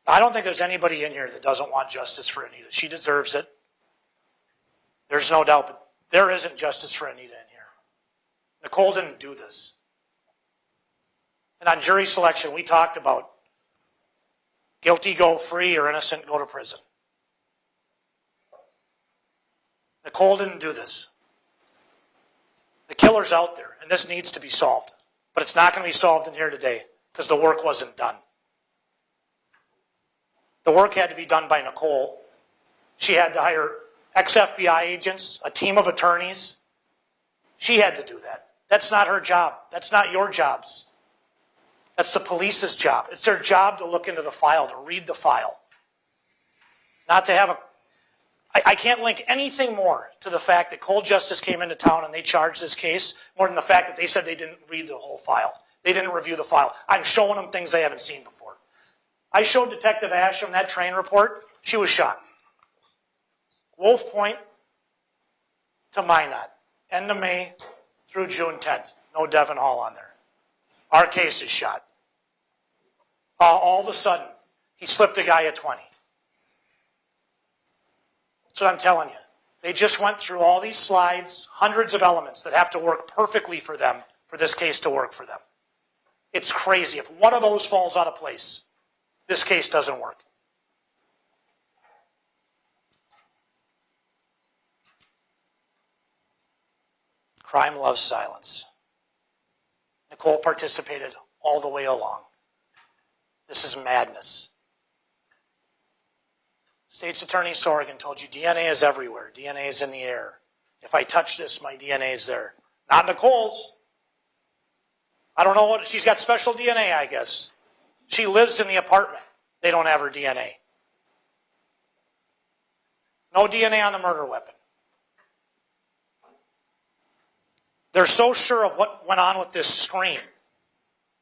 I don't think there's anybody in here that doesn't want justice for Anita. She deserves it. There's no doubt, but there isn't justice for Anita in here. Nichole didn't do this. And on jury selection, we talked about guilty go free or innocent go to prison. Nichole didn't do this. The killer's out there, and this needs to be solved. But it's not going to be solved in here today because the work wasn't done. The work had to be done by Nichole. She had to hire ex-FBI agents, a team of attorneys. She had to do that. That's not her job. That's not your jobs. That's the police's job. It's their job to look into the file, to read the file. Not to have a... I can't link anything more to the fact that cold justice came into town and they charged this case more than the fact that they said they didn't read the whole file. They didn't review the file. I'm showing them things they haven't seen before. I showed Detective Asham that train report. She was shocked. Wolf Point to Minot. End of May through June 10th. No Devin Hall on there. Our case is shot. All of a sudden, he slipped a guy at 20. That's what I'm telling you. They just went through all these slides, hundreds of elements that have to work perfectly for them, for this case to work for them. It's crazy. If one of those falls out of place, this case doesn't work. Crime loves silence. Nichole participated all the way along. This is madness. State's Attorney Sorgan told you DNA is everywhere. DNA is in the air. If I touch this, my DNA is there. Not Nichole's. I don't know what, she's got special DNA, I guess. She lives in the apartment. They don't have her DNA. No DNA on the murder weapon. They're so sure of what went on with this screen.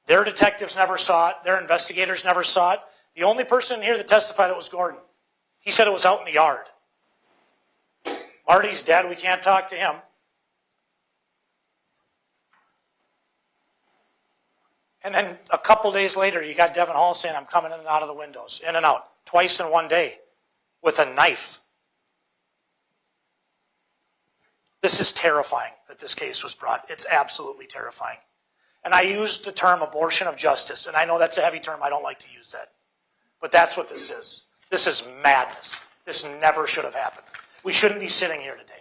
Their detectives never saw it. Their investigators never saw it. The only person here that testified it was Gordon. He said it was out in the yard. Marty's dead. We can't talk to him. And then a couple days later, you got Devin Hall saying, I'm coming in and out of the windows, in and out, twice in one day, with a knife. This is terrifying that this case was brought. It's absolutely terrifying. And I used the term abortion of justice, and I know that's a heavy term. I don't like to use that. But that's what this is. This is madness. This never should have happened. We shouldn't be sitting here today.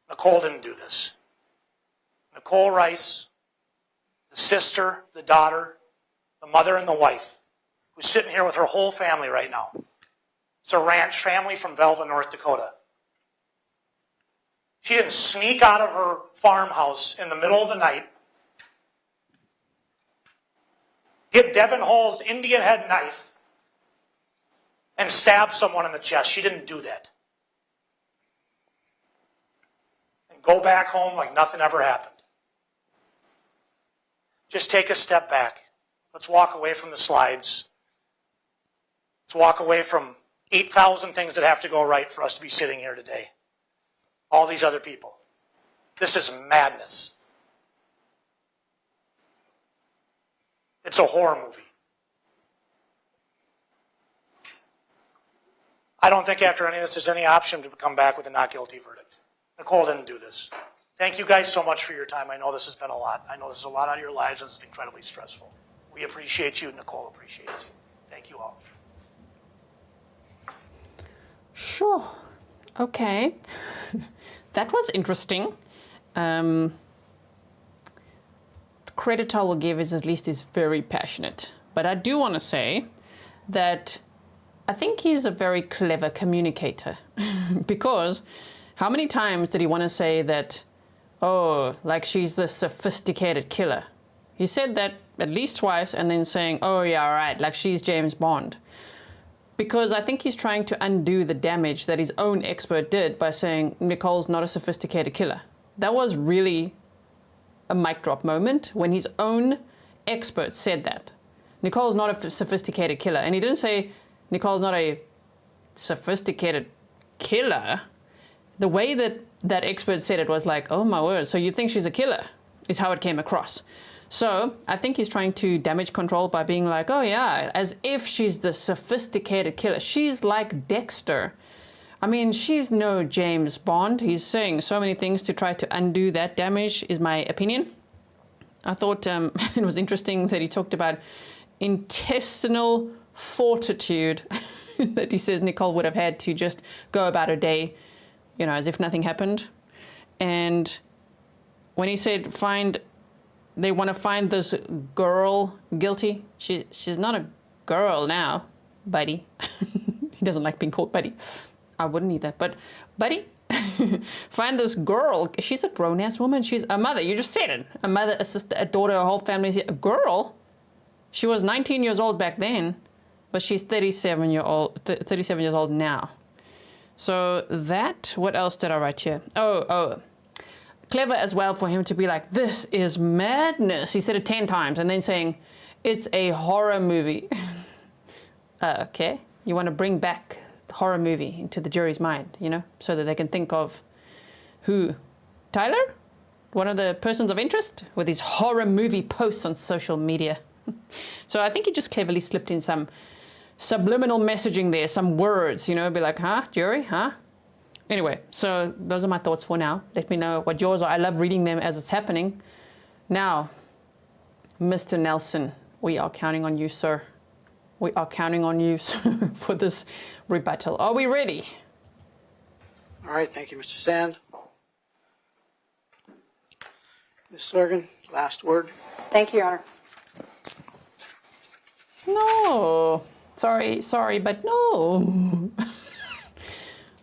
Nichole didn't do this. Nichole Rice, the sister, the daughter, the mother, and the wife, who's sitting here with her whole family right now. It's a ranch family from Velva, North Dakota. She didn't sneak out of her farmhouse in the middle of the night, get Devin Hall's Indian head knife, and stab someone in the chest. She didn't do that. And go back home like nothing ever happened. Just take a step back. Let's walk away from the slides. Let's walk away from 8,000 things that have to go right for us to be sitting here today. All these other people. This is madness. It's a horror movie. I don't think after any of this there's any option to come back with a not guilty verdict. Nichole didn't do this. Thank you guys so much for your time. I know this has been a lot. I know this is a lot out of your lives. This is incredibly stressful. We appreciate you. Nichole appreciates you. Thank you all. Sure. Okay. That was interesting. The credit I will give is at least he's very passionate. But I do want to say that I think he's a very clever communicator. Because how many times did he want to say that, oh, like she's the sophisticated killer? He said that at least twice and then saying, oh yeah, right, like she's James Bond. Because I think he's trying to undo the damage that his own expert did by saying Nichole's not a sophisticated killer. That was really a mic drop moment when his own expert said that. Nichole's not a sophisticated killer. And he didn't say Nichole's not a sophisticated killer. The way that that expert said it was like, oh my word, so you think she's a killer, is how it came across. So I think he's trying to damage control by being like, oh yeah, as if she's the sophisticated killer. She's like Dexter. I mean, she's no James Bond. He's saying so many things to try to undo that damage, is my opinion. I thought it was interesting that he talked about intestinal fortitude that he says Nichole would have had to just go about her day, you know, as if nothing happened. And when he said they want to find this girl guilty. She's not a girl now, buddy. He doesn't like being called buddy. I wouldn't either, but buddy, find this girl. She's a grown-ass woman. She's a mother. You just said it. A mother, a sister, a daughter, a whole family. A girl. She was 19 years old back then, but she's 37 years old now. So that, what else did I write here? Oh. Clever as well for him to be like, this is madness. He said it 10 times and then saying, it's a horror movie. Okay. You want to bring back the horror movie into the jury's mind, you know, so that they can think of who? Tyler? One of the persons of interest with his horror movie posts on social media. So I think he just cleverly slipped in some subliminal messaging there, some words, you know, be like, huh, jury, huh? Anyway, so those are my thoughts for now. Let me know what yours are. I love reading them as it's happening. Now, Mr. Nelson, we are counting on you, sir. We are counting on you for this rebuttal. Are we ready? All right, thank you, Mr. Sand. Ms. Sorgan, last word. Thank you, Your Honor. No. Sorry, but no.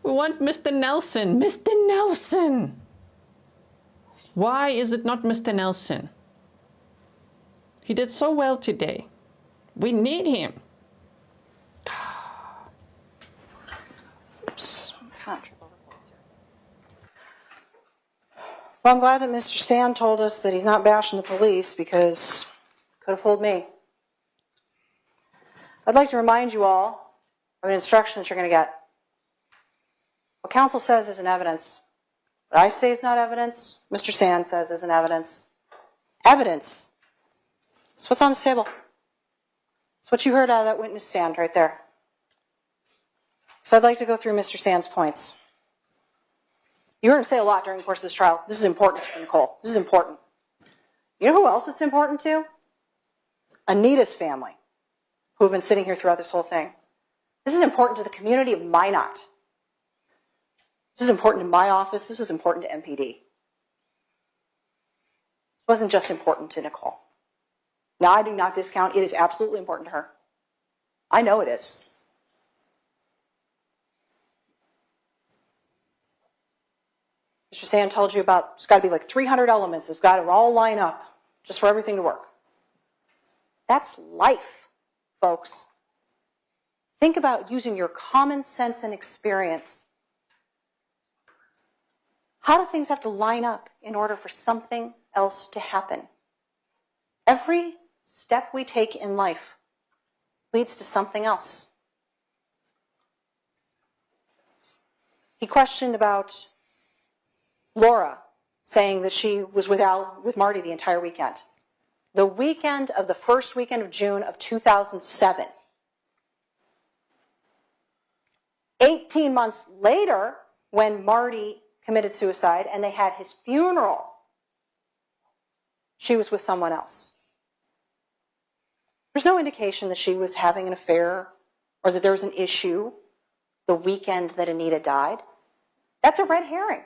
We want Mr. Nelson. Mr. Nelson. Why is it not Mr. Nelson? He did so well today. We need him. Oops. Well, I'm glad that Mr. Sand told us that he's not bashing the police, because could have fooled me. I'd like to remind you all of an instruction that you're going to get. What counsel says isn't evidence. What I say is not evidence. Mr. Sand says isn't evidence. Evidence. It's what's on the table. It's what you heard out of that witness stand right there. So I'd like to go through Mr. Sand's points. You heard him say a lot during the course of this trial. This is important to Nichole. This is important. You know who else it's important to? Anita's family, who have been sitting here throughout this whole thing. This is important to the community of Minot. This is important to my office. This is important to MPD. It wasn't just important to Nichole. Now, I do not discount. It is absolutely important to her. I know it is. Mr. Sand told you about, it's got to be like 300 elements. It's got to all line up just for everything to work. That's life, folks. Think about using your common sense and experience. How do things have to line up in order for something else to happen? Every step we take in life leads to something else. He questioned about Laura saying that she was with Marty the entire weekend. The weekend of the first weekend of June of 2007. 18 months later, when Marty committed suicide and they had his funeral, she was with someone else. There's no indication that she was having an affair or that there was an issue the weekend that Anita died. That's a red herring.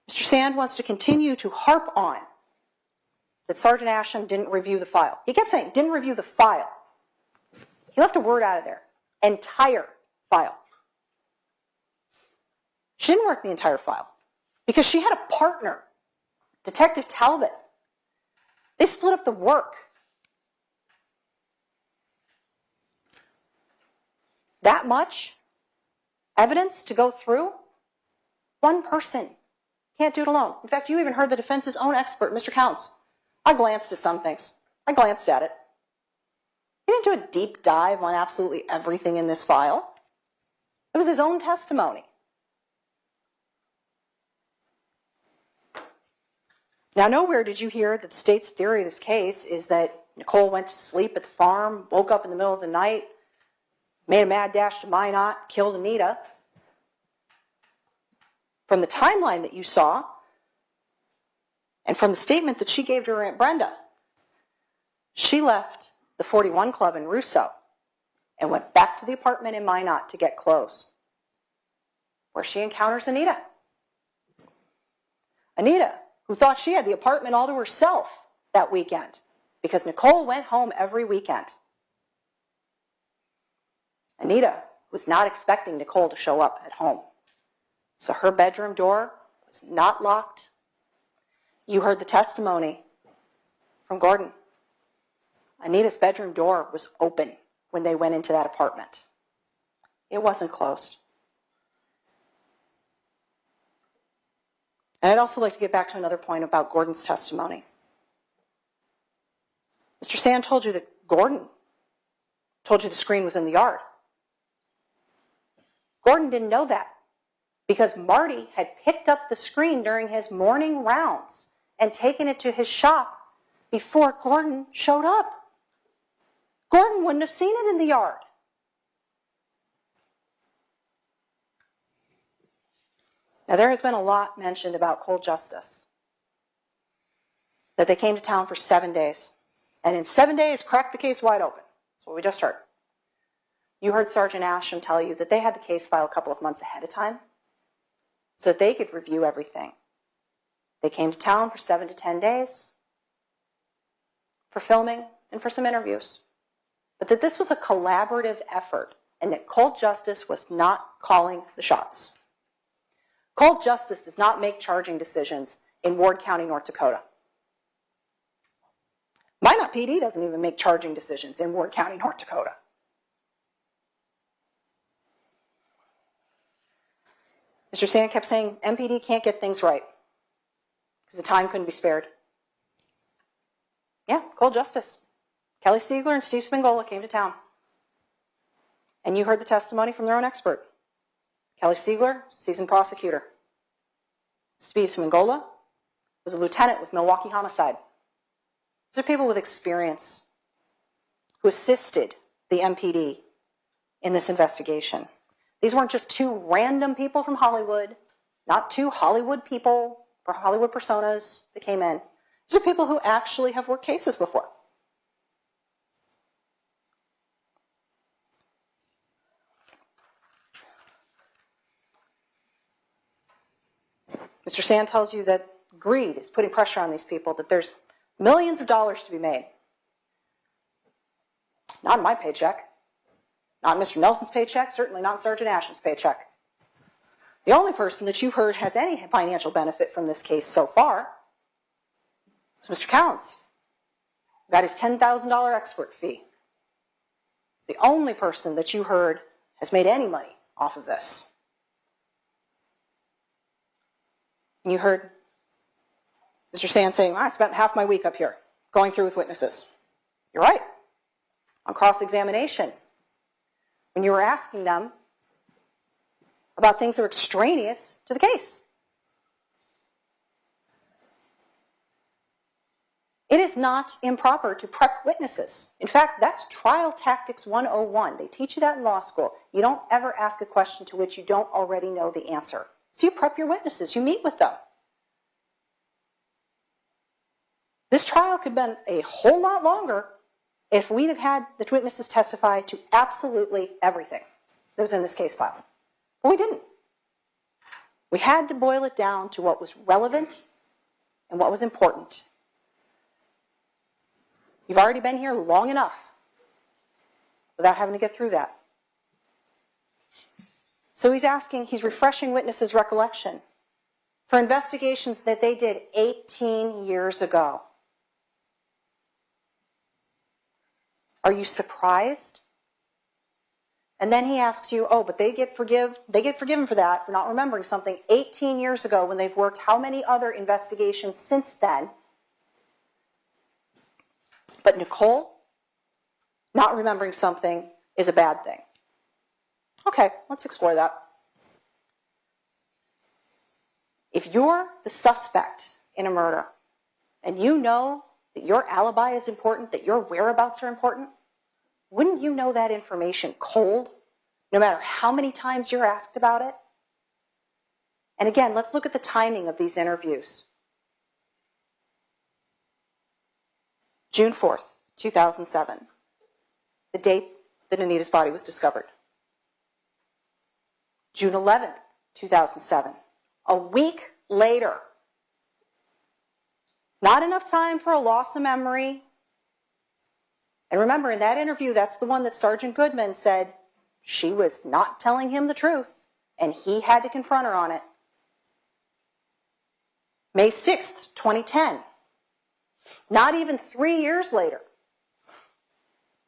Mr. Sand wants to continue to harp on that Sergeant Asham didn't review the file. He kept saying, didn't review the file. He left a word out of there. Entire file. She didn't work the entire file because she had a partner, Detective Talbot. They split up the work. That much evidence to go through? One person can't do it alone. In fact, you even heard the defense's own expert, Mr. Kouns. I glanced at some things. I glanced at it. He didn't do a deep dive on absolutely everything in this file. It was his own testimony. Now, nowhere did you hear that the state's theory of this case is that Nichole went to sleep at the farm, woke up in the middle of the night, made a mad dash to Minot, killed Anita. From the timeline that you saw, and from the statement that she gave to her Aunt Brenda, she left the 41 Club in Russo and went back to the apartment in Minot to get clothes, where she encounters Anita. Anita, who thought she had the apartment all to herself that weekend because Nichole went home every weekend. Anita was not expecting Nichole to show up at home. So her bedroom door was not locked. You heard the testimony from Gordon. Anita's bedroom door was open when they went into that apartment. It wasn't closed. And I'd also like to get back to another point about Gordon's testimony. Mr. Sand told you that Gordon told you the screen was in the yard. Gordon didn't know that because Marty had picked up the screen during his morning rounds and taken it to his shop before Gordon showed up. Gordon wouldn't have seen it in the yard. Now, there has been a lot mentioned about cold justice. That they came to town for 7 days. And in 7 days, cracked the case wide open. That's what we just heard. You heard Sergeant Asham tell you that they had the case filed a couple of months ahead of time so that they could review everything. They came to town for 7 to 10 days for filming and for some interviews. But that this was a collaborative effort and that cold justice was not calling the shots. Cold justice does not make charging decisions in Ward County, North Dakota. Minot PD doesn't even make charging decisions in Ward County, North Dakota. Mr. Sand kept saying MPD can't get things right because the time couldn't be spared. Yeah, cold justice. Kelly Siegler and Steve Spingola came to town. And you heard the testimony from their own expert. Kelly Siegler, seasoned prosecutor. Steve Spingola was a lieutenant with Milwaukee Homicide. These are people with experience who assisted the MPD in this investigation. These weren't just two random people from Hollywood, not two Hollywood people or Hollywood personas that came in. These are people who actually have worked cases before. Mr. Sand tells you that greed is putting pressure on these people, that there's millions of dollars to be made. Not in my paycheck. Not in Mr. Nelson's paycheck, certainly not in Sergeant Asham's paycheck. The only person that you've heard has any financial benefit from this case so far is Mr. Kouns. Got his $10,000 expert fee. It's the only person that you heard has made any money off of this. And you heard Mr. Sand saying, I spent half my week up here going through with witnesses. You're right. On cross-examination, when you were asking them about things that were extraneous to the case. It is not improper to prep witnesses. In fact, that's trial tactics 101. They teach you that in law school. You don't ever ask a question to which you don't already know the answer. So you prep your witnesses. You meet with them. This trial could have been a whole lot longer if we'd have had the witnesses testify to absolutely everything that was in this case file. But we didn't. We had to boil it down to what was relevant and what was important. You've already been here long enough without having to get through that. So he's refreshing witnesses' recollection for investigations that they did 18 years ago. Are you surprised? And then he asks you, oh, but they get forgiven for that, for not remembering something 18 years ago when they've worked how many other investigations since then? But Nichole, not remembering something is a bad thing. Okay, let's explore that. If you're the suspect in a murder and you know that your alibi is important, that your whereabouts are important, wouldn't you know that information cold, no matter how many times you're asked about it? And again, let's look at the timing of these interviews. June 4th, 2007, the date that Anita's body was discovered. June 11th, 2007, a week later. Not enough time for a loss of memory. And remember, in that interview, that's the one that Sergeant Goodman said she was not telling him the truth, and he had to confront her on it. May 6th, 2010. Not even 3 years later.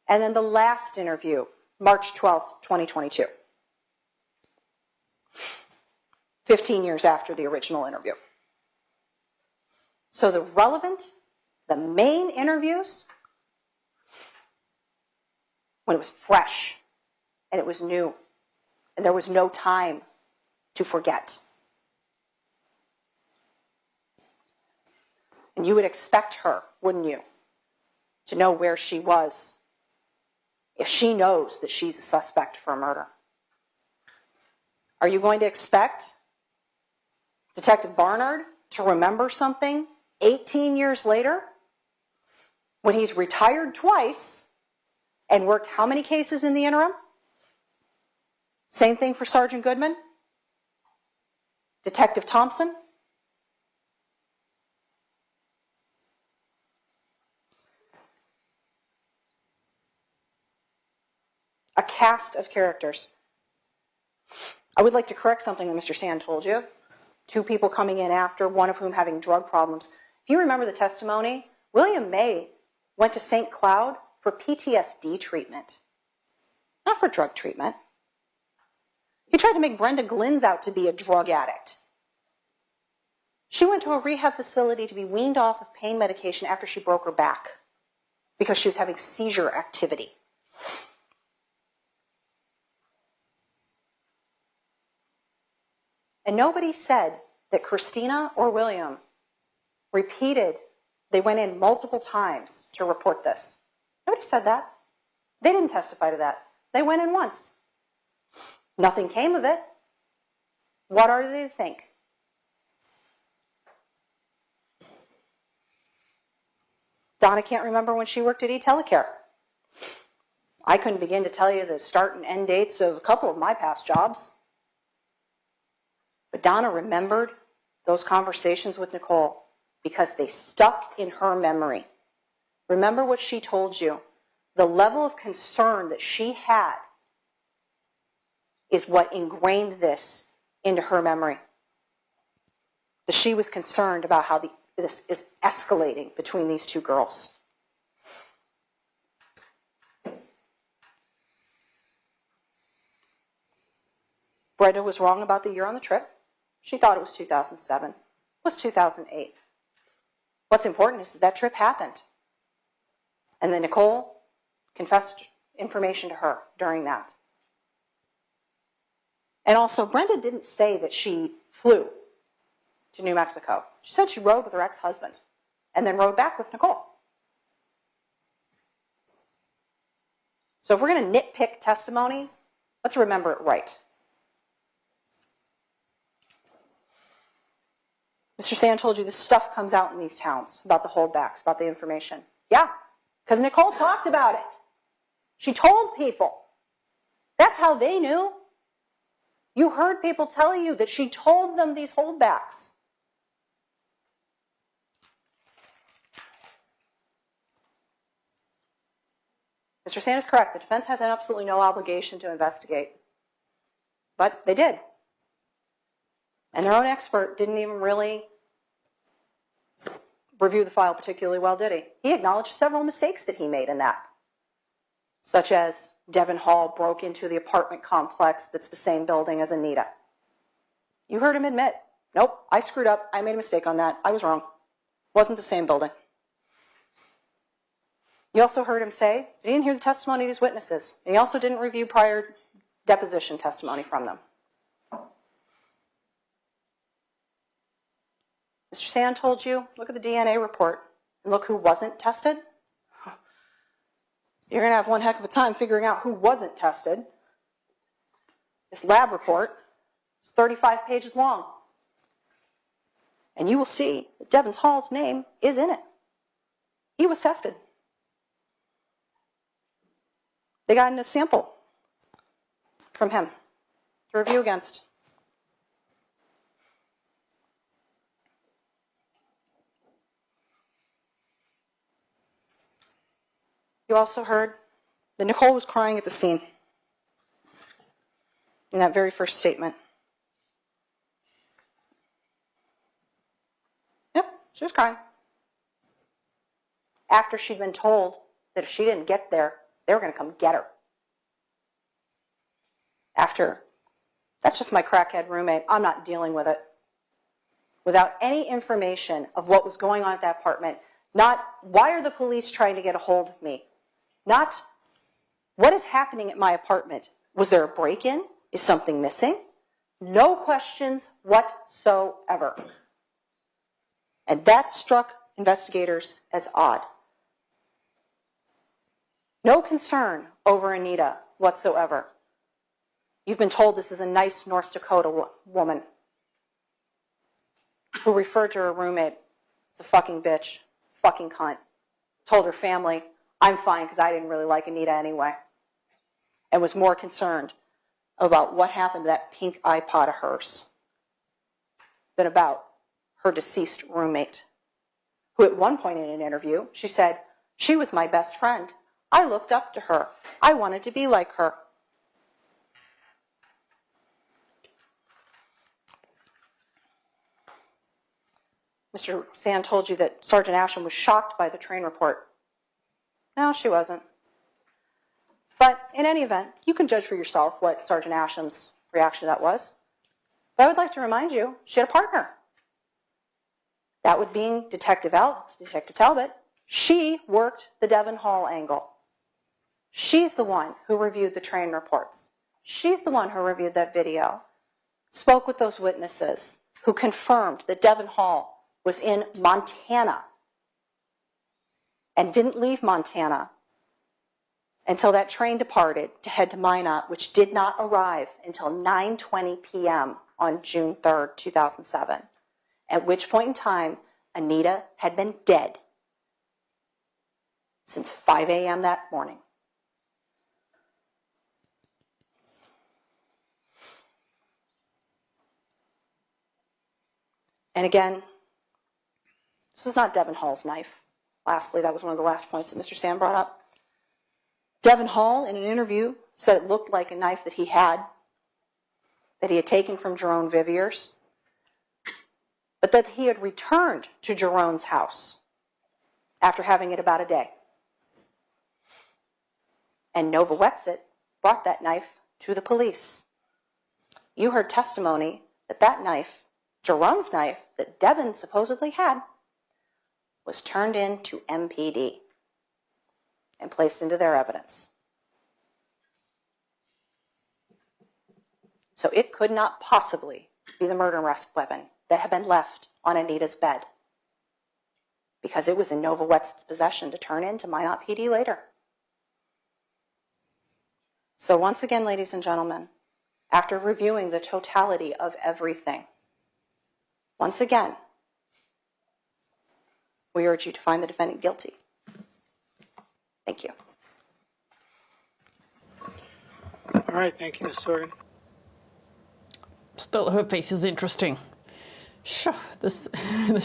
And then the last interview, March 12th, 2022. 15 years after the original interview. So the relevant, the main interviews, when it was fresh and it was new and there was no time to forget. And you would expect her, wouldn't you, to know where she was if she knows that she's a suspect for a murder? Are you going to expect Detective Barnard to remember something 18 years later when he's retired twice and worked how many cases in the interim? Same thing for Sergeant Goodman, Detective Thompson. A cast of characters. I would like to correct something that Mr. Sand told you. 2 people coming in after, one of whom having drug problems. If you remember the testimony, William May went to St. Cloud for PTSD treatment, not for drug treatment. He tried to make Brenda Glynns out to be a drug addict. She went to a rehab facility to be weaned off of pain medication after she broke her back because she was having seizure activity. And nobody said that Christina or William repeated, they went in multiple times to report this. Nobody said that. They didn't testify to that. They went in once. Nothing came of it. What are they to think? Donna can't remember when she worked at eTelecare. I couldn't begin to tell you the start and end dates of a couple of my past jobs. But Donna remembered those conversations with Nichole because they stuck in her memory. Remember what she told you. The level of concern that she had is what ingrained this into her memory. That she was concerned about how this is escalating between these 2 girls. Brenda was wrong about the year on the trip. She thought it was 2007. It was 2008. What's important is that that trip happened. And then Nichole confessed information to her during that. And also, Brenda didn't say that she flew to New Mexico. She said she rode with her ex-husband and then rode back with Nichole. So if we're going to nitpick testimony, let's remember it right. Mr. Sand told you this stuff comes out in these towns about the holdbacks, about the information. Yeah, because Nichole talked about it. She told people. That's how they knew. You heard people tell you that she told them these holdbacks. Mr. Sand is correct. The defense has absolutely no obligation to investigate. But they did. And their own expert didn't even really review the file particularly well, did he? He acknowledged several mistakes that he made in that, such as Devin Hall broke into the apartment complex that's the same building as Anita. You heard him admit, nope, I screwed up. I made a mistake on that. I was wrong. Wasn't the same building. You also heard him say he didn't hear the testimony of these witnesses. And he also didn't review prior deposition testimony from them. Mr. Sand told you, look at the DNA report and look who wasn't tested. You're going to have one heck of a time figuring out who wasn't tested. This lab report is 35 pages long. And you will see that Devin Hall's name is in it. He was tested. They got in a sample from him to review against. You also heard that Nichole was crying at the scene in that very first statement. Yep, she was crying. After she'd been told that if she didn't get there, they were going to come get her. After, that's just my crackhead roommate. I'm not dealing with it. Without any information of what was going on at that apartment, not why are the police trying to get a hold of me? Not what is happening at my apartment. Was there a break-in? Is something missing? No questions whatsoever. And that struck investigators as odd. No concern over Anita whatsoever. You've been told this is a nice North Dakota woman who referred to her roommate as a fucking bitch, fucking cunt. Told her family, I'm fine because I didn't really like Anita anyway. And was more concerned about what happened to that pink iPod of hers than about her deceased roommate, who at one point in an interview, she said, she was my best friend. I looked up to her. I wanted to be like her. Mr. Sand told you that Sergeant Asham was shocked by the train report. No, she wasn't. But in any event, you can judge for yourself what Sergeant Asham's reaction to that was. But I would like to remind you, she had a partner. That would be Detective Talbot. She worked the Devon Hall angle. She's the one who reviewed the train reports. She's the one who reviewed that video, spoke with those witnesses who confirmed that Devon Hall was in Montana and didn't leave Montana until that train departed to head to Minot, which did not arrive until 9:20 p.m. on June 3rd, 2007, at which point in time Anita had been dead since 5 a.m. that morning. And again, this was not Devon Hall's knife. Lastly, that was one of the last points that Mr. Sand brought up. Devon Hall, in an interview, said it looked like a knife that he had taken from Jerome Vivier's, but that he had returned to Jerome's house after having it about a day. And Nova Wetsit brought that knife to the police. You heard testimony that that knife, Jerome's knife, that Devon supposedly had, was turned into MPD and placed into their evidence. So it could not possibly be the murder weapon that had been left on Anita's bed, because it was in Nova Wetsit's possession to turn into Minot PD later. So once again, ladies and gentlemen, after reviewing the totality of everything, once again, we urge you to find the defendant guilty. Thank you. All right, thank you, Ms. Sorgan. Still, her face is interesting. Sure, this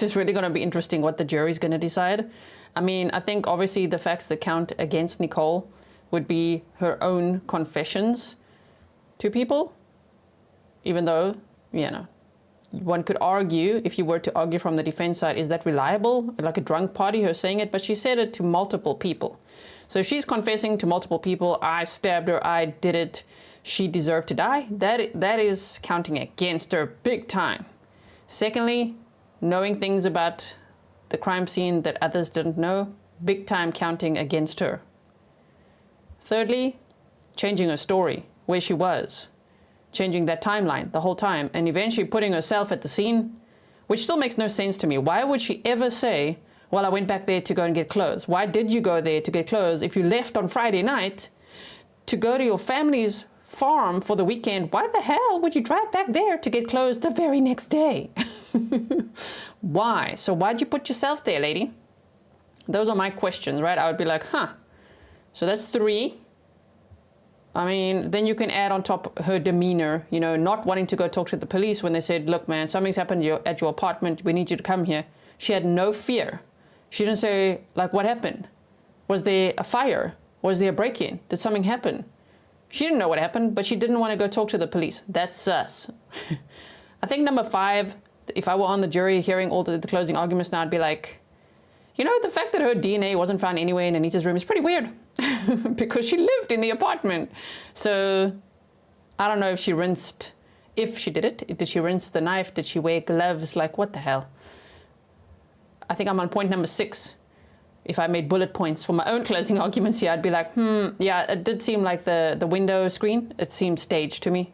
is really going to be interesting what the jury's going to decide. I mean, I think obviously the facts that count against Nichole would be her own confessions to people, even though, you know, one could argue, if you were to argue from the defense side, is that reliable? Like a drunk party, her saying it, but she said it to multiple people. So if she's confessing to multiple people, I stabbed her, I did it, she deserved to die, that is counting against her big time. Secondly, knowing things about the crime scene that others didn't know, big time counting against her. Thirdly, changing her story, where she was, changing that timeline the whole time, and eventually putting herself at the scene, which still makes no sense to me. Why would she ever say, well, I went back there to go and get clothes? Why did you go there to get clothes if you left on Friday night to go to your family's farm for the weekend? Why the hell would you drive back there to get clothes the very next day? Why? So why'd you put yourself there, lady? Those are my questions, right? I would be like, huh. So that's 3. I mean, then you can add on top her demeanor, you know, not wanting to go talk to the police when they said, look, man, something's happened at your apartment. We need you to come here. She had no fear. She didn't say, like, what happened? Was there a fire? Was there a break-in? Did something happen? She didn't know what happened, but she didn't want to go talk to the police. That's sus. I think number 5, if I were on the jury hearing all the closing arguments now, I'd be like, you know, the fact that her DNA wasn't found anywhere in Anita's room is pretty weird because she lived in the apartment. So I don't know if she rinsed, if she did it. Did she rinse the knife? Did she wear gloves? Like, what the hell? I think I'm on point number 6. If I made bullet points for my own closing arguments here, I'd be like, yeah, it did seem like the window screen. It seemed staged to me.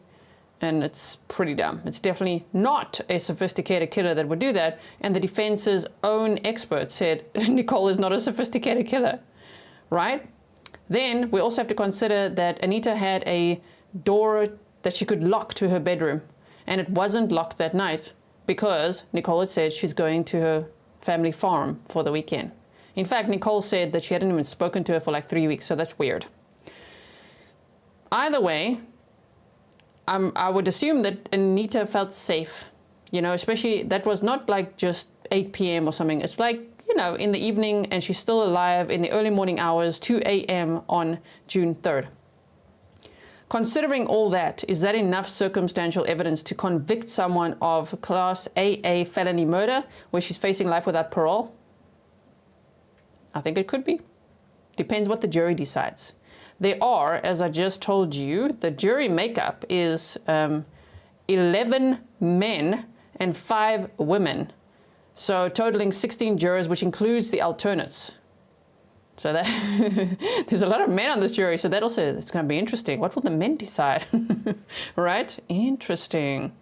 And it's pretty dumb. It's definitely not a sophisticated killer that would do that. And the defense's own expert said Nichole is not a sophisticated killer, right? Then we also have to consider that Anita had a door that she could lock to her bedroom, and it wasn't locked that night because Nichole had said she's going to her family farm for the weekend. In fact, Nichole said that she hadn't even spoken to her for like 3 weeks, so that's weird. Either way, I would assume that Anita felt safe, you know, especially that was not like just 8 p.m. or something. It's like, you know, in the evening, and she's still alive in the early morning hours, 2 a.m. on June 3rd. Considering all that, is that enough circumstantial evidence to convict someone of Class AA felony murder, where she's facing life without parole? I think it could be. Depends what the jury decides. There are, as I just told you, the jury makeup is 11 men and 5 women. So totaling 16 jurors, which includes the alternates. So that there's a lot of men on this jury, so that also, it's going to be interesting. What will the men decide? Right? Interesting.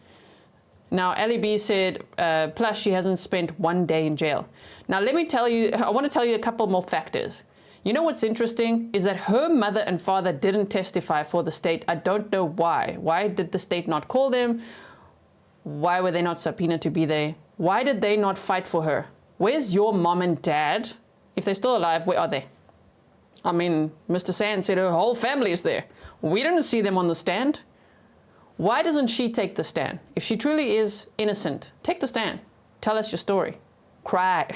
Now, Ali B said, plus she hasn't spent 1 day in jail. Now, let me tell you, I want to tell you a couple more factors. You know what's interesting is that her mother and father didn't testify for the state. I don't know why. Why did the state not call them? Why were they not subpoenaed to be there? Why did they not fight for her? Where's your mom and dad? If they're still alive, where are they? I mean, Mr. Sand said her whole family is there. We didn't see them on the stand. Why doesn't she take the stand? If she truly is innocent, take the stand. Tell us your story. Cry.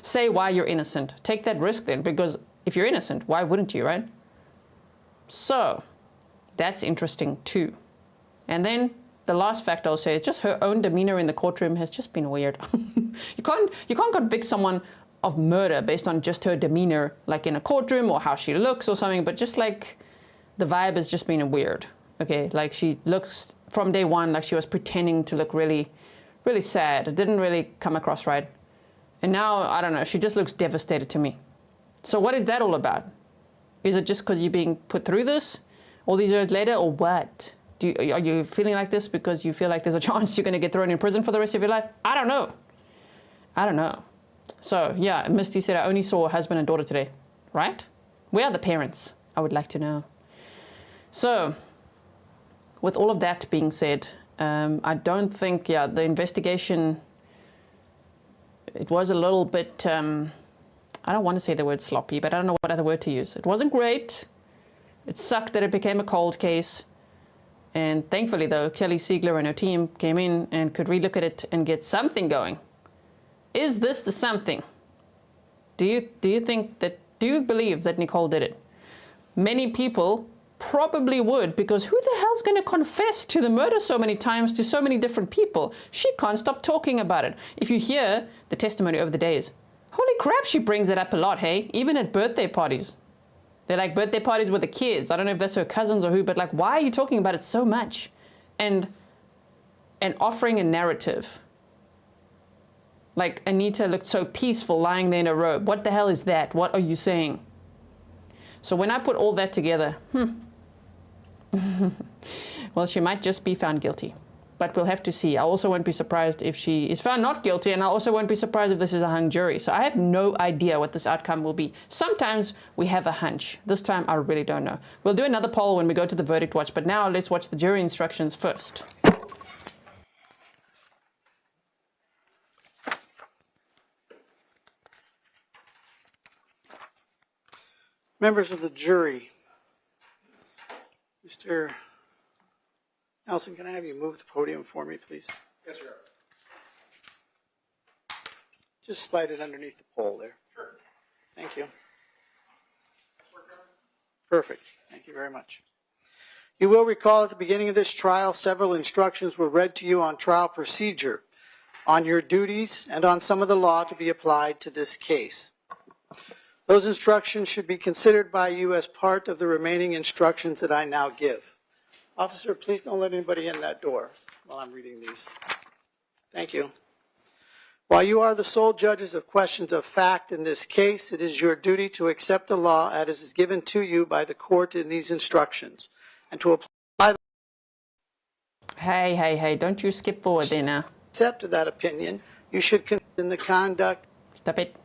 Say why you're innocent. Take that risk then, because if you're innocent, why wouldn't you, right? So, that's interesting too. And then the last fact I'll say is just her own demeanor in the courtroom has just been weird. You can't convict someone of murder based on just her demeanor, like in a courtroom or how she looks or something, but just like the vibe has just been weird. Okay, like she looks from day one like she was pretending to look really, really sad. It didn't really come across right. And now, I don't know, she just looks devastated to me. So what is that all about? Is it just because you're being put through this all these years later, or what? Are you feeling like this because you feel like there's a chance you're going to get thrown in prison for the rest of your life? I don't know. I don't know. So, yeah, Misty said, I only saw a husband and daughter today. Right? Where are the parents? I would like to know. So, with all of that being said, I don't think, the investigation, it was a little bit, I don't want to say the word sloppy, but I don't know what other word to use. It wasn't great. It sucked that it became a cold case. And thankfully, though, Kelly Siegler and her team came in and could relook at it and get something going. Is this the something? Do you believe that Nichole did it? Many people probably would, because who the hell's going to confess to the murder so many times to so many different people? She can't stop talking about it. If you hear the testimony over the days, holy crap, she brings it up a lot, hey? Even at birthday parties. They're like birthday parties with the kids. I don't know if that's her cousins or who, but like, why are you talking about it so much? And offering a narrative. Like, Anita looked so peaceful lying there in a robe. What the hell is that? What are you saying? So when I put all that together, well, she might just be found guilty. But we'll have to see. I also won't be surprised if she is found not guilty, and I also won't be surprised if this is a hung jury. So I have no idea what this outcome will be. Sometimes we have a hunch. This time, I really don't know. We'll do another poll when we go to the verdict watch, but now let's watch the jury instructions first. Members of the jury, Mr. Nelson, can I have you move the podium for me, please? Yes, sir. Just slide it underneath the pole there. Sure. Thank you. Perfect. Thank you very much. You will recall at the beginning of this trial, several instructions were read to you on trial procedure, on your duties, and on some of the law to be applied to this case. Those instructions should be considered by you as part of the remaining instructions that I now give. Officer, please don't let anybody in that door while I'm reading these. Thank you. While you are the sole judges of questions of fact in this case, it is your duty to accept the law as it is given to you by the court in these instructions and to apply them. Hey, don't you skip forward there now. Accept that opinion, you should consider in the conduct. Stop it.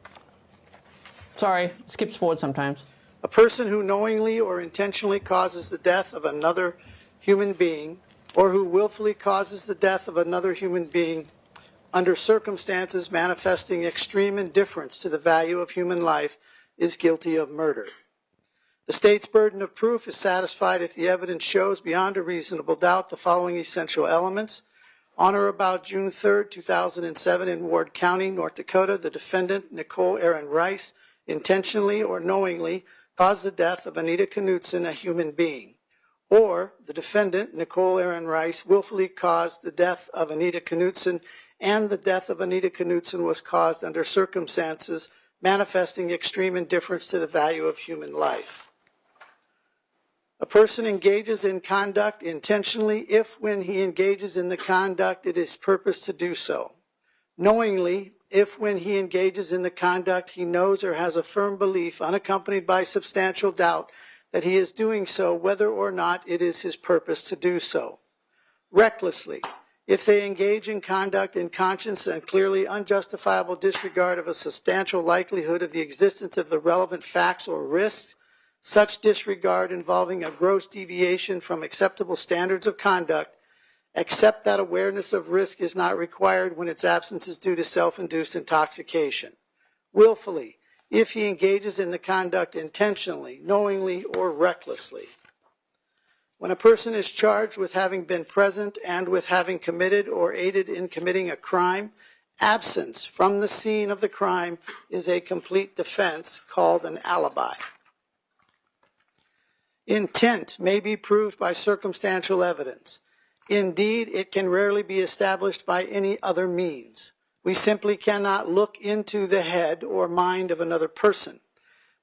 Sorry, it skips forward sometimes. A person who knowingly or intentionally causes the death of another human being, or who willfully causes the death of another human being under circumstances manifesting extreme indifference to the value of human life, is guilty of murder. The state's burden of proof is satisfied if the evidence shows beyond a reasonable doubt the following essential elements. On or about June 3, 2007, in Ward County, North Dakota, the defendant, Nichole Rice, intentionally or knowingly caused the death of Anita Knutson, a human being. Or the defendant, Nichole Rice, willfully caused the death of Anita Knutson, and the death of Anita Knutson was caused under circumstances manifesting extreme indifference to the value of human life. A person engages in conduct intentionally if, when he engages in the conduct, it is purpose to do so. Knowingly, if, when he engages in the conduct, he knows or has a firm belief, unaccompanied by substantial doubt, that he is doing so whether or not it is his purpose to do so. Recklessly, if they engage in conduct in conscious and clearly unjustifiable disregard of a substantial likelihood of the existence of the relevant facts or risks, such disregard involving a gross deviation from acceptable standards of conduct, except that awareness of risk is not required when its absence is due to self-induced intoxication. Willfully, if he engages in the conduct intentionally, knowingly, or recklessly. When a person is charged with having been present and with having committed or aided in committing a crime, absence from the scene of the crime is a complete defense called an alibi. Intent may be proved by circumstantial evidence. Indeed, it can rarely be established by any other means. We simply cannot look into the head or mind of another person,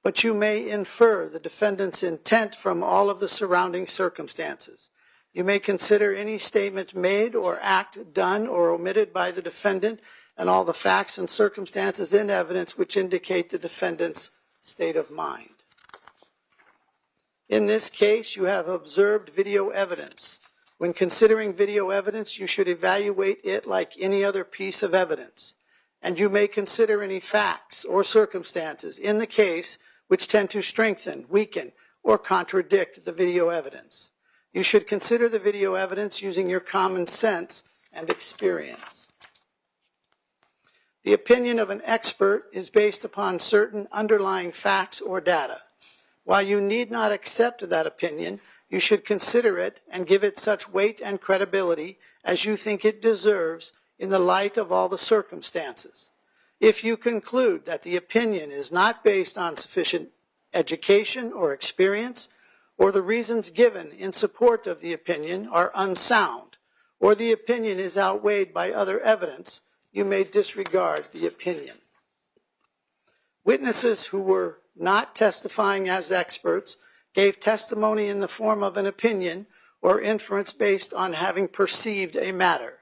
but you may infer the defendant's intent from all of the surrounding circumstances. You may consider any statement made or act done or omitted by the defendant and all the facts and circumstances in evidence which indicate the defendant's state of mind. In this case, you have observed video evidence. When considering video evidence, you should evaluate it like any other piece of evidence. And you may consider any facts or circumstances in the case which tend to strengthen, weaken, or contradict the video evidence. You should consider the video evidence using your common sense and experience. The opinion of an expert is based upon certain underlying facts or data. While you need not accept that opinion, you should consider it and give it such weight and credibility as you think it deserves in the light of all the circumstances. If you conclude that the opinion is not based on sufficient education or experience, or the reasons given in support of the opinion are unsound, or the opinion is outweighed by other evidence, you may disregard the opinion. Witnesses who were not testifying as experts gave testimony in the form of an opinion or inference based on having perceived a matter.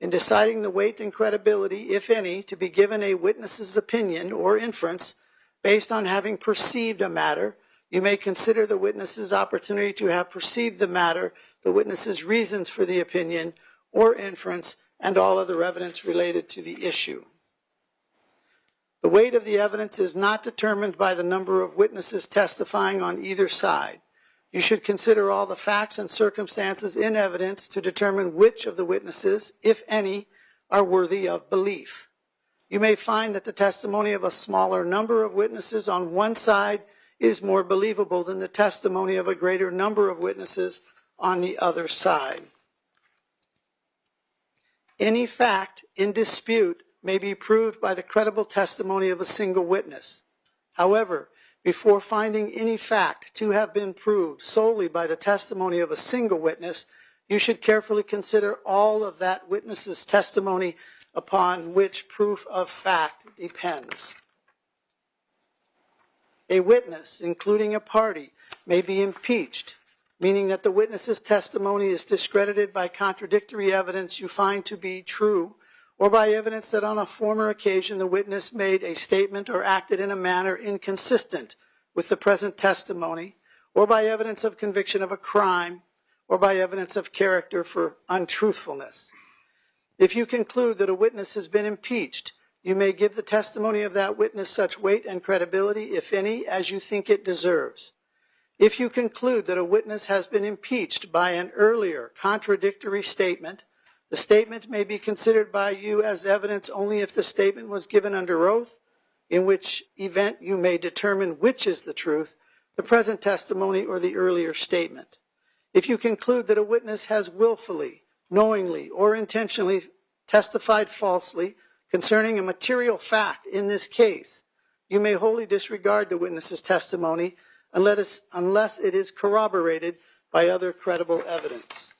In deciding the weight and credibility, if any, to be given a witness's opinion or inference based on having perceived a matter, you may consider the witness's opportunity to have perceived the matter, the witness's reasons for the opinion or inference, and all other evidence related to the issue. The weight of the evidence is not determined by the number of witnesses testifying on either side. You should consider all the facts and circumstances in evidence to determine which of the witnesses, if any, are worthy of belief. You may find that the testimony of a smaller number of witnesses on one side is more believable than the testimony of a greater number of witnesses on the other side. Any fact in dispute may be proved by the credible testimony of a single witness. However, before finding any fact to have been proved solely by the testimony of a single witness, you should carefully consider all of that witness's testimony upon which proof of fact depends. A witness, including a party, may be impeached, meaning that the witness's testimony is discredited by contradictory evidence you find to be true, or by evidence that on a former occasion the witness made a statement or acted in a manner inconsistent with the present testimony, or by evidence of conviction of a crime, or by evidence of character for untruthfulness. If you conclude that a witness has been impeached, You may give the testimony of that witness such weight and credibility, if any, as you think it deserves. If you conclude that a witness has been impeached by an earlier contradictory statement, the statement may be considered by you as evidence only if the statement was given under oath, in which event you may determine which is the truth, the present testimony or the earlier statement. If you conclude that a witness has willfully, knowingly, or intentionally testified falsely concerning a material fact in this case, you may wholly disregard the witness's testimony unless it is corroborated by other credible evidence.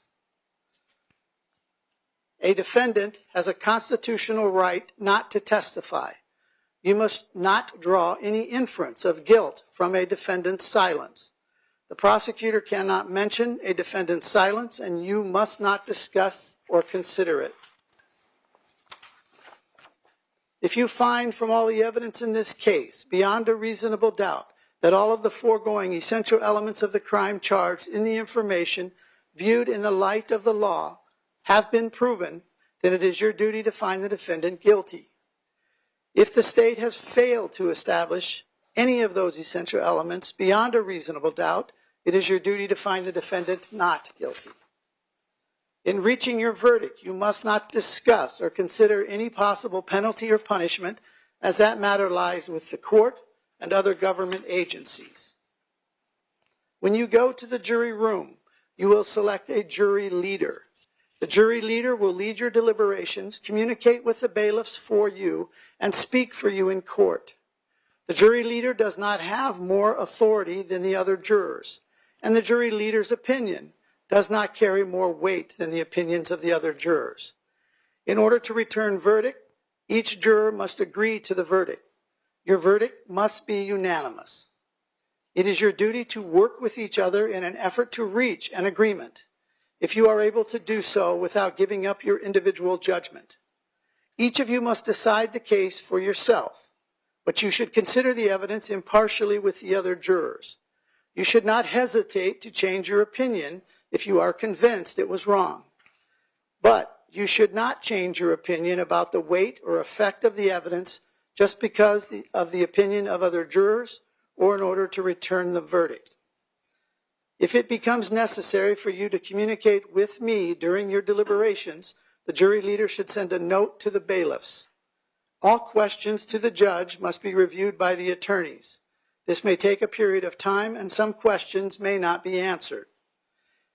A defendant has a constitutional right not to testify. You must not draw any inference of guilt from a defendant's silence. The prosecutor cannot mention a defendant's silence, and you must not discuss or consider it. If you find from all the evidence in this case, beyond a reasonable doubt, that all of the foregoing essential elements of the crime charged in the information viewed in the light of the law have been proven, then it is your duty to find the defendant guilty. If the state has failed to establish any of those essential elements beyond a reasonable doubt, it is your duty to find the defendant not guilty. In reaching your verdict, you must not discuss or consider any possible penalty or punishment, as that matter lies with the court and other government agencies. When you go to the jury room, you will select a jury leader. The jury leader will lead your deliberations, communicate with the bailiffs for you, and speak for you in court. The jury leader does not have more authority than the other jurors, and the jury leader's opinion does not carry more weight than the opinions of the other jurors. In order to return verdict, each juror must agree to the verdict. Your verdict must be unanimous. It is your duty to work with each other in an effort to reach an agreement, if you are able to do so without giving up your individual judgment. Each of you must decide the case for yourself, but you should consider the evidence impartially with the other jurors. You should not hesitate to change your opinion if you are convinced it was wrong. But you should not change your opinion about the weight or effect of the evidence just because of the opinion of other jurors or in order to return the verdict. If it becomes necessary for you to communicate with me during your deliberations, the jury leader should send a note to the bailiffs. All questions to the judge must be reviewed by the attorneys. This may take a period of time, and some questions may not be answered.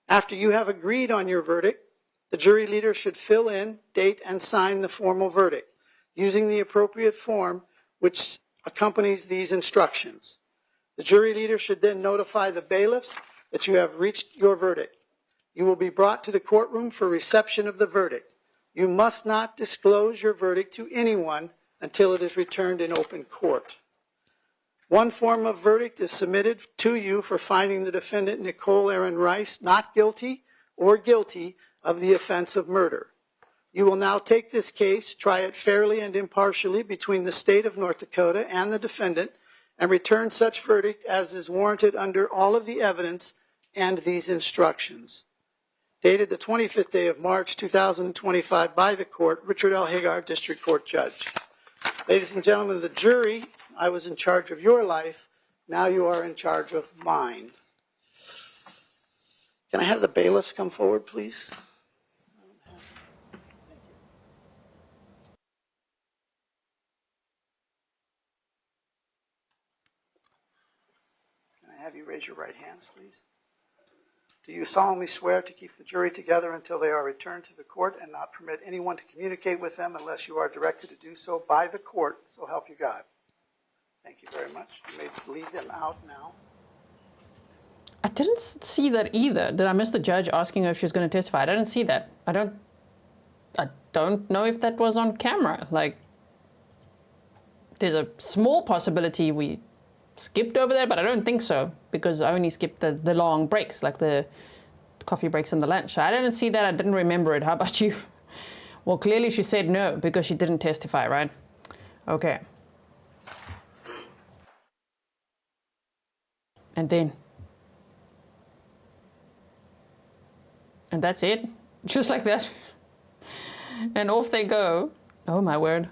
After you have agreed on your verdict, the jury leader should fill in, date, and sign the formal verdict using the appropriate form which accompanies these instructions. The jury leader should then notify the bailiffs that you have reached your verdict. You will be brought to the courtroom for reception of the verdict. You must not disclose your verdict to anyone until it is returned in open court. One form of verdict is submitted to you for finding the defendant Nichole Rice not guilty or guilty of the offense of murder. You will now take this case, try it fairly and impartially between the state of North Dakota and the defendant, and return such verdict as is warranted under all of the evidence and these instructions. Dated the 25th day of March, 2025 by the court, Richard L. Hagar, District Court Judge. Ladies and gentlemen of the jury, I was in charge of your life. Now you are in charge of mine. Can I have the bailiffs come forward, please? Can I have you raise your right hands, please? Do you solemnly swear to keep the jury together until they are returned to the court and not permit anyone to communicate with them unless you are directed to do so by the court, so help you God? Thank you very much. You may lead them out now. I didn't see that either. Did I miss the judge asking her if she was going to testify? I didn't see that. I don't know if that was on camera. Like, there's a small possibility we skipped over there, but I don't think so, because I only skipped the long breaks, like the coffee breaks and the lunch. So I didn't see that. I didn't remember it. How about you? Well, clearly she said no because she didn't testify, right? Okay. And that's it. Just like that. And off they go. Oh my word.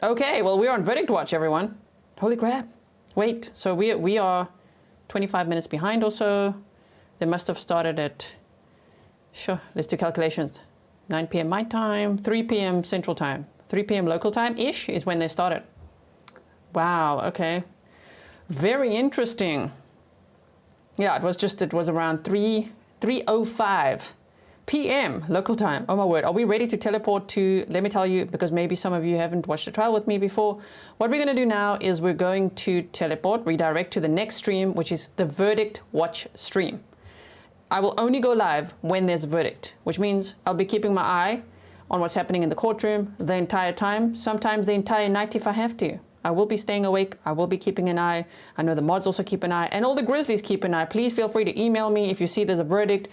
Okay, well, we're on verdict watch, everyone. Holy crap. Wait, so we are 25 minutes behind or so. They must have started at, sure, let's do calculations. 9 p.m. my time, 3 p.m. Central Time. 3 p.m. local time-ish is when they started. Wow, okay. Very interesting. Yeah, it was around 3:05 p.m. local time. Oh my word. Are we ready to teleport to, let me tell you, because maybe some of you haven't watched the trial with me before. What we're going to do now is we're going to teleport, redirect to the next stream, which is the verdict watch stream. I will only go live when there's a verdict, which means I'll be keeping my eye on what's happening in the courtroom the entire time, sometimes the entire night if I have to. I will be staying awake. I will be keeping an eye. I know the mods also keep an eye, and all the Grizzlies keep an eye. Please feel free to email me if you see there's a verdict.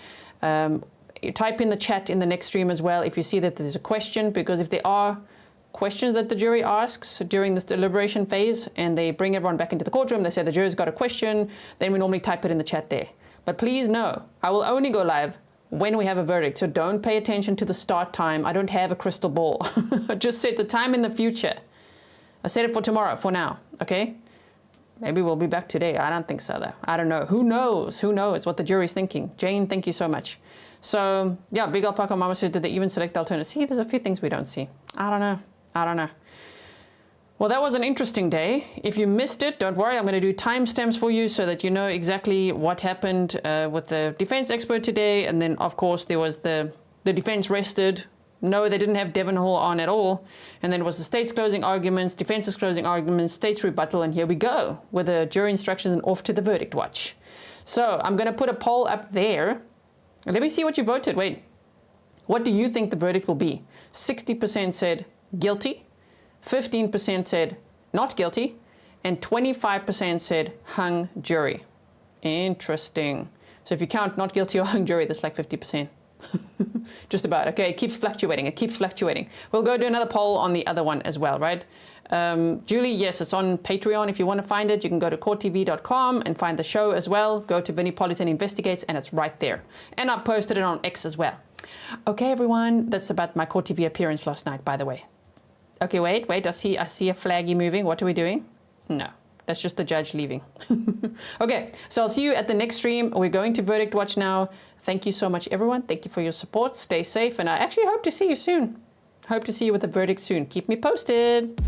Type in the chat in the next stream as well if you see that there's a question, because if there are questions that the jury asks during this deliberation phase and they bring everyone back into the courtroom, they say the jury's got a question, then we normally type it in the chat there. But please know, I will only go live when we have a verdict, so don't pay attention to the start time. I don't have a crystal ball. Just set the time in the future. I set it for tomorrow, for now, okay? Maybe we'll be back today. I don't think so, though. I don't know. Who knows? Who knows what the jury's thinking? Jane, thank you so much. So, yeah, Big Alpaca Mama said, did they even select the alternative? See, there's a few things we don't see. I don't know. I don't know. Well, that was an interesting day. If you missed it, don't worry. I'm going to do timestamps for you so that you know exactly what happened with the defense expert today. And then, of course, there was the defense rested. No, they didn't have Devon Hall on at all. And then it was the state's closing arguments, defense's closing arguments, state's rebuttal, and here we go with the jury instructions and off to the verdict watch. So I'm going to put a poll up there. Let me see what you voted. Wait, what do you think the verdict will be? 60% said guilty, 15% said not guilty, and 25% said hung jury. Interesting. So if you count not guilty or hung jury, that's like 50%. Just about. Okay, it keeps fluctuating. It keeps fluctuating. We'll go do another poll on the other one as well, right? Julie, yes, it's on Patreon. If you want to find it, you can go to courttv.com and find the show as well. Go to Vinnie Politan Investigates, and it's right there. And I posted it on X as well. Okay, everyone, that's about my Court TV appearance last night, by the way. Okay, wait, I see a flaggy moving. What are we doing? No. That's just the judge leaving. Okay, so I'll see you at the next stream. We're going to verdict watch now. Thank you so much, everyone. Thank you for your support. Stay safe, and I actually hope to see you soon. Hope to see you with the verdict soon. Keep me posted.